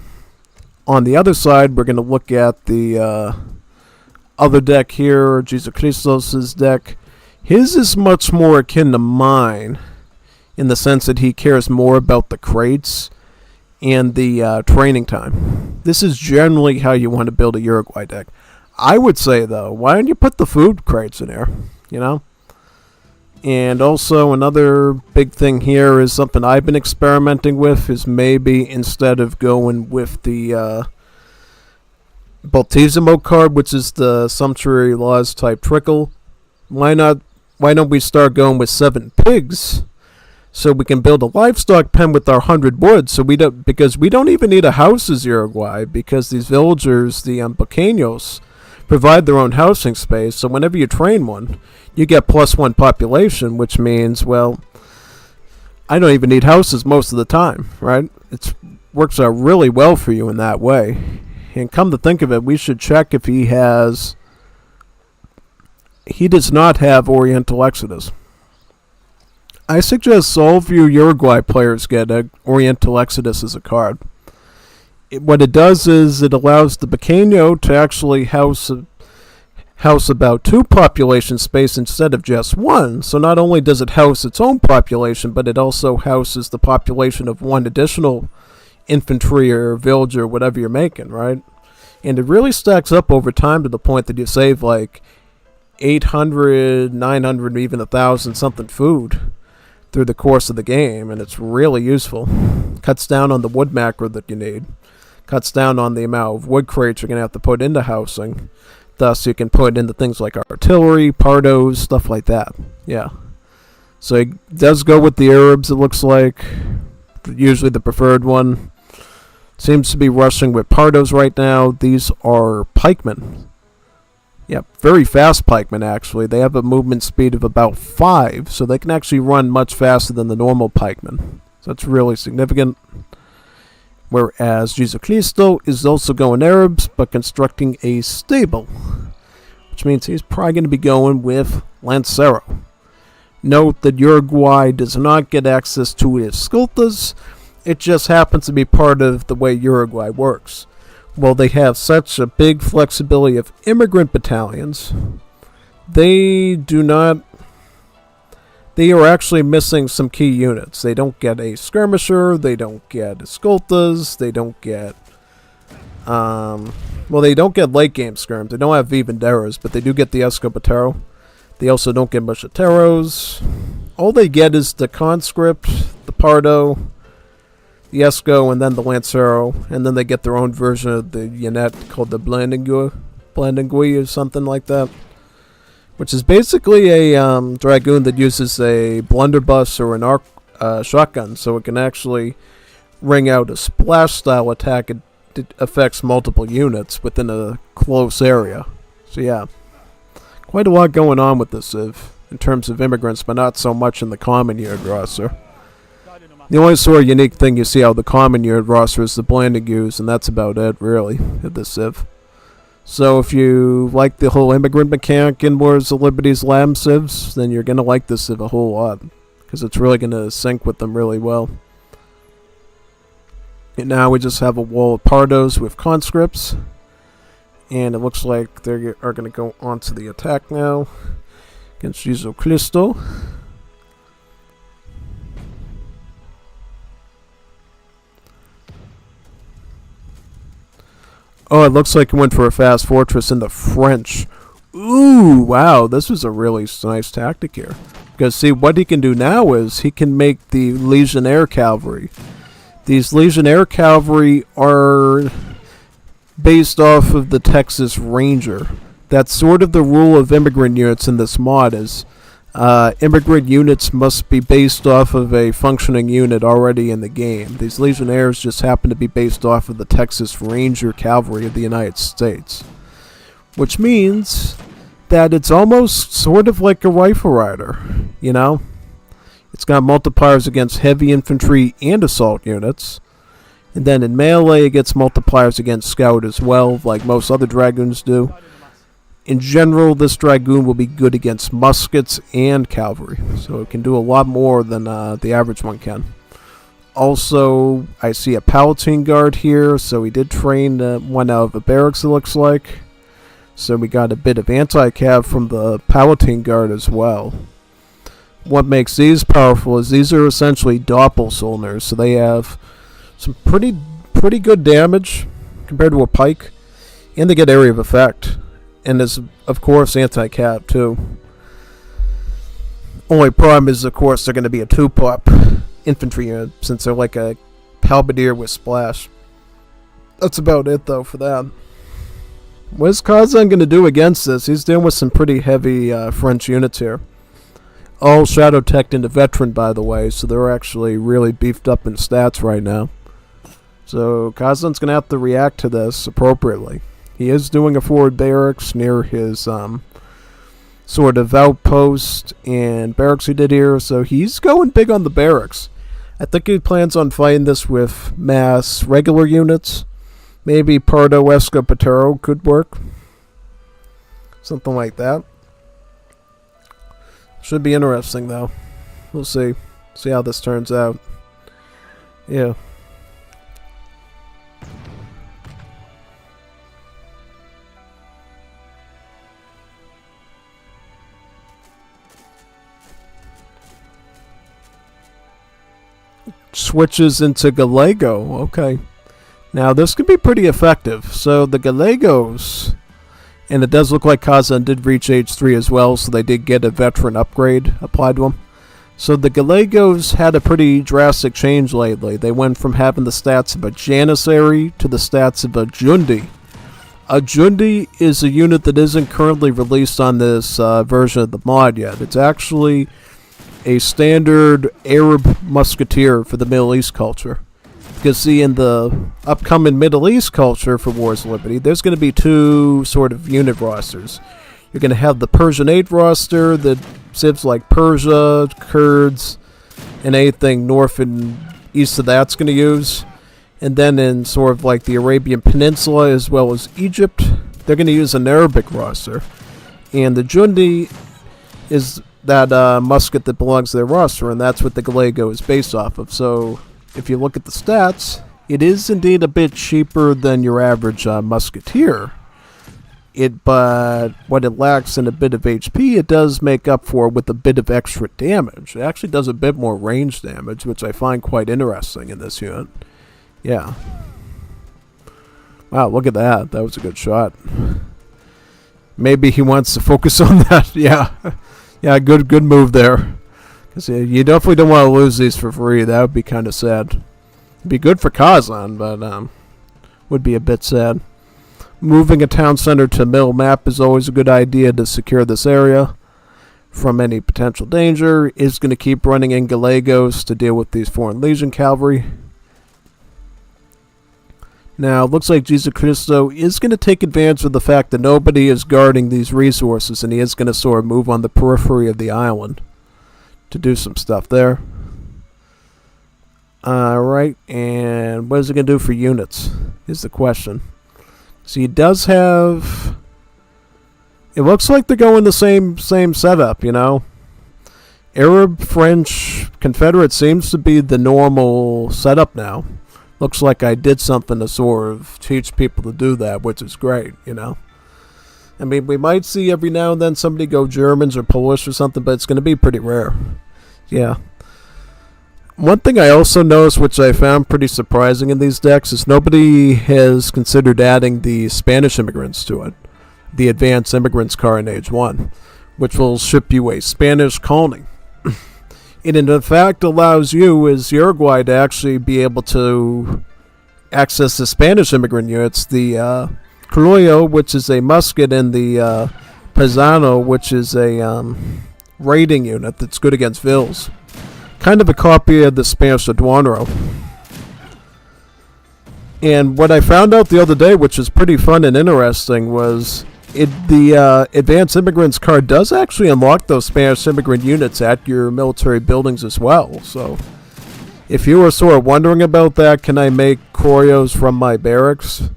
On the other side, we're going to look at the other deck here, Jesus Christos' deck. His is much more akin to mine in the sense that he cares more about the crates and the training time. This is generally how you want to build a Uruguay deck. I would say, though, why don't you put the food crates in there, you know? And also another big thing here is something I've been experimenting with is maybe instead of going with the Baltisimo card, which is the Sumptuary Laws type trickle, why don't we start going with 7 pigs so we can build a livestock pen with our 100 wood because we don't even need a house as Uruguay because these villagers, the Pequeños, provide their own housing space. So whenever you train one, you get +1 population, which means, well, I don't even need houses most of the time, right? It works out really well for you in that way. And come to think of it, we should check if he has... He does not have Oriental Exodus. I suggest all of you Uruguay players get Oriental Exodus as a card. What it does is it allows the Pequeño to actually house about 2 population space instead of just 1. So not only does it house its own population, but it also houses the population of 1 additional infantry or villager, whatever you're making, right? And it really stacks up over time to the point that you save like 800, 900, even 1,000 something food through the course of the game, and it's really useful. Cuts down on the wood macro that you need. Cuts down on the amount of wood crates you're going to have to put into housing. Thus, you can put into things like artillery, pardos, stuff like that. Yeah. So it does go with the Arabs, it looks like. Usually the preferred one. Seems to be rushing with pardos right now. These are pikemen. Yeah, very fast pikemen, actually. They have a movement speed of about 5, so they can actually run much faster than the normal pikemen. So that's really significant. Whereas Jesucristo is also going Arabs, but constructing a stable, which means he's probably going to be going with Lancero. Note that Uruguay does not get access to escoltas. It just happens to be part of the way Uruguay works. Well, they have such a big flexibility of immigrant battalions, they are actually missing some key units. They don't get a skirmisher, they don't get escoltas, they don't get, they don't get late game skirms. They don't have vivanderos, but they do get the escopetero. They also don't get muchateros. All they get is the conscript, the pardo, the Esco, and then the Lancero, and then they get their own version of the Unit called the Blandingui or something like that, which is basically a Dragoon that uses a blunderbuss or an shotgun, so it can actually ring out a splash-style attack. It affects multiple units within a close area. So yeah, quite a lot going on with this Civ in terms of immigrants, but not so much in the common unit roster. The only sort of unique thing you see out of the common unit roster is the Blandingus, and that's about it, really, at this Civ. So if you like the whole immigrant mechanic in Wars of Liberty's Lamb Civs, then you're going to like this Civ a whole lot, because it's really going to sync with them really well. And now we just have a wall of pardos with conscripts, and it looks like they are going to go onto the attack now against Jesucristo. Oh, it looks like it went for a fast fortress in the French. Ooh, wow, this was a really nice tactic here. Because, see, what he can do now is he can make the Legionnaire Cavalry. These Legionnaire Cavalry are based off of the Texas Ranger. That's sort of the rule of immigrant units in this mod is immigrant units must be based off of a functioning unit already in the game. These Legionnaires just happen to be based off of the Texas Ranger Cavalry of the United States. Which means that it's almost sort of like a rifle rider, you know? It's got multipliers against heavy infantry and assault units. And then in melee it gets multipliers against scout as well, like most other Dragoons do. In general, this Dragoon will be good against muskets and cavalry, so it can do a lot more than the average one can. Also, I see a Palatine Guard here, so we did train one out of the barracks, it looks like. So we got a bit of anti-cav from the Palatine Guard as well. What makes these powerful is these are essentially Doppelsolners, so they have some pretty good damage compared to a pike, and they get area of effect. And there's, of course, anti-cav, too. Only problem is, of course, they're going to be a 2-pop infantry unit, since they're like a halberdier with splash. That's about it, though, for that. What is Kazan going to do against this? He's dealing with some pretty heavy French units here. All Shadow Teched into Veteran, by the way, so they're actually really beefed up in stats right now. So Kazan's going to have to react to this appropriately. He is doing a forward barracks near his sort of outpost and barracks he did here, so he's going big on the barracks. I think he plans on fighting this with mass regular units. Maybe Pardo Escopetero could work. Something like that. Should be interesting, though. We'll see. See how this turns out. Yeah. Switches into Gallego. Okay. Now, this could be pretty effective. So, the Gallegos... And it does look like Kazan did reach age 3 as well, so they did get a veteran upgrade applied to them. So the Gallegos had a pretty drastic change lately. They went from having the stats of a Janissary to the stats of a Jundi. A Jundi is a unit that isn't currently released on this version of the mod yet. It's actually a standard Arab musketeer for the Middle East culture. Because see, in the upcoming Middle East culture for Wars of Liberty, there's going to be two sort of unit rosters. You're going to have the Persianate roster that civs like Persia, Kurds, and anything north and east of that's going to use. And then in sort of like the Arabian Peninsula as well as Egypt, they're going to use an Arabic roster. And the Jundi is that musket that belongs to their roster, and that's what the Gallego is based off of. So if you look at the stats, it is indeed a bit cheaper than your average musketeer. But what it lacks in a bit of HP, it does make up for with a bit of extra damage. It actually does a bit more range damage, which I find quite interesting in this unit. Yeah. Wow, look at that. That was a good shot. Maybe he wants to focus on that. Yeah. Yeah, good move there. Because you definitely don't want to lose these for free. That would be kind of sad. It'd be good for Kazan, but would be a bit sad. Moving a town center to middle map is always a good idea to secure this area from any potential danger. Is going to keep running in Gallegos to deal with these Foreign Legion cavalry. Now, it looks like Jesus Cristo is going to take advantage of the fact that nobody is guarding these resources, and he is going to sort of move on the periphery of the island to do some stuff there. Alright, and what is it going to do for units is the question. So he does have... It looks like they're going the same setup, you know. Arab, French, Confederate seems to be the normal setup now. Looks like I did something to sort of teach people to do that, which is great, you know. I mean, we might see every now and then somebody go Germans or Polish or something, but it's going to be pretty rare. Yeah. One thing I also noticed, which I found pretty surprising in these decks, is nobody has considered adding the Spanish immigrants to it. The Advanced Immigrants car in Age 1, which will ship you a Spanish colony. It in fact allows you, as Uruguay, to actually be able to access the Spanish immigrant units, the Criollo, which is a musket, and the Paisano, which is a raiding unit that's good against vills. Kind of a copy of the Spanish Aduanero. And what I found out the other day, which is pretty fun and interesting, was the Advanced Immigrants card does actually unlock those Spanish immigrant units at your military buildings as well. So if you were sort of wondering about that, can I make Criollos from my barracks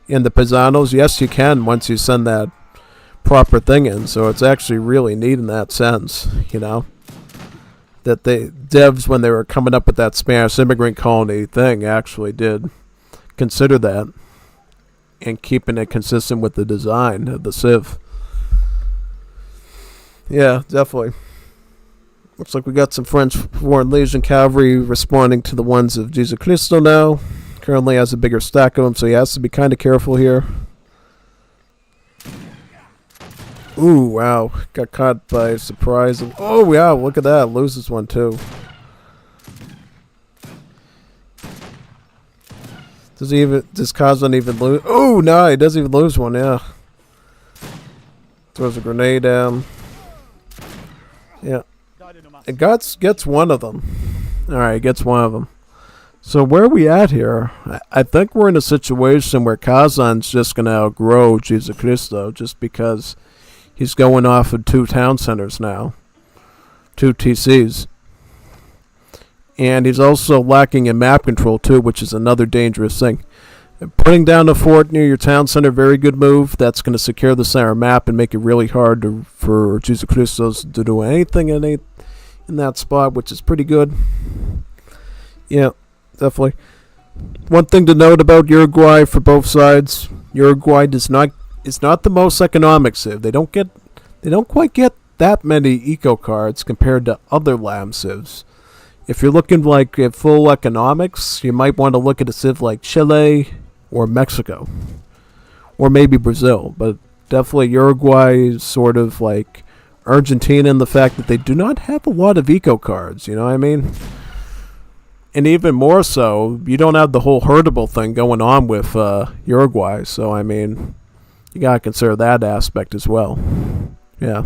in the Paisanos? Yes, you can once you send that proper thing in. So it's actually really neat in that sense, you know. That the devs, when they were coming up with that Spanish immigrant colony thing, actually did consider that and keeping it consistent with the design of the Civ. Yeah, definitely. Looks like we got some French Foreign Legion cavalry responding to the ones of Jesus Cristo now. Currently has a bigger stack of them, so he has to be kind of careful here. Ooh, wow. Got caught by surprise. Oh, wow, look at that. Loses one, too. Does Kazan even lose? Oh, no, he doesn't even lose one, yeah. Throws a grenade down. Yeah. It gets one of them. Alright, gets one of them. So where are we at here? I think we're in a situation where Kazan's just going to outgrow Jesus Cristo just because he's going off of 2 town centers now. 2 TCs. And he's also lacking in map control too, which is another dangerous thing. Putting down a fort near your town center, very good move. That's going to secure the center map and make it really hard for Jesus Christos to do anything in that spot, which is pretty good. Yeah, definitely. One thing to note about Uruguay for both sides: Uruguay is not the most economic civ. They don't quite get that many eco cards compared to other LAM civs. If you're looking like at full economics, you might want to look at a civ like Chile or Mexico, or maybe Brazil. But definitely Uruguay is sort of like Argentina in the fact that they do not have a lot of eco cards. You know what I mean? And even more so, you don't have the whole herdable thing going on with Uruguay. So I mean, you gotta consider that aspect as well. Yeah.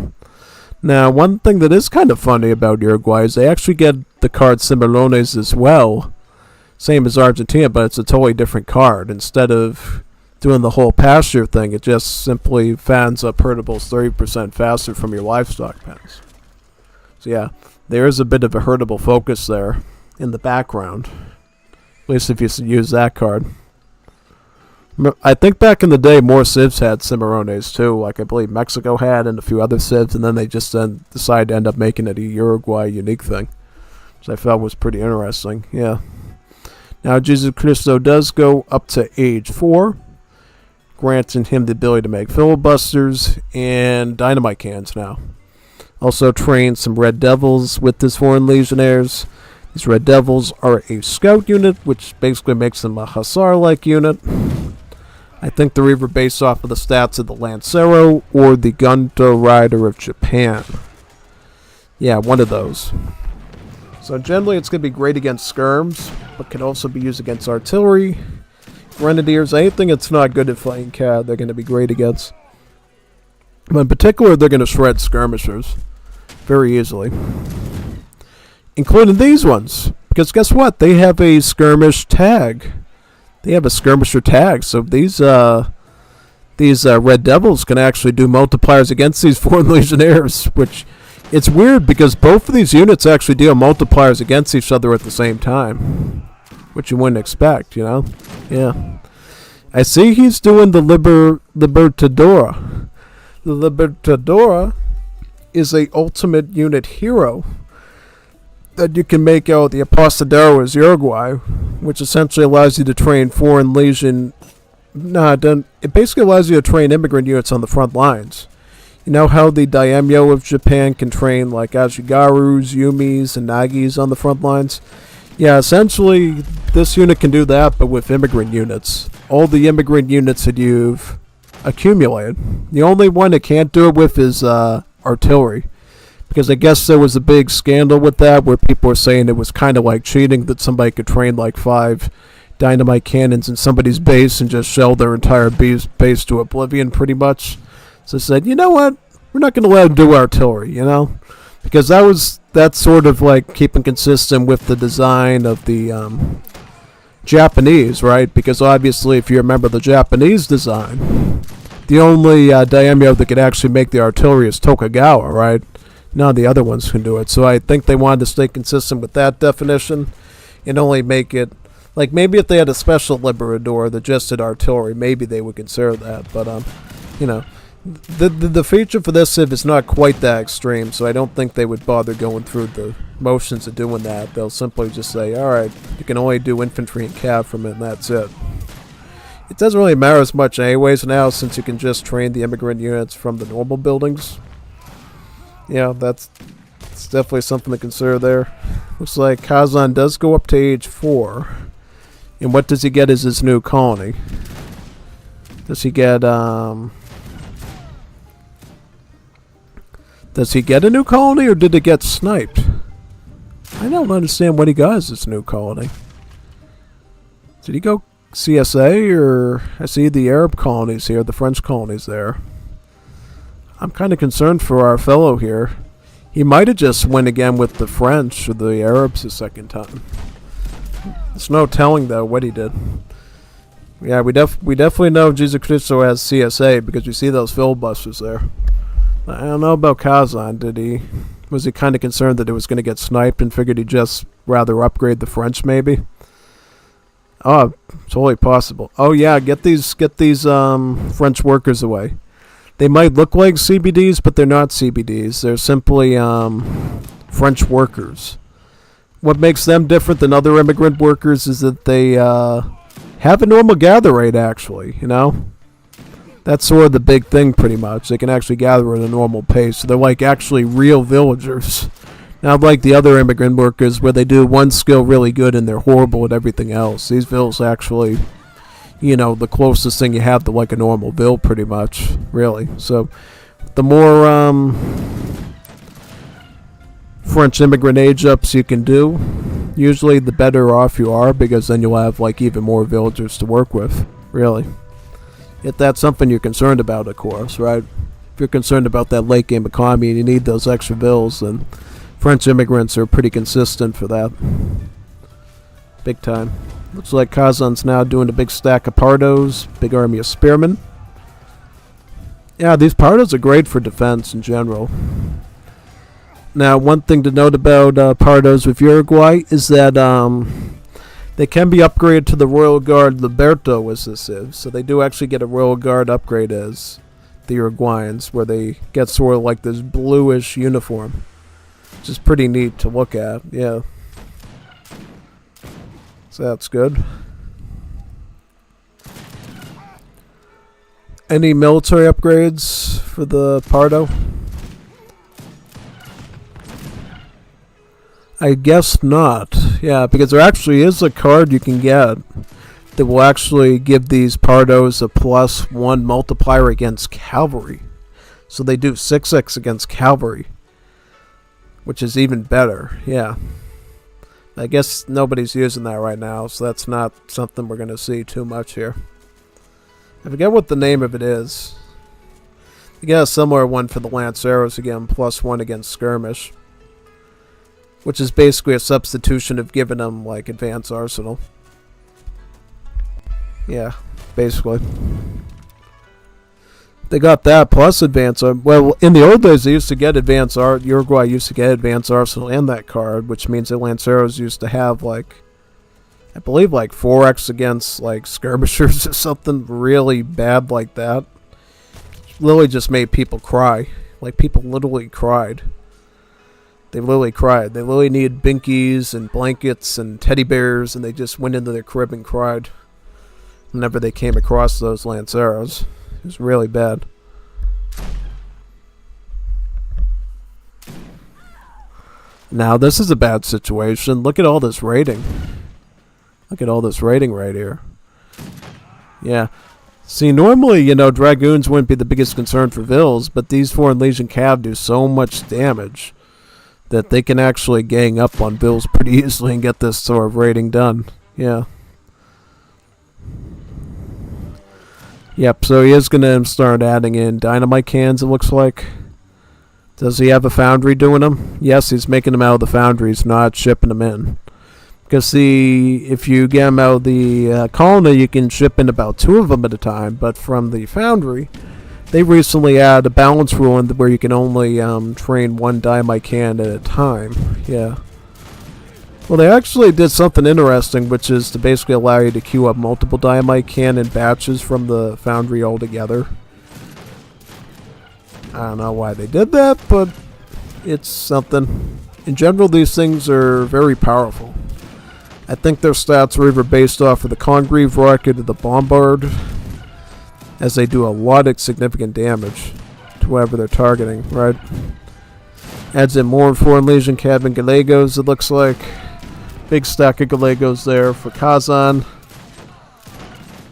Now, one thing that is kind of funny about Uruguay is they actually get the card Cimarrones as well. Same as Argentina, but it's a totally different card. Instead of doing the whole pasture thing, it just simply fans up herdables 30% faster from your livestock pens. So yeah, there is a bit of a herdable focus there in the background. At least if you use that card. I think back in the day, more civs had Cimarrones too. Like I believe Mexico had, and a few other civs, and then they just then decided to end up making it a Uruguay unique thing, which I felt was pretty interesting. Yeah. Now Jesus Cristo does go up to age 4, granting him the ability to make filibusters and dynamite cans now. Also trained some Red Devils with his foreign legionnaires. These Red Devils are a scout unit, which basically makes them a hussar-like unit. I think they're either based off of the stats of the Lancero or the Gunto Rider of Japan. Yeah, one of those. So generally it's going to be great against skirms, but can also be used against artillery, grenadiers, anything that's not good at fighting CAD, they're going to be great against. But in particular, they're going to shred skirmishers very easily. Including these ones, because guess what? They have a skirmish tag. They have a skirmisher tag, so these Red Devils can actually do multipliers against these foreign legionnaires, which it's weird because both of these units actually deal multipliers against each other at the same time, which you wouldn't expect, you know? Yeah. I see he's doing the Libertadora. The Libertadora is a ultimate unit hero that you can make out the Apostadero as Uruguay, which essentially allows you to train foreign legion. It basically allows you to train immigrant units on the front lines. You know how the Daimyo of Japan can train like Ashigarus, Yumis, and Nagis on the front lines? Yeah, essentially this unit can do that, but with immigrant units. All the immigrant units that you've accumulated. The only one it can't do it with is artillery. Because I guess there was a big scandal with that where people were saying it was kind of like cheating that somebody could train like 5 dynamite cannons in somebody's base and just shell their entire base to oblivion pretty much. So I said, you know what? We're not going to let them do artillery, you know? Because that's sort of like keeping consistent with the design of the Japanese, right? Because obviously if you remember the Japanese design, the only daimyo that could actually make the artillery is Tokugawa, right? None of the other ones can do it. So I think they wanted to stay consistent with that definition and only make it, like maybe if they had a special Liberador that just did artillery, maybe they would consider that. But, you know, the feature for this civ is not quite that extreme, so I don't think they would bother going through the motions of doing that. They'll simply just say, alright, you can only do infantry and cav from it, and that's it. It doesn't really matter as much anyways now, since you can just train the immigrant units from the normal buildings. Yeah, that's definitely something to consider there. Looks like Kazan does go up to age 4. And what does he get as his new colony? Does he get, does he get a new colony, or did it get sniped? I don't understand what he got as his new colony. Did he go CSA, or I see the Arab colonies here, the French colonies there. I'm kind of concerned for our fellow here. He might have just went again with the French or the Arabs a second time. There's no telling though what he did. Yeah, we definitely know Jesus Cristo has CSA because you see those filibusters there. I don't know about Kazan. Did he? Was he kind of concerned that it was going to get sniped and figured he'd just rather upgrade the French, maybe? Oh, totally possible. Oh yeah, get these French workers away. They might look like CBDs, but they're not CBDs. They're simply French workers. What makes them different than other immigrant workers is that they have a normal gather rate, actually, you know? That's sort of the big thing, pretty much. They can actually gather at a normal pace. So they're like actually real villagers. Not like the other immigrant workers where they do one skill really good and they're horrible at everything else. These vills actually, you know, the closest thing you have to like a normal vill, pretty much, really. So the more French immigrant age ups you can do, usually the better off you are, because then you'll have like even more villagers to work with, really. If that's something you're concerned about, of course, right? If you're concerned about that late game economy and you need those extra vills, then French immigrants are pretty consistent for that. Big time. Looks like Kazan's now doing a big stack of Pardos, big army of Spearmen. Yeah, these Pardos are great for defense in general. Now, one thing to note about Pardos with Uruguay is that they can be upgraded to the Royal Guard Liberto, as this is. So they do actually get a Royal Guard upgrade as the Uruguayans, where they get sort of like this bluish uniform. Which is pretty neat to look at, yeah. So that's good. Any military upgrades for the Pardo? I guess not. Yeah, because there actually is a card you can get that will actually give these Pardos a +1 multiplier against cavalry. So they do 6x against cavalry, which is even better. Yeah. I guess nobody's using that right now, so that's not something we're going to see too much here. I forget what the name of it is. You get a similar one for the Lanceros again, +1 against skirmish, which is basically a substitution of giving them like advanced arsenal. Yeah, basically. They got that plus advanced. Well, in the old days, they used to get advanced art. Uruguay used to get advanced arsenal and that card, which means that Lanceros used to have like, I believe, like 4x against like skirmishers or something really bad like that. Literally just made people cry. Like people literally cried. They literally cried. They literally needed binkies and blankets and teddy bears, and they just went into their crib and cried whenever they came across those Lanceros. It was really bad. Now, this is a bad situation. Look at all this raiding. Look at all this raiding right here. Yeah. See, normally, you know, Dragoons wouldn't be the biggest concern for Vills, but these Foreign Legion Cav do so much damage that they can actually gang up on Vills pretty easily and get this sort of raiding done. Yeah. Yep, so he is going to start adding in dynamite cans, it looks like. Does he have a foundry doing them? Yes, he's making them out of the foundries, not shipping them in. Because, see, if you get them out of the colony, you can ship in about 2 of them at a time. But from the foundry, they recently added a balance rule in where you can only train 1 dynamite can at a time. Yeah. Well, they actually did something interesting, which is to basically allow you to queue up multiple dynamite can in batches from the foundry altogether. I don't know why they did that, but it's something. In general, these things are very powerful. I think their stats are either based off of the Congreve rocket or the Bombard, as they do a lot of significant damage to whoever they're targeting, right? Adds in more Foreign Legion Cav and Gallegos, it looks like. Big stack of Gallegos there for Kazan.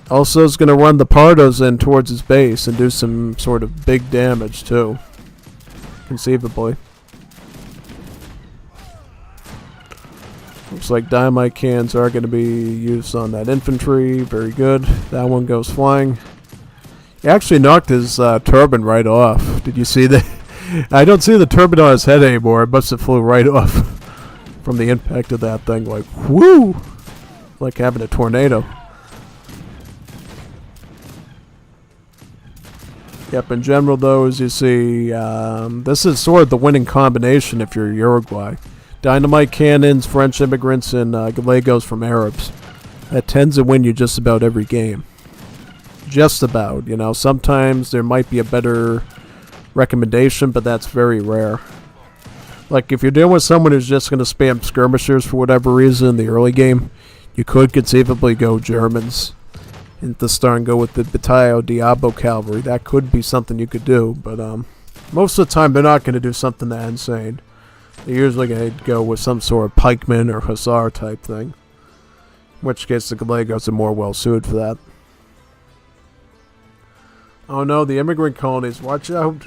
Also is going to run the Pardos in towards his base and do some sort of big damage too. Conceivably. Looks like dynamite cans are going to be used on that infantry. Very good. That one goes flying. He actually knocked his turban right off. Did you see that? I don't see the turban on his head anymore. It must have flew right off from the impact of that thing. Like, whoo! Like having a tornado. Yep, in general, though, as you see, this is sort of the winning combination if you're Uruguay. Dynamite cannons, French immigrants, and Gallegos from Arabs. That tends to win you just about every game. Just about, you know. Sometimes there might be a better recommendation, but that's very rare. Like, if you're dealing with someone who's just going to spam skirmishers for whatever reason in the early game, you could conceivably go Germans and to start and go with the Batallo Diabo Cavalry. That could be something you could do, but most of the time they're not going to do something that insane. They're usually going to go with some sort of pikeman or hussar type thing. In which case the Gallegos are more well suited for that. Oh no, the immigrant colonies. Watch out.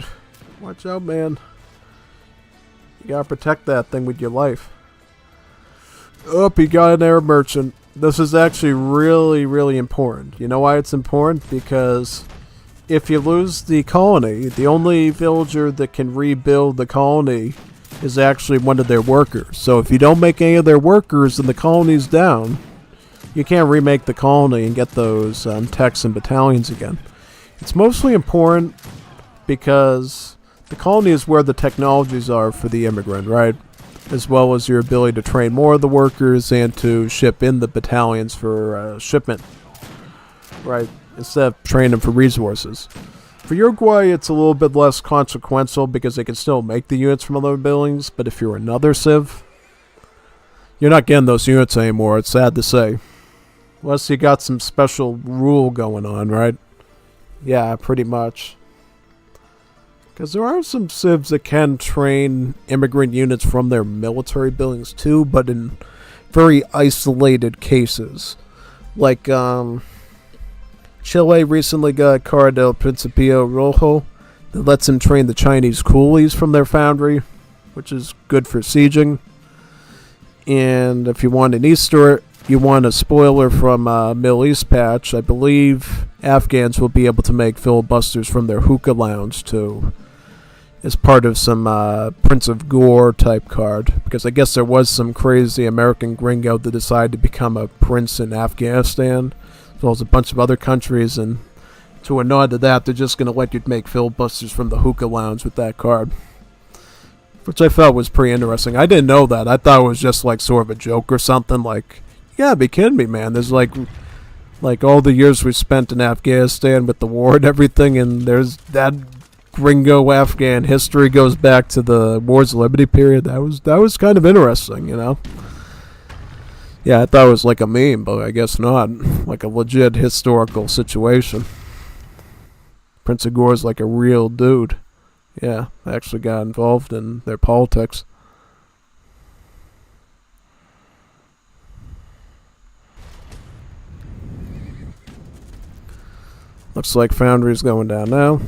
Watch out, man. You gotta protect that thing with your life. Oh, you got an Arab merchant. This is actually really, really important. You know why it's important? Because if you lose the colony, the only villager that can rebuild the colony is actually one of their workers. So if you don't make any of their workers and the colony's down, you can't remake the colony and get those techs and battalions again. It's mostly important because the colony is where the technologies are for the immigrant, right? As well as your ability to train more of the workers and to ship in the battalions for shipment, right? Instead of training them for resources. For Uruguay, it's a little bit less consequential because they can still make the units from other buildings, but if you're another civ, you're not getting those units anymore, it's sad to say. Unless you got some special rule going on, right? Yeah, pretty much. Because there are some civs that can train immigrant units from their military buildings too, but in very isolated cases. Like, Chile recently got Cara del Principio Rojo that lets them train the Chinese coolies from their foundry, which is good for sieging. And if you want an Easter, you want a spoiler from Middle East patch, I believe Afghans will be able to make filibusters from their hookah lounge too. As part of some Prince of Gore type card. Because I guess there was some crazy American gringo that decided to become a prince in Afghanistan. As well as a bunch of other countries. And to a nod to that, they're just going to let you make filibusters from the hookah lounge with that card. Which I felt was pretty interesting. I didn't know that. I thought it was just like sort of a joke or something. Like, yeah, be kidding me, man. There's like all the years we spent in Afghanistan with the war and everything. And there's that gringo Afghan history goes back to the Wars of Liberty period. That was kind of interesting, you know. Yeah, I thought it was like a meme, but I guess not. Like a legit historical situation. Prince of Gore's like a real dude. Yeah, actually got involved in their politics. Looks like Foundry's going down now.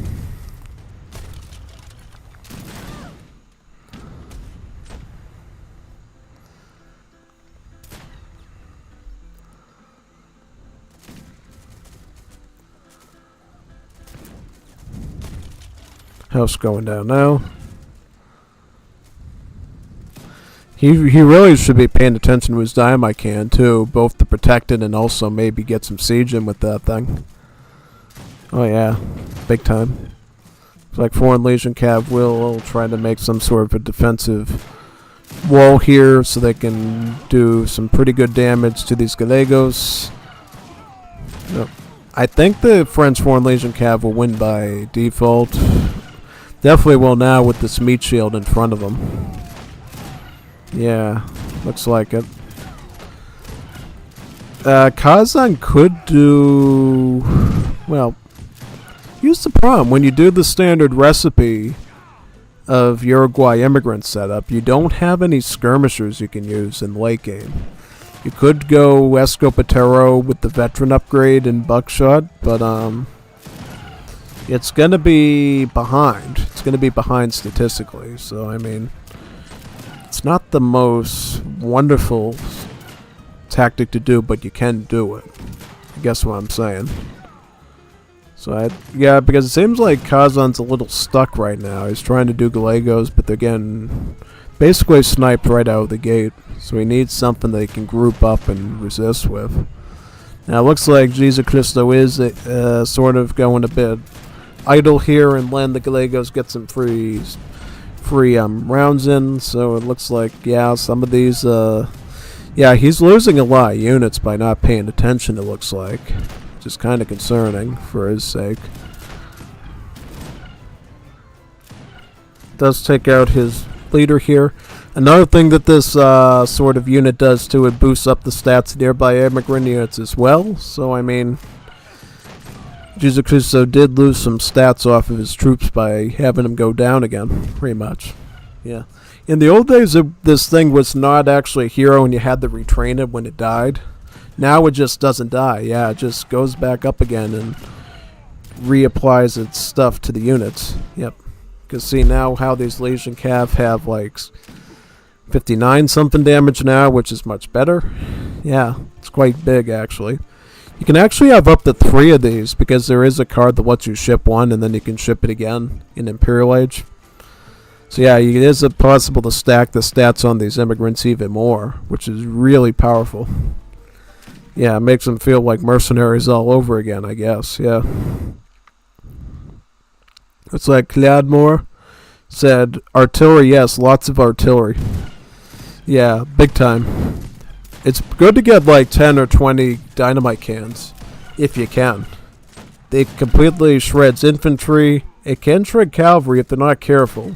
House going down now. He really should be paying attention to his dynamite can too, both to protect it and also maybe get some siege in with that thing. Oh yeah, big time. It's like Foreign Legion Cav will try to make some sort of a defensive wall here so they can do some pretty good damage to these Gallegos. Yep. I think the French Foreign Legion Cav will win by default. Definitely will now with this meat shield in front of them. Yeah, looks like it. Kazan could do... Well, here's the problem. When you do the standard recipe of Uruguay immigrant setup, you don't have any skirmishers you can use in late game. You could go Escopetero with the veteran upgrade and buckshot, but it's going to be behind. It's going to be behind statistically. So, I mean, it's not the most wonderful tactic to do, but you can do it. I guess what I'm saying. So, yeah, because it seems like Kazan's a little stuck right now. He's trying to do Gallegos, but they're getting basically sniped right out of the gate. So he needs something that he can group up and resist with. Now, it looks like Jesus Cristo is sort of going a bit idle here and land the Gallegos, get some free rounds in. So it looks like, yeah, some of these, yeah, he's losing a lot of units by not paying attention, it looks like. Which is kind of concerning for his sake. Does take out his leader here. Another thing that this sort of unit does too, it boosts up the stats of nearby immigrant units as well. So, I mean, Jesus Cristo did lose some stats off of his troops by having them go down again, pretty much. Yeah. In the old days, this thing was not actually a hero and you had to retrain it when it died. Now it just doesn't die. Yeah, it just goes back up again and reapplies its stuff to the units. Yep. Because see now how these Legion Cav have like 59 something damage now, which is much better. Yeah, it's quite big actually. You can actually have up to 3 of these because there is a card that lets you ship one and then you can ship it again in Imperial Age. So yeah, it is possible to stack the stats on these immigrants even more, which is really powerful. Yeah, it makes them feel like mercenaries all over again, I guess. Yeah. It's like Cladmore said, artillery, yes, lots of artillery. Yeah, big time. It's good to get like 10 or 20 dynamite cans, if you can. It completely shreds infantry. It can shred cavalry if they're not careful.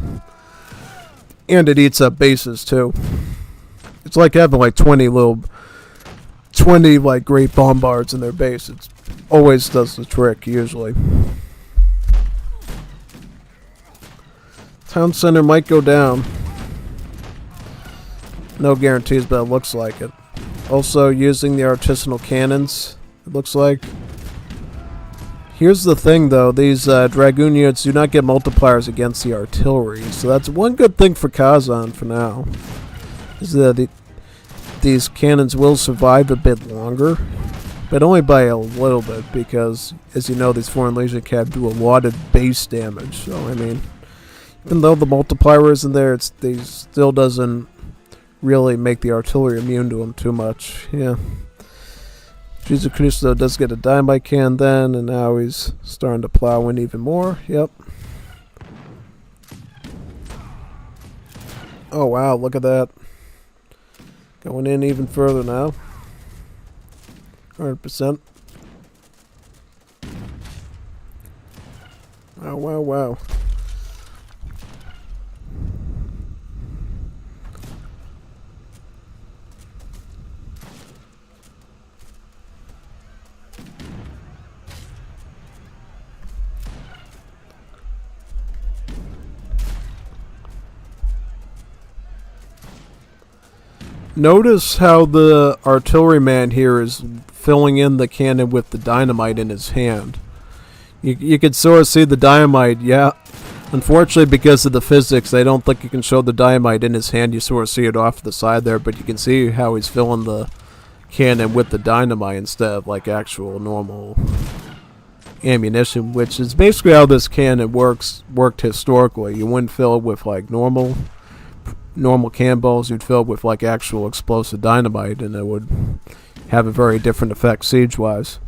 And it eats up bases too. It's like having like 20 like great bombards in their base. It always does the trick, usually. Town center might go down. No guarantees, but it looks like it. Also using the artisanal cannons, it looks like. Here's the thing though, these Dragoon units do not get multipliers against the artillery, so that's one good thing for Kazan for now. Is that these cannons will survive a bit longer, but only by a little bit, because as you know, these Foreign Legion Cav do a lot of base damage, so I mean, even though the multiplier isn't there, they still doesn't really make the artillery immune to them too much. Yeah. Jesus Cristo does get a dynamite can then, and now he's starting to plow in even more. Yep. Oh wow, look at that. Going in even further now. 100%. Wow, wow, wow. Notice how the artilleryman here is filling in the cannon with the dynamite in his hand. You can sort of see the dynamite, yeah. Unfortunately, because of the physics, I don't think you can show the dynamite in his hand. You sort of see it off to the side there, but you can see how he's filling the cannon with the dynamite instead of like actual normal ammunition, which is basically how this cannon worked historically. You wouldn't fill it with like normal cannonballs, you'd fill it with like actual explosive dynamite, and it would have a very different effect siege-wise.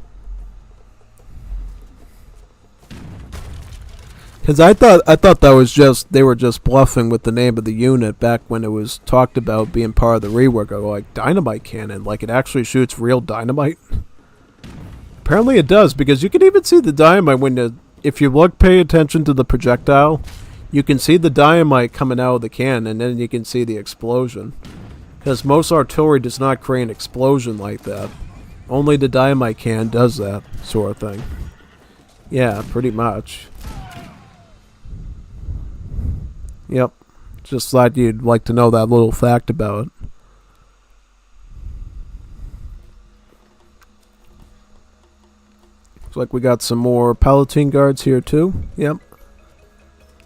Because I thought that was they were just bluffing with the name of the unit back when it was talked about being part of the rework. I go like, dynamite cannon, like it actually shoots real dynamite. Apparently it does, because you can even see the dynamite if you pay attention to the projectile. You can see the dynamite coming out of the can, and then you can see the explosion. Because most artillery does not create an explosion like that. Only the dynamite can does that sort of thing. Yeah, pretty much. Yep. Just thought you'd like to know that little fact about it. Looks like we got some more Palatine guards here too. Yep.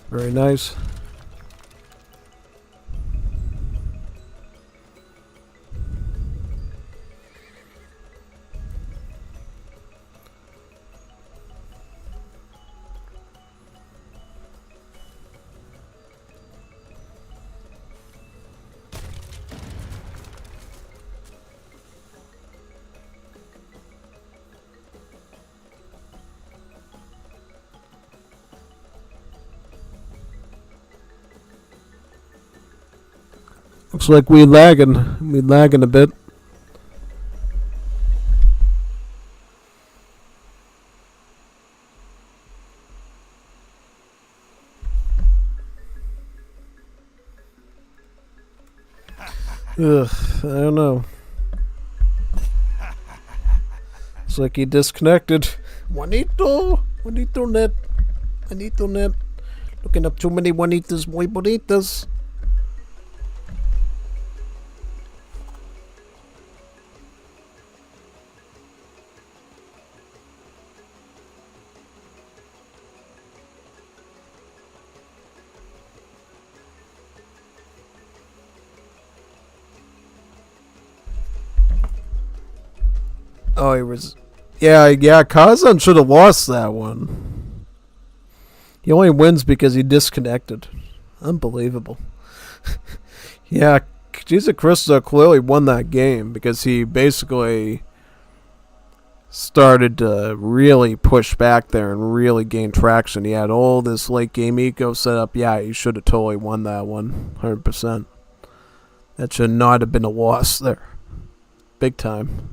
Very nice. Looks like we lagging. We lagging a bit. Ugh, I don't know. It's like he disconnected. Juanito! Juanito net. Juanito net. Looking up too many Juanitas, muy bonitas. Oh, he was... Yeah, Kazan should have lost that one. He only wins because he disconnected. Unbelievable. Yeah, Jesus Christo clearly won that game because he basically started to really push back there and really gain traction. He had all this late game eco set up. Yeah, he should have totally won that one. 100%. That should not have been a loss there. Big time.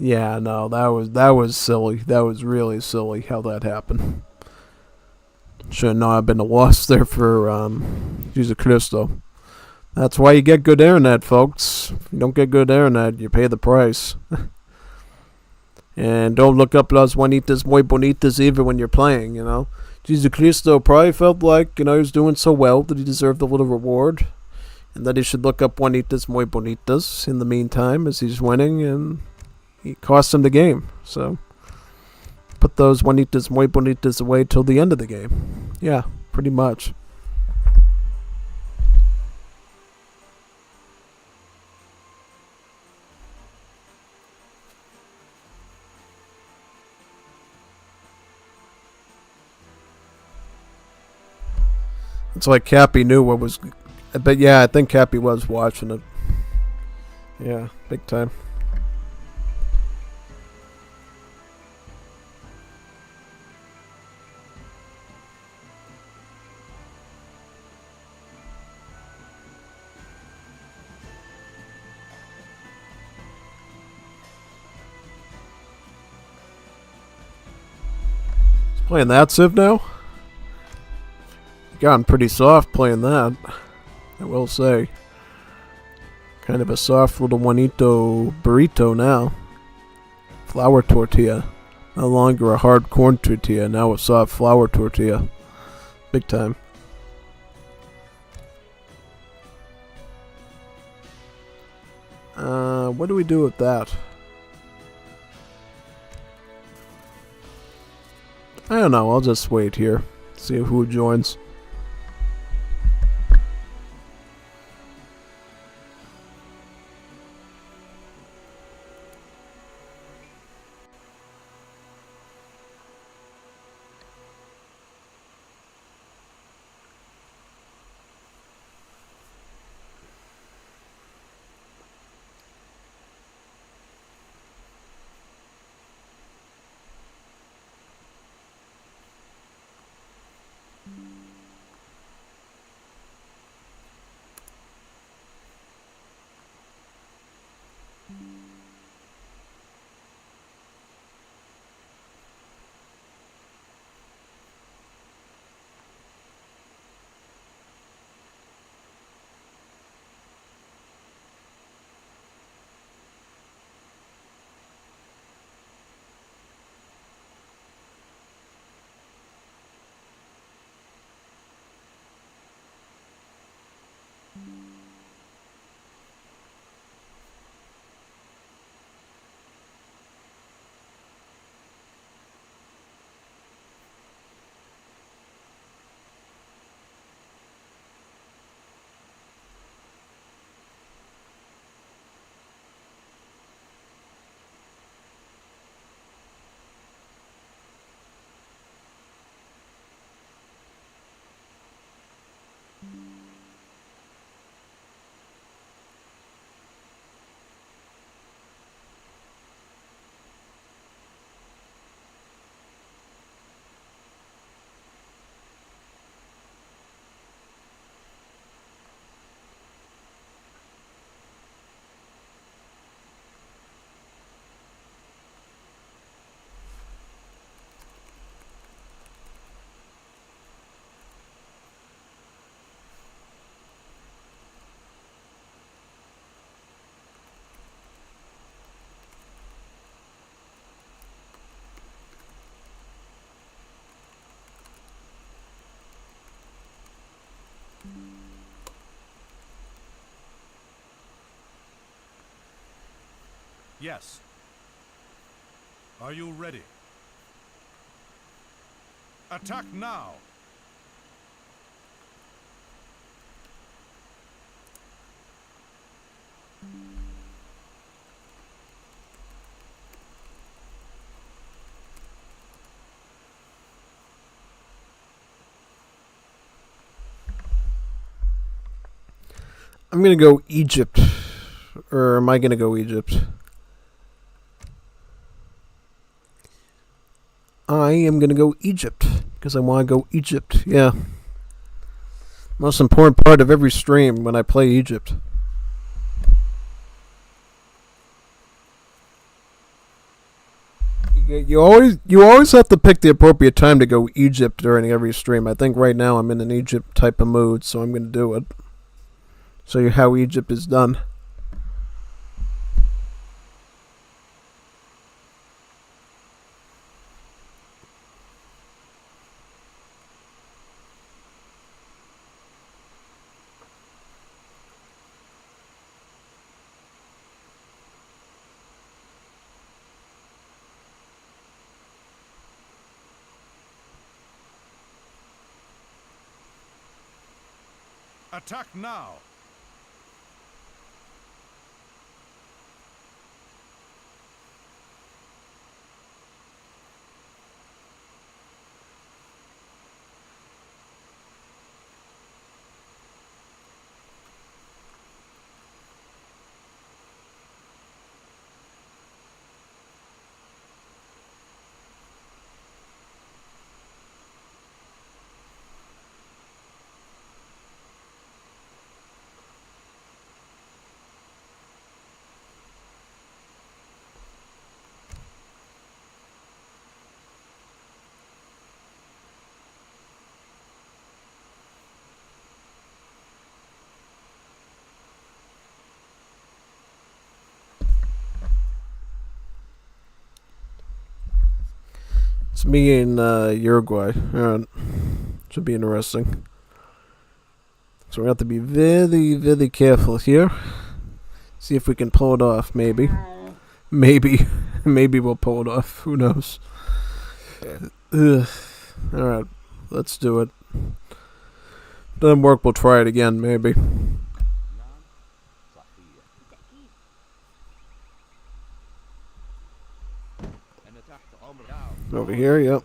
Yeah, no, that was silly. That was really silly how that happened. Should not have been a loss there for Jesus Cristo. That's why you get good internet, folks. If you don't get good internet, you pay the price. And don't look up las Juanitas muy bonitas even when you're playing, you know. Jesus Cristo probably felt like, you know, he was doing so well that he deserved a little reward. And that he should look up Juanitas muy bonitas in the meantime as he's winning, and he cost him the game. So put those Juanitas muy bonitas away till the end of the game. Yeah, pretty much. It's like Cappy knew what was... But yeah, I think Cappy was watching it. Yeah, big time. He's playing that Civ now? Gotten pretty soft playing that, I will say. Kind of a soft little Juanito burrito now. Flour tortilla. No longer a hard corn tortilla, now a soft flour tortilla. Big time. What do we do with that? I don't know, I'll just wait here. See who joins. Yes. Are you ready? Attack now! I'm gonna go Egypt. Or am I gonna go Egypt? I am gonna go Egypt. Because I want to go Egypt. Yeah. Most important part of every stream when I play Egypt. You always have to pick the appropriate time to go Egypt during every stream. I think right now I'm in an Egypt type of mood, so I'm gonna do it. Show you how Egypt is done. Attack now! It's me in Uruguay. Should be interesting. So we have to be very, very careful here. See if we can pull it off, maybe. Maybe we'll pull it off. Who knows? Alright, let's do it. Doesn't work, we'll try it again, maybe. Over here, yep.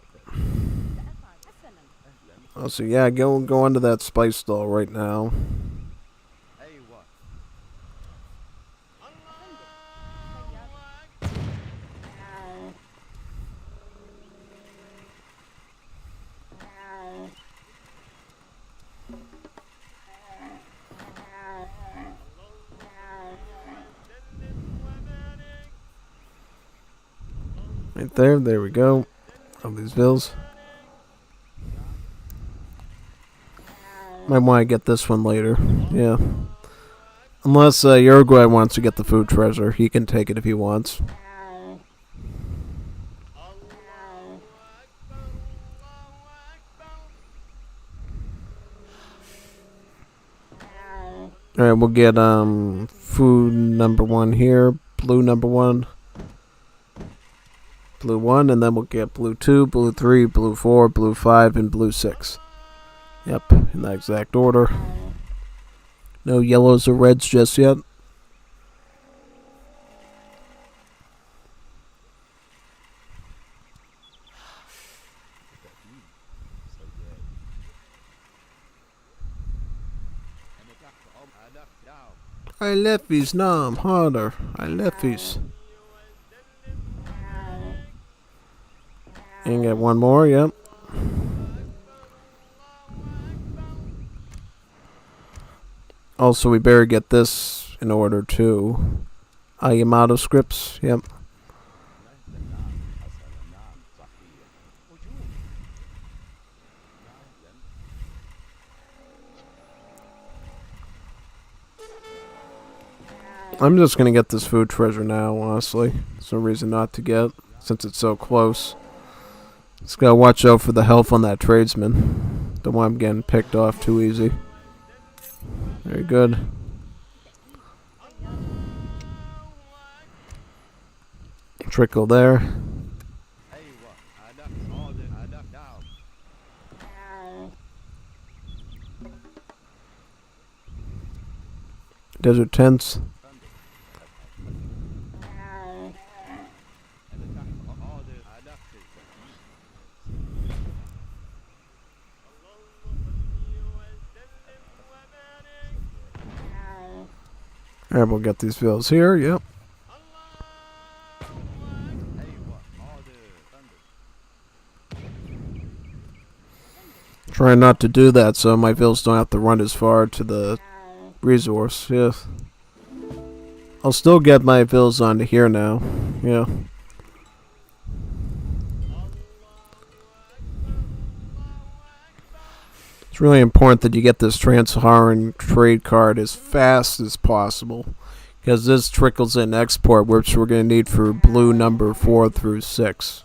Oh, so yeah, go onto that spice stall right now. Right there we go. All these bills. Might want to get this one later. Yeah. Unless Uruguay wants to get the food treasure. He can take it if he wants. Alright, we'll get food number 1 here. Blue number 1. Blue 1, and then we'll get blue 2, blue 3, blue 4, blue 5, and blue 6. Yep, in that exact order. No yellows or reds just yet. I left these now, I'm harder. I left these. And get one more, yep. Also, we better get this in order too. Yamato scripts, yep. I'm just gonna get this food treasure now, honestly. There's no reason not to get, since it's so close. Just gotta watch out for the health on that tradesman. Don't want him getting picked off too easy. Very good. Trickle there. Desert tents. Alright, we'll get these villas here, yep. Trying not to do that so my villas don't have to run as far to the resource, yeah. I'll still get my villas onto here now, yeah. It's really important that you get this Trans-Saharan trade card as fast as possible, because this trickles in export, which we're going to need for blue number 4 through 6.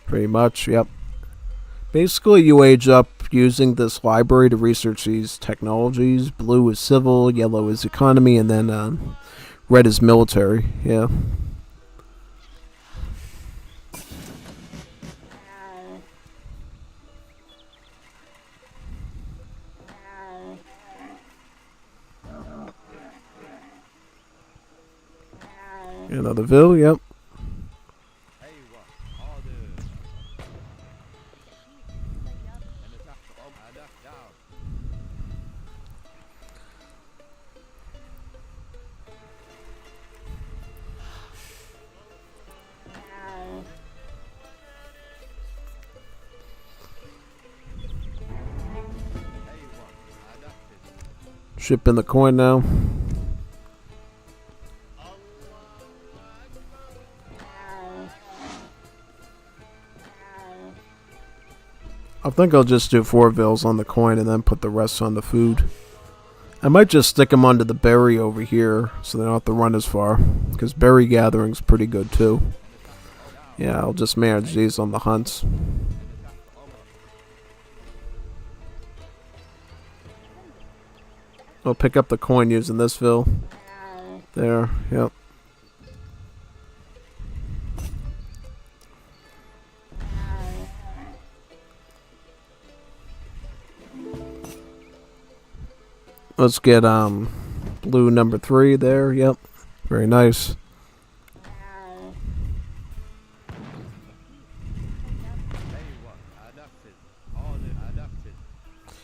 Pretty much, yep. Basically, you age up using this library to research these technologies. Blue is civil, yellow is economy, and then red is military, yeah. Another ville, yep. Ship in the coin now. I think I'll just do 4 vills on the coin and then put the rest on the food. I might just stick them onto the berry over here so they don't have to run as far, because berry gathering's pretty good too. Yeah, I'll just manage these on the hunts. I'll pick up the coin using this ville. There, yep. Let's get blue number 3 there, yep. Very nice.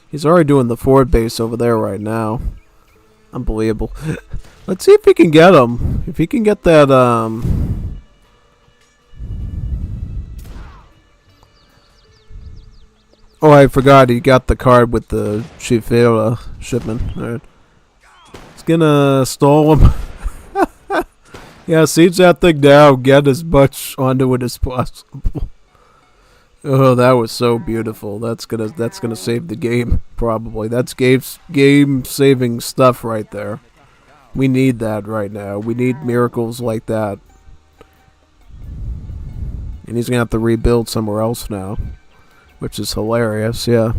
He's already doing the forward base over there right now. Unbelievable. Let's see if he can get him. If he can get that, Oh, I forgot he got the card with the Chifera shipment. Alright. He's gonna stall him. Yeah, siege that thing down. Get as much onto it as possible. Oh, that was so beautiful. That's gonna save the game, probably. That's game saving stuff right there. We need that right now. We need miracles like that. And he's gonna have to rebuild somewhere else now, which is hilarious, yeah.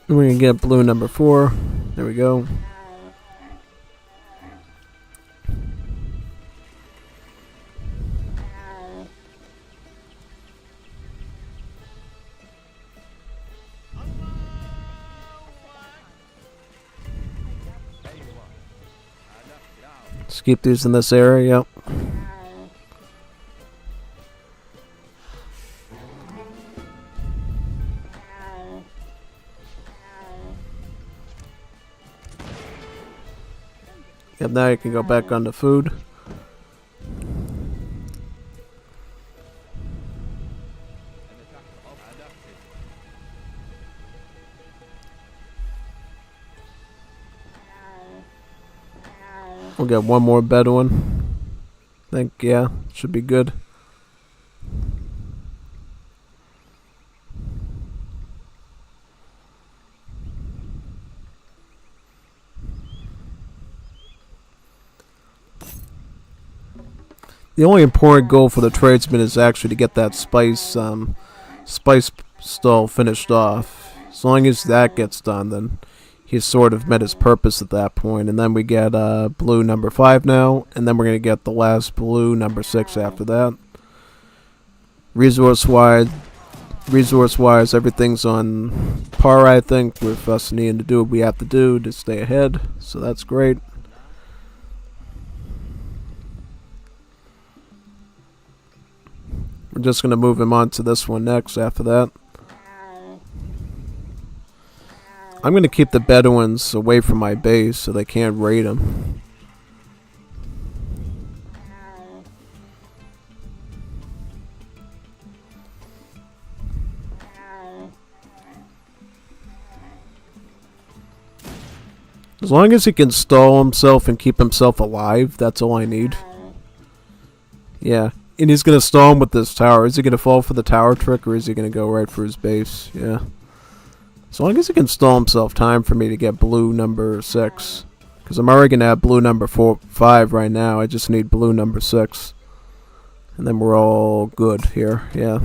We're gonna get blue number 4. There we go. Let's keep these in this area, yep. Yep, now you can go back on the food. We'll get one more Bedouin. I think, yeah, should be good. The only important goal for the tradesman is actually to get that spice stall finished off. As long as that gets done, then he's sort of met his purpose at that point. And then we get blue number 5 now, and then we're going to get the last blue number 6 after that. Resource-wise, everything's on par, I think, with us needing to do what we have to do to stay ahead. So that's great. We're just going to move him on to this one next after that. I'm going to keep the Bedouins away from my base so they can't raid them. As long as he can stall himself and keep himself alive, that's all I need. Yeah. And he's going to stall him with this tower. Is he going to fall for the tower trick, or is he going to go right for his base? Yeah. As long as he can stall himself time for me to get blue number 6. Because I'm already going to have blue number 5 right now. I just need blue number 6. And then we're all good here. Yeah.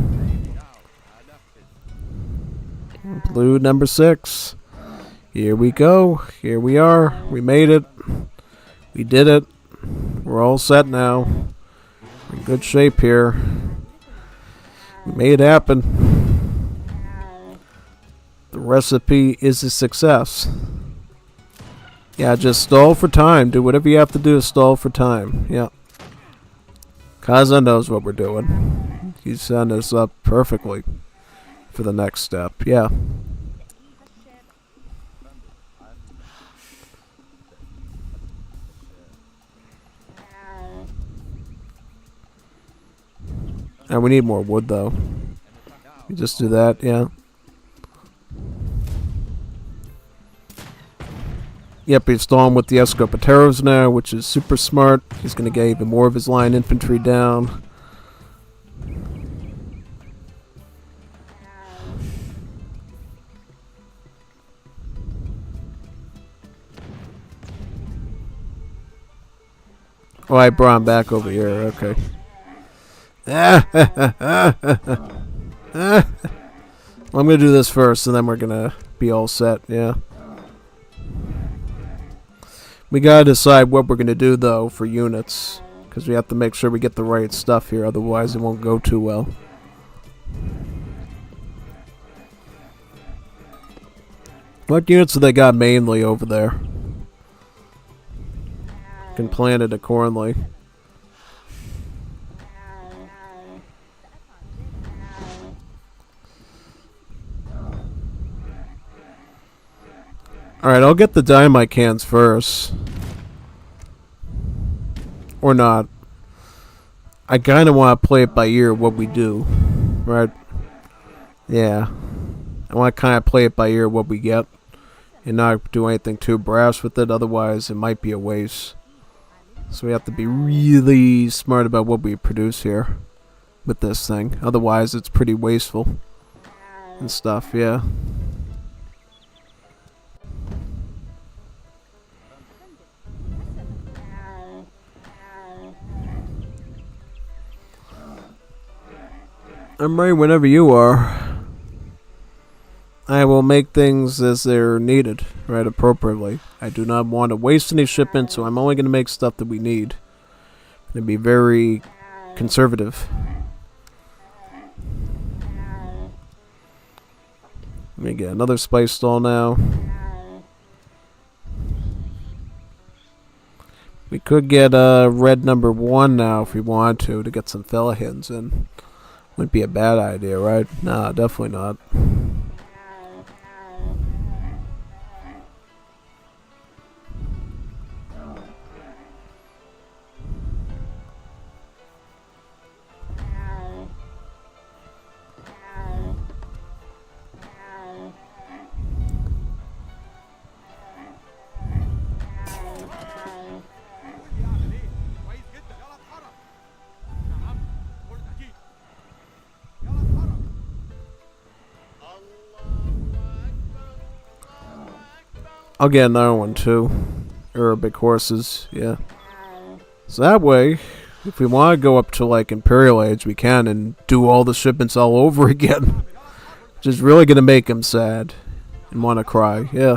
Blue number 6. Here we go. Here we are. We made it. We did it. We're all set now. We're in good shape here. We made it happen. The recipe is a success. Yeah, just stall for time. Do whatever you have to do to stall for time. Yeah. Kaza knows what we're doing. He's setting us up perfectly for the next step. Yeah. And we need more wood, though. We just do that, yeah. Yep, he's stalling with the Escopeteros now, which is super smart. He's going to get even more of his line infantry down. Oh, I brought him back over here, okay. Well, I'm going to do this first, and then we're going to be all set, yeah. We got to decide what we're going to do, though, for units. Because we have to make sure we get the right stuff here, otherwise it won't go too well. What units do they got mainly over there? Can plant it accordingly. Alright, I'll get the dynamite cans first. Or not. I kind of want to play it by ear what we do. Right? Yeah. I want to kind of play it by ear what we get. And not do anything too brash with it, otherwise it might be a waste. So we have to be really smart about what we produce here. With this thing. Otherwise it's pretty wasteful. And stuff, yeah. I'm ready whenever you are. I will make things as they're needed, right, appropriately. I do not want to waste any shipments, so I'm only going to make stuff that we need. I'm going to be very conservative. Let me get another spice stall now. We could get red number 1 now if we want to get some fella hens in. Wouldn't be a bad idea, right? Nah, definitely not. I'll get another one too. Arabic horses, yeah. So that way, if we want to go up to like Imperial Age, we can and do all the shipments all over again. Just really gonna make him sad and want to cry. Yeah.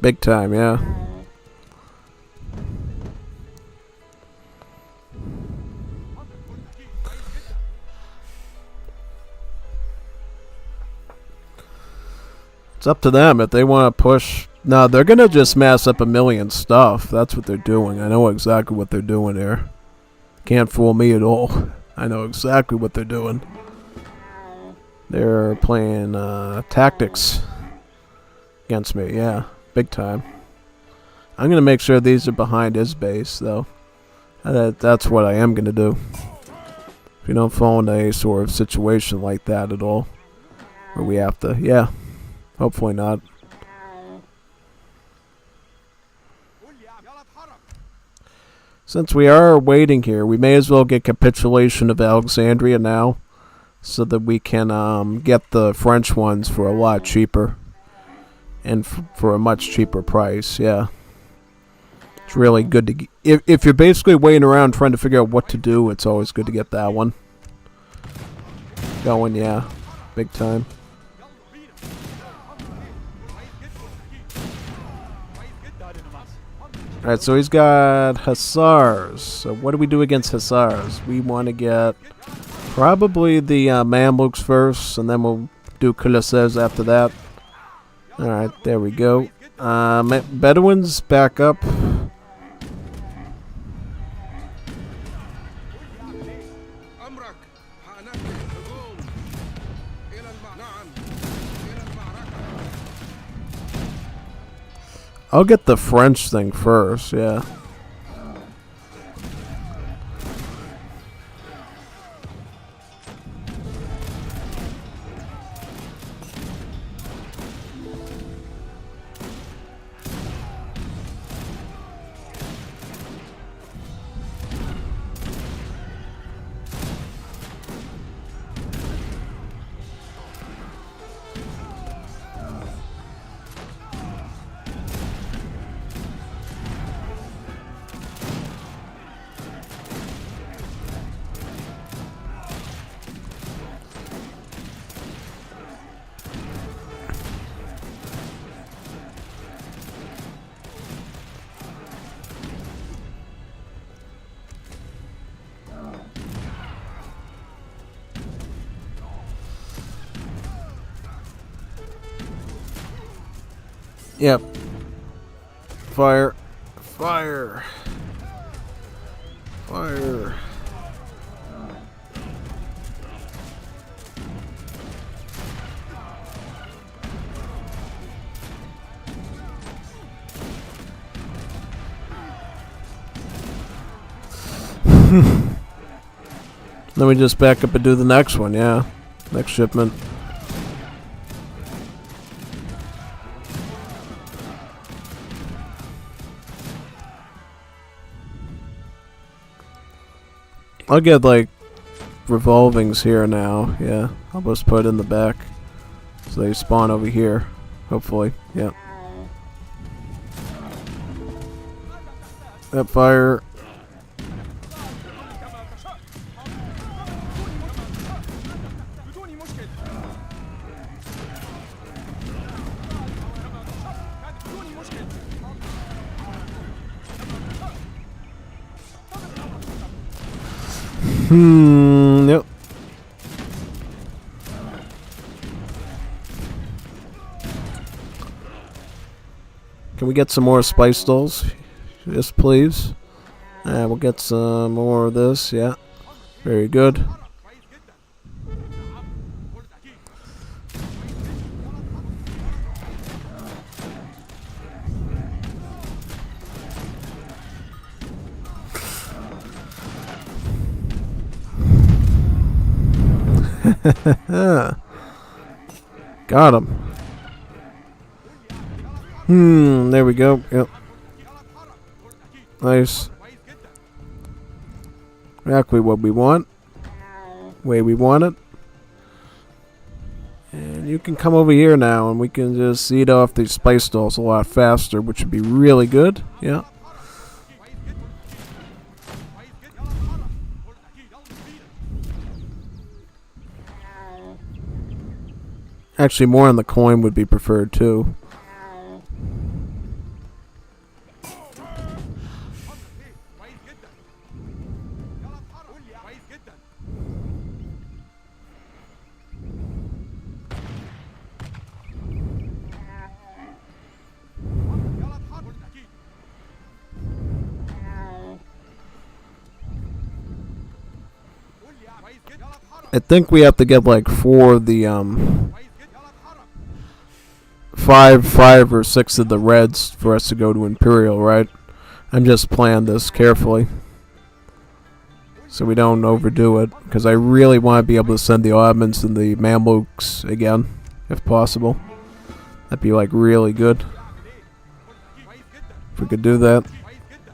Big time, yeah. It's up to them if they want to push. No, they're gonna just mass up a million stuff. That's what they're doing. I know exactly what they're doing here. Can't fool me at all. I know exactly what they're doing. They're playing tactics against me. Yeah, big time. I'm gonna make sure these are behind his base, though. That's what I am gonna do. If you don't fall into any sort of situation like that at all, where we have to, yeah. Hopefully not. Since we are waiting here, we may as well get capitulation of Alexandria now, so that we can get the French ones for a lot cheaper, and for a much cheaper price. Yeah, it's really good to. If you're basically waiting around trying to figure out what to do, it's always good to get that one going. Yeah, big time. Alright, so he's got Hussars. So what do we do against Hussars? We want to get probably the Mamluks first, and then we'll do Cuirassiers after that. Alright, there we go. Bedouins back up. I'll get the French thing first, yeah. Yep. Fire. Fire. Fire. Then we just back up and do the next one, yeah. Next shipment. I'll get like revolvings here now, yeah. I'll just put it in the back so they spawn over here, hopefully, yeah. That fire. Yep. Can we get some more spice dolls? Yes, please. We'll get some more of this, yeah. Very good. Got him. There we go. Yep. Nice. Exactly what we want. Way we want it. And you can come over here now and we can just eat off these spice dolls a lot faster, which would be really good. Yeah. Actually, more on the coin would be preferred too. كويس جدا. يلا اتحرك. قول لي كويس جدا. يلا اتحرك. اكيد. قول لي كويس جدا. يلا اتحرك. I think we have to get like 4 of the كويس جدا. يلا اتحرك. 5 or 6 of the reds for us to go to Imperial, right? I'm just playing this carefully so we don't overdo it, because I really want to be able to send the Ottomans and the Mamluks again, if possible. That'd be like really good كويس جدا. if we could do that. كويس جدا.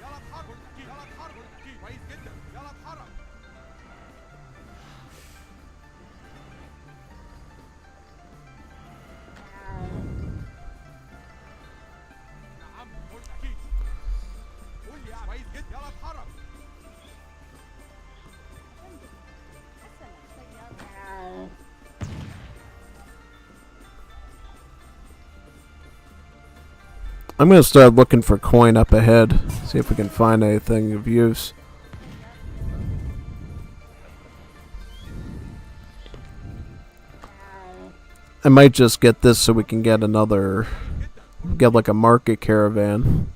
يلا اتحرك. يلا اتحرك. كويس جدا. يلا اتحرك. نعم قلت اكيد. قول لي كويس جدا. يلا اتحرك. I'm gonna start looking for coin up ahead, see if we can find anything of use. I might just get this so we can get like a market caravan.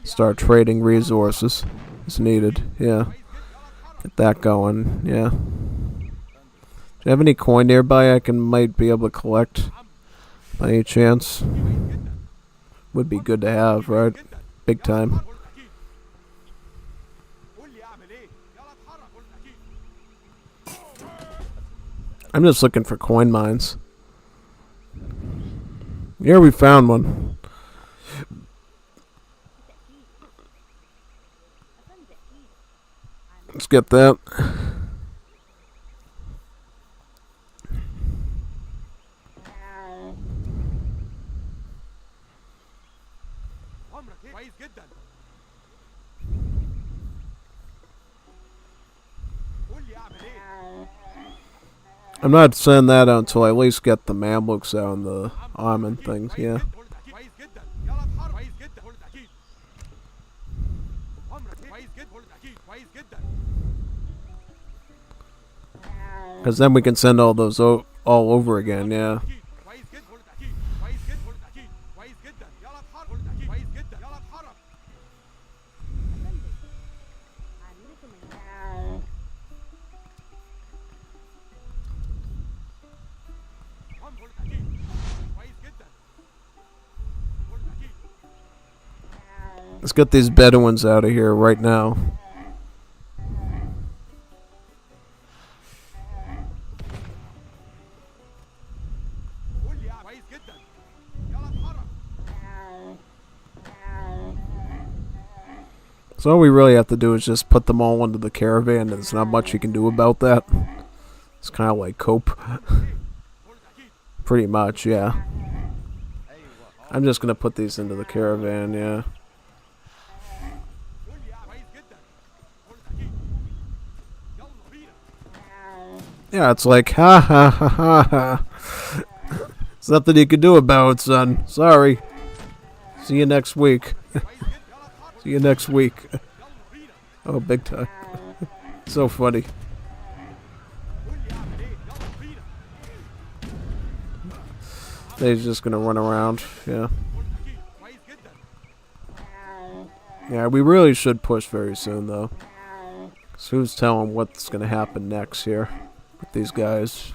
Start trading resources as needed. Yeah. Get that going. Yeah. Do you have any coin nearby I might be able to collect by any chance? Would be good to have, right? Big time. قول لي اعمل ايه. يلا اتحرك. قلت اكيد. I'm just looking for coin mines. Here we found one. Let's get that. عمرك ايه؟ كويس جدا. قول لي اعمل ايه. I'm not sending that out until I at least get the Mamluks out and the Ottoman things, yeah. كويس جدا. يلا اتحرك. كويس جدا. قلت اكيد. عمرك ايه؟ كويس جدا. قلت اكيد. كويس جدا. Because then we can send all those all over again, yeah. كويس جدا. قلت اكيد. كويس جدا. قلت اكيد. كويس جدا. يلا اتحرك. قلت اكيد. كويس جدا. يلا اتحرك. قلت اكيد. كويس جدا. قلت اكيد. Let's get these Bedouins out of here right now. قول لي كويس جدا. يلا اتحرك. So all we really have to do is just put them all into the caravan. There's not much you can do about that. It's kind of like cope. Pretty much, yeah. I'm just gonna put these into the caravan, yeah. قول لي كويس جدا. قلت اكيد. يلا بينا. Yeah, it's like, ha ha ha ha ha. There's nothing you can do about it, son. Sorry. See you next week. See you next week. Oh, big time. So funny. قول لي اعمل ايه. يلا بينا. They're just gonna run around, yeah. قلت اكيد. كويس جدا. Yeah, we really should push very soon, though. 'Cause who's telling what's gonna happen next here with these guys?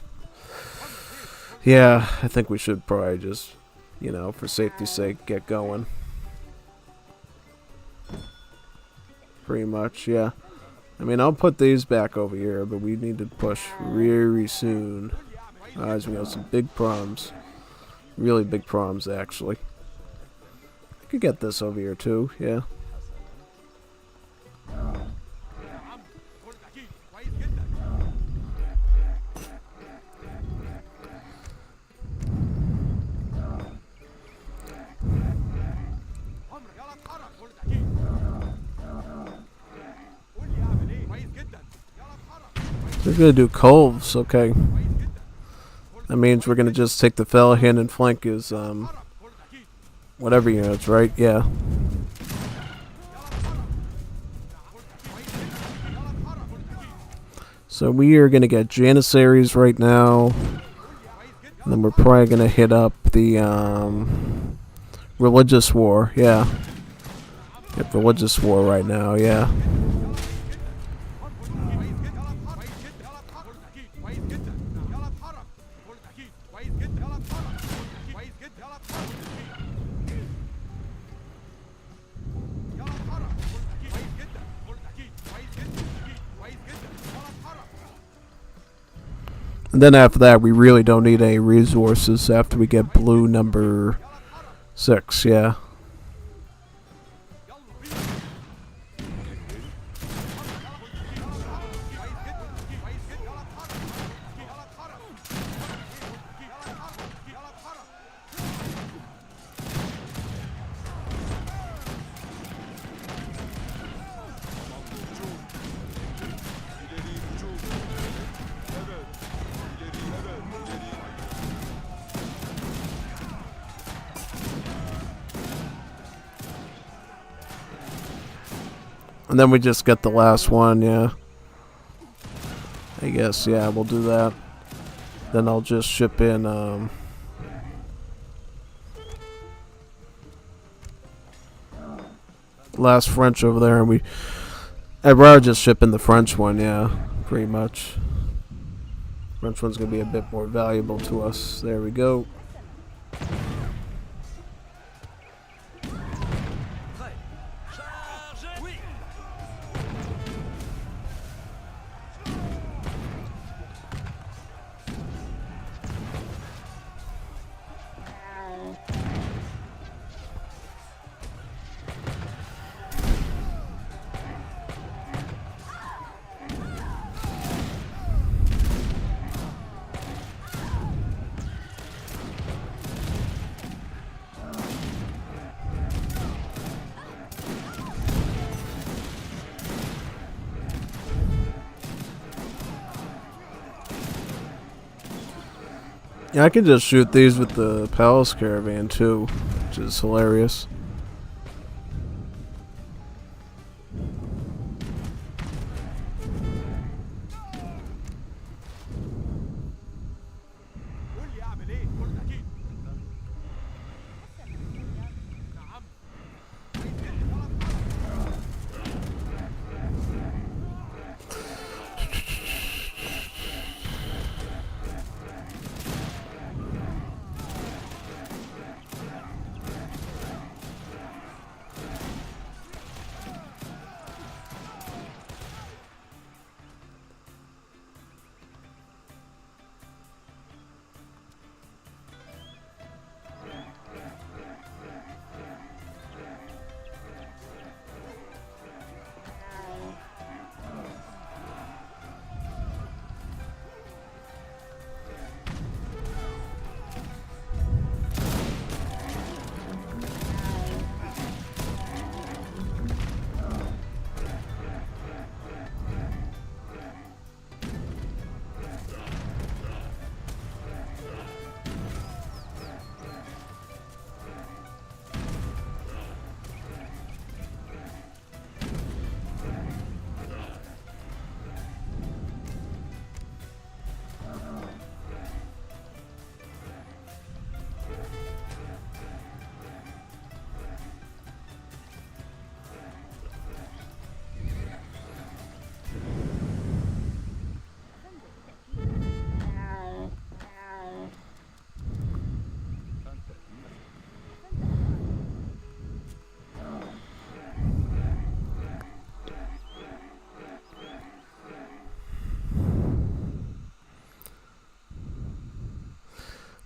Yeah, I think we should probably just, you know, for safety's sake, get going. Pretty much, yeah. I mean, I'll put these back over here, but we need to push very soon. Otherwise, we got some big problems. Really big problems, actually. I could get this over here, too, yeah. قلت اكيد. كويس جدا. عمرك. يلا اتحرك. قلت اكيد. قول لي اعمل ايه. كويس جدا. يلا اتحرك. They're gonna do coves, okay. That means we're gonna just take the Fellaheen and flank his, whatever units, right? Yeah. So we are gonna get Janissaries right now. And then we're probably gonna hit up the, Religious War, yeah. Get Religious War right now, yeah. And then after that, we really don't need any resources after we get blue number 6, yeah. And then we just get the last one, yeah. I guess, yeah, we'll do that. Then I'll just ship in, last French over there, and I'd rather just ship in the French one, yeah, pretty much. French one's gonna be a bit more valuable to us. There we go. Yeah, I can just shoot these with the Palace Caravan too, which is hilarious.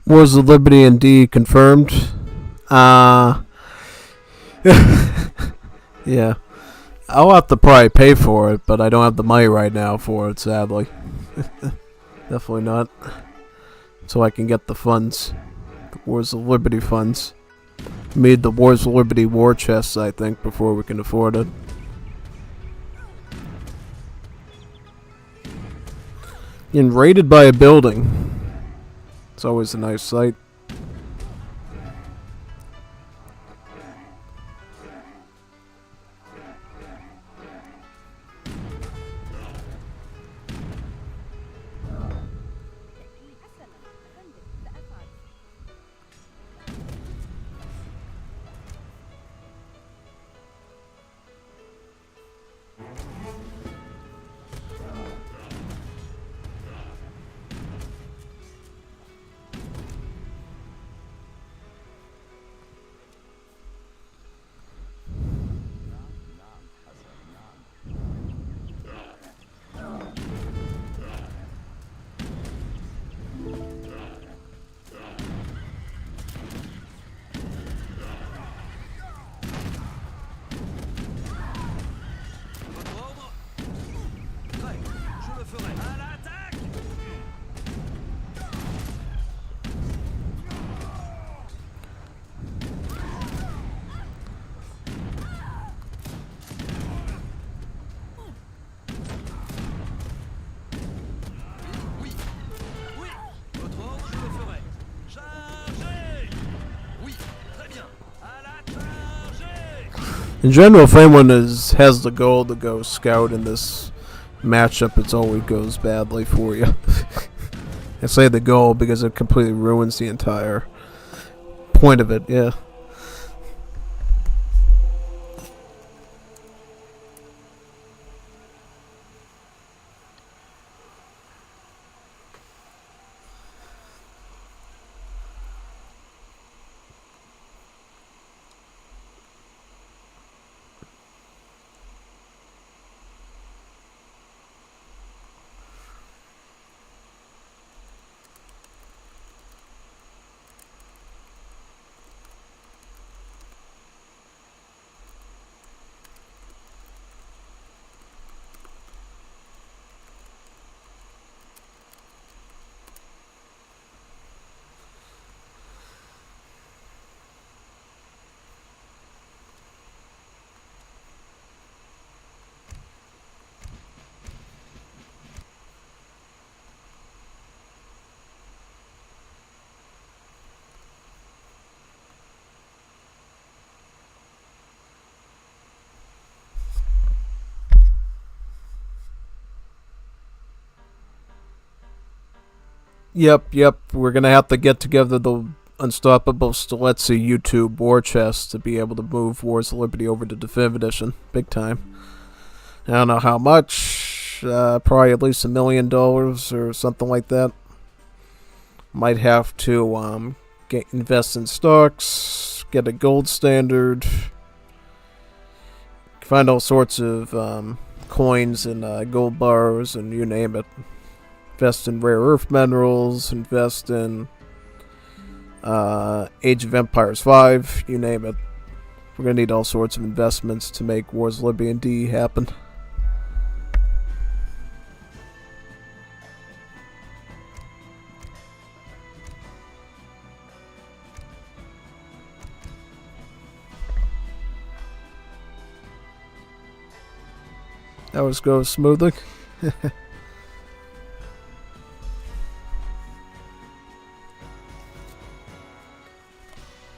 Wars of Liberty indeed confirmed. Yeah. I'll have to probably pay for it, but I don't have the money right now for it, sadly. Definitely not. So I can get the funds. The Wars of Liberty funds. Made the Wars of Liberty war chests, I think, before we can afford it. And raided by a building. It's always a nice sight. Votre ordre? Prêt, je le ferai. À l'attaque! Oui, oui, votre ordre, je le ferai. Chargez! Oui, très bien. À la chargée! In general, if anyone has the goal to go scout in this matchup, it always goes badly for you. I say the goal because it completely ruins the entire point of it, yeah. Yep. We're gonna have to get together the Unstoppable Stelezzi YouTube war chest to be able to move Wars of Liberty over to Definitive Edition. Big time. I don't know how much. Probably at least $1 million or something like that. Might have to invest in stocks, get a gold standard, find all sorts of coins and gold bars and you name it. Invest in rare earth minerals, invest in Age of Empires 5, you name it. We're going to need all sorts of investments to make Wars of Liberty and D happen. That was going smoothly.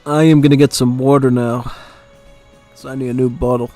I am gonna get some water now, because I need a new bottle.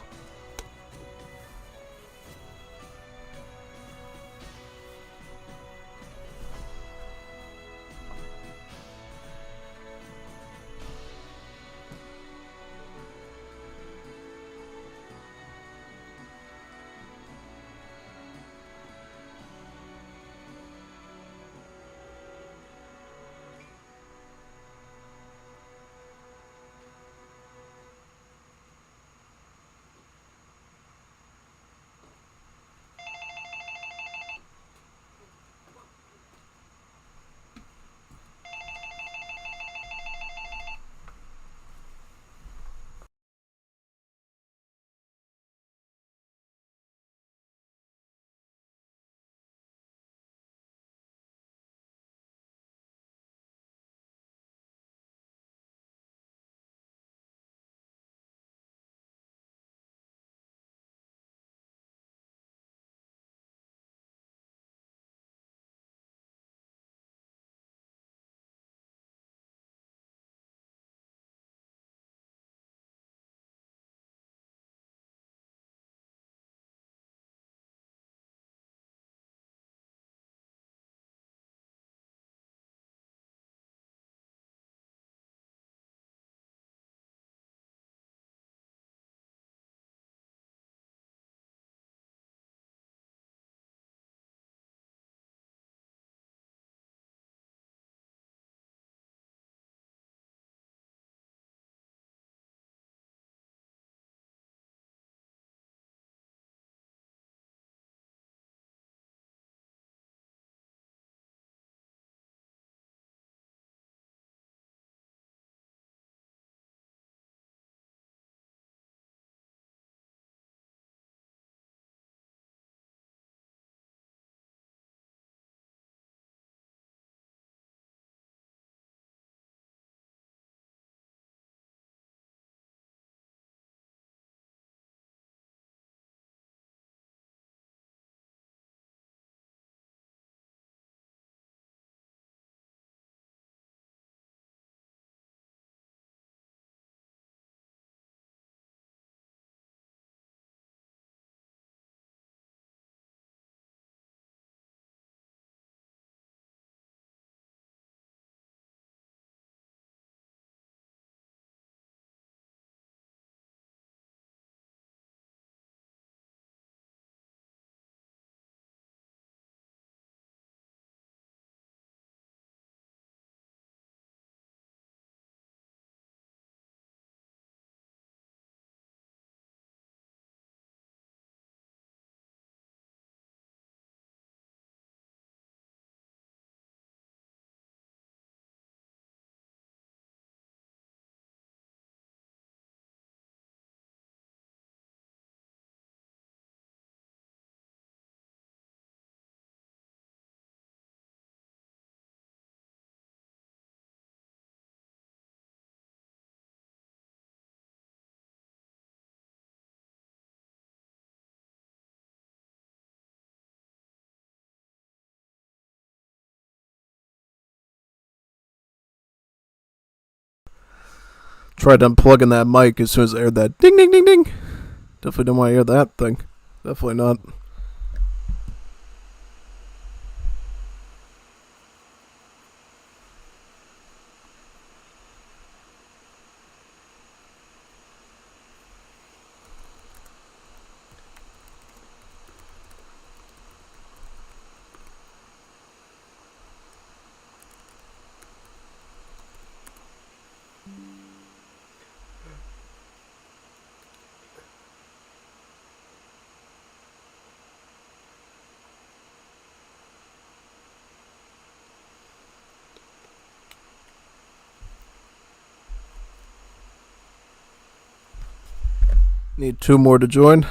Tried unplugging that mic as soon as I heard that ding ding ding ding. Definitely don't want to hear that thing. Definitely not. Need 2 more to join.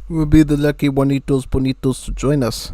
Who will be the lucky Juanitos Bonitos to join us?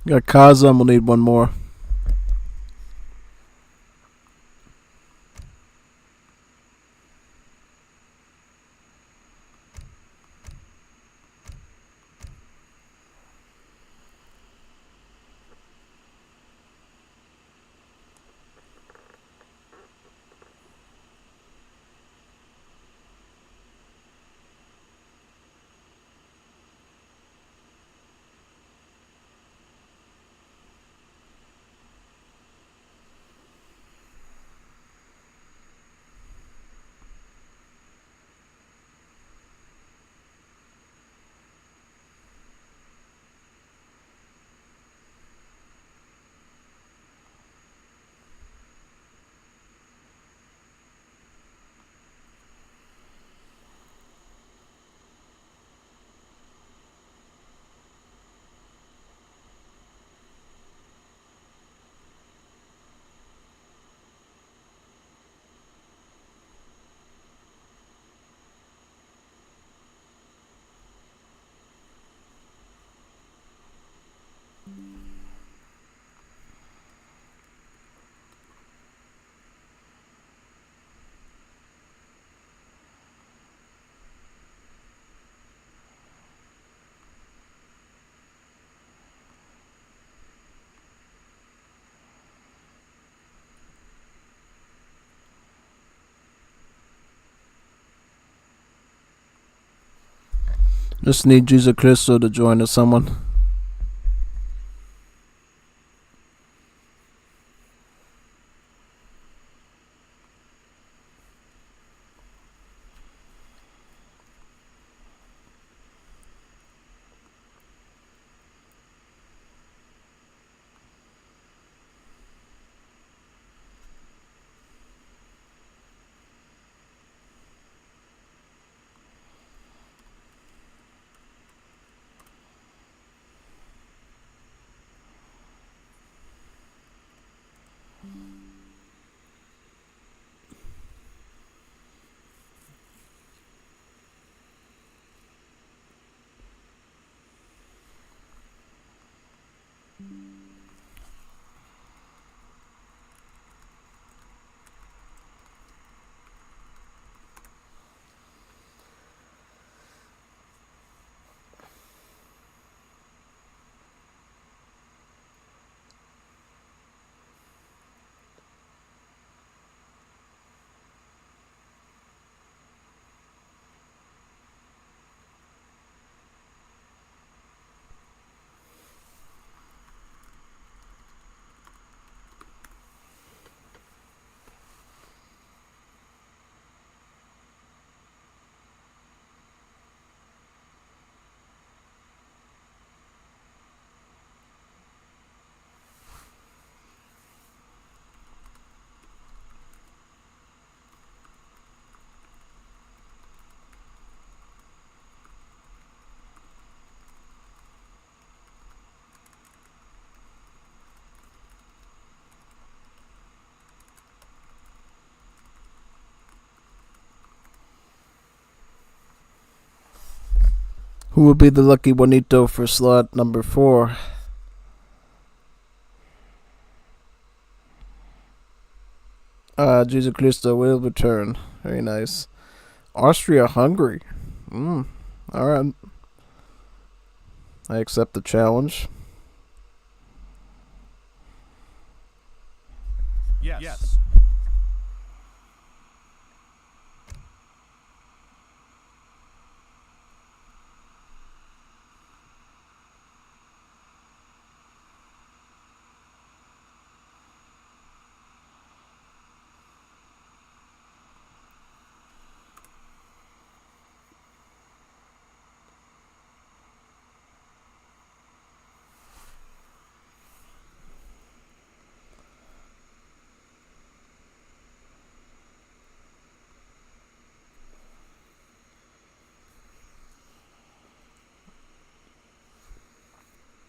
Got Kazam, we'll need 1 more. Just need Jesus Cristo to join us, someone. Who will be the lucky Juanito for slot number 4? Jesus Cristo will return. Very nice. Austria-Hungary. Alright. I accept the challenge. Yes.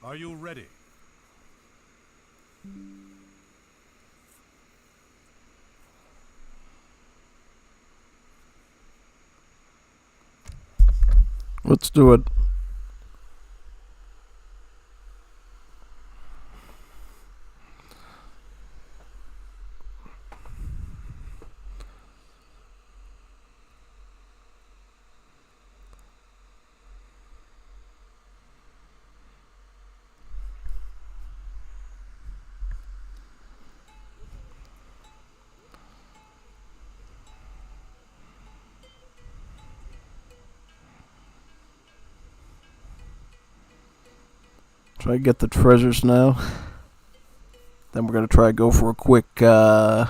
Are you ready? Let's do it. Try to get the treasures now. Then we're gonna try to go for a quick try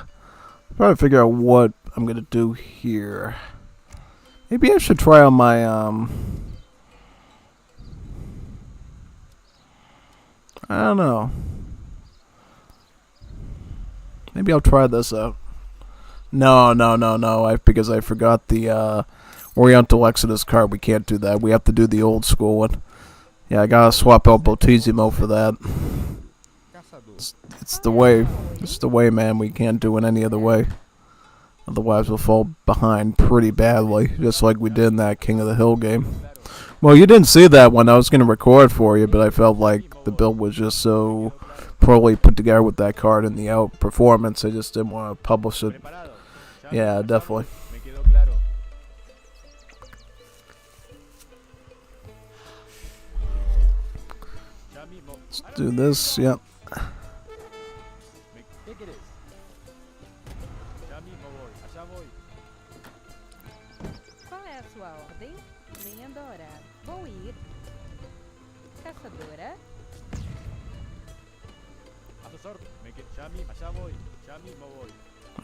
to figure out what I'm gonna do here. Maybe I should try on my I don't know. Maybe I'll try this out. No. Because I forgot the Oriental Exodus card. We can't do that. We have to do the old school one. Yeah, I gotta swap out Botisimo for that. It's the way. It's the way, man. We can't do it any other way. Otherwise, we'll fall behind pretty badly, just like we did in that King of the Hill game. Well, you didn't see that one. I was gonna record for you, but I felt like the build was just so poorly put together with that card and the out performance. I just didn't want to publish it. Yeah, definitely. Let's do this. Yep. Qual é a sua ordem? Linha dourada. Vou ir. Caçadora.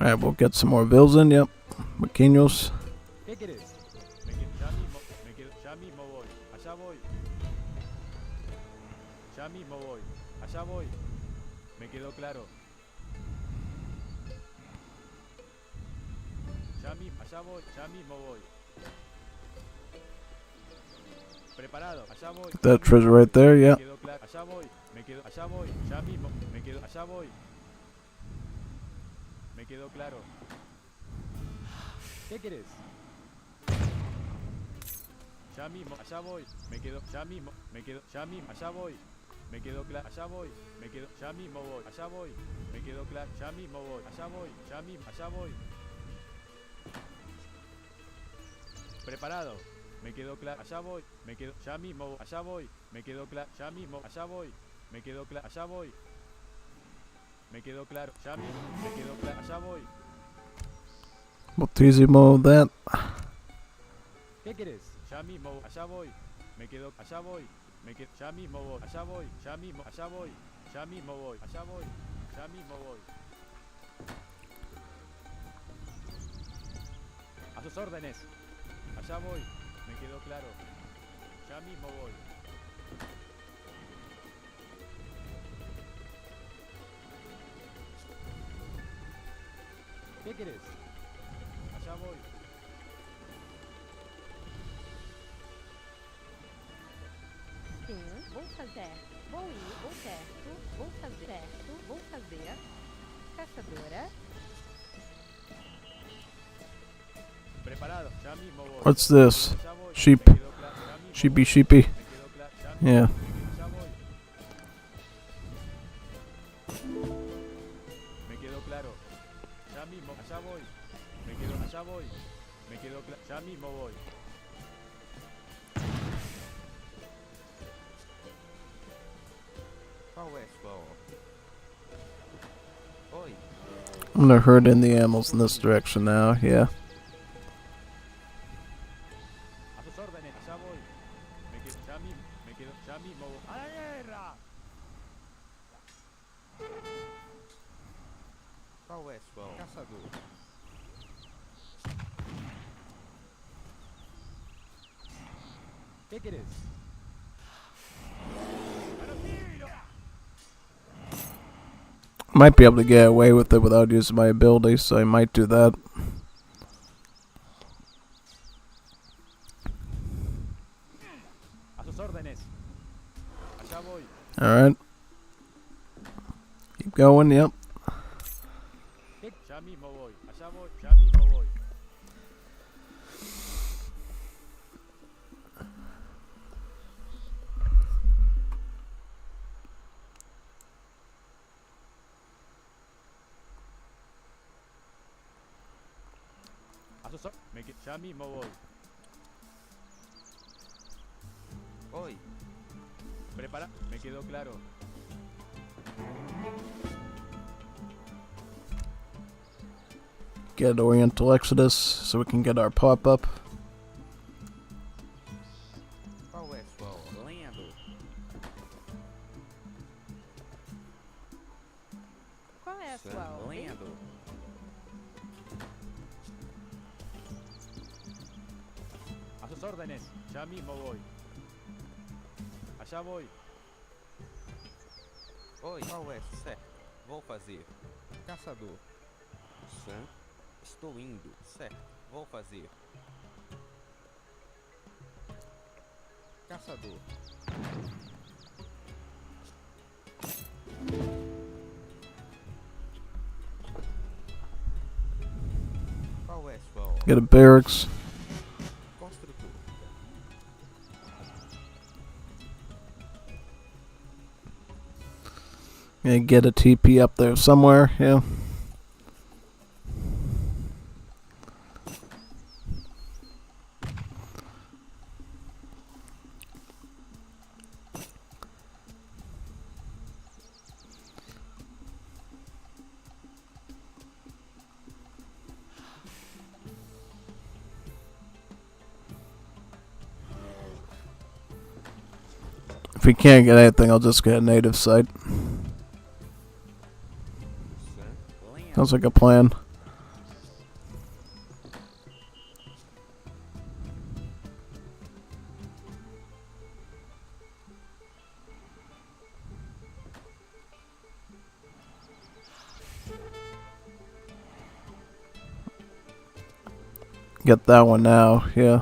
Alright, we'll get some more bills in. Yep. Maquinos. ¿Qué querés? Ya mismo voy. Allá voy. Me quedó claro. Allá voy. Ya mismo voy. Preparado. Allá voy. Get that treasure right there. Yep. Me quedó claro. Allá voy. Allá voy. Ya mismo. Me quedo. Allá voy. Me quedó claro. ¿Qué querés? Ya mismo. Allá voy. Me quedo. Ya mismo. Me quedo. Ya mismo. Allá voy. Me quedo claro, allá voy, me quedo, ya mismo voy, allá voy, me quedo claro, ya mismo voy, allá voy, ya mismo, allá voy. Preparado, me quedo claro, allá voy, me quedo, ya mismo, allá voy, me quedo claro, ya mismo, allá voy, me quedo claro, allá voy. Me quedo claro, ya mismo, me quedo claro, allá voy. Botisimo, that. ¿Qué querés? Ya mismo, allá voy, me quedo, allá voy. Me quedo, ya mismo voy, allá voy, ya mismo, allá voy, ya mismo voy, allá voy, ya mismo voy. A sus órdenes, allá voy, me quedó claro, ya mismo voy. ¿Qué querés? Allá voy. Sim, vou fazer. Vou ir, vou certo. Vou fazer certo. Vou fazer. Caçadora. Preparado, ya mismo voy. What's this? Ya voy, Sheep. me quedó claro, ya mismo. Sheepy, sheepy. Me quedó claro. Ya mismo. Yeah. Ya voy. Me quedó claro. Ya mismo. Allá voy. Me quedo. Allá voy. Me quedó claro. Ya mismo voy. Qual é sua ordem? Oi. I'm gonna herd in the animals in this direction now, yeah. A sus órdenes. Allá voy. Me quedo. Ya mismo. Me quedo. Ya mismo voy. ¡A la guerra! Qual é sua ordem? Caçador. ¿Qué querés? ¡A los tiros! Might be able to get away with it without using my ability, so I might do that. A sus órdenes. Allá voy. Alright. Keep going, yep. Ya mismo voy. Allá voy. Ya mismo voy. A sus órdenes. Ya mismo voy. Oi. Prepara. Me quedó claro. Get Oriental Exodus so we can get our pop up. Qual é sua ordem? Lendo. Qual é a sua ordem? Lendo. A sus órdenes. Ya mismo voy. Allá voy. Oi. Qual é? Certo. Vou fazer. Caçador. Sam. Estou indo. Certo. Vou fazer. Caçador. Qual é sua ordem? Get a barracks. Construtor. And get a TP up there somewhere, yeah. If we can't get anything, I'll just get a native site. Sam. Lendo. Sounds like a plan. Get that one now, yeah.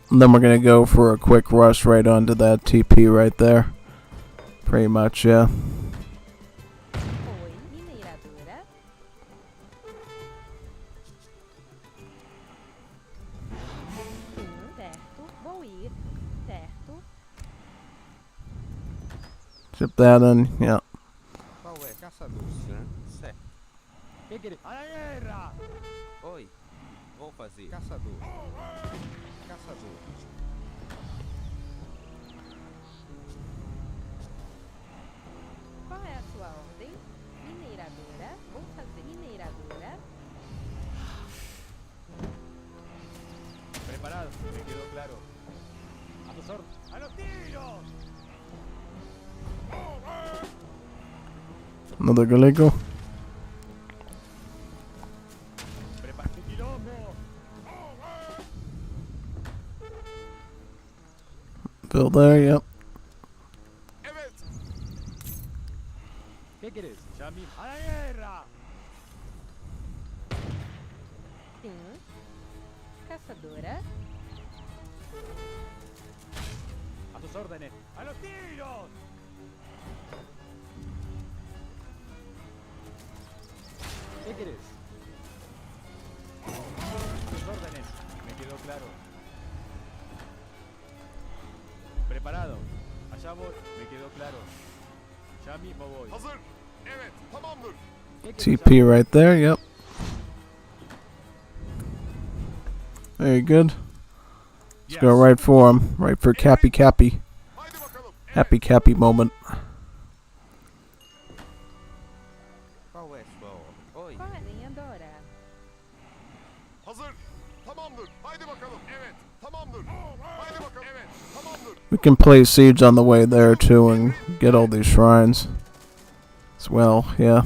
And then we're gonna go for a quick rush right onto that TP right there. Pretty much, yeah. Oi, mineradora. Certo. Vou ir. Certo. Ship that in, yeah. Qual é? Caçador. Sam. Certo. ¿Qué querés? ¡A la guerra! Oi. Vou fazer. Caçador. Caçador. Qual é a sua ordem? Mineradora. Vou fazer mineradora. Preparado. Me quedó claro. A sus órdenes. ¡A los tiros! Another Galego. Prepara. ¡Qué quilombo! Build there, yep. ¿Qué querés? Ya mismo. ¡A la guerra! Sim. Caçadora. A sus órdenes. ¡A los tiros! ¿Qué querés? sus órdenes. Me quedó claro. Preparado. Allá voy. Me quedó claro. Ya mismo voy. Hazır. Evet, tamamdır. TP right there, yep. Very good. Let's go right for him. Right for Cappy Cappy. Haydi bakalım. Happy Cappy moment. Qual é sua ordem? Oi. Qual é a linha, Dora? Hazır. Tamamdır. Haydi bakalım. Evet, tamamdır. Haydi bakalım. Evet, tamamdır. We can play Siege on the way there too and get all these shrines as well, yeah.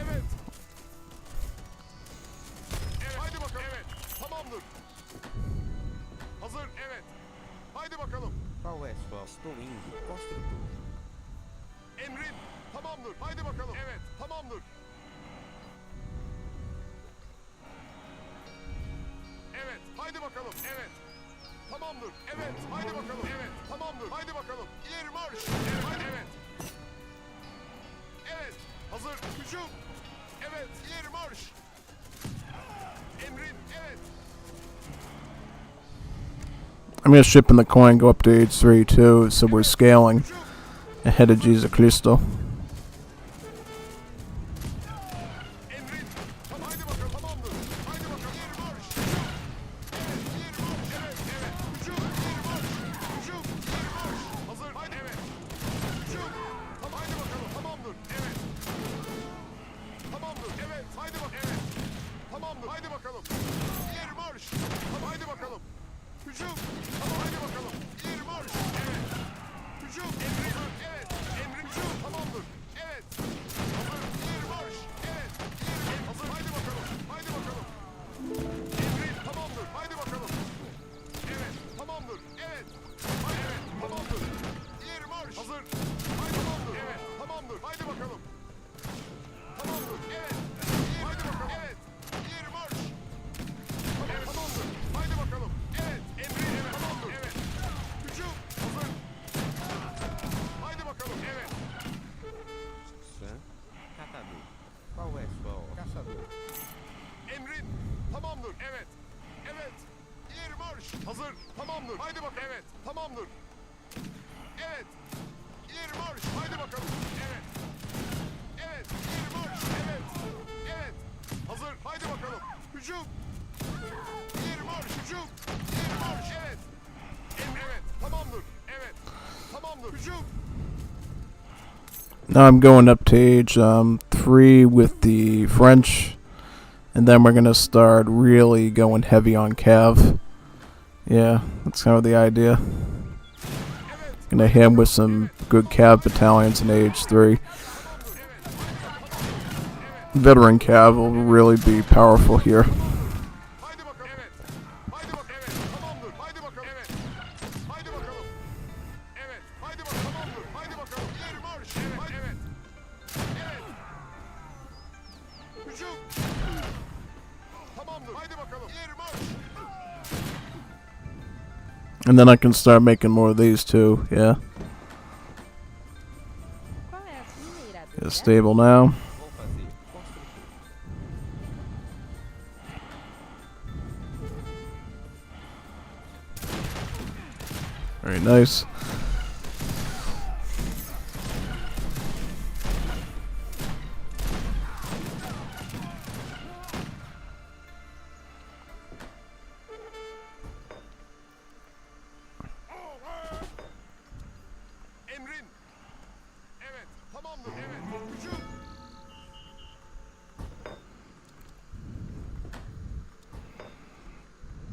Evet. Evet. Haydi bakalım. Evet. Tamamdır. Hazır. Evet. Haydi bakalım. Qual é sua? Estou indo. Construtor. Emrin. Tamamdır. Haydi bakalım. Evet. Tamamdır. Evet. Haydi bakalım. Evet. Tamamdır. Evet. Haydi bakalım. Evet. Tamamdır. Haydi bakalım. İleri marş. Evet. Haydi. Evet. Evet. Hazır. Hücum. Evet. İleri marş. Emrin. Evet. I'm gonna ship in the coin, go up to age 3 too, so we're scaling ahead of Jesus Cristo. Emrin. Tamam. Haydi bakalım. Tamamdır. Haydi bakalım. İleri marş. Evet. İleri marş. Evet. Evet. Hücum. İleri marş. Hücum. İleri marş. Hazır. Haydi. Evet. Hücum. Tamam. Haydi bakalım. Tamamdır. Evet. Tamamdır. Evet. Haydi bak. Evet. Tamamdır. Haydi bakalım. İleri marş. Tamam. Haydi bakalım. Hücum. Tamam. Haydi bakalım. İleri marş. Evet. Hücum. Emrin. Evet. Emrin. Hücum. Tamamdır. Evet. Hazır. İleri marş. Evet. İleri. Hazır. Haydi bakalım. Haydi bakalım. Emrin. Tamamdır. Haydi bakalım. Evet. Tamamdır. Evet. Haydi. Evet. Tamamdır. İleri marş. Hazır. Haydi tamamdır. Evet. Tamamdır. Haydi bakalım. Tamamdır. Evet. Haydi bakalım. Evet. İleri marş. Evet. Tamamdır. Haydi bakalım. Evet. Emrin. Evet. Tamamdır. Evet. Hücum. Hazır. Haydi bakalım. Evet. Catador. Qual é sua ordem? Caçador. Emrin. Tamamdır. Evet. Evet. İleri marş. Hazır. Tamamdır. Haydi bak. Evet. Tamamdır. Evet. İleri marş. Haydi bakalım. Evet. Evet. İleri marş. Evet. Evet. Hazır. Haydi bakalım. Hücum. İleri marş. Hücum. İleri marş. Evet. Evet. Tamamdır. Evet. Tamamdır. Hücum. Now I'm going up to age 3 with the French, and then we're gonna start really going heavy on Cav. Yeah, that's kind of the idea. Gonna hit him with some good Cav battalions in age 3. Veteran Cav will really be powerful here. Haydi bakalım. Evet. Haydi bakalım. Evet. Tamamdır. Haydi bakalım. Evet. Haydi bakalım. Evet. Haydi bakalım. Tamamdır. Haydi bakalım. İleri marş. Evet. Haydi. Evet. Evet. Hücum. Tamamdır. Haydi bakalım. İleri marş. And then I can start making more of these too, yeah. Qual é a primeira, Get Dora? stable now. Vou fazer. Construtor. Very nice. Emrin. Evet. Tamamdır. Evet. Hücum.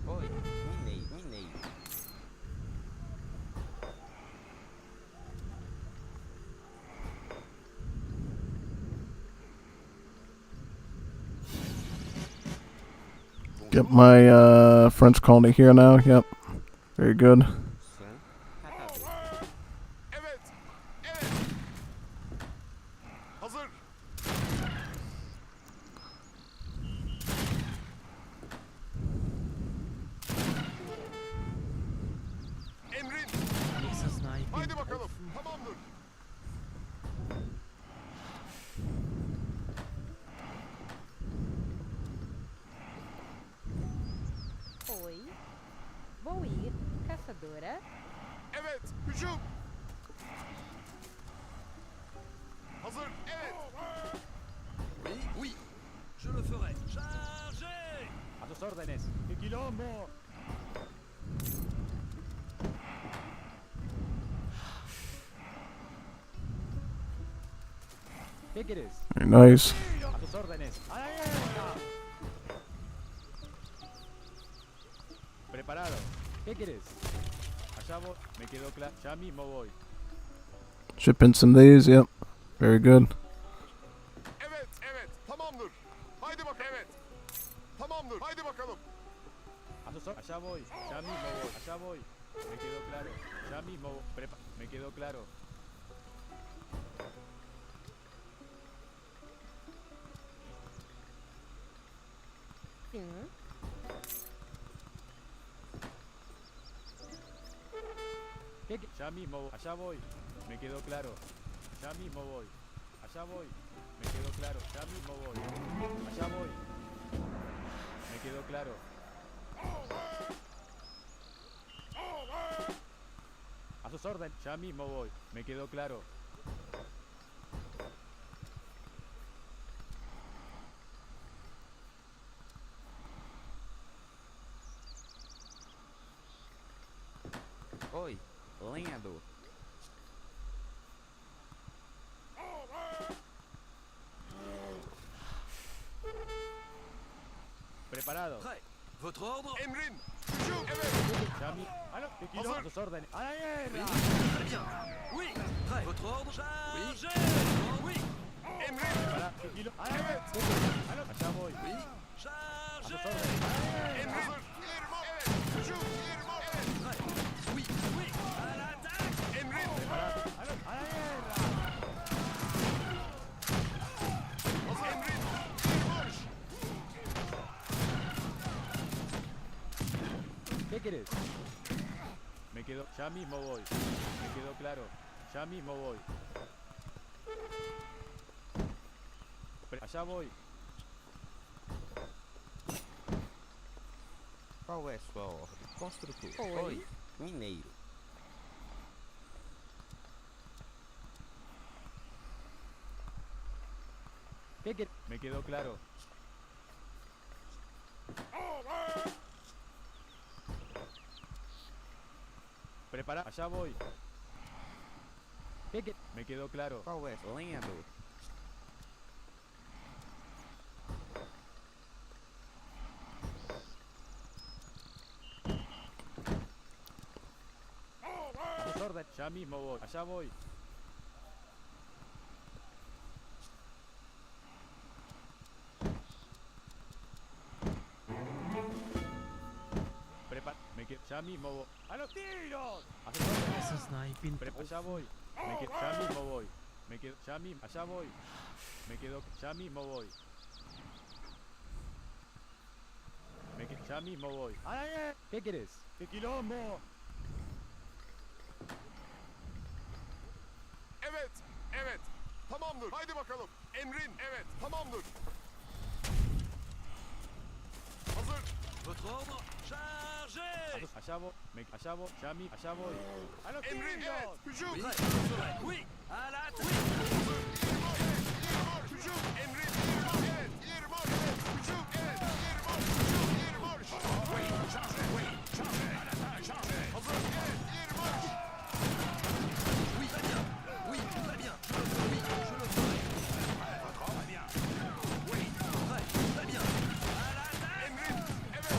Oi. Minei. Get my French colony here now, yep. Very good. Catador. Evet. Evet. Hazır. Emrin. Haydi bakalım. Tamamdır. Metralhadora. Evet, hücum. Hazır, evet. Oui, oui. Je le ferai. Chargez! A tus órdenes. ¡Qué quilombo! ¿Qué quieres? Very nice. A tus órdenes. ¡A la guerra! Preparado. ¿Qué quieres? Allá voy. Me quedó claro. Ya mismo voy. Shipping some of these, yep. Very good. Evet, evet. Tamamdır. Haydi bakalım. Evet. Tamamdır. Haydi bakalım. A tus órdenes. Allá voy. Ya mismo voy. Allá voy. Me quedó claro. Ya mismo voy. Me quedó claro. Sim. Ya mismo voy. Allá voy. Me quedó claro. Ya mismo voy. Allá voy. Me quedó claro. Ya mismo voy. Allá voy. Me quedó claro. A sus órdenes. Ya mismo voy. Me quedó claro. Oi, lenhador. Preparado. Prêt. Votre ordre? Emrin, hücum. Evet. Ya mi... A sus órdenes. ¡A la guerra! Très bien. Oui. Prêt. Votre ordre? Chargez! Oui. Emrin. Para, tranquilo. ¡A la guerra! Allá voy. Oui. A sus Chargez! órdenes. Emrin. Hazır. İrma. Evet. Hücum. İrma. Evet. Prêt. Oui. Oui. À l'attaque! Emrin. Preparado. ¡A la guerra! Hazır. Emrin. İrmarş. ¿Qué quieres? Me quedo... Ya mismo voy. Me quedó claro. Ya mismo voy. Allá voy. Qual é sua ordem? Construtor. Oi. Mineiro. ¿Qué quieres? Me quedó claro. Prepara, allá voy. ¿Qué quieres? Me quedó claro. Qual é lenhador? A sus órdenes. Ya mismo voy. Allá voy. Prepara. Ya mismo voy. ¡A los tiros! A sus órdenes. Allá voy. Ya mismo voy. Me quedo. Ya mismo. Allá voy. Me quedo. Ya mismo voy. Ya mismo voy. ¡A la guerra! ¿Qué quieres? ¡Qué quilombo! Evet. Evet. Tamamdır. Haydi bakalım. Emrin. Evet. Tamamdır. Hazır. Votre ordre? Chargez! Allá voy. Allá voy. Allá voy. ¡A los Emrin. Evet. tiros! Hücum. Oui. Je le ferai. Oui. À l'attaque! İrma. Evet. İrmarş. Hücum. Emrin. İrma. Evet. İrmarş. Evet. Hücum. Evet. İrmarş. Hücum. İrmarş. Oui. Chargez. Oui. Chargez. À l'attaque. Chargez. Hazır. Evet. İrmarş. Oui. Très bien. Oui. Très bien. Je le ferai. Oui. Je le ferai. Votre ordre. Très bien. Oui. Prêt. Très bien. À l'attaque! Emrin. Evet.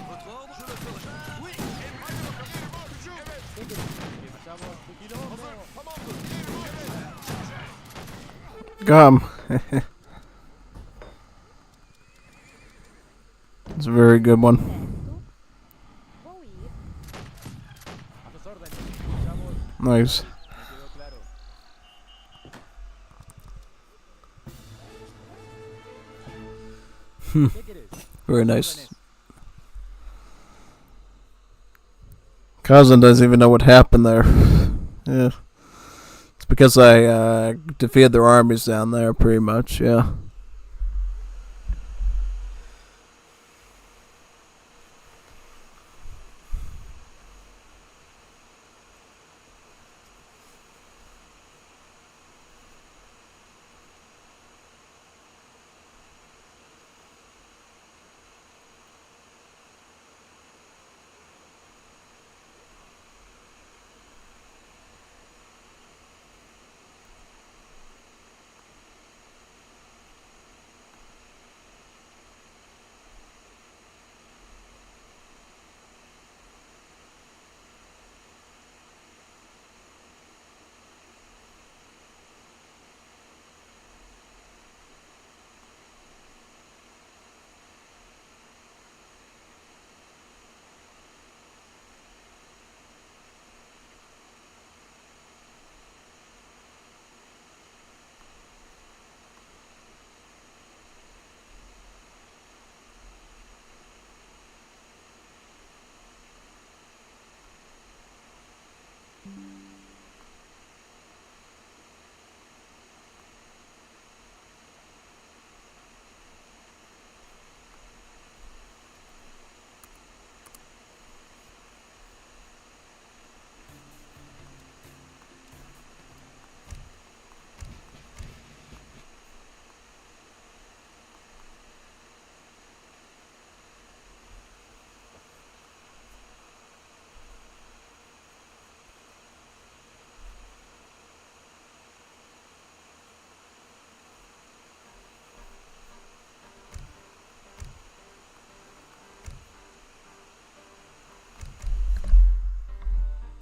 Votre ordre? Je le ferai. Oui. Emrin. Haydi bakalım. İrmarş. Hücum. Evet. ¿Qué quieres? Allá voy. ¡Qué quilombo! Hazır. Tamamdır. İrma. Evet. Gum. It's a very good one. Certo. Vou ir. A sus órdenes. Allá voy. Nice. Me quedó claro. ¿Qué quieres? Very nice. Cousin doesn't even know what happened there. Yeah. It's because I defeated their armies down there, pretty much, yeah.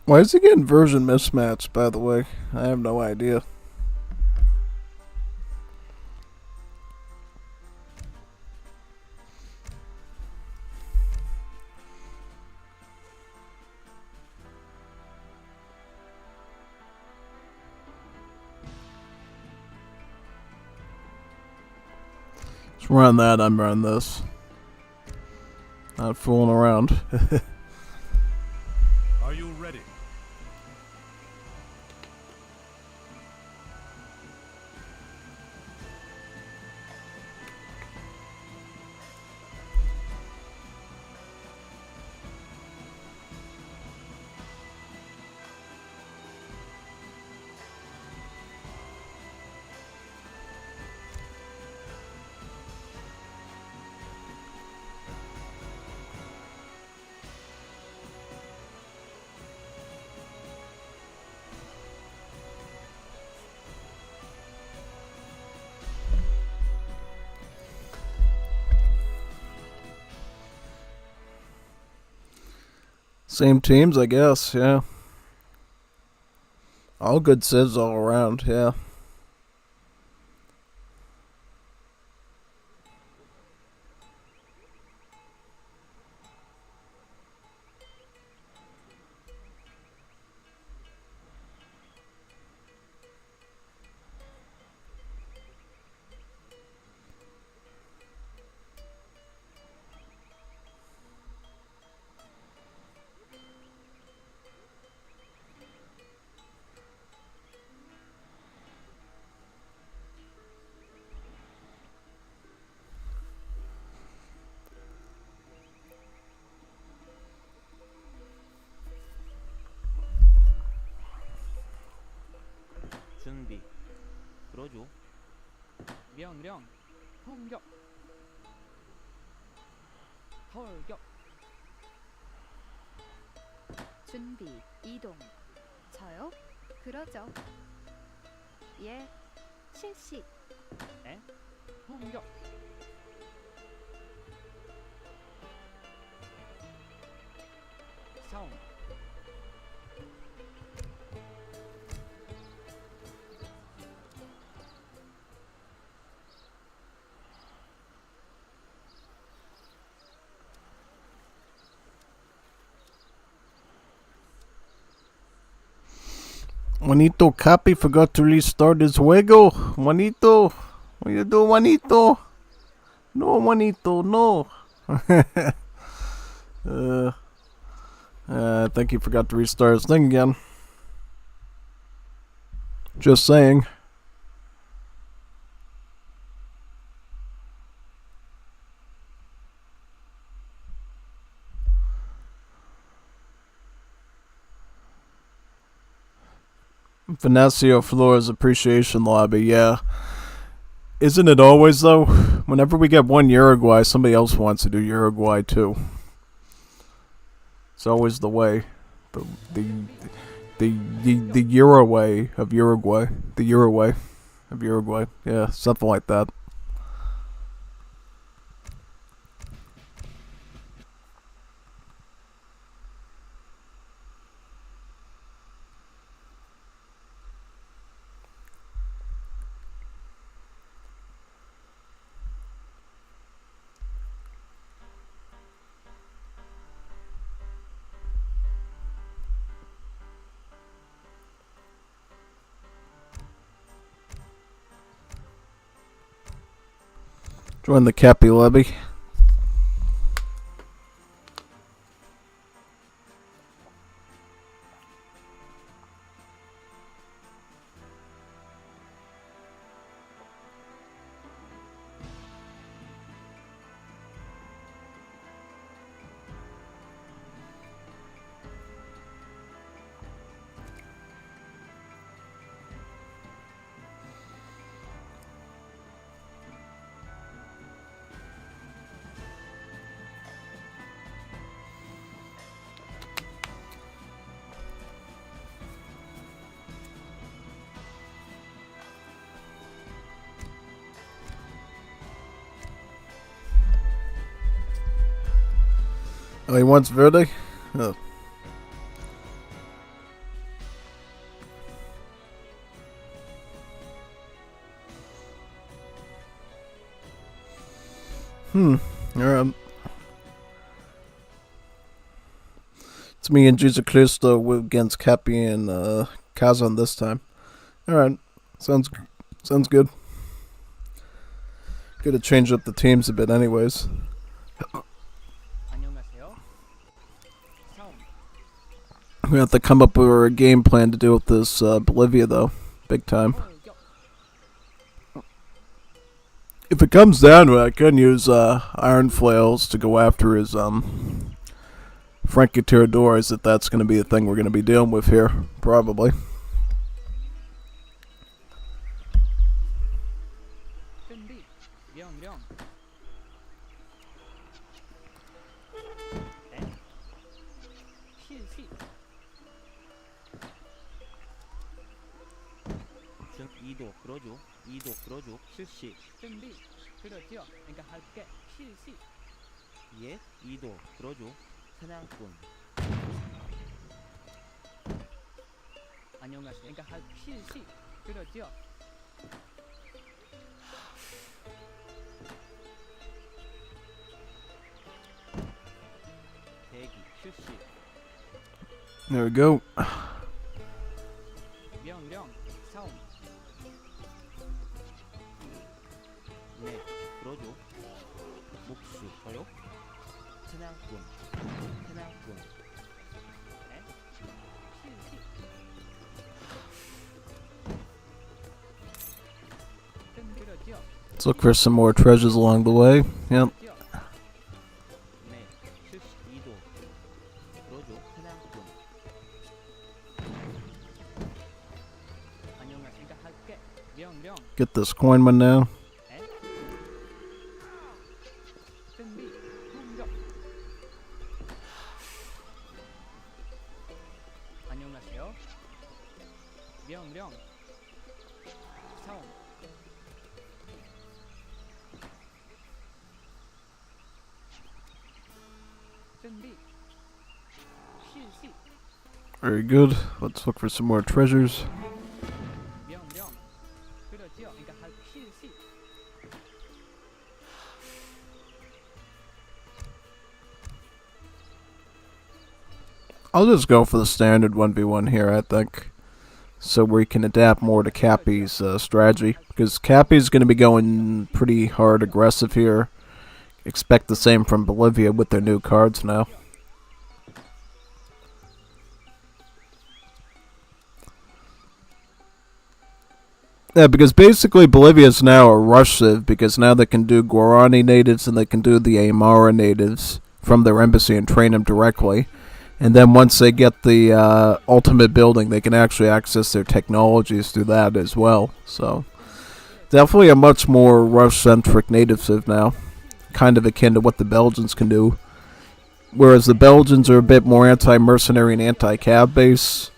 Why is he getting version mismatched, by the way? I have no idea. Just run that, I'm running this. Not fooling around. Are you ready? Same teams, I guess, yeah. All good civs all around, yeah. 준비. 들어줘. 명령. 공격. 돌격. 준비, 이동. 저요? 그러죠. 예, 실시. 에? 공격. 싸움. Juanito Capi forgot to restart his juego. Juanito, what you do, Juanito? No, Juanito, no. I think he forgot to restart his thing again. Just saying. Venancio Flores Appreciation Lobby, yeah. Isn't it always, though? Whenever we get one Uruguay, somebody else wants to do Uruguay, too. It's always the way. The Euro way of Uruguay. The Euro way of Uruguay. Yeah, something like that. Join the Cappy lobby. Oh, he wants Verde? Oh. Alright. It's me and Jesus Cristo against Cappy and Kazan this time. Alright. Sounds good. Gotta change up the teams a bit anyways. 안녕하세요. 싸움. We have to come up with a game plan to deal with this Bolivia though. Big time. 공격. If it comes down to it, I can use iron flails to go after his Frankie Tiradores, if that's going to be the thing we're going to be dealing with here, probably. 준비. 명령. 실시. 이도 끌어줘. 이도 끌어줘. 실시. 준비. 그러죠. 내가 할게. 실시. 예. 이도 끌어줘. 사냥꾼. 안녕하세요. 내가 할 실시. 그러죠. 대기. 실시. There we go. 명령. 싸움. 네. 끌어줘. 목수. 어요? 사냥꾼. 사냥꾼. 실시. 그러죠. Let's look for some more treasures along the way. Yep. 그러죠. 네. 실시. 이도. 끌어줘. 사냥꾼. 안녕하세요. 내가 할게. 명령. Get this coin one now. 준비. 공격. 안녕하세요. 명령. 싸움. 준비. 실시. Very good. Let's look for some more treasures. 명령. 그러죠. 내가 할 실시. I'll just go for the standard 1v1 here, I think. So we can adapt more to Cappy's strategy. Because Cappy's going to be going pretty hard aggressive here. Expect the same from Bolivia with their new cards now. Yeah, because basically Bolivia is now a rush civ, because now they can do Guarani natives and they can do the Aymara natives from their embassy and train them directly. And then once they get the ultimate building, they can actually access their technologies through that as well. So, definitely a much more rush-centric native civ now. Kind of akin to what the Belgians can do. Whereas the Belgians are a bit more anti-mercenary and anti-cav base.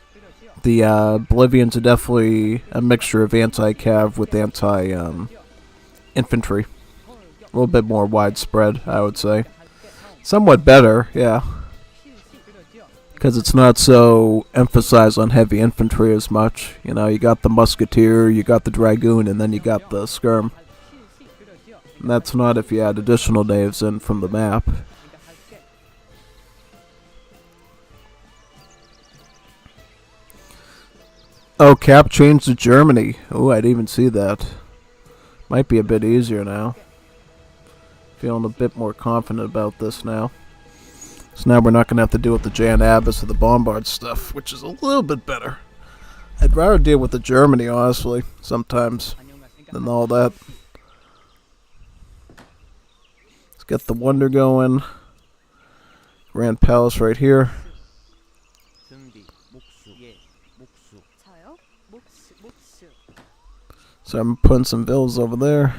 The Bolivians are definitely a mixture of anti-cav with anti-infantry. A little bit more widespread, I would say. Somewhat better, yeah. Because it's not so emphasized on heavy infantry as much. You know, you got the musketeer, you got the dragoon, and then you got the skirm. And that's not if you add additional natives in from the map. Oh, Cap changed to Germany. Oh, I didn't even see that. Might be a bit easier now. Feeling a bit more confident about this now. So now we're not going to have to deal with the Jan Abbas or the Bombard stuff, which is a little bit better. I'd rather deal with the Germany, honestly, sometimes, than all that. Let's get the Wonder going. Grand Palace right here. 준비. 목수. 예. 목수. 저요? 목수. So I'm putting some villas over there.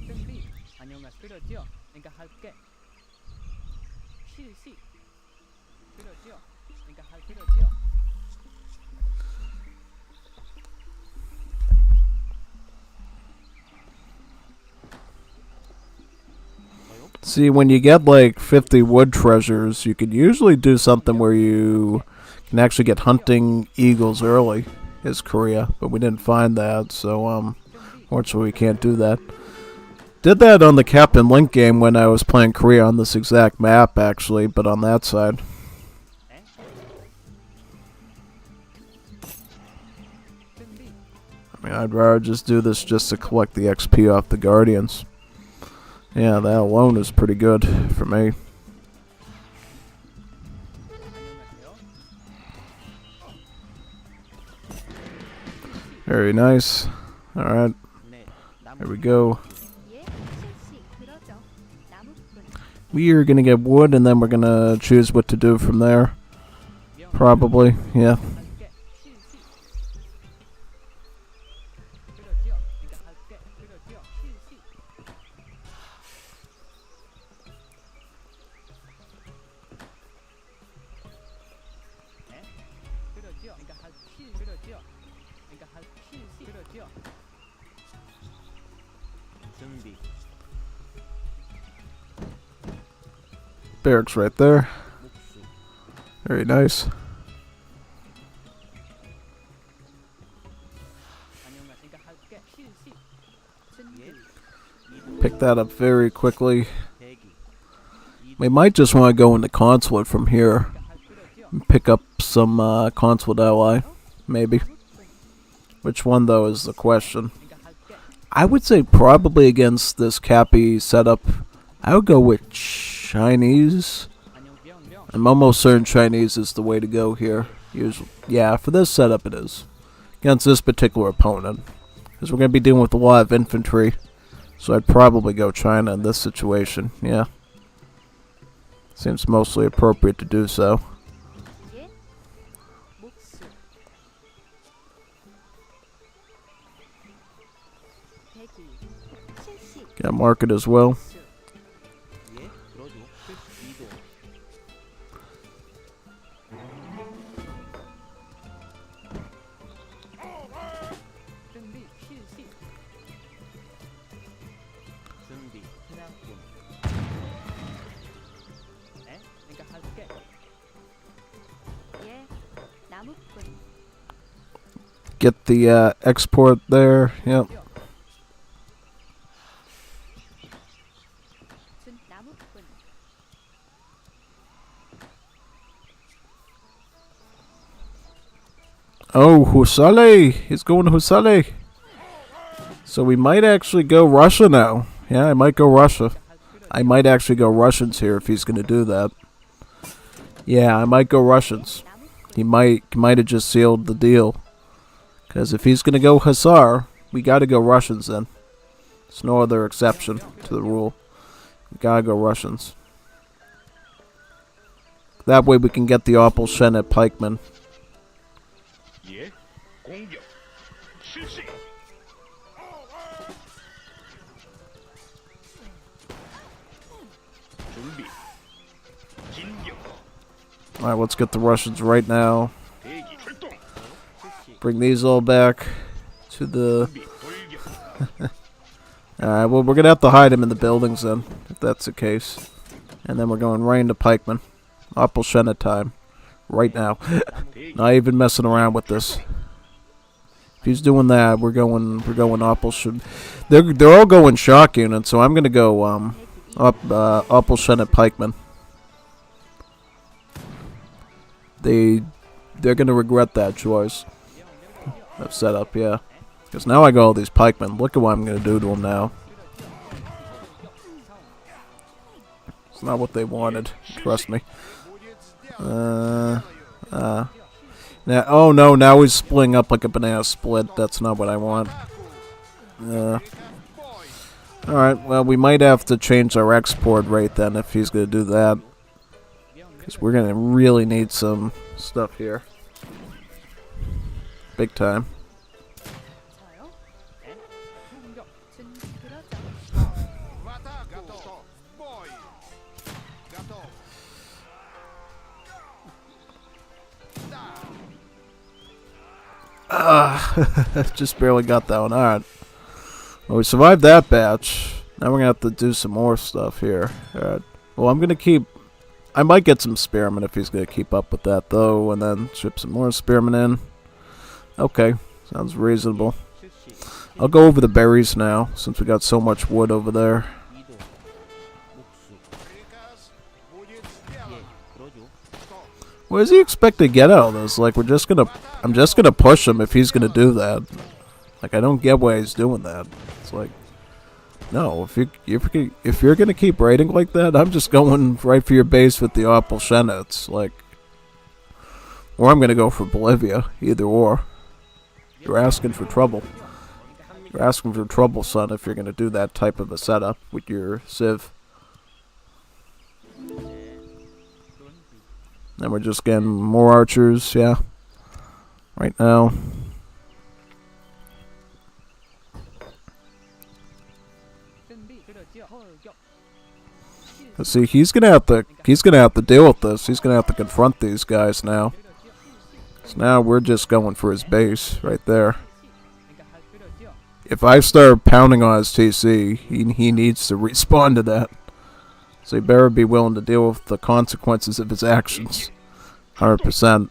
준비. 안녕하세요. 그러죠. 내가 할게. 실시. 그러죠. 내가 할 그러죠. See, when you get like 50 wood treasures, you can usually do something where you can actually get hunting eagles early, is Korea, but we didn't find that, so fortunately we can't do that. Did that on the Captain Link game when I was playing Korea on this exact map, actually, but on that side. I mean, I'd rather just do this just to collect the XP off the Guardians. Yeah, that alone is pretty good for me. Very nice. Alright, here we go. 예, 실시. 그러죠. 나무꾼. We are gonna get wood and then we're gonna choose what to do from there. Probably, yeah. 갈게. 실시. 그러죠. 그러니까 갈게. 그러죠. 실시. 에? 그러죠. 그러니까 할 실. 그러죠. 그러니까 할 실시. 그러죠. 준비. Barracks right there. 목수. Very nice. 안녕하십니까. 할게. 실시. 준비. Pick that up very quickly. 대기. We might just want to go into Consulate from here. And pick up some Consulate ally. Maybe. Which one, though, is the question. I would say probably against this Cappy setup, I would go with Chinese. I'm almost certain Chinese is the way to go here. Usually, yeah, for this setup it is. Against this particular opponent. Because we're going to be dealing with a lot of infantry. So I'd probably go China in this situation, yeah. Seems mostly appropriate to do so. 예. 목수. 대기. 실시. Got market as well. 목수. 예. 그러죠. 실시. 이동. 준비. 실시. 준비. 사냥꾼. 에? 그러니까 할게. 예. 나무꾼. Get the export there, yep. 준 나무꾼. Oh, Husale! He's going to Husale! So we might actually go Russia now. Yeah, I might go Russia. I might actually go Russians here if he's going to do that. Yeah, I might go Russians. He might have just sealed the deal. Because if he's going to go Hussar, we got to go Russians then. There's no other exception to the rule. We got to go Russians. That way we can get the Opal Shen at Pikeman. 예, 공격. 실시. 준비. 진격. Alright, let's get the Russians right now. 대기 출동. Bring these all back to the... 준비. 돌격. Alright, well, we're going to have to hide him in the buildings then, if that's the case. And then we're going right into Pikeman. Opal Shenna time. Right now. Not even messing around with this. If he's doing that, we're going Opal Shen. They're all going shock units, so I'm going to go Opal Shen at Pikeman. They're going to regret that choice. That setup, yeah. Because now I got all these pikemen. Look at what I'm going to do to them now. It's not what they wanted. Trust me. Now, oh no, now he's splitting up like a banana split. That's not what I want. Alright, well, we might have to change our export rate then if he's going to do that. Because we're going to really need some stuff here. Big time. 저요? 에? 공격. 준 그러죠. Gato. Boy. Gato. Just barely got that one. Alright. Well, we survived that batch. Now we're going to have to do some more stuff here. Alright. Well, I'm going to keep... I might get some spearmen if he's going to keep up with that, though. And then ship some more spearmen in. Okay. Sounds reasonable. I'll go over the berries now, since we got so much wood over there. 이동. 목수. Приказ будет сделан. 예. 그러죠. What does he expect to get out of this? Like, I'm just gonna push him if he's gonna do that. Like, I don't get why he's doing that. It's like, no, if you're gonna keep raiding like that, I'm just going right for your base with the Opalshenets. Like, or I'm gonna go for Bolivia. Either or. You're asking for trouble. You're asking for trouble, son, if you're gonna do that type of a setup with your Civ. Then we're just getting more archers, yeah. Right now. 준비. 그러죠. 헐격. Let's see, he's gonna have to deal with this. He's gonna have to confront these guys now. So now we're just going for his base right there. 그러죠. If I start pounding on his TC, he needs to respond to that. So he better be willing to deal with the consequences of his actions. 100%.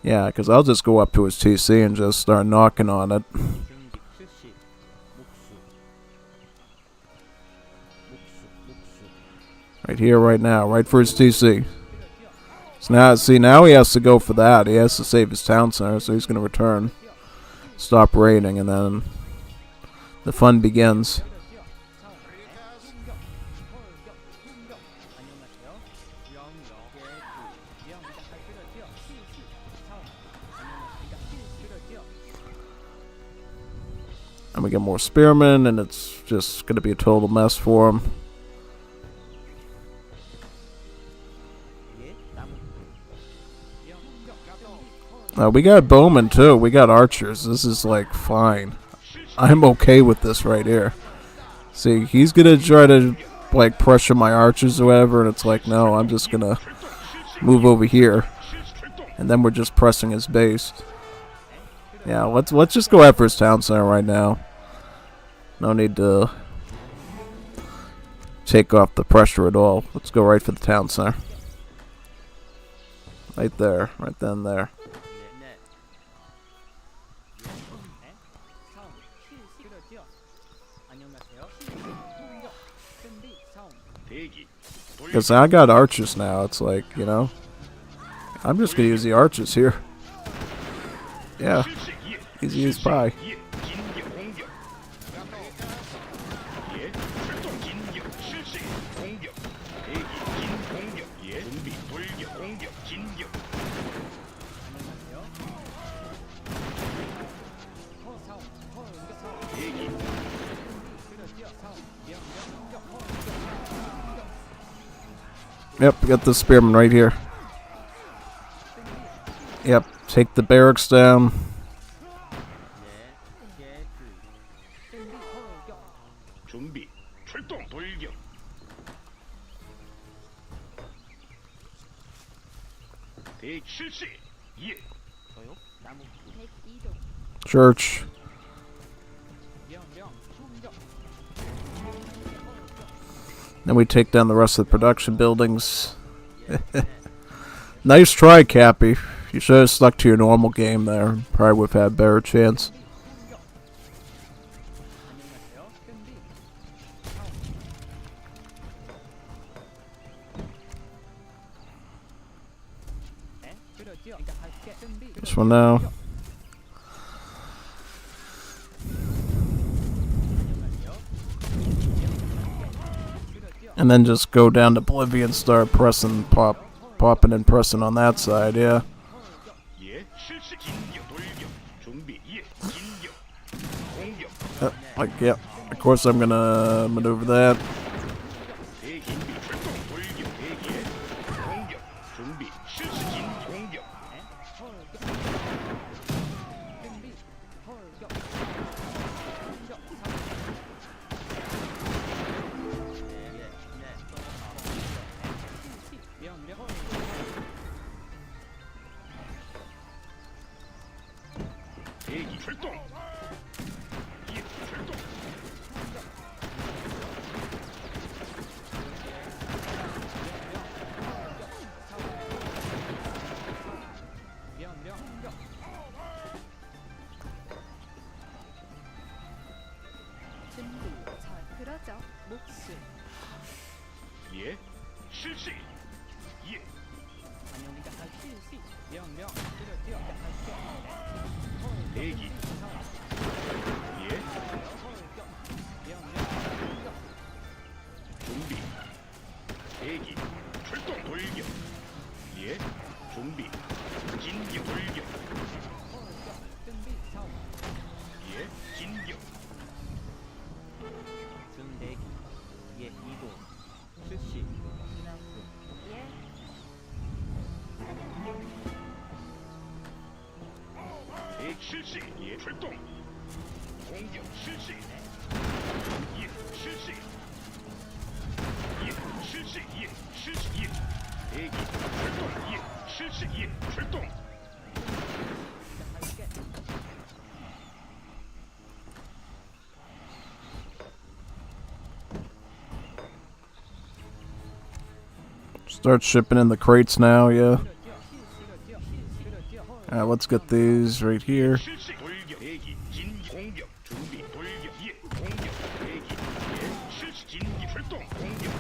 Yeah, because I'll just go up to his TC and just start knocking on it. 준비. 실시. 목수. 목수. Right here, right now, right for his TC. So now he has to go for that. He has to save his town center, so he's going to return. Stop raiding, and then the fun begins. And we get more spearmen, and it's just going to be a total mess for him. We got bowmen too. We got archers. This is like fine. I'm okay with this right here. See, he's gonna try to like pressure my archers or whatever, and it's like, no, I'm just gonna move over here, and then we're just pressing his base. Yeah, let's just go after his town center right now. No need to take off the pressure at all. Let's go right for the town center. Right there, right then there. Because I got archers now, it's like, you know, I'm just going to use the archers here. Yeah, easy as pie. Yep, we got the spearman right here. Yep, take the barracks down. 준비. 출동 돌격. 대기 실시. 예. 저요? 나무. 백이동. Church. 명령. 충격. Then we take down the rest of the production buildings. Nice try, Cappy. You should have stuck to your normal game there. Probably would have had a better chance. This one now. And then just go down to Bolivia and start pressing, popping and pressing on that side, yeah. 예. 실시. 진격 돌격. 준비. 예. 진격. 공격. Like, yeah. Of course I'm gonna maneuver that. 대기 출동 돌격. 대기에 공격. 준비. 실시. 진격. 공격. 대기 출동. 예. 출동. 준비. 절. 그러죠. 목숨. 예. 실시. 예. 안녕이가 할 실시. 명령. 그렇죠. 할게. 대기. 예. 명령. 준비. 대기. 출동 돌격. 예. 준비. 진격 돌격. 준비. 사업. 예. 진격. 준대기. 예. 이동. 실시. 진압군. 예. 대 실시. 예. 출동. 공격 실시. 예. 실시. 예. 실시. 예. 실시. 예. 대기. 출동. 예. 실시. 예. 출동. 할게. Start shipping in the crates now, yeah. Alright, let's get these right here. 실시. 돌격. 대기. 진 공격. 준비. 돌격. 예. 공격. 대기. 예. 실시. 진기 출동. 공격.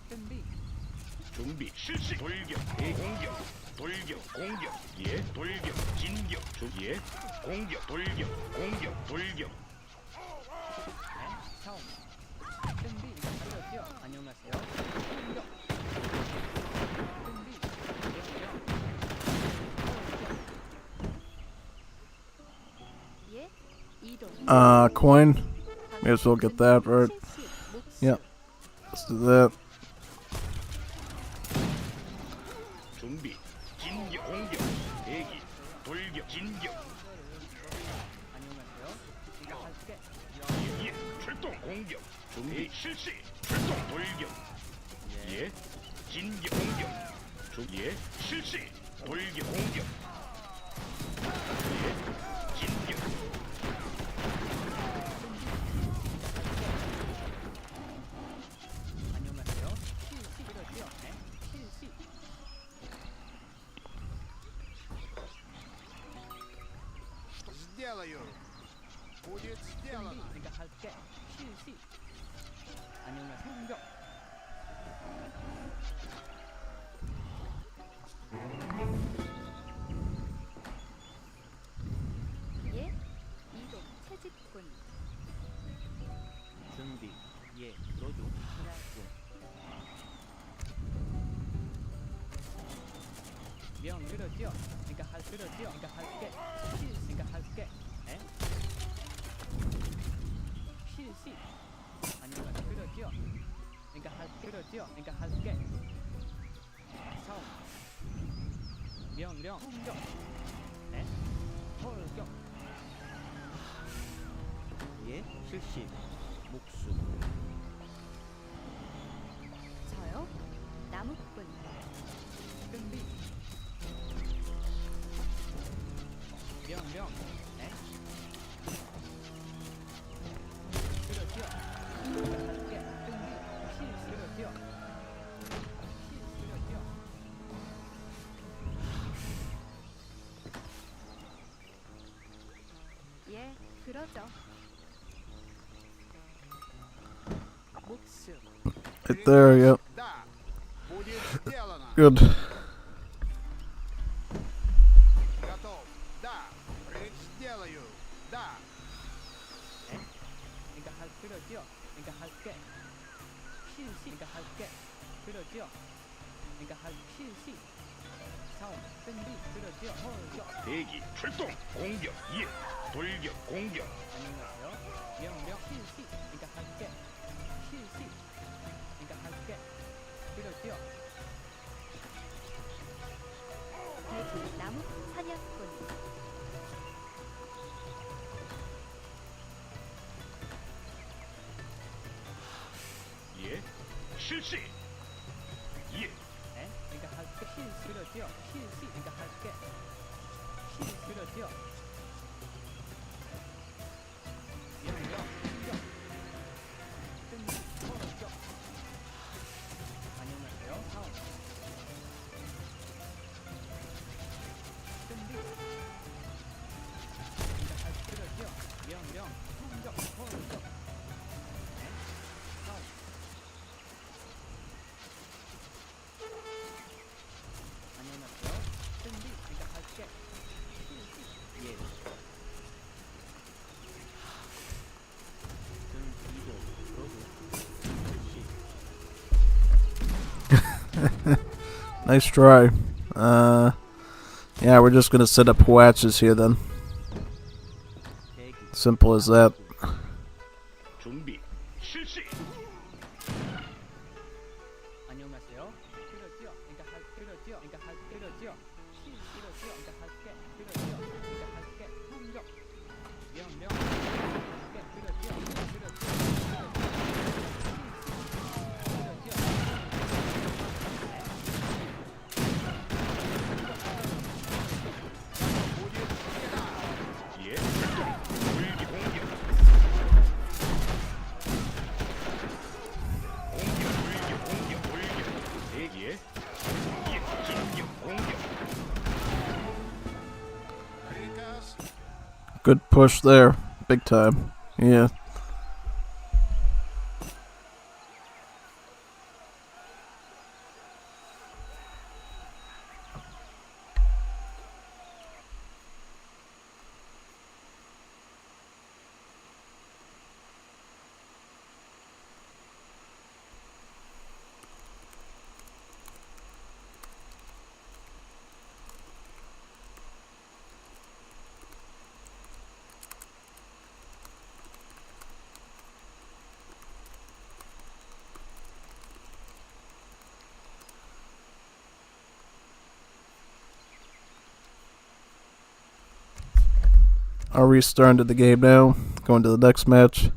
준비. 준비. 실시. 돌격. 대공격. 돌격. 공격. 예. 돌격. 진격. 예. 공격. 돌격. 공격. 돌격. 사업. 준비. 그렇죠. 안녕하세요. 공격. 준비. 명령. 예. 이동. Coin. May as well get that, right? 실시. 목숨. Yep. Let's do that. 준비. 진격. 공격. 대기. 돌격. 진격. 안녕하세요. 이거 할게. 예. 출동. 공격. 준비. 실시. 출동. 돌격. 예. 진격. 공격. 예. 실시. 돌격. 공격. 예. 진격. 안녕하세요. 실시. 그렇죠. 네. 실시. сделаю. Будет 준비. 내가 할게. 실시. 안녕하세요. 공격. 예. 이동. 채집꾼. 준비. 예. 로조. 진압군. 명 그렇죠. 내가 할 그렇죠. 내가 할게. 실시. 내가 할게. 에? 실시. 안녕하세요. 그렇죠. 내가 할 그렇죠. 내가 할게. 사업. 명령. 공격. 에? 돌격. 예. 실시. 목숨. 저요. 나무꾼. 준비. 명령. 네. 그렇죠. 내가 할게. 준비. 실시. 그렇죠. 실시. 그렇죠. 예. 그러죠. 목숨. Right there, yep. Да. Будет сделано. Good. Готов. Да. Сделаю. Да. 내가 할 그렇죠. 내가 할게. 실시. 내가 할게. 그렇죠. 내가 할 실시. 사업. 준비. 그렇죠. 돌격. 대기. 출동. 공격. 예. 돌격. 공격. 안녕하세요. 명령. 실시. 내가 할게. 실시. 내가 할게. 그렇죠. 대기. 나무 사냥꾼. 예. 실시. 예. 네? 내가 할게. 실시. 그렇죠. 실시. 내가 할게. 실시. 그렇죠. 명령. 공격. 준비. 돌격. 안녕하세요. 사업. 준비. 내가 할게. Nice try. Yeah, we're just gonna set up hatches here then. Simple as that. 준비 실시. 안녕하세요. 그러지요. 그러니까 그러지요. 그러니까 그러지요. 그러지요. 그러니까 그러지요. 그러니까 공격. 명령. 그러지요. 예. 불기 공격. 대기에 진격 공격. Good push there. Big time. Yeah. I'll restart into the game now. Going to the next match.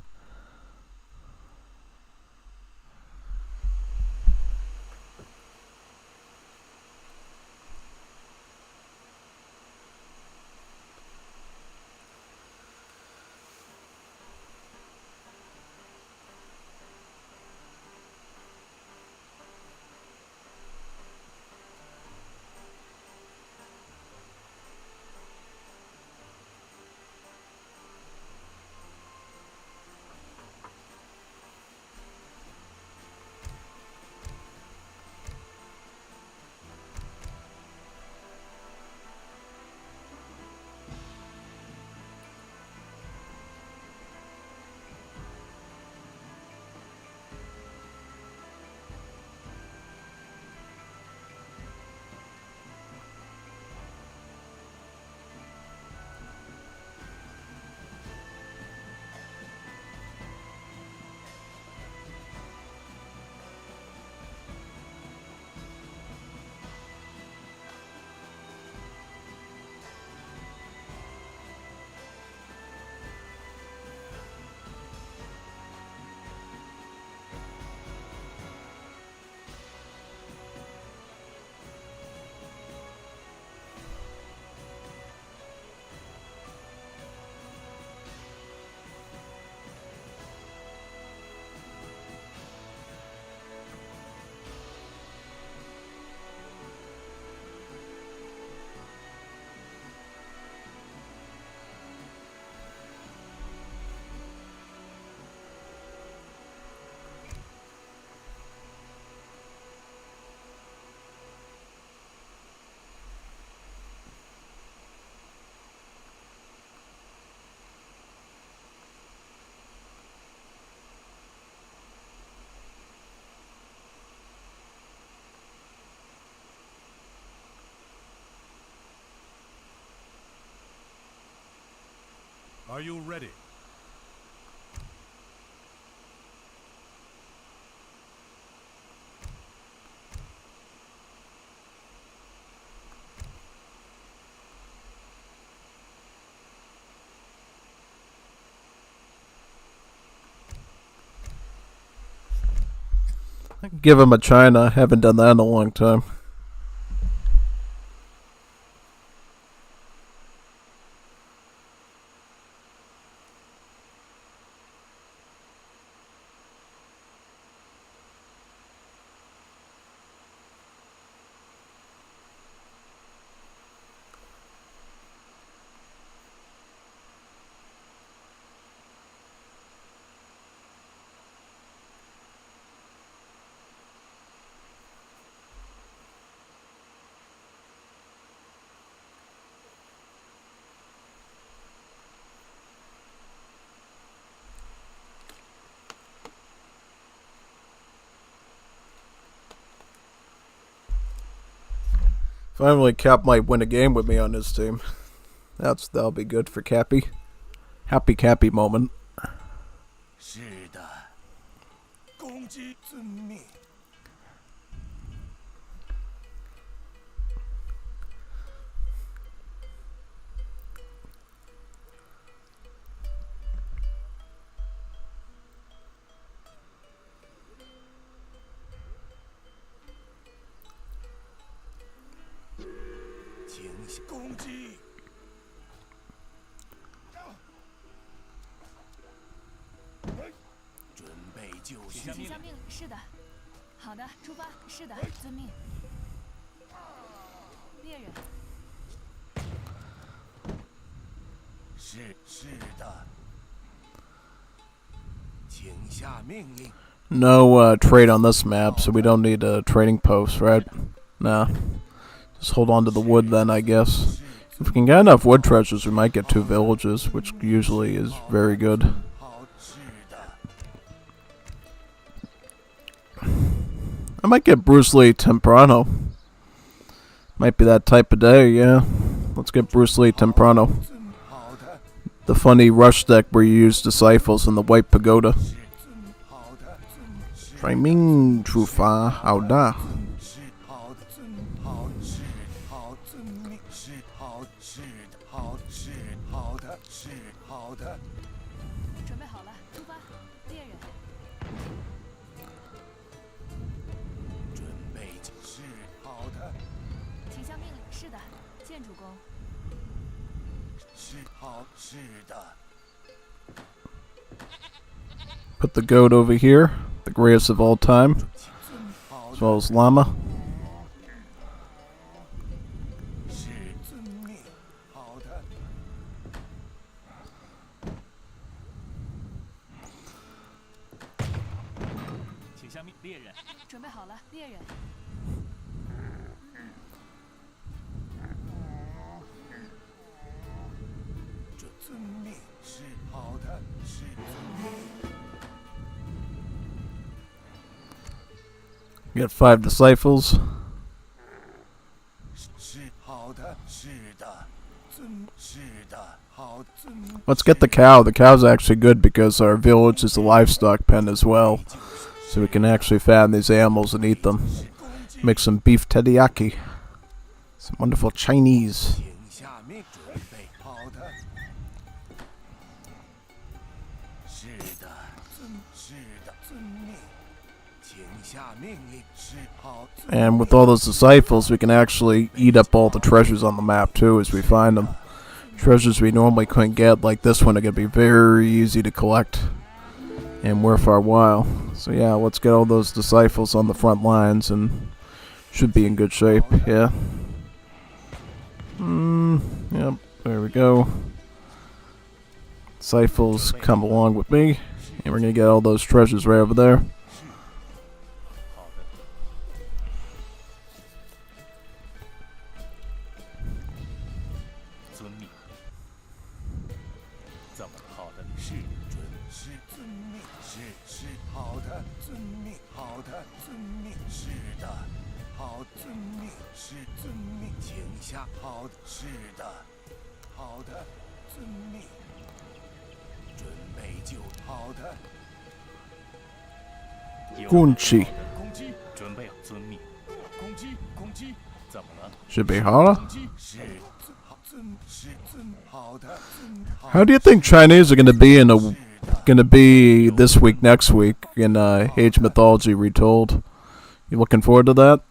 Are you ready? Give him a China. Haven't done that in a long time. Finally, Cap might win a game with me on his team. That'll be good for Cappy. Happy Cappy moment. 是的，攻击遵命。停下攻击！ 准备就绪。请下命令。是的。好的，出发。是的，遵命。猎人。是的。请下命令。 No trade on this map, so we don't need a trading post, right? Nah. Just hold on to the wood then, I guess. If we can get enough wood treasures, we might get 2 villages, which usually is very good. I might get Bruce Lee Temprano. Might be that type of day, yeah. Let's get Bruce Lee Temprano. The funny rush deck where you use disciples in the White Pagoda. Framing Trufa Auda. 准备好了，出发。猎人。准备是好的。请下命令。是的，建主公。是好，是的。 Put the goat over here, the greatest of all time, as well as llama. 是遵命。好的。 请下命猎人。准备好了，猎人。遵命。是好的。是遵命。 Get 5 disciples. 是好的。是的。是的。好。 Let's get the cow. The cow's actually good because our village is a livestock pen as well. So we can actually fatten these animals and eat them. Make some beef teriyaki. Some wonderful Chinese. 停下命。准备好的。是的。是的。遵命。停下命令。是好。 And with all those disciples, we can actually eat up all the treasures on the map too as we find them. Treasures we normally couldn't get, like this one, are going to be very easy to collect and worth our while. So yeah, let's get all those disciples on the front lines and should be in good shape, yeah. Yep, there we go. Disciples, come along with me, and we're going to get all those treasures right over there. 遵命。怎么了？好的。是遵命。是好的。遵命。好的。遵命。是的。好。遵命。是遵命。停下。好的。是的。好的。遵命。准备就好的。 Gunchi. 攻击，准备遵命。攻击，攻击，怎么了？ Should be Hala. 攻击，是好的。 How do you think Chinese are gonna be this week, next week in Age Mythology Retold? You looking forward to that?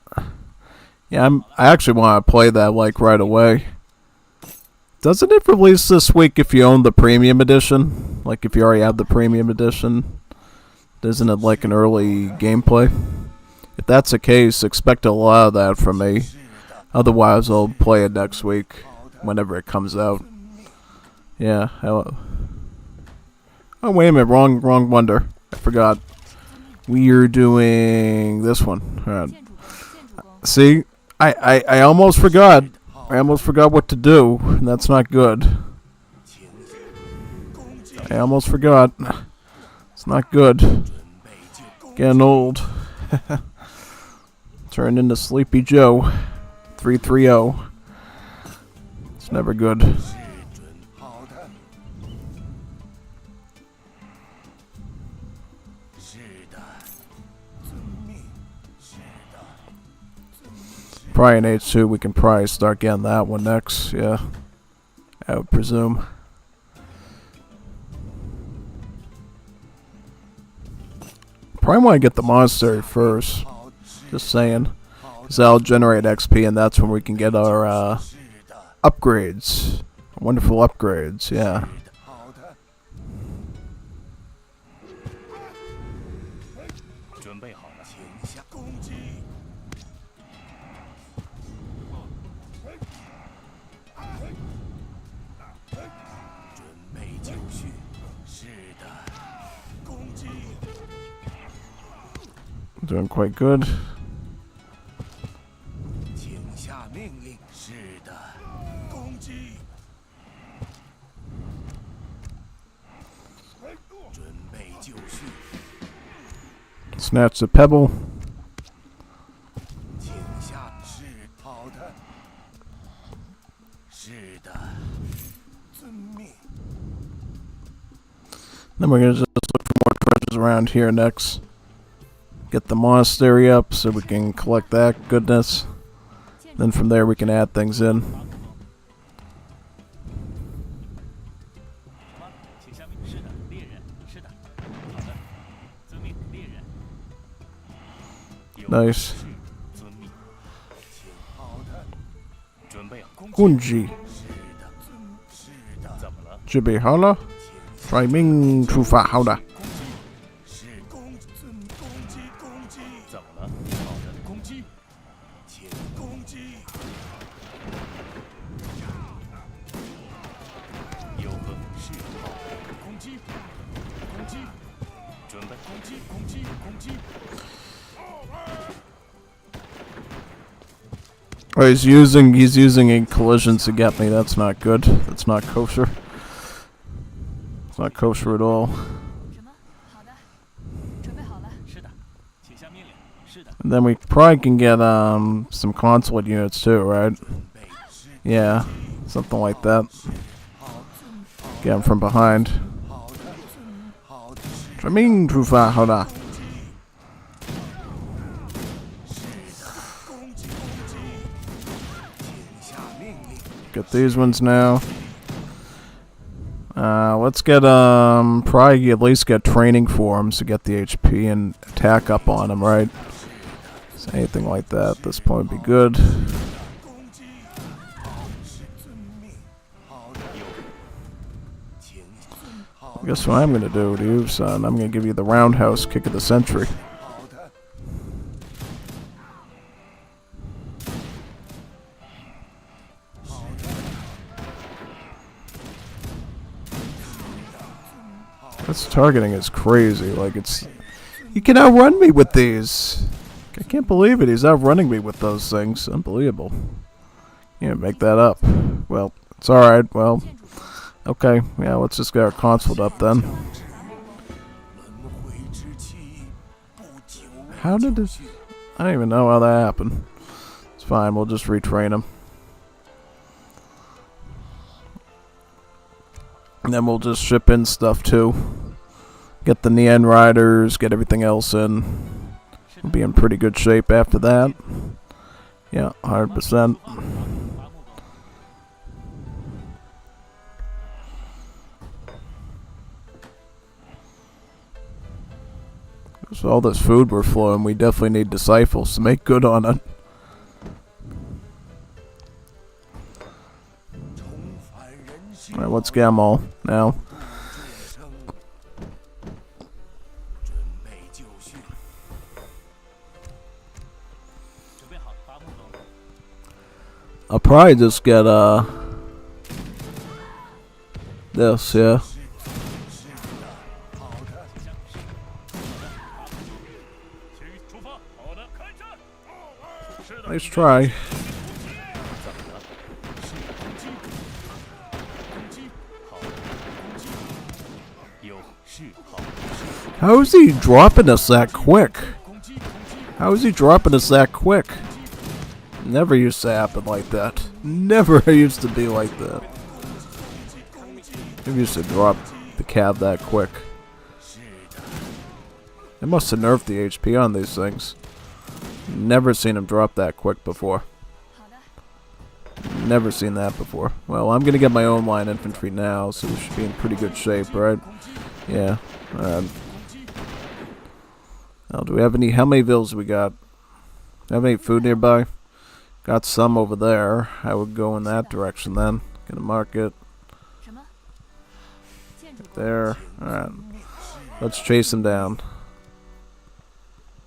Yeah, I actually want to play that like right away. Doesn't it release this week if you own the premium edition? Like if you already have the premium edition? Isn't it like an early gameplay? If that's the case, expect a lot of that from me. Otherwise, I'll play it next week, whenever it comes out. Yeah. Oh, wait a minute. Wrong wonder. I forgot. We're doing this one. Alright. See? I almost forgot. I almost forgot what to do, and that's not good. I almost forgot. It's not good. Getting old. Turned into Sleepy Joe. 330. It's never good. 好的。是的，遵命。是的，遵命。 Probably an H2. We can probably start getting that one next. Yeah, I would presume. Probably want to get the monastery first. Just saying. Because that'll generate XP, and that's when we can get our upgrades. Wonderful upgrades, yeah. 好的。准备好了，停下攻击。准备就绪。是的，攻击。 Doing quite good. 请下命令。是的，攻击。准备就绪。 Snatch the pebble. 请下。是好的。是的，遵命。 Then we're gonna just look for more treasures around here next. Get the monastery up so we can collect that goodness. Then from there we can add things in. 什么？请下命。是的，猎人。是的。好的，遵命，猎人。有 Nice. 是遵命。请好的。准备好攻击。 Kunji. 是的，是的。怎么了？ Jibi Hala. Priming Trufa Hauda. 是攻击。怎么了？好的，攻击。请攻击。有何是好的攻击？攻击。准备攻击，攻击，攻击。 Oh, he's using a collisions to get me. That's not good. That's not kosher. It's not kosher at all. 什么？好的，准备好了。是的，请下命令。是的。 And then we probably can get some consulate units too, right? Yeah, something like that. Get them from behind. Priming Trufa Hauda. Get these ones now. Let's get probably at least get training for them to get the HP and attack up on them, right? So anything like that at this point would be good. I guess what I'm gonna do to you, son, I'm gonna give you the roundhouse kick of the century. This targeting is crazy. Like, it's... He can outrun me with these! I can't believe it. He's outrunning me with those things. Unbelievable. Can't make that up. Well, it's alright. Well, okay. Yeah, let's just get our consulate up then. How did this... I don't even know how that happened. It's fine. We'll just retrain him. And then we'll just ship in stuff too. Get the Nien Riders, get everything else in. We'll be in pretty good shape after that. Yeah, 100%. So all this food we're flowing, we definitely need disciples to make good on it. Alright, let's get them all now. I'll probably just get this, yeah. Nice try. How is he dropping us that quick? How is he dropping us that quick? Never used to happen like that. Never used to be like that. Never used to drop the cab that quick. They must have nerfed the HP on these things. Never seen him drop that quick before. 好的， Never seen that before. Well, I'm gonna get my own line infantry now, so we should be in pretty good shape, right? Yeah. Alright. Now, do we have any? How many villas we got? Have any food nearby? Got some over there. I would go in that direction then. Gonna mark it 什么？建筑工 there. Alright. Let's chase him down.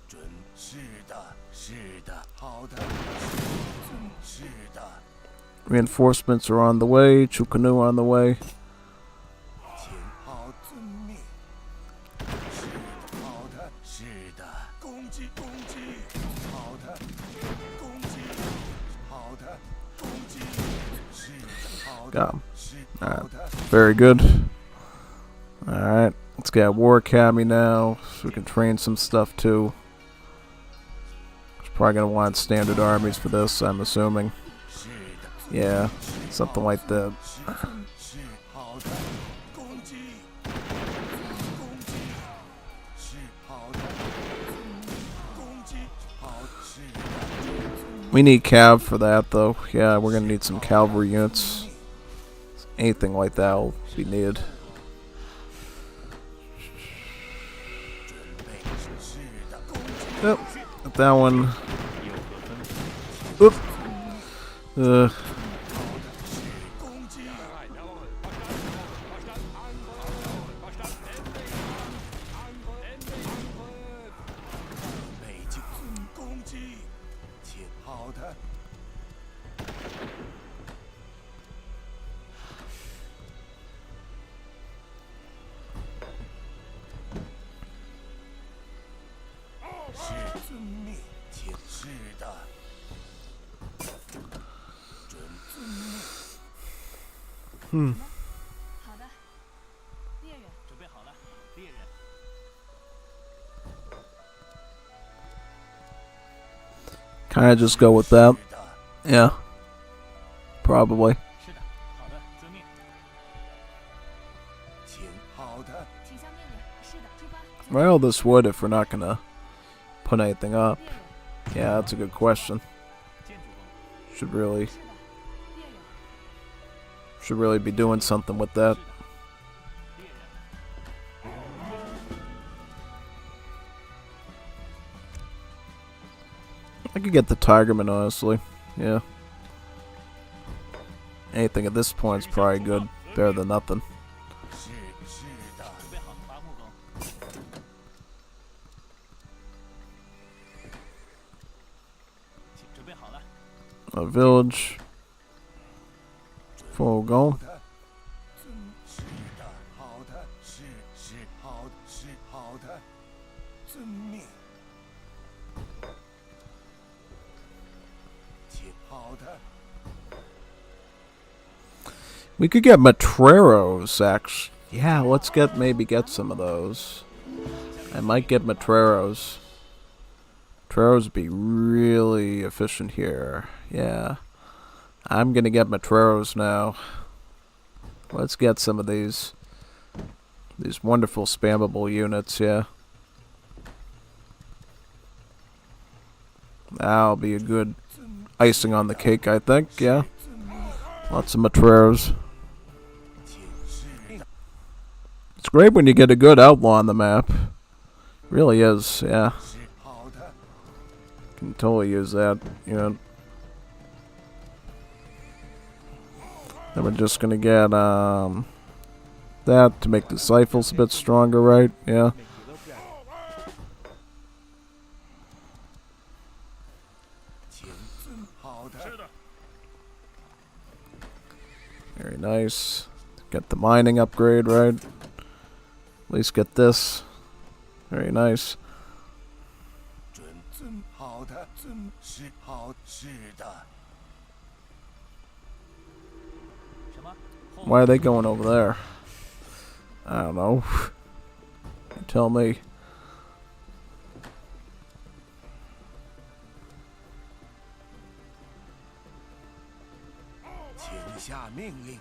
准是的，是的，好的，是的， Reinforcements are on the way. Chukanu on the way. 请好遵命。是的，好的，是的，攻击，攻击，好的，攻击，好的，攻击，是的，好 Got 的， him. 是 Alright. 好的。 Very good. Alright. Let's get War Academy now, so we can train some stuff too. Probably gonna want standard armies for this, I'm assuming. Yeah, something like that. 是好的，攻击，攻击，是好的，攻击，好，是的。 We need cav for that though. Yeah, we're gonna need some cavalry units. Anything like that will be needed. Yep, got that one. Oop. 北京攻击，请好的。 是遵命，请是的。准遵命。好的，猎人，准备好了，猎人。 Kinda just go with that. Yeah. Probably. 是的，好的，遵命。请好的。请下命令。是的，出发。 Well, this would if we're not gonna put anything up. 猎人， Yeah, that's a good question. 建筑工， Should really 是的，猎人， should really be doing something with that. 猎人。 I could get the Tigerman, honestly. Yeah. Anything at this point is probably good. Better than nothing. 是是的。准备好伐木工。请准备好了。 A village. Full go. 好的。是的，好的，是好的，是好的。遵命。请好的。 We could get Matreros, actually. Yeah, let's maybe get some of those. I might get Matreros. Matreros would be really efficient here. Yeah. I'm gonna get Matreros now. Let's get some of these. These wonderful spammable units, yeah. That'll be a good icing on the cake, I think, yeah. Lots of Matreros. 请是的。 It's great when you get a good outlaw on the map. Really is, yeah. 是好的。 Can totally use that, you know. Then we're just gonna get that to make the Cyphals a bit stronger, right? Yeah. 请遵好的。是的。 Very nice. Get the mining upgrade, right? At least get this. Very nice. 准遵好的，遵是好是的。 什么？后 Why are they going over there? I don't know. You tell me. 命令。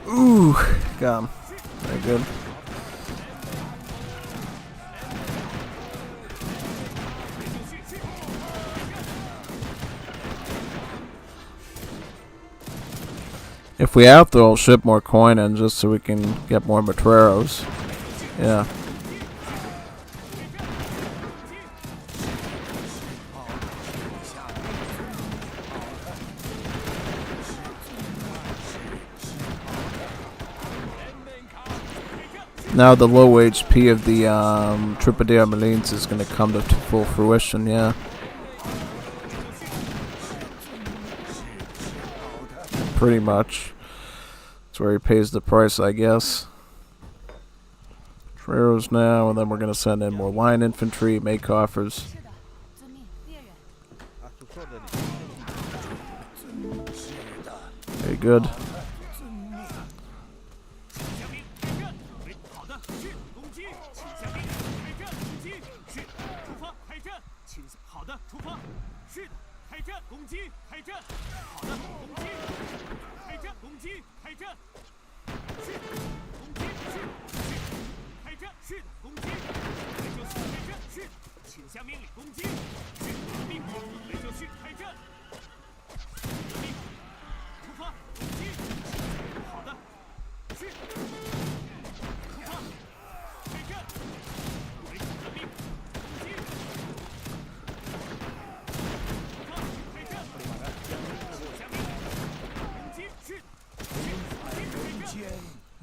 Ooh, got him. Very good. If we have to, I'll ship more coin in just so we can get more Matreros. Yeah. Now the low HP of the Tripidaire Marines is going to come to full fruition, yeah. Pretty much. That's where he pays the price, I guess. Treros now, and then we're going to send in more line infantry, make offers. 是的，遵命，猎人。 A tus órdenes. Very good. 好的，是攻击，请下命令，开战，攻击，是出发，开战，请好的，出发，是的，开战，攻击，开战，好的，攻击，开战，攻击，开战，是的，攻击，是开战，是的，攻击，雷就是开战，是的，请下命令，攻击，是革命，雷就是开战，革命，出发，攻击，好的，是。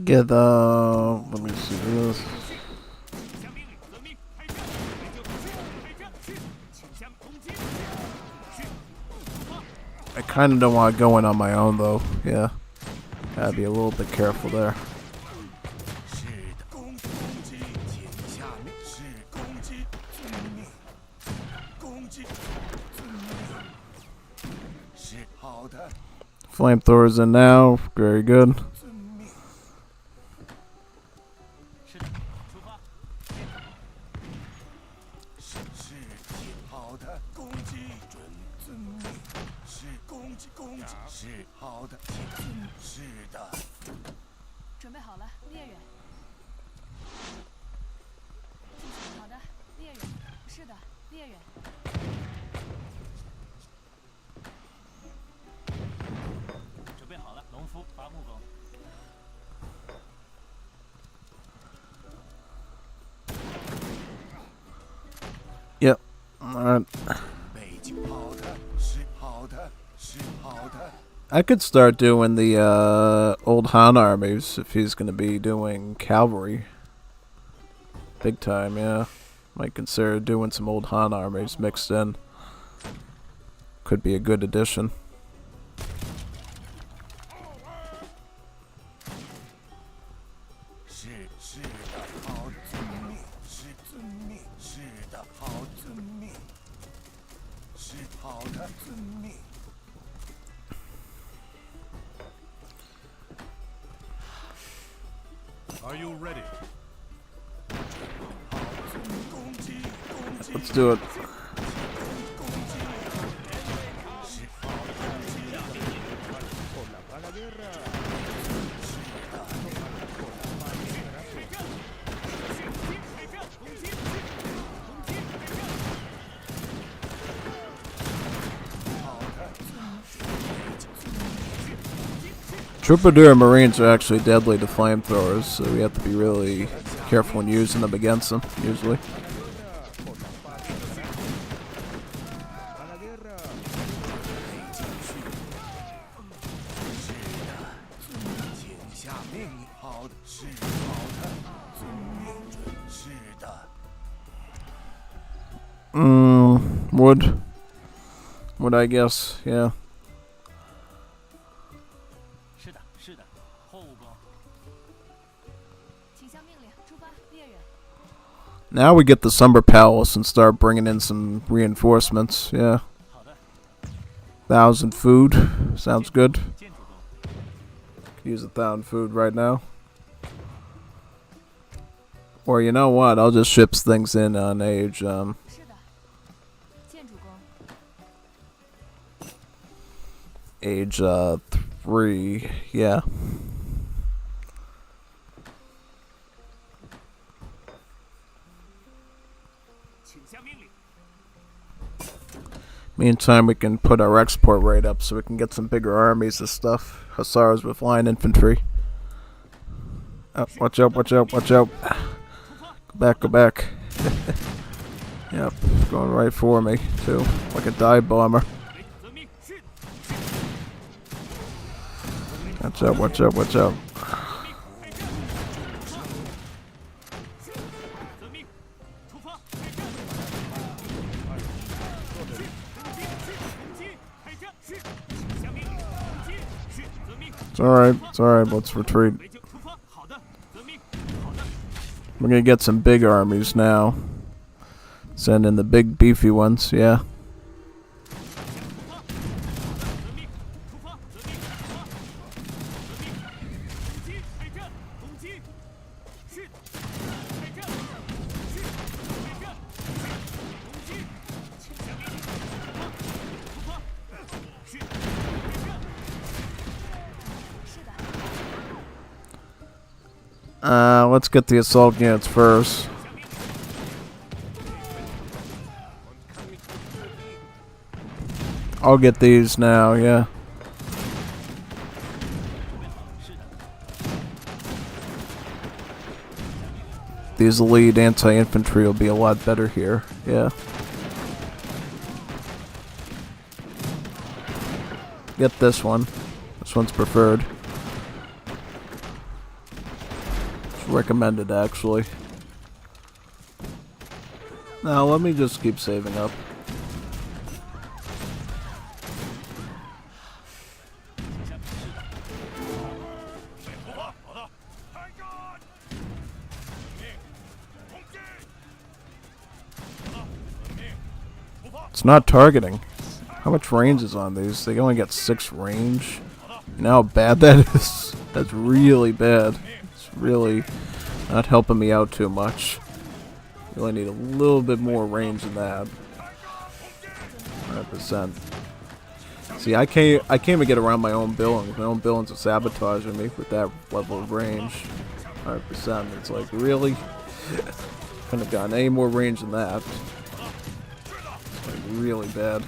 Get let me see this. I kind of don't want to go in on my own though. Yeah, gotta be a little bit careful there. 是的，攻击，请下命，是攻击，遵命，攻击，遵命，是好的， Flamethrowers in now. Very good. 遵命，是的，出发。是好的，攻击，准遵命，是攻击，攻击，是好的，请遵，是的。 准备好了，猎人。好的，猎人。是的，猎人。准备好了，农夫伐木工。 Yep. All right. 北京好的，是好的，是好的。 I could start doing the old Han armies if he's going to be doing cavalry. Big time, yeah. Might consider doing some old Han armies mixed in. Could be a good addition. 是的，好遵命，是遵命，是的，好遵命，是好的遵命。 Are you ready? Let's do it. Troubadour Marines are actually deadly to flamethrowers, so we have to be really careful when using them against them, usually. Wood. Would I guess, yeah. 是的，是的，货物工。请下命令， Now we get the Summer Palace and start bringing in some reinforcements. Yeah. 1,000 food. Sounds good. 建主公， Could use 1,000 food right now. Or you know what? I'll just ship things in on age. 是的，建主公。 Age 3. Yeah. 请下命令。 Meantime, we can put our export rate up so we can get some bigger armies of stuff. Hussars with line infantry. Oh, watch out, watch out, watch out. Go back, go back. Yep, going right for me, too. Like a dive bomber. 遵命。是的。 Watch out, watch out, watch out. 遵命。出发。开战。是。攻击。是。攻击。开战。是。请下命令。攻击。是。遵命。 It's alright, it's alright, let's retreat. 围剿出发。好的。遵命。好的。 We're gonna get some big armies now. Send in the big beefy ones, yeah. 遵命。出发。遵命。出发。遵命。攻击。开战。攻击。是的。开战。是。开战。是。攻击。请下命令。出发。是。开战。 是的， Let's get the assault units first. I'll get these now, yeah. These elite anti-infantry will be a lot better here, yeah. Get this one. This one's preferred. It's recommended, actually. Now, let me just keep saving up. It's not targeting. How much range is on these? They only get 6 range. You know how bad that is? That's really bad. It's really not helping me out too much. Really need a little bit more range than that. 100%. See, I can't even get around my own billings. My own billings are sabotaging me with that level of range. 100%. It's like, really? Couldn't have gotten any more range than that. It's like really bad.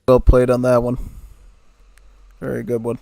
Well played on that one. Very good one.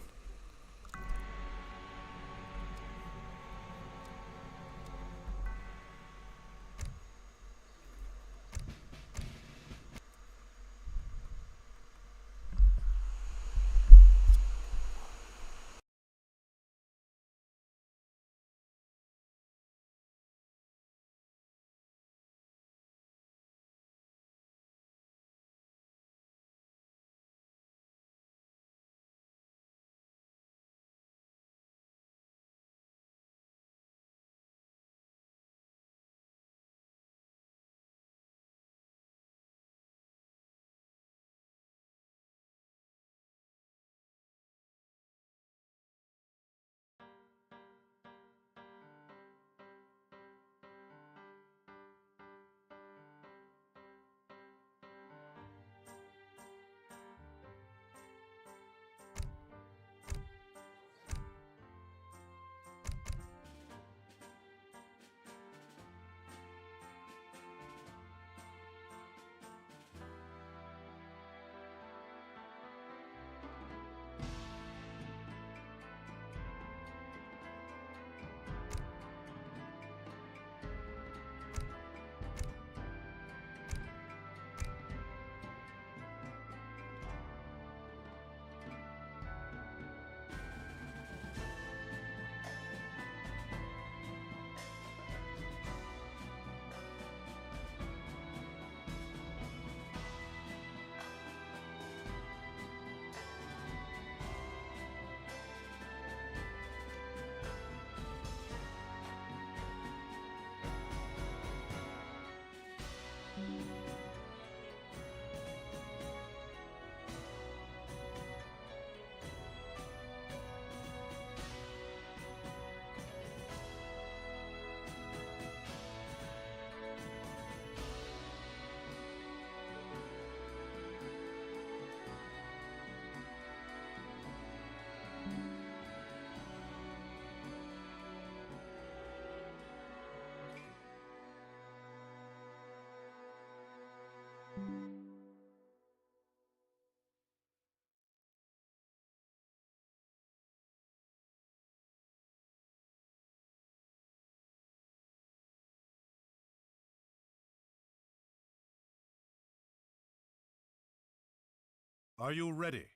Are you ready?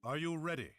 Are you ready?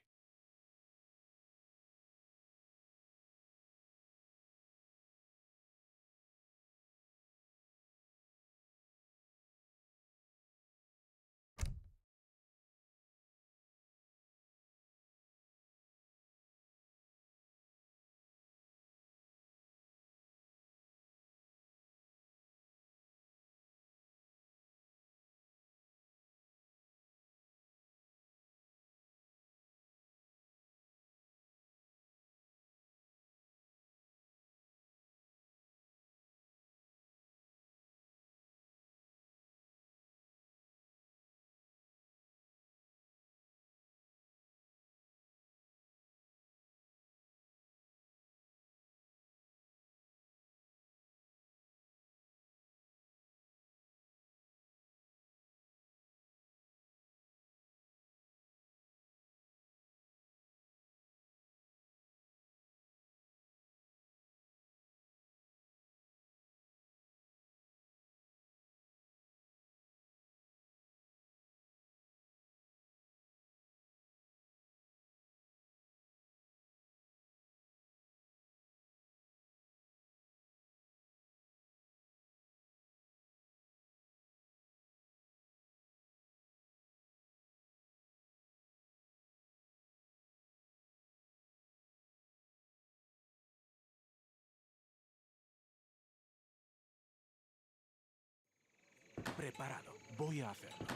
Preparado. Voy a hacerlo.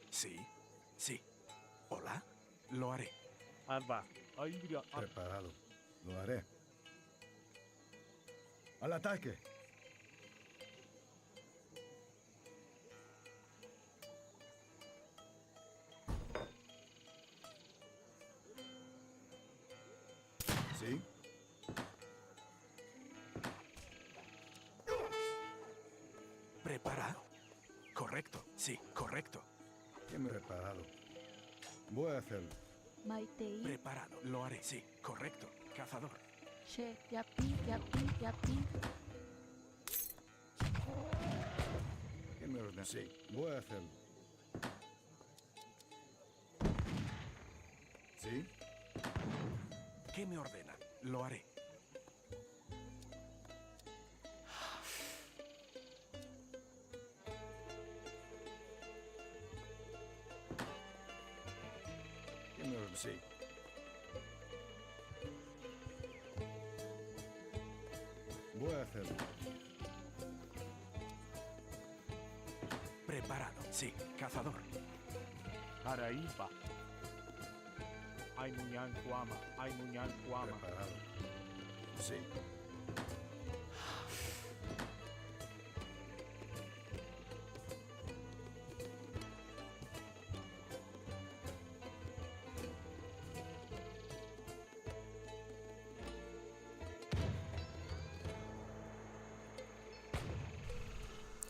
Sí, sí. Hola, lo haré. Arba. Ayuda. Preparado. Lo haré. ¡Al ataque! ¿Sí? ¿Preparado? Correcto. Sí, correcto. ¿Qué me he preparado? Voy a hacerlo. Maitei. Preparado. Lo haré. Sí, correcto. Cazador. Che. Yapi. Yapi. Yapi. ¿Qué me ordena? Sí, voy a hacerlo. ¿Sí? ¿Qué me ordena? Lo haré. ¿Qué me ordena? Sí. Voy a hacerlo. Preparado. Sí, cazador. Araiba. Ay muñan kuama. Ay muñan kuama. Preparado. Sí.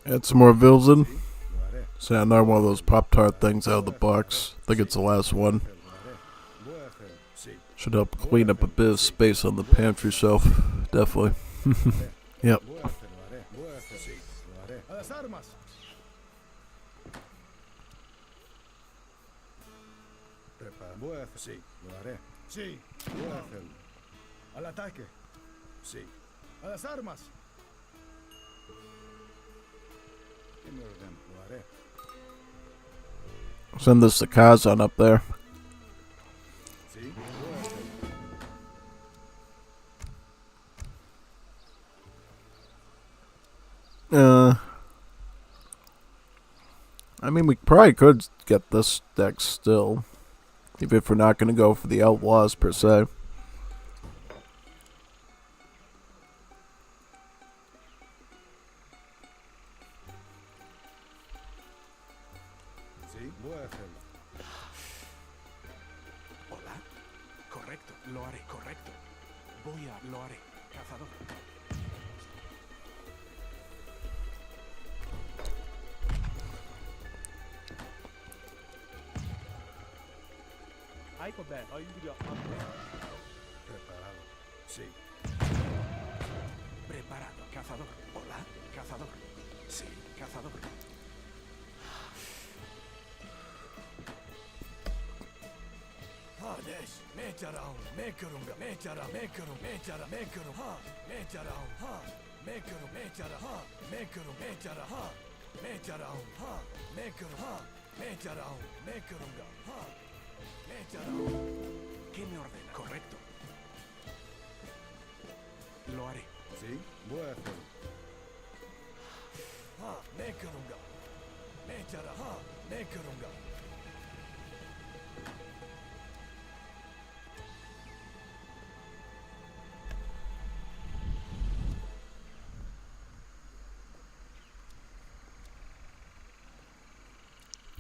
Add some more Vilzen. Lo haré. See, another one of those Pop-Tart things out of the box. I think it's the last one. Lo haré. Voy a hacerlo. Sí. Should help clean up a bit of space on the pantry shelf. Definitely. Yep. Voy a hacerlo. Lo haré. Voy a hacerlo. Sí. Lo haré. ¡A las armas! Prepara. Voy a hacerlo. Sí. Lo haré. Sí. Voy a hacerlo. Al ataque. Sí. ¡A las armas! ¿Qué me ordena? Lo haré. Send this to Kazan up there. Sí. Voy a hacerlo. I mean, we probably could get this deck still, even if we're not going to go for the Outlaws per se. Sí, voy a hacerlo. Hola. Correcto, lo haré. Correcto. Lo haré. Cazador. Alphabet. Preparado. Sí. Preparado. Cazador. Hola. Cazador. Sí, cazador. Hades, Metarao, Mekarunga, Metara, Mekaru, Metara, Mekaru, ha, Metarao, ha, Mekaru, Metara, ha, Mekaru, Metara, ha, Metarao, ha, Mekaru, ha, Metarao, Mekarunga, ha, Metarao. ¿Qué me ordena? Correcto. Lo haré. Sí, voy a hacerlo. Ha, Mekarunga, Metara, ha, Mekarunga.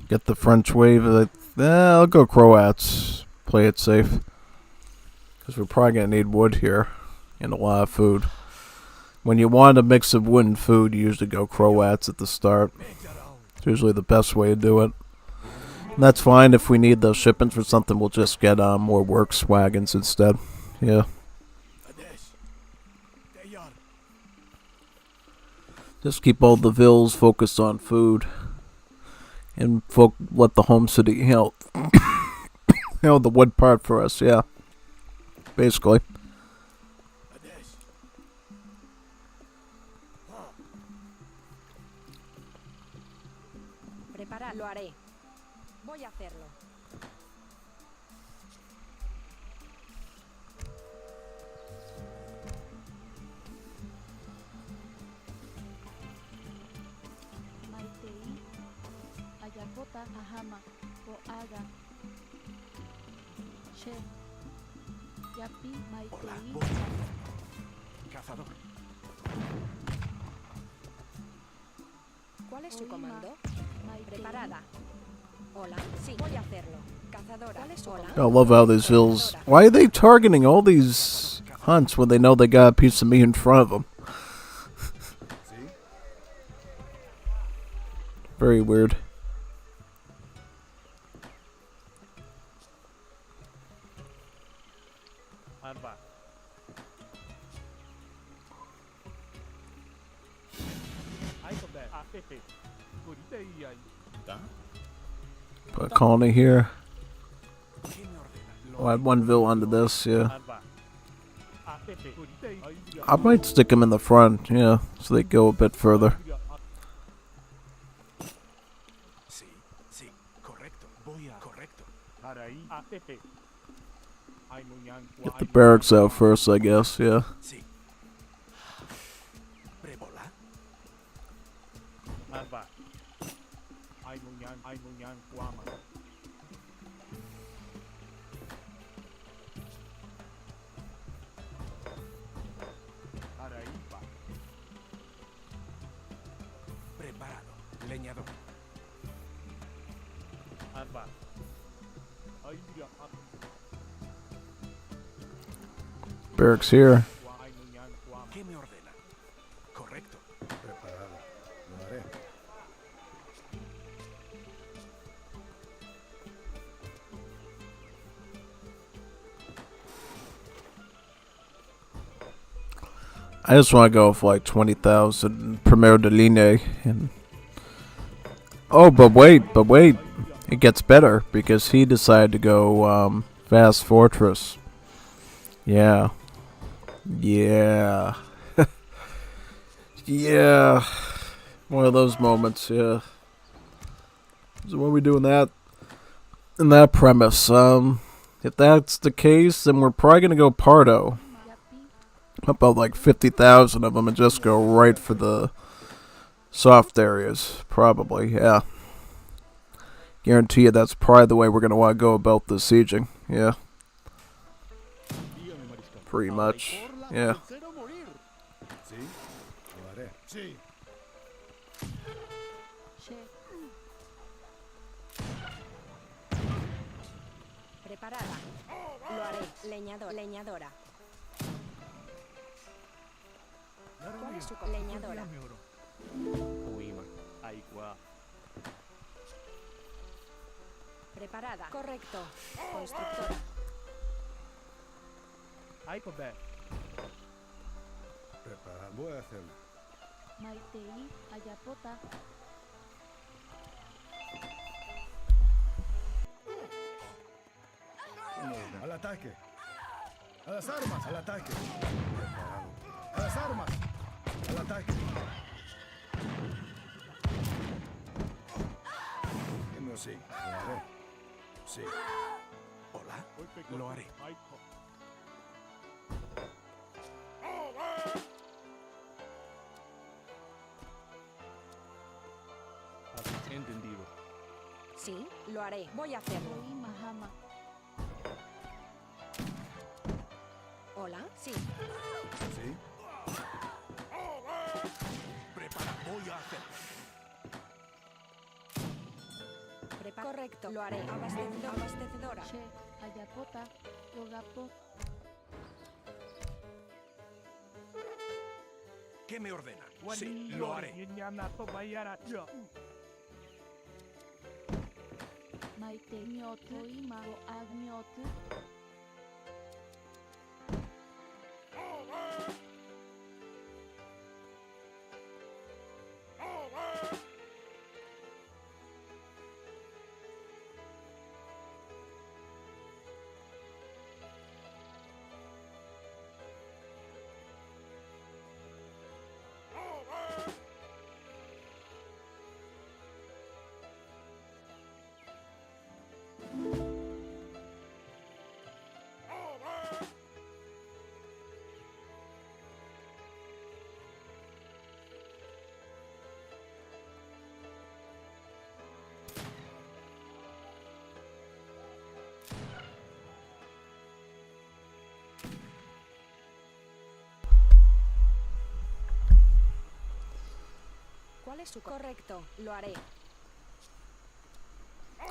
Get the French wave. I'll go Croats. Play it safe. Because we're probably going to need wood here. And a lot of food. When you want a mix of wood and food, you usually go Croats at the start. It's usually the best way to do it. And that's fine. If we need those shipments for something, we'll just get more works wagons instead. Yeah. Just keep all the vills focused on food. And let the home city help. The wood part for us, yeah. Basically. Prepara, lo haré. Voy a hacerlo. Maitei. Ayakota Ahama. Oaga. Che. Yapi Hola. Maitei. Cazador. ¿Cuál es su Oima. comando? Maitei. Preparada. Hola, sí, voy a hacerlo. Cazadora. ¿Cuál es su I comando? love how these vills... Why are they targeting all these hunts when they know they got a piece of meat in front of them? Sí. Very weird. Alpha. Alphabet. APP. Put a colony here. ¿Qué me ordena? I'll add one vill onto this, yeah. Alpha. APP. I might stick them in the front, yeah, so they go a bit further. Sí, sí, correcto. Correcto. Araí. APP. Get the barracks out first, I guess, yeah. Sí. Prebola. Alpha. Aimunyan, Guama. Araípa. Preparado. Leñador. Alpha. Aimunyan, Barracks here. Guama. ¿Qué me ordena? Correcto. Preparado. Lo haré. I just want to go for like 20,000 Primero de Linea. And oh, but wait. It gets better because he decided to go Fast Fortress. Yeah. Yeah. Yeah. One of those moments, yeah. So what are we doing in that premise? If that's the case, then we're probably going to go Pardo. Yapi. About like 50,000 of them and just go right for the soft areas. Probably, yeah. Guarantee you that's probably the way we're going to want to go about the sieging. Yeah, Dígame, mariscal. pretty much. Yeah. Quiero morir. Sí, lo haré. Sí. Che. Preparada. Lo haré. Leñadora. ¿Cuál es su leñadora? Uima. Aikwa. Preparada. Correcto. Constructora. Aikobe. Preparar. Voy a hacerlo. Maitei Ayapota. Al ataque. A las armas, al ataque. Preparado. A las armas. Al ataque. No, sí, lo haré. Sí. Hola. Lo haré. Aiko. Has entendido. Sí, lo haré. Voy a hacerlo. Oi Mahama. Hola. Sí. Sí. Prepara, voy a hacerlo. Correcto. Lo haré. Abastecedora. Che Ayapota. Yogapo. ¿Qué me ordena? Sí, lo haré. Maite Mioto Imao Agmiotu. ¿Cuál es su correcto? Lo haré.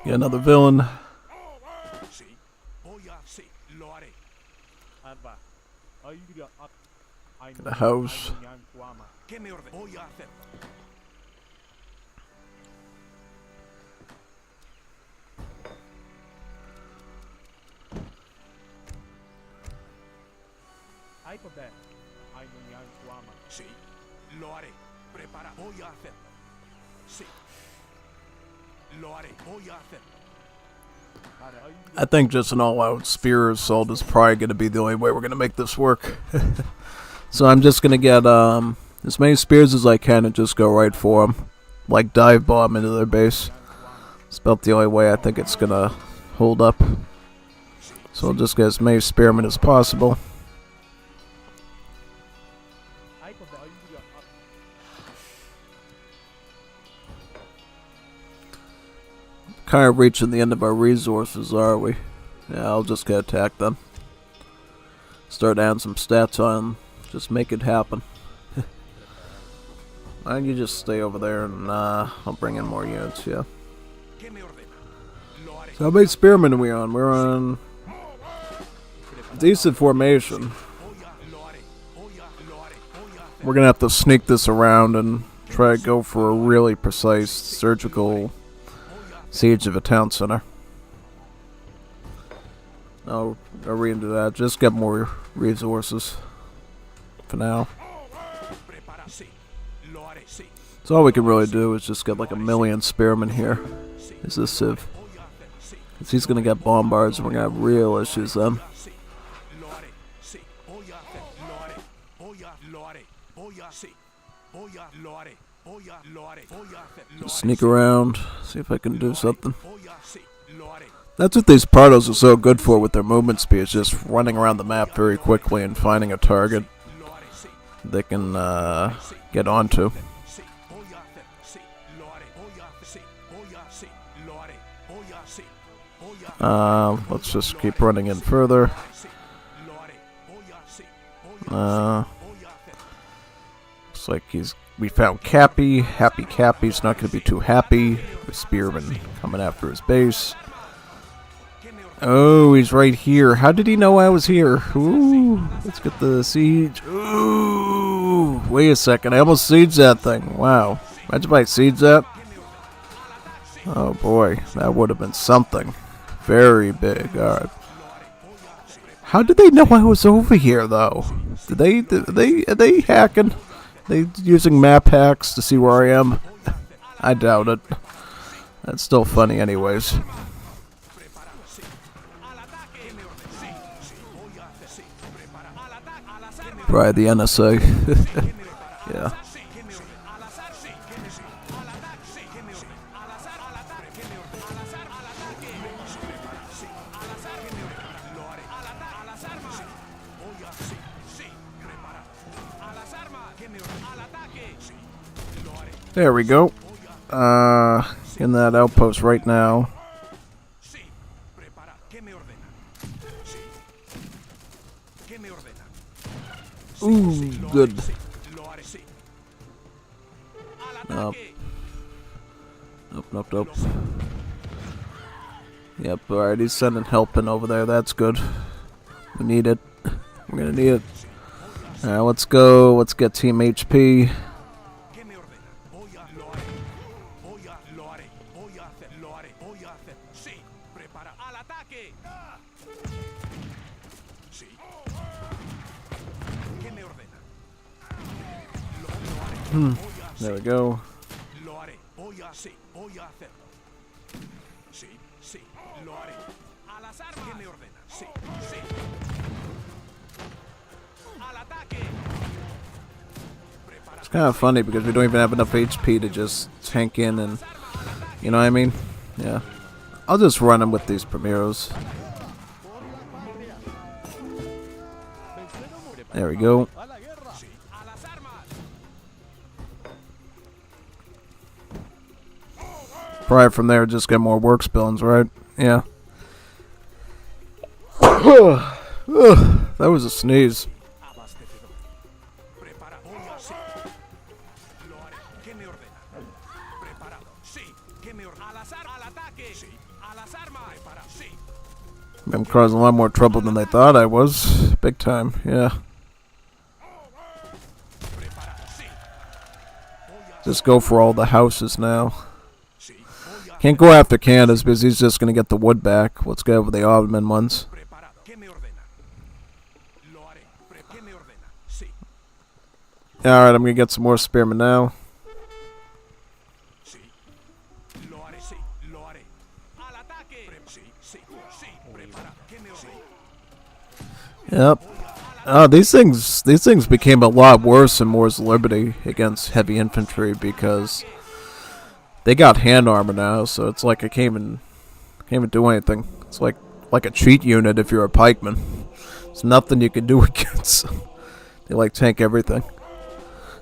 Got another villain. Sí, voy a... Sí, lo haré. Arba. Aidra. Got a house. ¿Qué me ordena? Voy a hacerlo. Aikobe. Ainunyan Kuama. Sí, lo haré. Prepara, voy a hacerlo. Sí. Lo haré, voy a hacerlo. I think just an all-out spear assault is probably going to be the only way we're going to make this work. So I'm just going to get as many spears as I can and just go right for them. Like dive bomb into their base. It's about the only way I think it's going to hold up. So I'll just get as many spearmen as possible. Aikobe. Aidra. Kind of reaching the end of our resources, are we? Yeah, I'll just get attack then. Start adding some stats on them. Just make it happen. Why don't you just stay over there and I'll bring in more units, yeah. ¿Qué me ordena? Lo haré. So how many spearmen are we on? We're on decent formation. Lo haré. Lo haré. We're gonna have to sneak this around and try to go for a really precise surgical siege of a town center. I'll re into that. Just get more resources for now. Prepara, sí. Lo haré, sí. So all we can really do is just get like 1,000,000 spearmen here. Is this Civ? Voy a hacerlo, sí. Because he's gonna get bombards and we're gonna have real issues then. Sí. Lo haré, sí. Voy a hacerlo. Lo haré. Voy a... Lo haré. Voy a... Sí. Voy a... Lo haré. Voy a... Lo haré. Voy a hacerlo. Just sneak around, see if I can do something. Voy a... Sí. Lo haré. That's what these Prados are so good for with their movement speed, is just running around the map very quickly and finding a target Lo haré, sí. they can get onto. Sí. Voy a hacerlo. Sí. Lo haré. Voy a... Sí. Voy a... Sí. Lo haré. Let's just keep running in further. Looks like we found Cappy. Happy Cappy's not going to be too happy. The Spearman coming after his base. Oh, he's right here. How did he know I was here? Ooh, let's get the siege. Ooh, wait a second. I almost sieged that thing. Wow. Imagine if I sieged that. Oh boy, that would have been something. Very big. Alright. How did they know I was over here, though? Are they hacking? They using map hacks to see where I am? I doubt it. That's still funny anyways. Probably the NSA. Yeah. There we go. In that outpost right now. Ooh, good. Nope. Nope. Yep, alright, he's sending help in over there. That's good. We need it. We're gonna need it. Alright, let's go. Let's get Team HP. There we go. It's kind of funny because we don't even have enough HP to just tank in and, you know what I mean? Yeah. I'll just run him with these Primeros. There we go. Probably from there just get more work spillings, right? Yeah. That was a sneeze. I'm causing a lot more trouble than they thought I was. Big time, yeah. Just go for all the houses now. Can't go after Candace because he's just going to get the wood back. Let's go over the Ottoman ones. Alright, I'm going to get some more spearmen now. Yep. These things became a lot worse in Wars of Liberty against heavy infantry because they got hand armor now, so it's like I can't even do anything. It's like a cheat unit if you're a pikeman. There's nothing you can do against them. They like tank everything.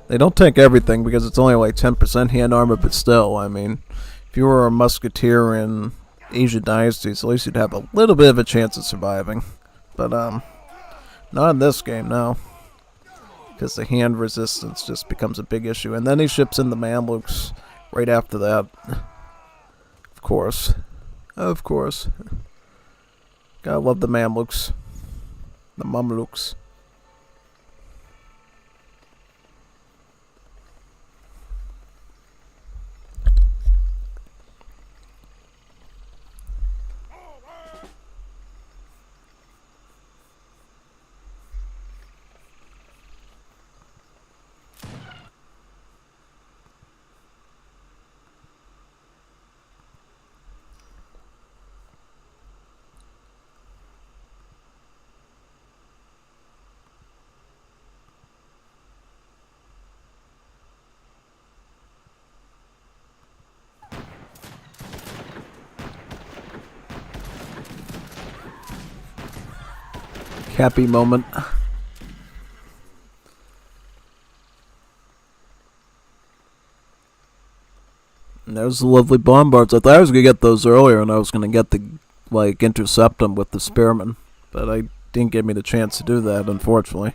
They don't tank everything because it's only like 10% hand armor, but still, I mean, if you were a musketeer in Asian dynasties, at least you'd have a little bit of a chance of surviving. But not in this game, no. Because the hand resistance just becomes a big issue. And then he ships in the Mamluks right after that. Of course. Of course. Gotta love the Mamluks. The Mamluks. Happy moment. There's the lovely bombards. I thought I was gonna get those earlier, and I was gonna get the intercept them with the spearmen, but I didn't give me the chance to do that, unfortunately.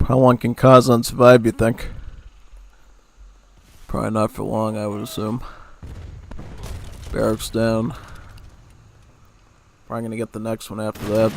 How long can Kazan survive, you think? Probably not for long, I would assume. Barracks down. Probably gonna get the next one after that.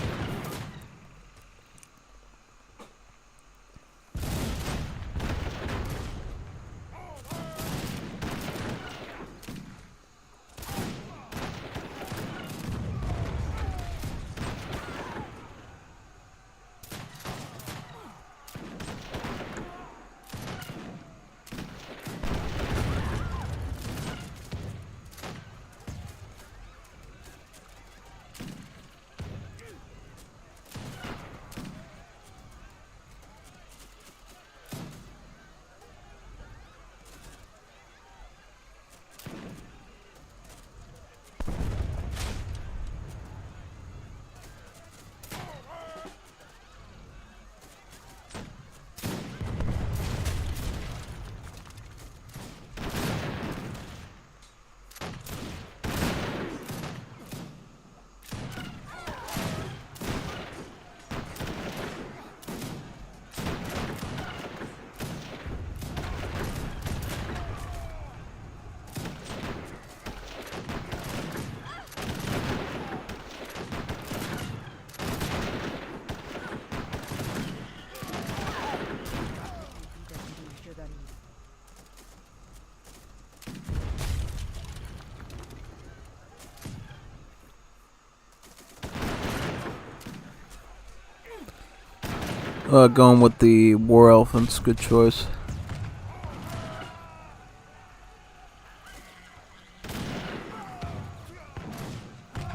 Going with the war elephants, good choice.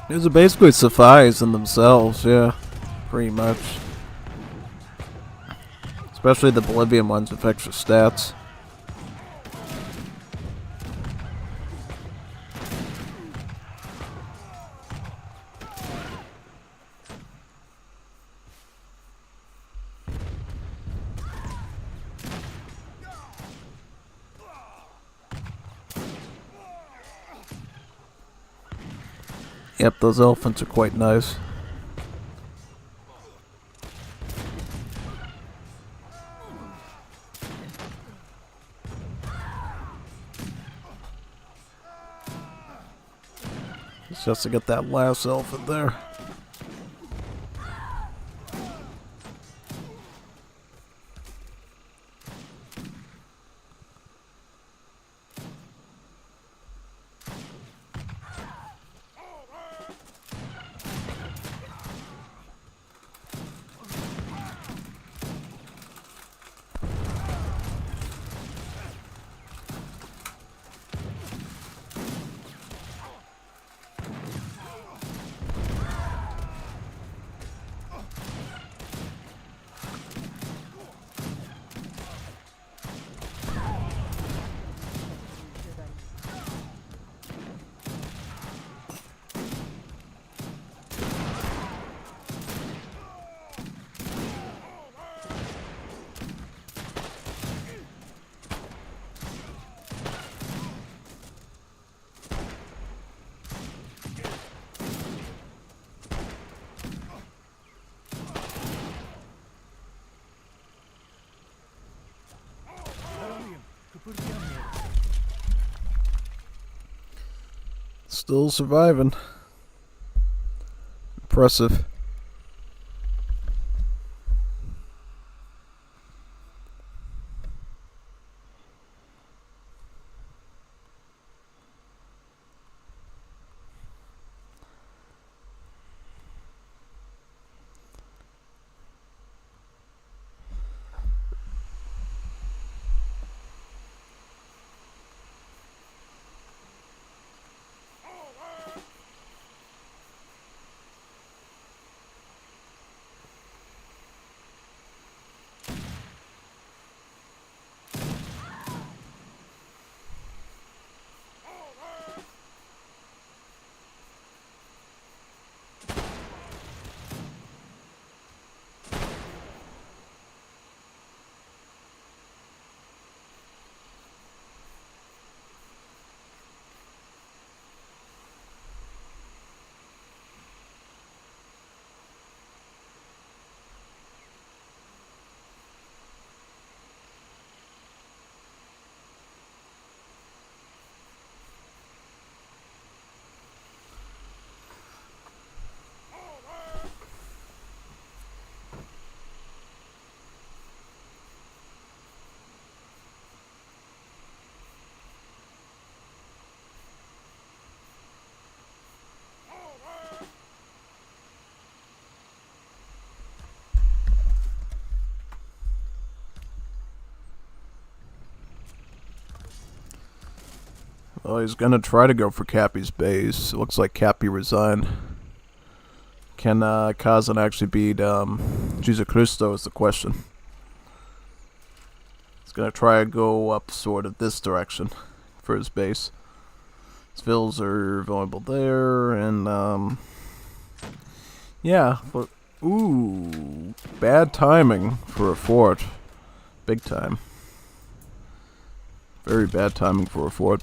These are basically Safais in themselves, yeah, pretty much. Especially the Bolivian ones with extra stats. Yep, those elephants are quite nice. It's just to get that last elephant there. Still surviving. Impressive. Oh, he's gonna try to go for Cappy's base. It looks like Cappy resigned. Can Kazan actually beat Jesus Cristo is the question. He's gonna try to go up sort of this direction for his base. His vills are vulnerable there, and yeah, but ooh, bad timing for a fort. Big time. Very bad timing for a fort.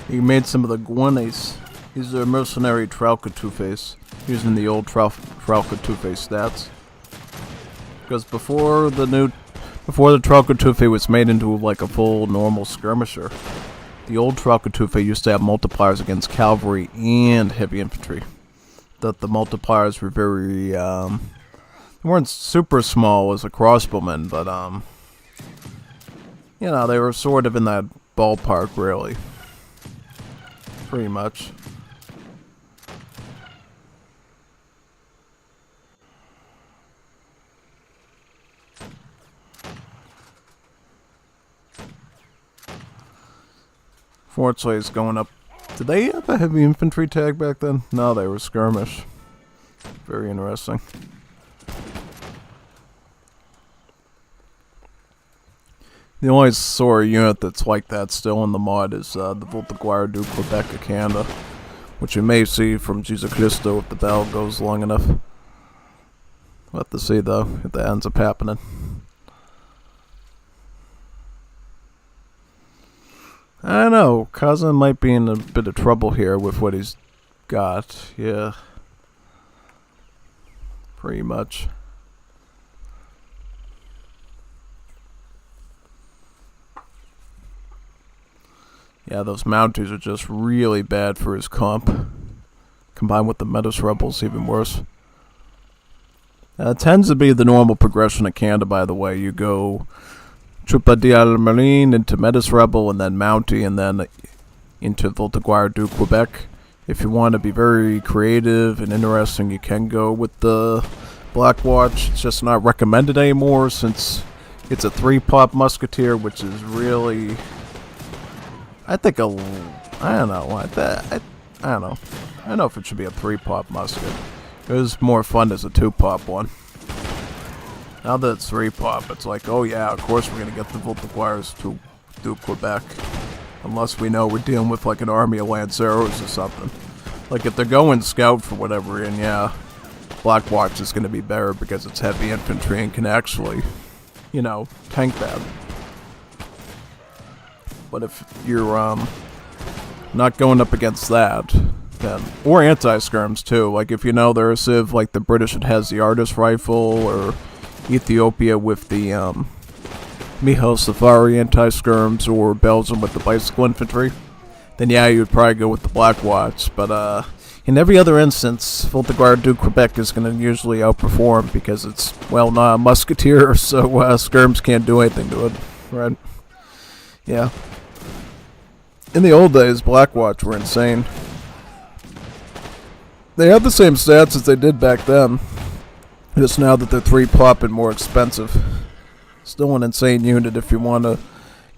He made some of the Guanes. These are mercenary Trauca Two-Face, using the old Trauca Two-Face stats. Because before the Trauca Two-Face was made into like a full normal skirmisher, the old Trauca Two-Face used to have multipliers against cavalry and heavy infantry. That the multipliers were very, they weren't super small as a crossbowman, but you know, they were sort of in that ballpark, really. Pretty much. Fortunately, it's going up. Did they have a heavy infantry tag back then? No, they were skirmish. Very interesting. The only sort of unit that's like that still in the mod is the Voltaguire du Quebec of Canada, which you may see from Jesus Cristo if the battle goes long enough. We'll have to see though if that ends up happening. I don't know, Kazan might be in a bit of trouble here with what he's got, yeah. Pretty much. Yeah, those Mounties are just really bad for his comp. Combined with the Metis Rebels, even worse. It tends to be the normal progression of Canada, by the way. You go Troupe d'Armée into Metis Rebel, and then Mountie, and then into Voltaguire du Quebec. If you want to be very creative and interesting, you can go with the Black Watch. It's just not recommended anymore since it's a 3-pop musketeer, which is really... I think I don't know. I don't know. I don't know if it should be a 3-pop musket. It was more fun as a 2-pop one. Now that it's 3-pop, it's like, oh yeah, of course we're gonna get the Voltaguires to do Quebec. Unless we know we're dealing with like an army of Lanceros or something. Like if they're going scout for whatever reason, yeah, Black Watch is gonna be better because it's heavy infantry and can actually, you know, tank that. But if you're not going up against that, then, or anti-skirms too, like if you know they're a civ like the British, it has the Artis rifle, or Ethiopia with the Miho Safari anti-skirms, or Belgium with the bicycle infantry, then yeah, you'd probably go with the Black Watch. But in every other instance, Voltaguire du Quebec is going to usually outperform because it's, well, not a musketeer, so skirms can't do anything to it, right? Yeah. In the old days, Black Watch were insane. They have the same stats as they did back then. Just now that they're 3-pop and more expensive. Still an insane unit if you want to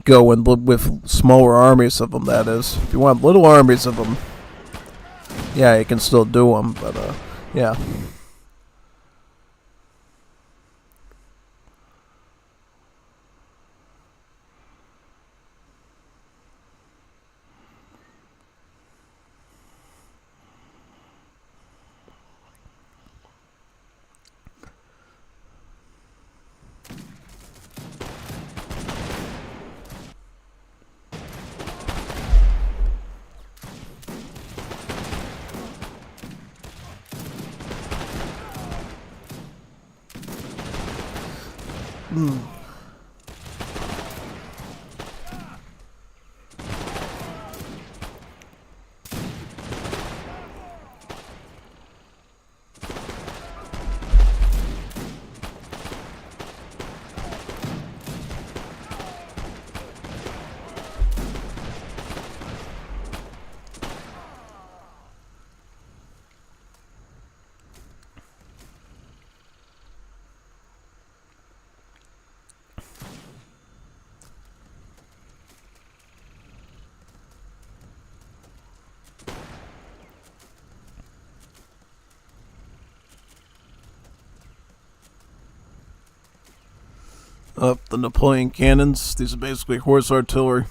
go and live with smaller armies of them, that is. If you want little armies of them, yeah, you can still do them, but yeah. Up the Napoleon cannons. These are basically horse artillery.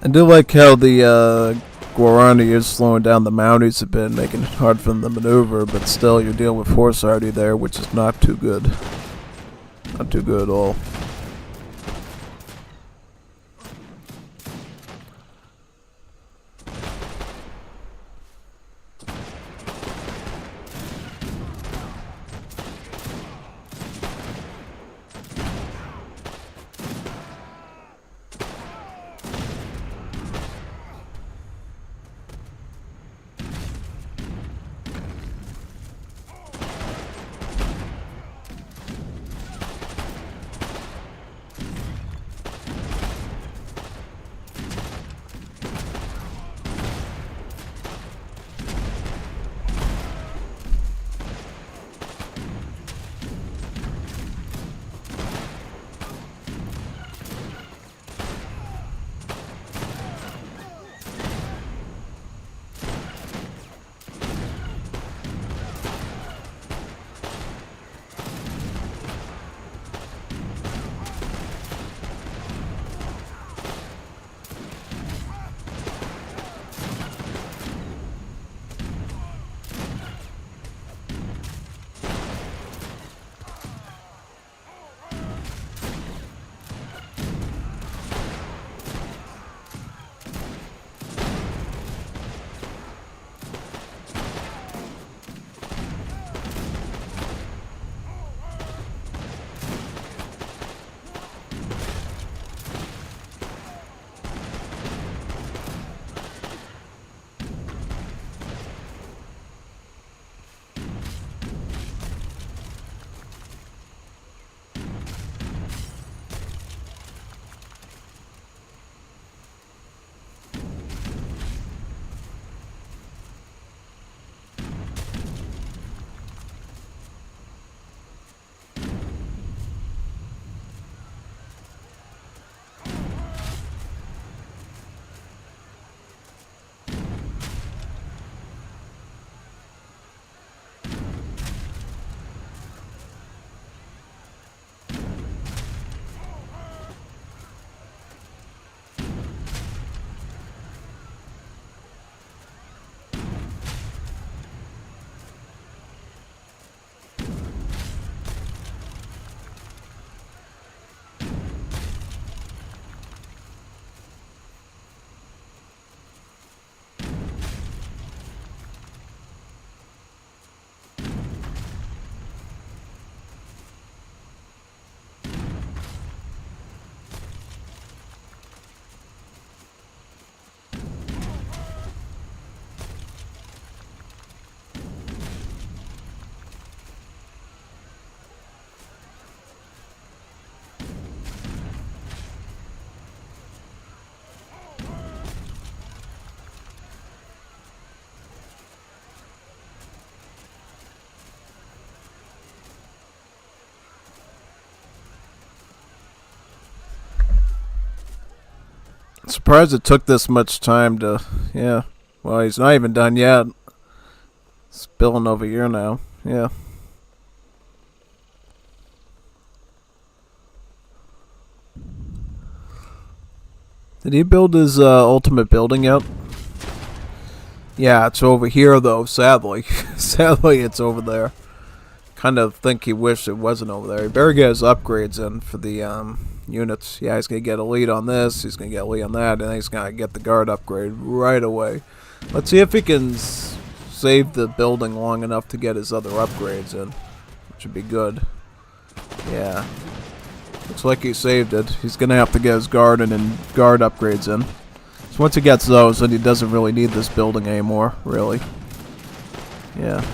I do like how the Guarani is slowing down the Mounties a bit, making it hard for them to maneuver, but still you're dealing with horse arty there, which is not too good. Not too good at all. Surprised it took this much time to, yeah. Well, he's not even done yet. It's spilling over here now. Yeah. Did he build his ultimate building yet? Yeah, it's over here though, sadly. Sadly, it's over there. Kind of think he wished it wasn't over there. He better get his upgrades in for the units. Yeah, he's going to get a lead on this, he's going to get a lead on that, and then he's going to get the guard upgrade right away. Let's see if he can save the building long enough to get his other upgrades in, which would be good. Yeah. Looks like he saved it. He's going to have to get his garden and guard upgrades in. So once he gets those, then he doesn't really need this building anymore, really. Yeah.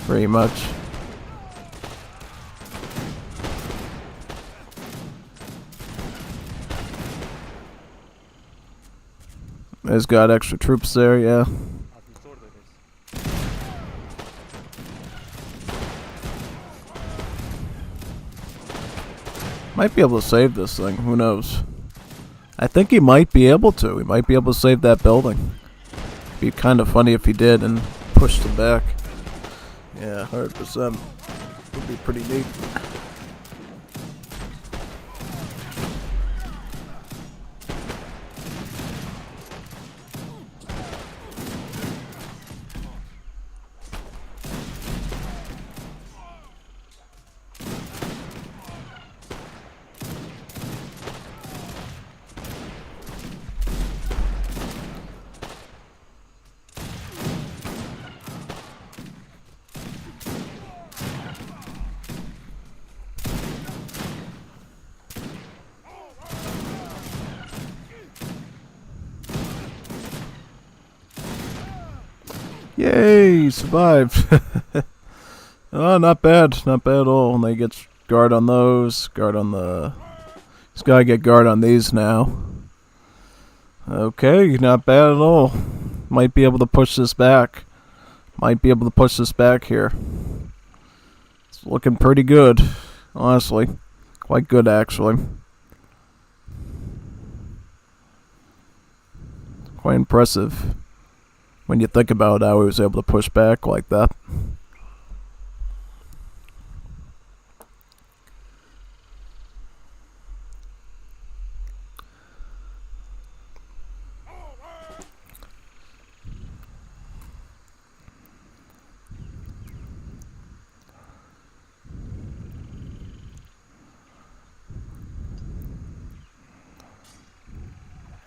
Pretty much. He's got extra troops there, yeah. Might be able to save this thing, who knows. I think he might be able to. He might be able to save that building. Be kind of funny if he did and pushed him back. Yeah, 100%. Would be pretty neat. Yay, survived. Oh, not bad. Not bad at all. And they get guard on those. Guard on the... He's got to get guard on these now. Okay, not bad at all. Might be able to push this back. Might be able to push this back here. It's looking pretty good, honestly. Quite good, actually. Quite impressive. When you think about how he was able to push back like that.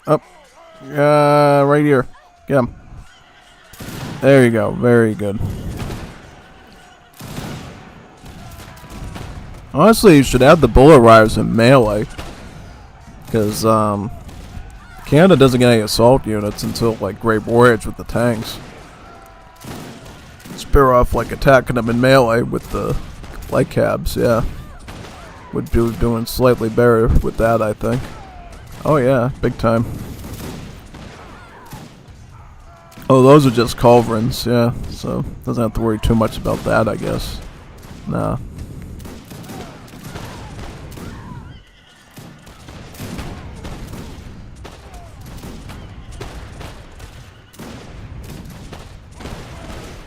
Up. Right here. Get him. There you go. Very good. Honestly, you should add the bullet riders in melee. Because, Canada doesn't get any assault units until, like, Great Voyage with the tanks. Spear off, like, attacking them in melee with the light cabs, yeah. Would be doing slightly better with that, I think. Oh, yeah, big time. Oh, those are just culverins, yeah, so doesn't have to worry too much about that, I guess. Nah.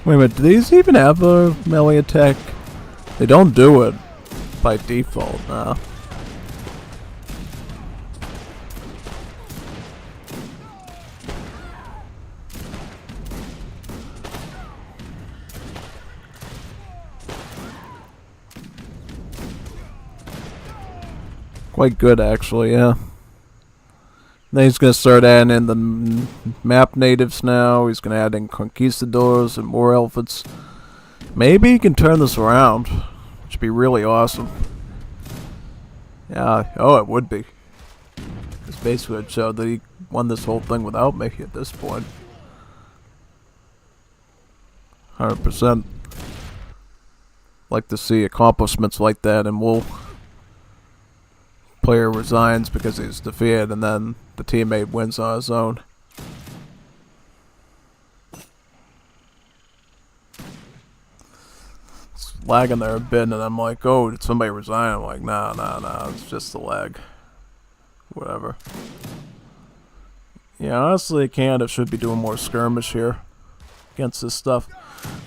Wait a minute, do these even have a melee attack? They don't do it by default, nah. Quite good, actually, yeah. Then he's going to start adding in the map natives now. He's going to add in conquistadors and more elephants. Maybe he can turn this around, which would be really awesome. Yeah, oh, it would be. Because basically it showed that he won this whole thing without me at this point. 100%. Like to see accomplishments like that in WoW. Player resigns because he's defeated and then the teammate wins on his own. It's lagging there a bit and I'm like, oh, did somebody resign? I'm like, nah, it's just the lag. Whatever. Yeah, honestly, Canada should be doing more skirmish here against this stuff.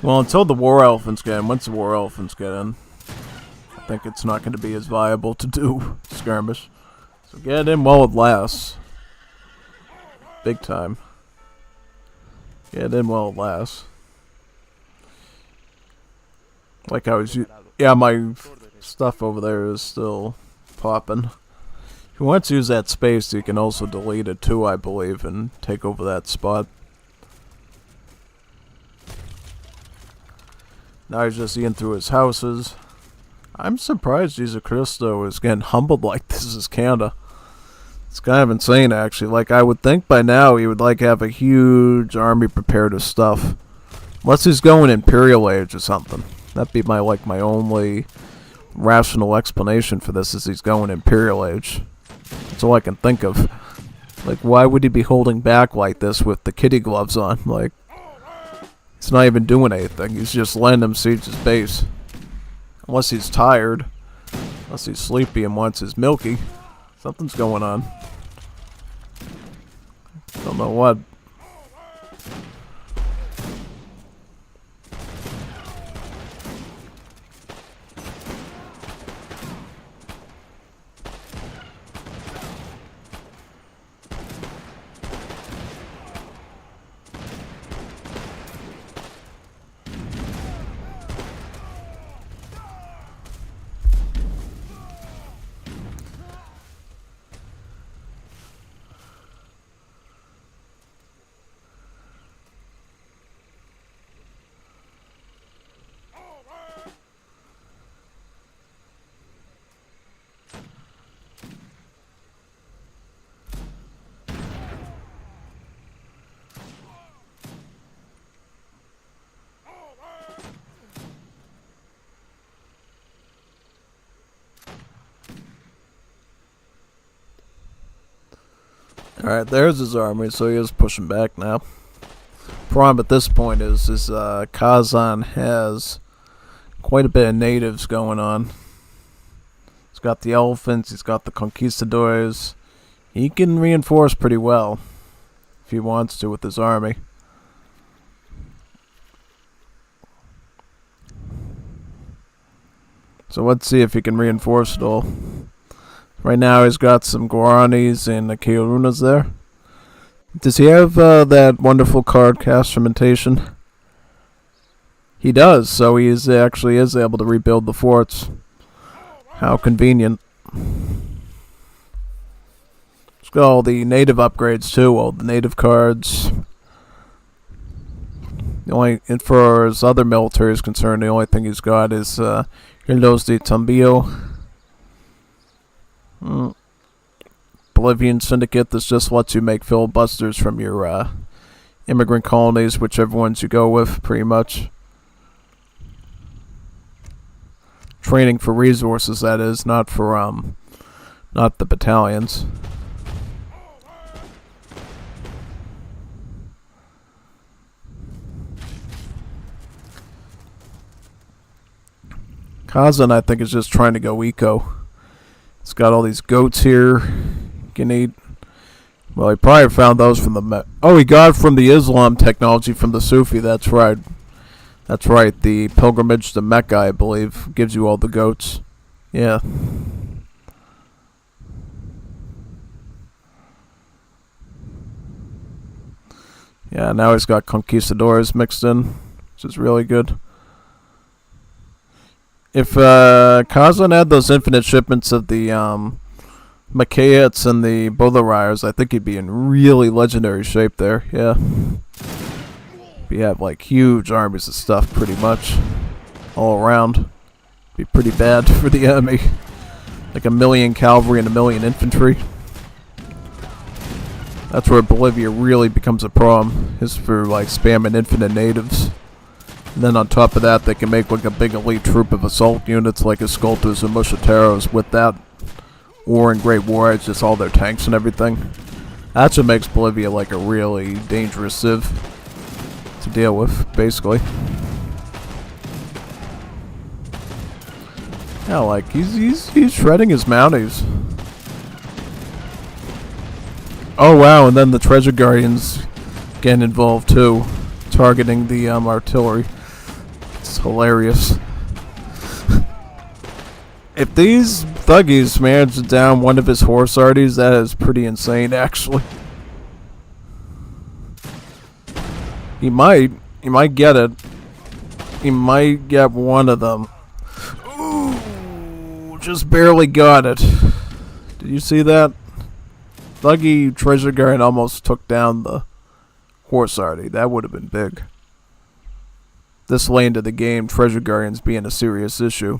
Well, until the War Elephants get in. Once the War Elephants get in, I think it's not going to be as viable to do skirmish. So get in while it lasts. Big time. Get in while it lasts. Like I was... Yeah, my stuff over there is still popping. If you want to use that space, you can also delete it too, I believe, and take over that spot. Now he's just seeing through his houses. I'm surprised Jesus Christo is getting humbled like this as Canada. It's kind of insane, actually. Like, I would think by now he would, like, have a huge army prepared of stuff. Unless he's going Imperial Age or something. That'd be my only rational explanation for this, is he's going Imperial Age. That's all I can think of. Like, why would he be holding back like this with the kitty gloves on? Like, he's not even doing anything. He's just letting them siege his base. Unless he's tired. Unless he's sleepy and wants his milky. Something's going on. Don't know what. Alright, there's his army, so he is pushing back now. Problem at this point is Kazan has quite a bit of natives going on. He's got the elephants, he's got the conquistadors. He can reinforce pretty well if he wants to with his army. So let's see if he can reinforce it all. Right now he's got some Guaranis and Kiorunas there. Does he have that wonderful card, Cast Fermentation? He does, so he actually is able to rebuild the forts. How convenient. He's got all the native upgrades too, all the native cards. And for his other military is concerned, the only thing he's got is Hilos de Tambillo. Bolivian Syndicate. This just lets you make filibusters from your immigrant colonies, whichever ones you go with, pretty much. Training for resources, that is, not for not the battalions. Kazan, I think, is just trying to go eco. It's got all these goats here. You can eat. Well, he probably found those from the... Oh, he got it from the Islam technology from the Sufi. That's right. That's right. The pilgrimage to Mecca, I believe, gives you all the goats. Yeah. Yeah, now he's got conquistadors mixed in, which is really good. If Kazan had those infinite shipments of the Macaeats and the Bolariars, I think he'd be in really legendary shape there, yeah. We have like huge armies of stuff pretty much all around. Be pretty bad for the enemy. Like 1 million cavalry and 1 million infantry. That's where Bolivia really becomes a problem, is for like spamming infinite natives. And then on top of that, they can make like a big elite troop of assault units like Escoltas and Mushateros with that. Or in Great War, it's just all their tanks and everything. That's what makes Bolivia like a really dangerous civ to deal with, basically. Yeah, like he's shredding his Mounties. Oh wow, and then the Treasure Guardians getting involved too, targeting the artillery. It's hilarious. If these thuggies manage to down one of his horse arties, that is pretty insane, actually. He might get it. He might get one of them. Ooh, just barely got it. Did you see that? Thuggy Treasure Guardian almost took down the horse arty. That would have been big. This late into the game, Treasure Guardians being a serious issue.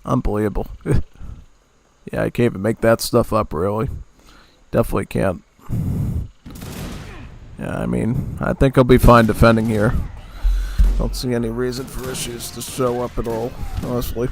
Unbelievable. Yeah, I can't even make that stuff up, really. Definitely can't. Yeah, I mean, I think I'll be fine defending here. Don't see any reason for issues to show up at all, honestly.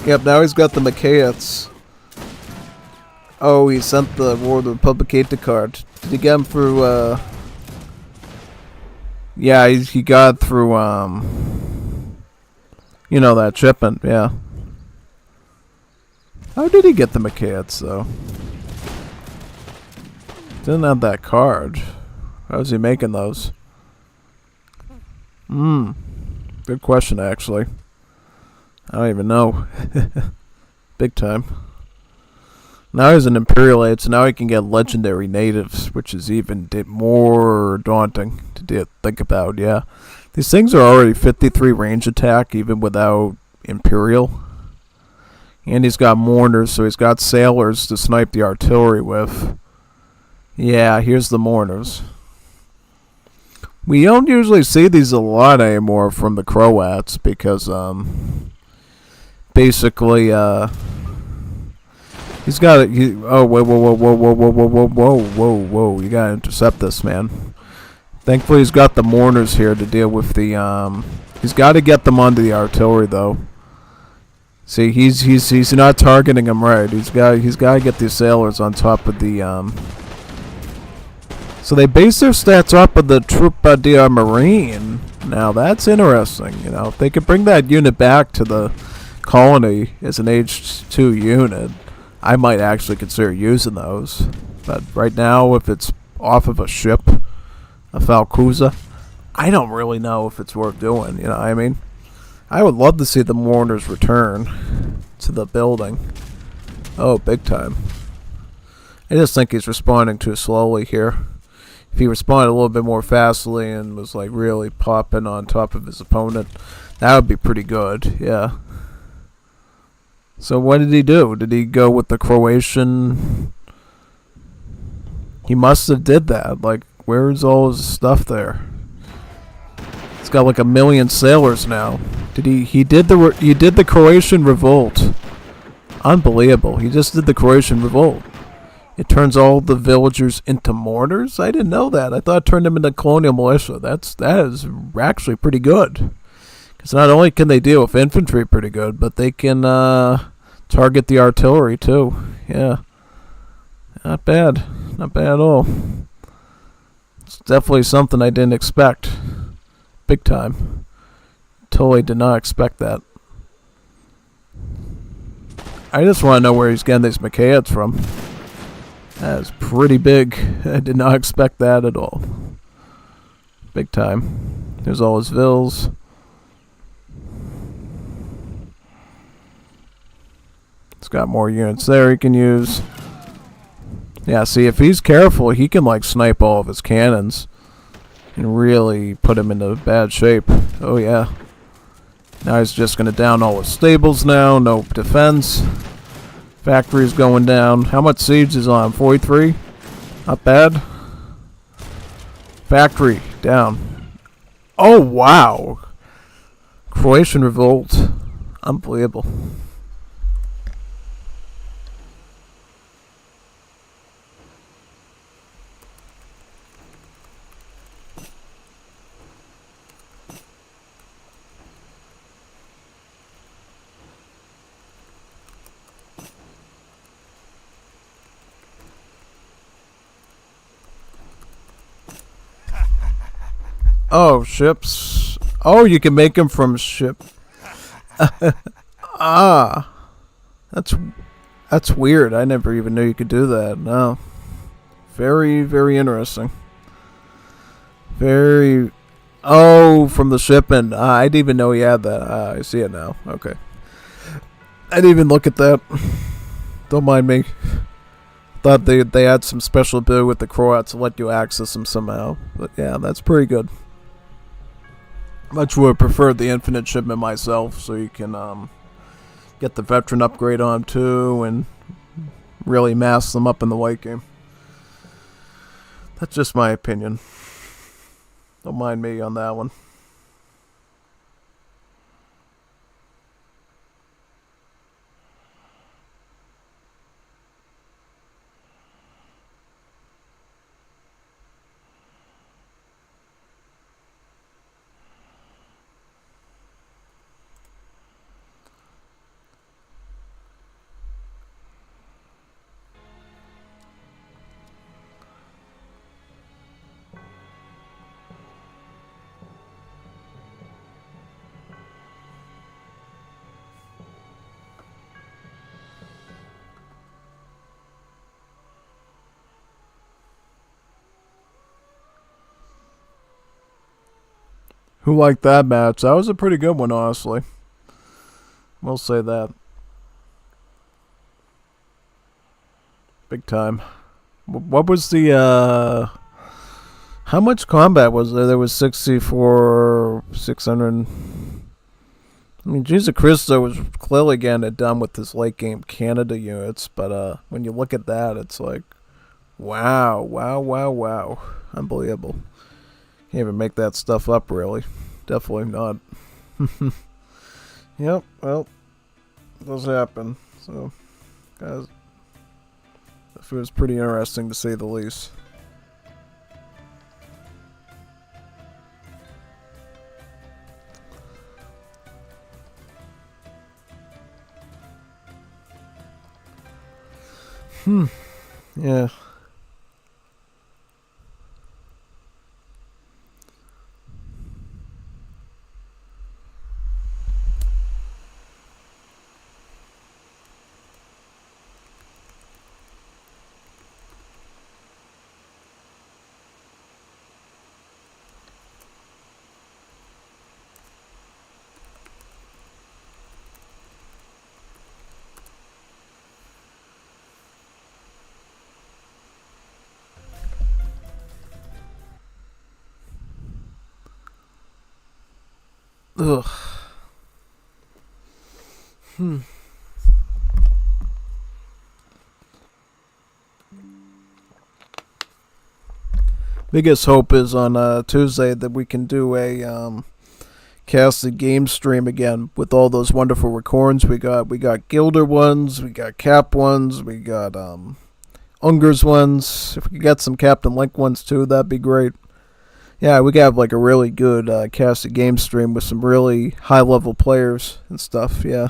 Yep, now he's got the Machaeans. Oh, he sent the War of the Republic aid to card. Did he get him through, Yeah, he got through, you know, that shipment, yeah. How did he get the Machaeans, though? Didn't have that card. How was he making those? Good question, actually. I don't even know. Big time. Now he's an Imperial Aid, so now he can get legendary natives, which is even more daunting to think about, yeah. These things are already 53 range attack, even without Imperial. And he's got Mourners, so he's got Sailors to snipe the artillery with. Yeah, here's the Mourners. We don't usually see these a lot anymore from the Croats, because, basically, he's got it. Oh, whoa! You gotta intercept this, man. Thankfully, he's got the Mourners here to deal with the. He's got to get them onto the artillery, though. See, he's not targeting them right. He's got to get the Sailors on top of the. So they base their stats off of the Troubadour Marine. Now that's interesting. You know, if they could bring that unit back to the colony as an H2 unit, I might actually consider using those. But right now, if it's off of a ship, a Falcuza, I don't really know if it's worth doing. You know what I mean? I would love to see the Mourners return to the building. Oh, big time. I just think he's responding too slowly here. If he responded a little bit more fastly and was like really popping on top of his opponent, that would be pretty good, yeah. So what did he do? Did he go with the Croatian? He must have did that. Like, where's all his stuff there? He's got like 1 million sailors now. Did he did the Croatian revolt. Unbelievable. He just did the Croatian revolt. It turns all the villagers into mourners? I didn't know that. I thought it turned them into colonial militia. That is actually pretty good. Because not only can they deal with infantry pretty good, but they can target the artillery too. Yeah. Not bad. Not bad at all. It's definitely something I didn't expect. Big time. Totally did not expect that. I just want to know where he's getting these Machaeans from. That is pretty big. I did not expect that at all. Big time. There's all his vills. It's got more units there he can use. Yeah, see, if he's careful, he can, like, snipe all of his cannons and really put him into bad shape. Oh, yeah. Now he's just gonna down all his stables now. No defense. Factory's going down. How much siege is on? 43? Not bad. Factory down. Oh, wow. Croatian revolt. Unbelievable. Oh, ships. Oh, you can make them from ship. Ah. That's weird. I never even knew you could do that. No. Very, very interesting. Very... Oh, from the shipment. I didn't even know he had that. I see it now. Okay. I didn't even look at that. Don't mind me. Thought they had some special ability with the Croats to let you access them somehow. But yeah, that's pretty good. Much would have preferred the infinite shipment myself, so you can get the veteran upgrade on too, and really mass them up in the late game. That's just my opinion. Don't mind me on that one. Who liked that match? That was a pretty good one, honestly. We'll say that. Big time. What was the, how much combat was there? There was 64, 600. I mean, Jesus Christo was clearly getting it done with his late game Canada units, but when you look at that, it's like, wow, wow, wow, wow. Unbelievable. Can't even make that stuff up, really. Definitely not. Yep, well, it does happen. So, guys, it was pretty interesting to say the least. Yeah. Ugh. Biggest hope is on Tuesday that we can do a casted game stream again with all those wonderful records we got. We got Gilder ones, we got Cap ones, we got Unger's ones. If we could get some Captain Link ones too, that'd be great. Yeah, we could have like a really good casted game stream with some really high level players and stuff. Yeah.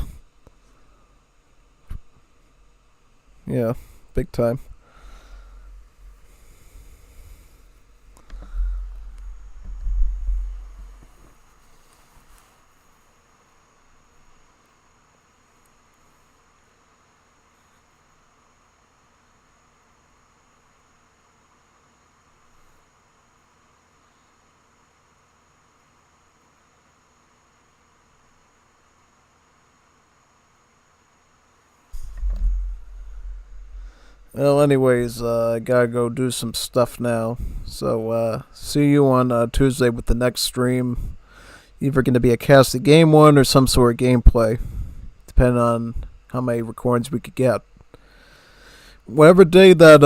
Yeah, big time. Well, anyways, I gotta go do some stuff now. So, see you on Tuesday with the next stream. either going to be a cast of game one or some sort of gameplay, depending on how many recordings we could get. Whatever day that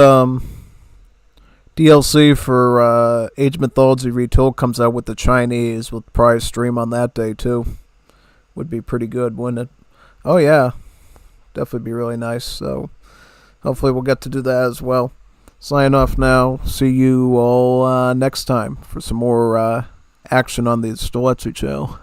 DLC for Age of Mythology Retold comes out with the Chinese, we'll probably stream on that day too. Would be pretty good, wouldn't it? Oh yeah, definitely be really nice. So hopefully we'll get to do that as well. Sign off now. See you all next time for some more action on the Stoletsu channel.